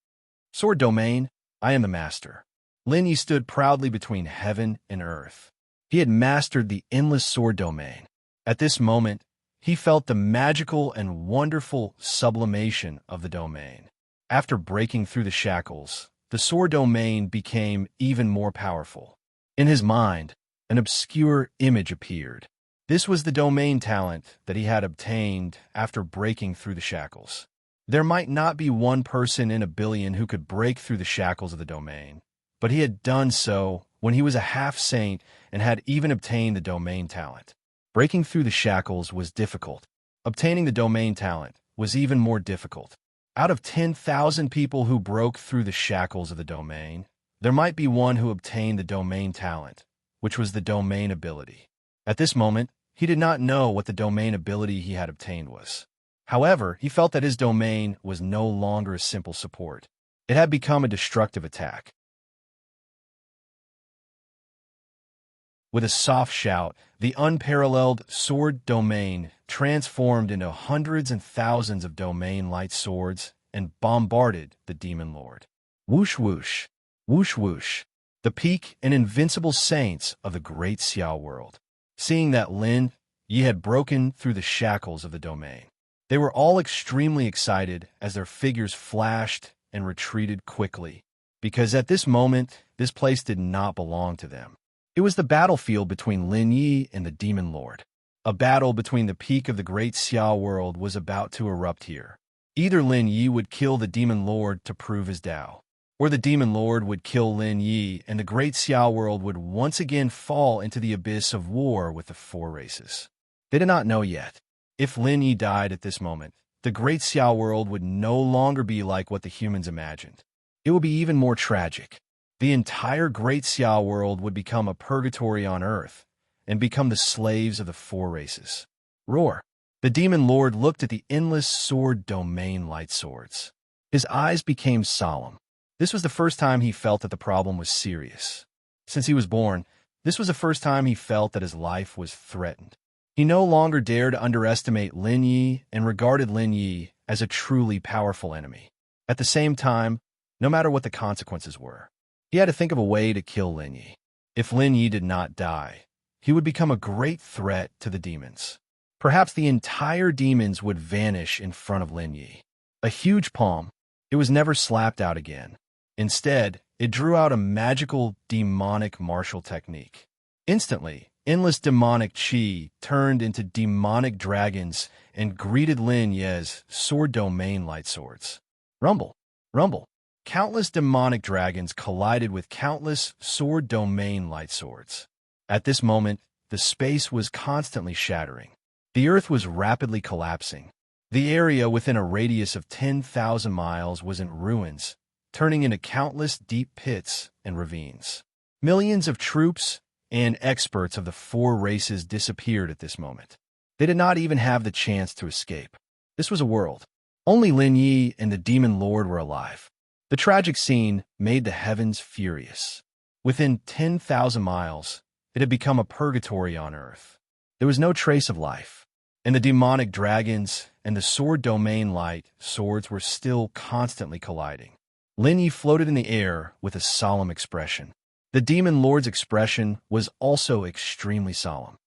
Sword domain, I am the master. Lin Yi stood proudly between heaven and earth. He had mastered the endless sword domain. At this moment, he felt the magical and wonderful sublimation of the domain. After breaking through the shackles, the sword domain became even more powerful. In his mind, an obscure image appeared. This was the domain talent that he had obtained after breaking through the shackles. There might not be one person in a billion who could break through the shackles of the domain, but he had done so when he was a half-saint and had even obtained the domain talent. Breaking through the shackles was difficult. Obtaining the domain talent was even more difficult. Out of 10,000 people who broke through the shackles of the domain, there might be one who obtained the domain talent, which was the domain ability. At this moment, he did not know what the domain ability he had obtained was. However, he felt that his domain was no longer a simple support. It had become a destructive attack. With a soft shout, the unparalleled sword domain transformed into hundreds and thousands of domain light swords and bombarded the demon lord. Whoosh whoosh, whoosh whoosh, the peak and invincible saints of the Great Xia world. Seeing that Lin Yi had broken through the shackles of the domain, they were all extremely excited as their figures flashed and retreated quickly, because at this moment, this place did not belong to them. It was the battlefield between Lin Yi and the Demon Lord. A battle between the peak of the Great Xia world was about to erupt here. Either Lin Yi would kill the Demon Lord to prove his Tao, or the Demon Lord would kill Lin Yi and the Great Xia world would once again fall into the abyss of war with the four races. They did not know yet. If Lin Yi died at this moment, the Great Xia world would no longer be like what the humans imagined. It would be even more tragic. The entire Great Xia world would become a purgatory on Earth and become the slaves of the four races. Roar! The Demon Lord looked at the endless sword domain light swords. His eyes became solemn. This was the first time he felt that the problem was serious. Since he was born, this was the first time he felt that his life was threatened. He no longer dared to underestimate Lin Yi and regarded Lin Yi as a truly powerful enemy. At the same time, no matter what the consequences were, he had to think of a way to kill Lin Yi. If Lin Yi did not die, he would become a great threat to the demons. Perhaps the entire demons would vanish in front of Lin Yi. A huge palm. It was never slapped out again. Instead, it drew out a magical, demonic martial technique. Instantly, endless demonic chi turned into demonic dragons and greeted Lin Yi's sword domain light swords. Rumble! Rumble! Countless demonic dragons collided with countless sword domain light swords. At this moment, the space was constantly shattering. The earth was rapidly collapsing. The area within a radius of 10,000 miles was in ruins, turning into countless deep pits and ravines. Millions of troops and experts of the four races disappeared at this moment. They did not even have the chance to escape. This was a world. Only Lin Yi and the Demon Lord were alive. The tragic scene made the heavens furious. Within 10,000 miles, it had become a purgatory on Earth. There was no trace of life, and the demonic dragons and the sword domain light swords were still constantly colliding. Lin Yi floated in the air with a solemn expression. The Demon Lord's expression was also extremely solemn.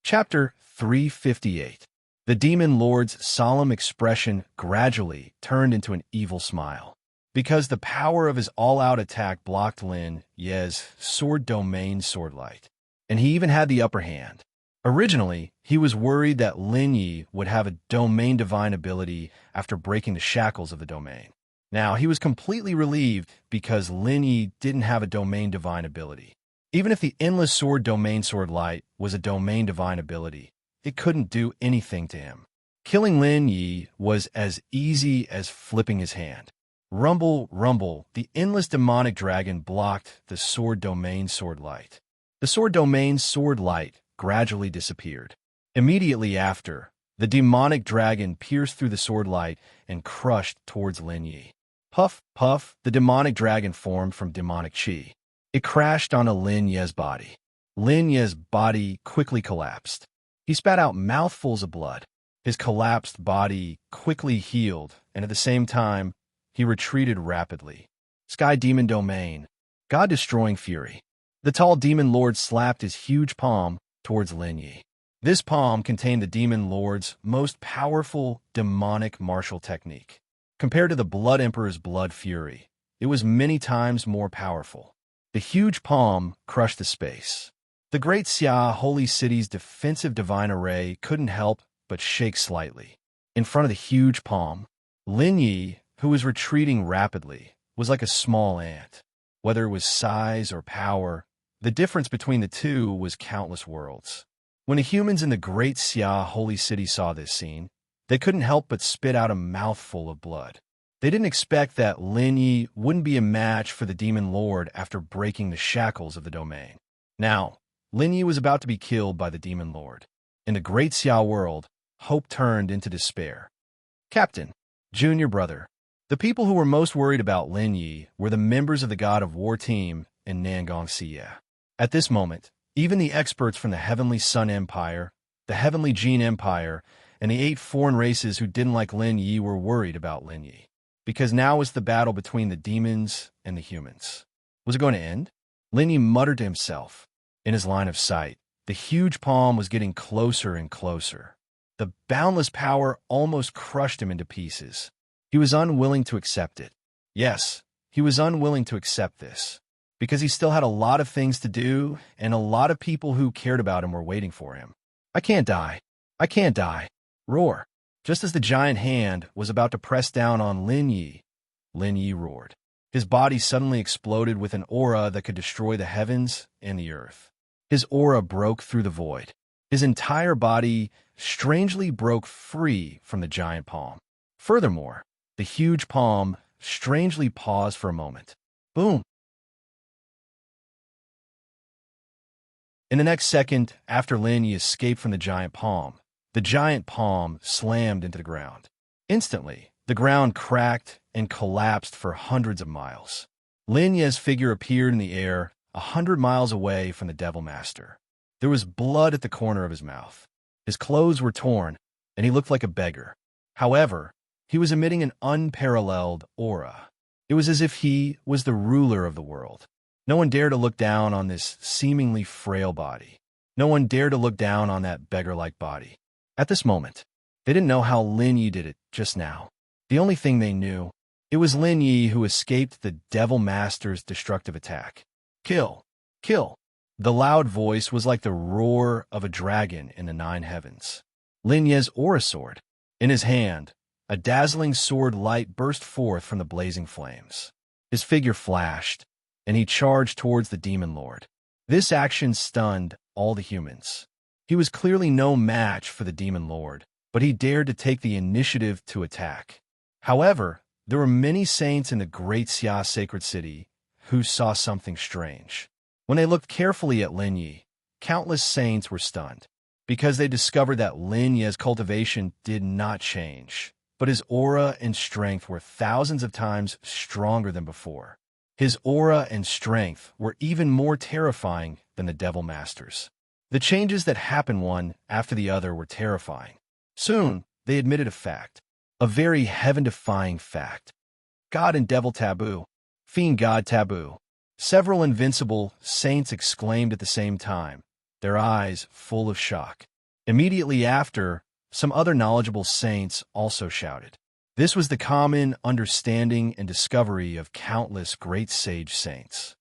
Chapter 358. The Demon Lord's solemn expression gradually turned into an evil smile. Because the power of his all-out attack blocked Lin Ye's sword domain sword light, and he even had the upper hand. Originally, he was worried that Lin Yi would have a domain divine ability after breaking the shackles of the domain. Now, he was completely relieved because Lin Yi didn't have a domain divine ability. Even if the endless sword domain sword light was a domain divine ability, it couldn't do anything to him. Killing Lin Yi was as easy as flipping his hand. Rumble, rumble, the endless demonic dragon blocked the sword domain sword light. The sword domain sword light gradually disappeared. Immediately after, the demonic dragon pierced through the sword light and crushed towards Lin Yi. Puff, puff, the demonic dragon formed from demonic chi. It crashed onto Lin Ye's body. Lin Ye's body quickly collapsed. He spat out mouthfuls of blood. His collapsed body quickly healed, and at the same time, he retreated rapidly. Sky Demon Domain. God-destroying fury. The tall Demon Lord slapped his huge palm towards Lin Yi. This palm contained the Demon Lord's most powerful demonic martial technique. Compared to the Blood Emperor's Blood Fury, it was many times more powerful. The huge palm crushed the space. The Great Xia Holy City's defensive divine array couldn't help but shake slightly. In front of the huge palm, Lin Yi, who was retreating rapidly, was like a small ant. Whether it was size or power, the difference between the two was countless worlds. When the humans in the Great Xia Holy City saw this scene, they couldn't help but spit out a mouthful of blood. They didn't expect that Lin Yi wouldn't be a match for the Demon Lord after breaking the shackles of the domain. Now, Lin Yi was about to be killed by the Demon Lord. In the Great Xia world, hope turned into despair. Captain, Junior Brother. The people who were most worried about Lin Yi were the members of the God of War team in Nangong Xia. At this moment, even the experts from the Heavenly Sun Empire, the Heavenly Gene Empire, and the 8 foreign races who didn't like Lin Yi were worried about Lin Yi. Because now was the battle between the demons and the humans. Was it going to end? Lin Yi muttered to himself. In his line of sight, the huge palm was getting closer and closer. The boundless power almost crushed him into pieces. He was unwilling to accept it. Yes, he was unwilling to accept this. Because he still had a lot of things to do, and a lot of people who cared about him were waiting for him. I can't die. I can't die. Roar. Just as the giant hand was about to press down on Lin Yi roared. His body suddenly exploded with an aura that could destroy the heavens and the earth. His aura broke through the void. His entire body strangely broke free from the giant palm. Furthermore, the huge palm strangely paused for a moment. Boom! In the next second, after Lin Yi escaped from the giant palm slammed into the ground. Instantly, the ground cracked and collapsed for hundreds of miles. Lin Yi's figure appeared in the air 100 miles away from the Devil Master. There was blood at the corner of his mouth. His clothes were torn, and he looked like a beggar. However, he was emitting an unparalleled aura. It was as if he was the ruler of the world. No one dared to look down on this seemingly frail body. No one dared to look down on that beggar-like body. At this moment, they didn't know how Lin Yi did it just now. The only thing they knew, it was Lin Yi who escaped the Devil Master's destructive attack. Kill! Kill! The loud voice was like the roar of a dragon in the 9 heavens. Lin Yi's aura sword. In his hand, a dazzling sword light burst forth from the blazing flames. His figure flashed, and he charged towards the Demon Lord. This action stunned all the humans. He was clearly no match for the Demon Lord, but he dared to take the initiative to attack. However, there were many saints in the Great Xia sacred city who saw something strange. When they looked carefully at Lin Yi, countless saints were stunned, because they discovered that Lin Yi's cultivation did not change, but his aura and strength were thousands of times stronger than before. His aura and strength were even more terrifying than the Devil Master's. The changes that happened one after the other were terrifying. Soon, they admitted a fact, a very heaven-defying fact. God and Devil taboo. Fiend God taboo. Several invincible saints exclaimed at the same time, their eyes full of shock. Immediately after, some other knowledgeable saints also shouted. This was the common understanding and discovery of countless great sage saints.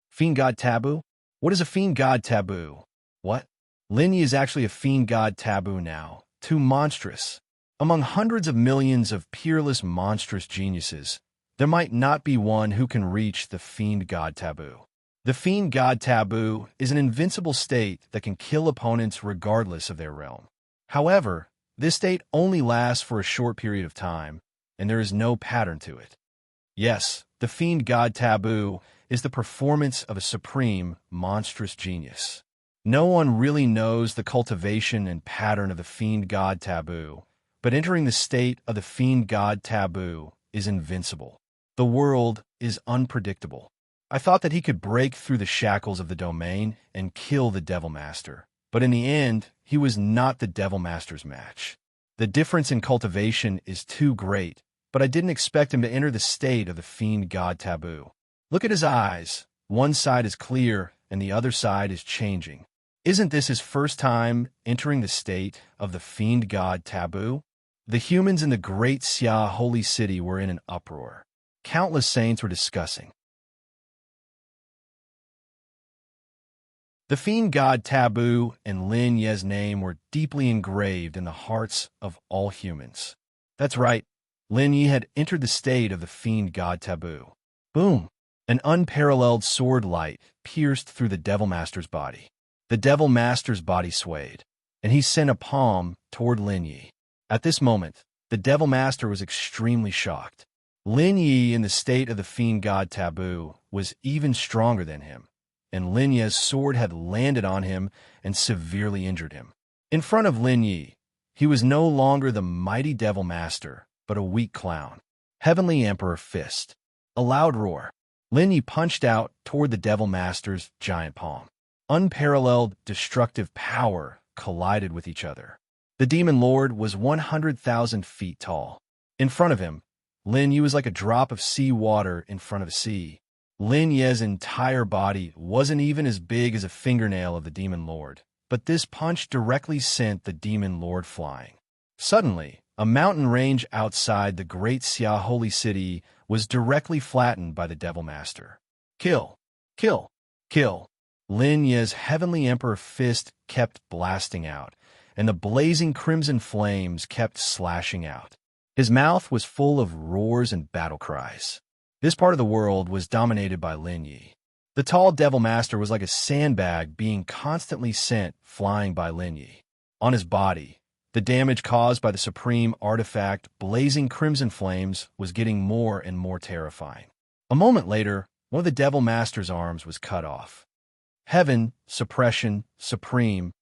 Fiend God taboo? What is a fiend God taboo? What? Lin Yi is actually a fiend God taboo now. Too monstrous. Among hundreds of millions of peerless monstrous geniuses, there might not be one who can reach the fiend God taboo. The fiend God taboo is an invincible state that can kill opponents regardless of their realm. However, this state only lasts for a short period of time, and there is no pattern to it. Yes, the fiend God taboo is the performance of a supreme, monstrous genius. No one really knows the cultivation and pattern of the fiend God taboo, but entering the state of the fiend God taboo is invincible. The world is unpredictable. I thought that he could break through the shackles of the domain and kill the Devil Master, but in the end, he was not the Devil Master's match. The difference in cultivation is too great, but I didn't expect him to enter the state of the fiend God taboo. Look at his eyes. One side is clear, and the other side is changing. Isn't this his first time entering the state of the fiend God taboo? The humans in the Great Xia holy city were in an uproar. Countless saints were discussing. The fiend God taboo and Lin Yi's name were deeply engraved in the hearts of all humans. That's right, Lin Yi had entered the state of the fiend God taboo. Boom! An unparalleled sword light pierced through the Devil Master's body. The Devil Master's body swayed, and he sent a palm toward Lin Yi. At this moment, the Devil Master was extremely shocked. Lin Yi, in the state of the fiend God taboo, was even stronger than him, and Lin Yi's sword had landed on him and severely injured him. In front of Lin Yi, he was no longer the mighty Devil Master, but a weak clown. Heavenly Emperor Fist. A loud roar. Lin Yi punched out toward the Devil Master's giant palm. Unparalleled destructive power collided with each other. The Demon Lord was 100,000 feet tall. In front of him, Lin Yi was like a drop of sea water in front of a sea. Lin Yi's entire body wasn't even as big as a fingernail of the Demon Lord, but this punch directly sent the Demon Lord flying. Suddenly, a mountain range outside the Great Xia holy city was directly flattened by the Devil Master. Kill! Kill! Kill! Lin Yi's Heavenly Emperor Fist kept blasting out, and the blazing crimson flames kept slashing out. His mouth was full of roars and battle cries. This part of the world was dominated by Lin Yi. The tall Devil Master was like a sandbag being constantly sent flying by Lin Yi. On his body, the damage caused by the supreme artifact blazing crimson flames was getting more and more terrifying. A moment later, one of the Devil Master's arms was cut off. Heaven, suppression, supreme,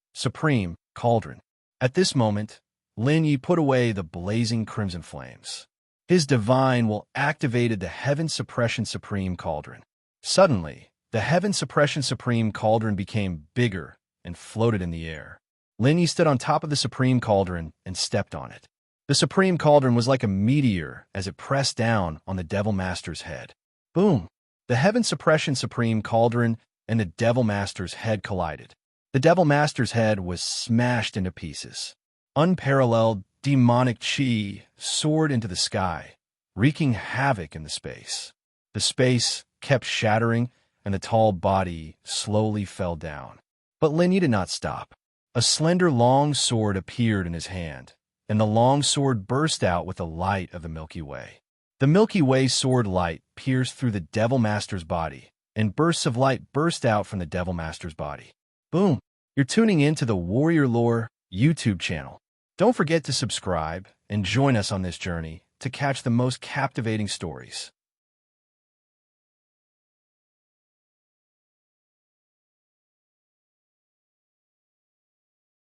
cauldron. At this moment, Lin Yi put away the blazing crimson flames. His divine will activated the Heaven Suppression Supreme Cauldron. Suddenly, the Heaven Suppression Supreme Cauldron became bigger and floated in the air. Lin Yi stood on top of the Supreme Cauldron and stepped on it. The Supreme Cauldron was like a meteor as it pressed down on the Devil Master's head. Boom! The Heaven Suppression Supreme Cauldron and the Devil Master's head collided. The Devil Master's head was smashed into pieces. Unparalleled demonic chi soared into the sky, wreaking havoc in the space. The space kept shattering, and the tall body slowly fell down. But Lin Yi did not stop. A slender long sword appeared in his hand, and the long sword burst out with the light of the Milky Way. The Milky Way sword light pierced through the Devil Master's body, and bursts of light burst out from the Devil Master's body. Boom! You're tuning in to the Warrior Lore YouTube channel. Don't forget to subscribe and join us on this journey to catch the most captivating stories.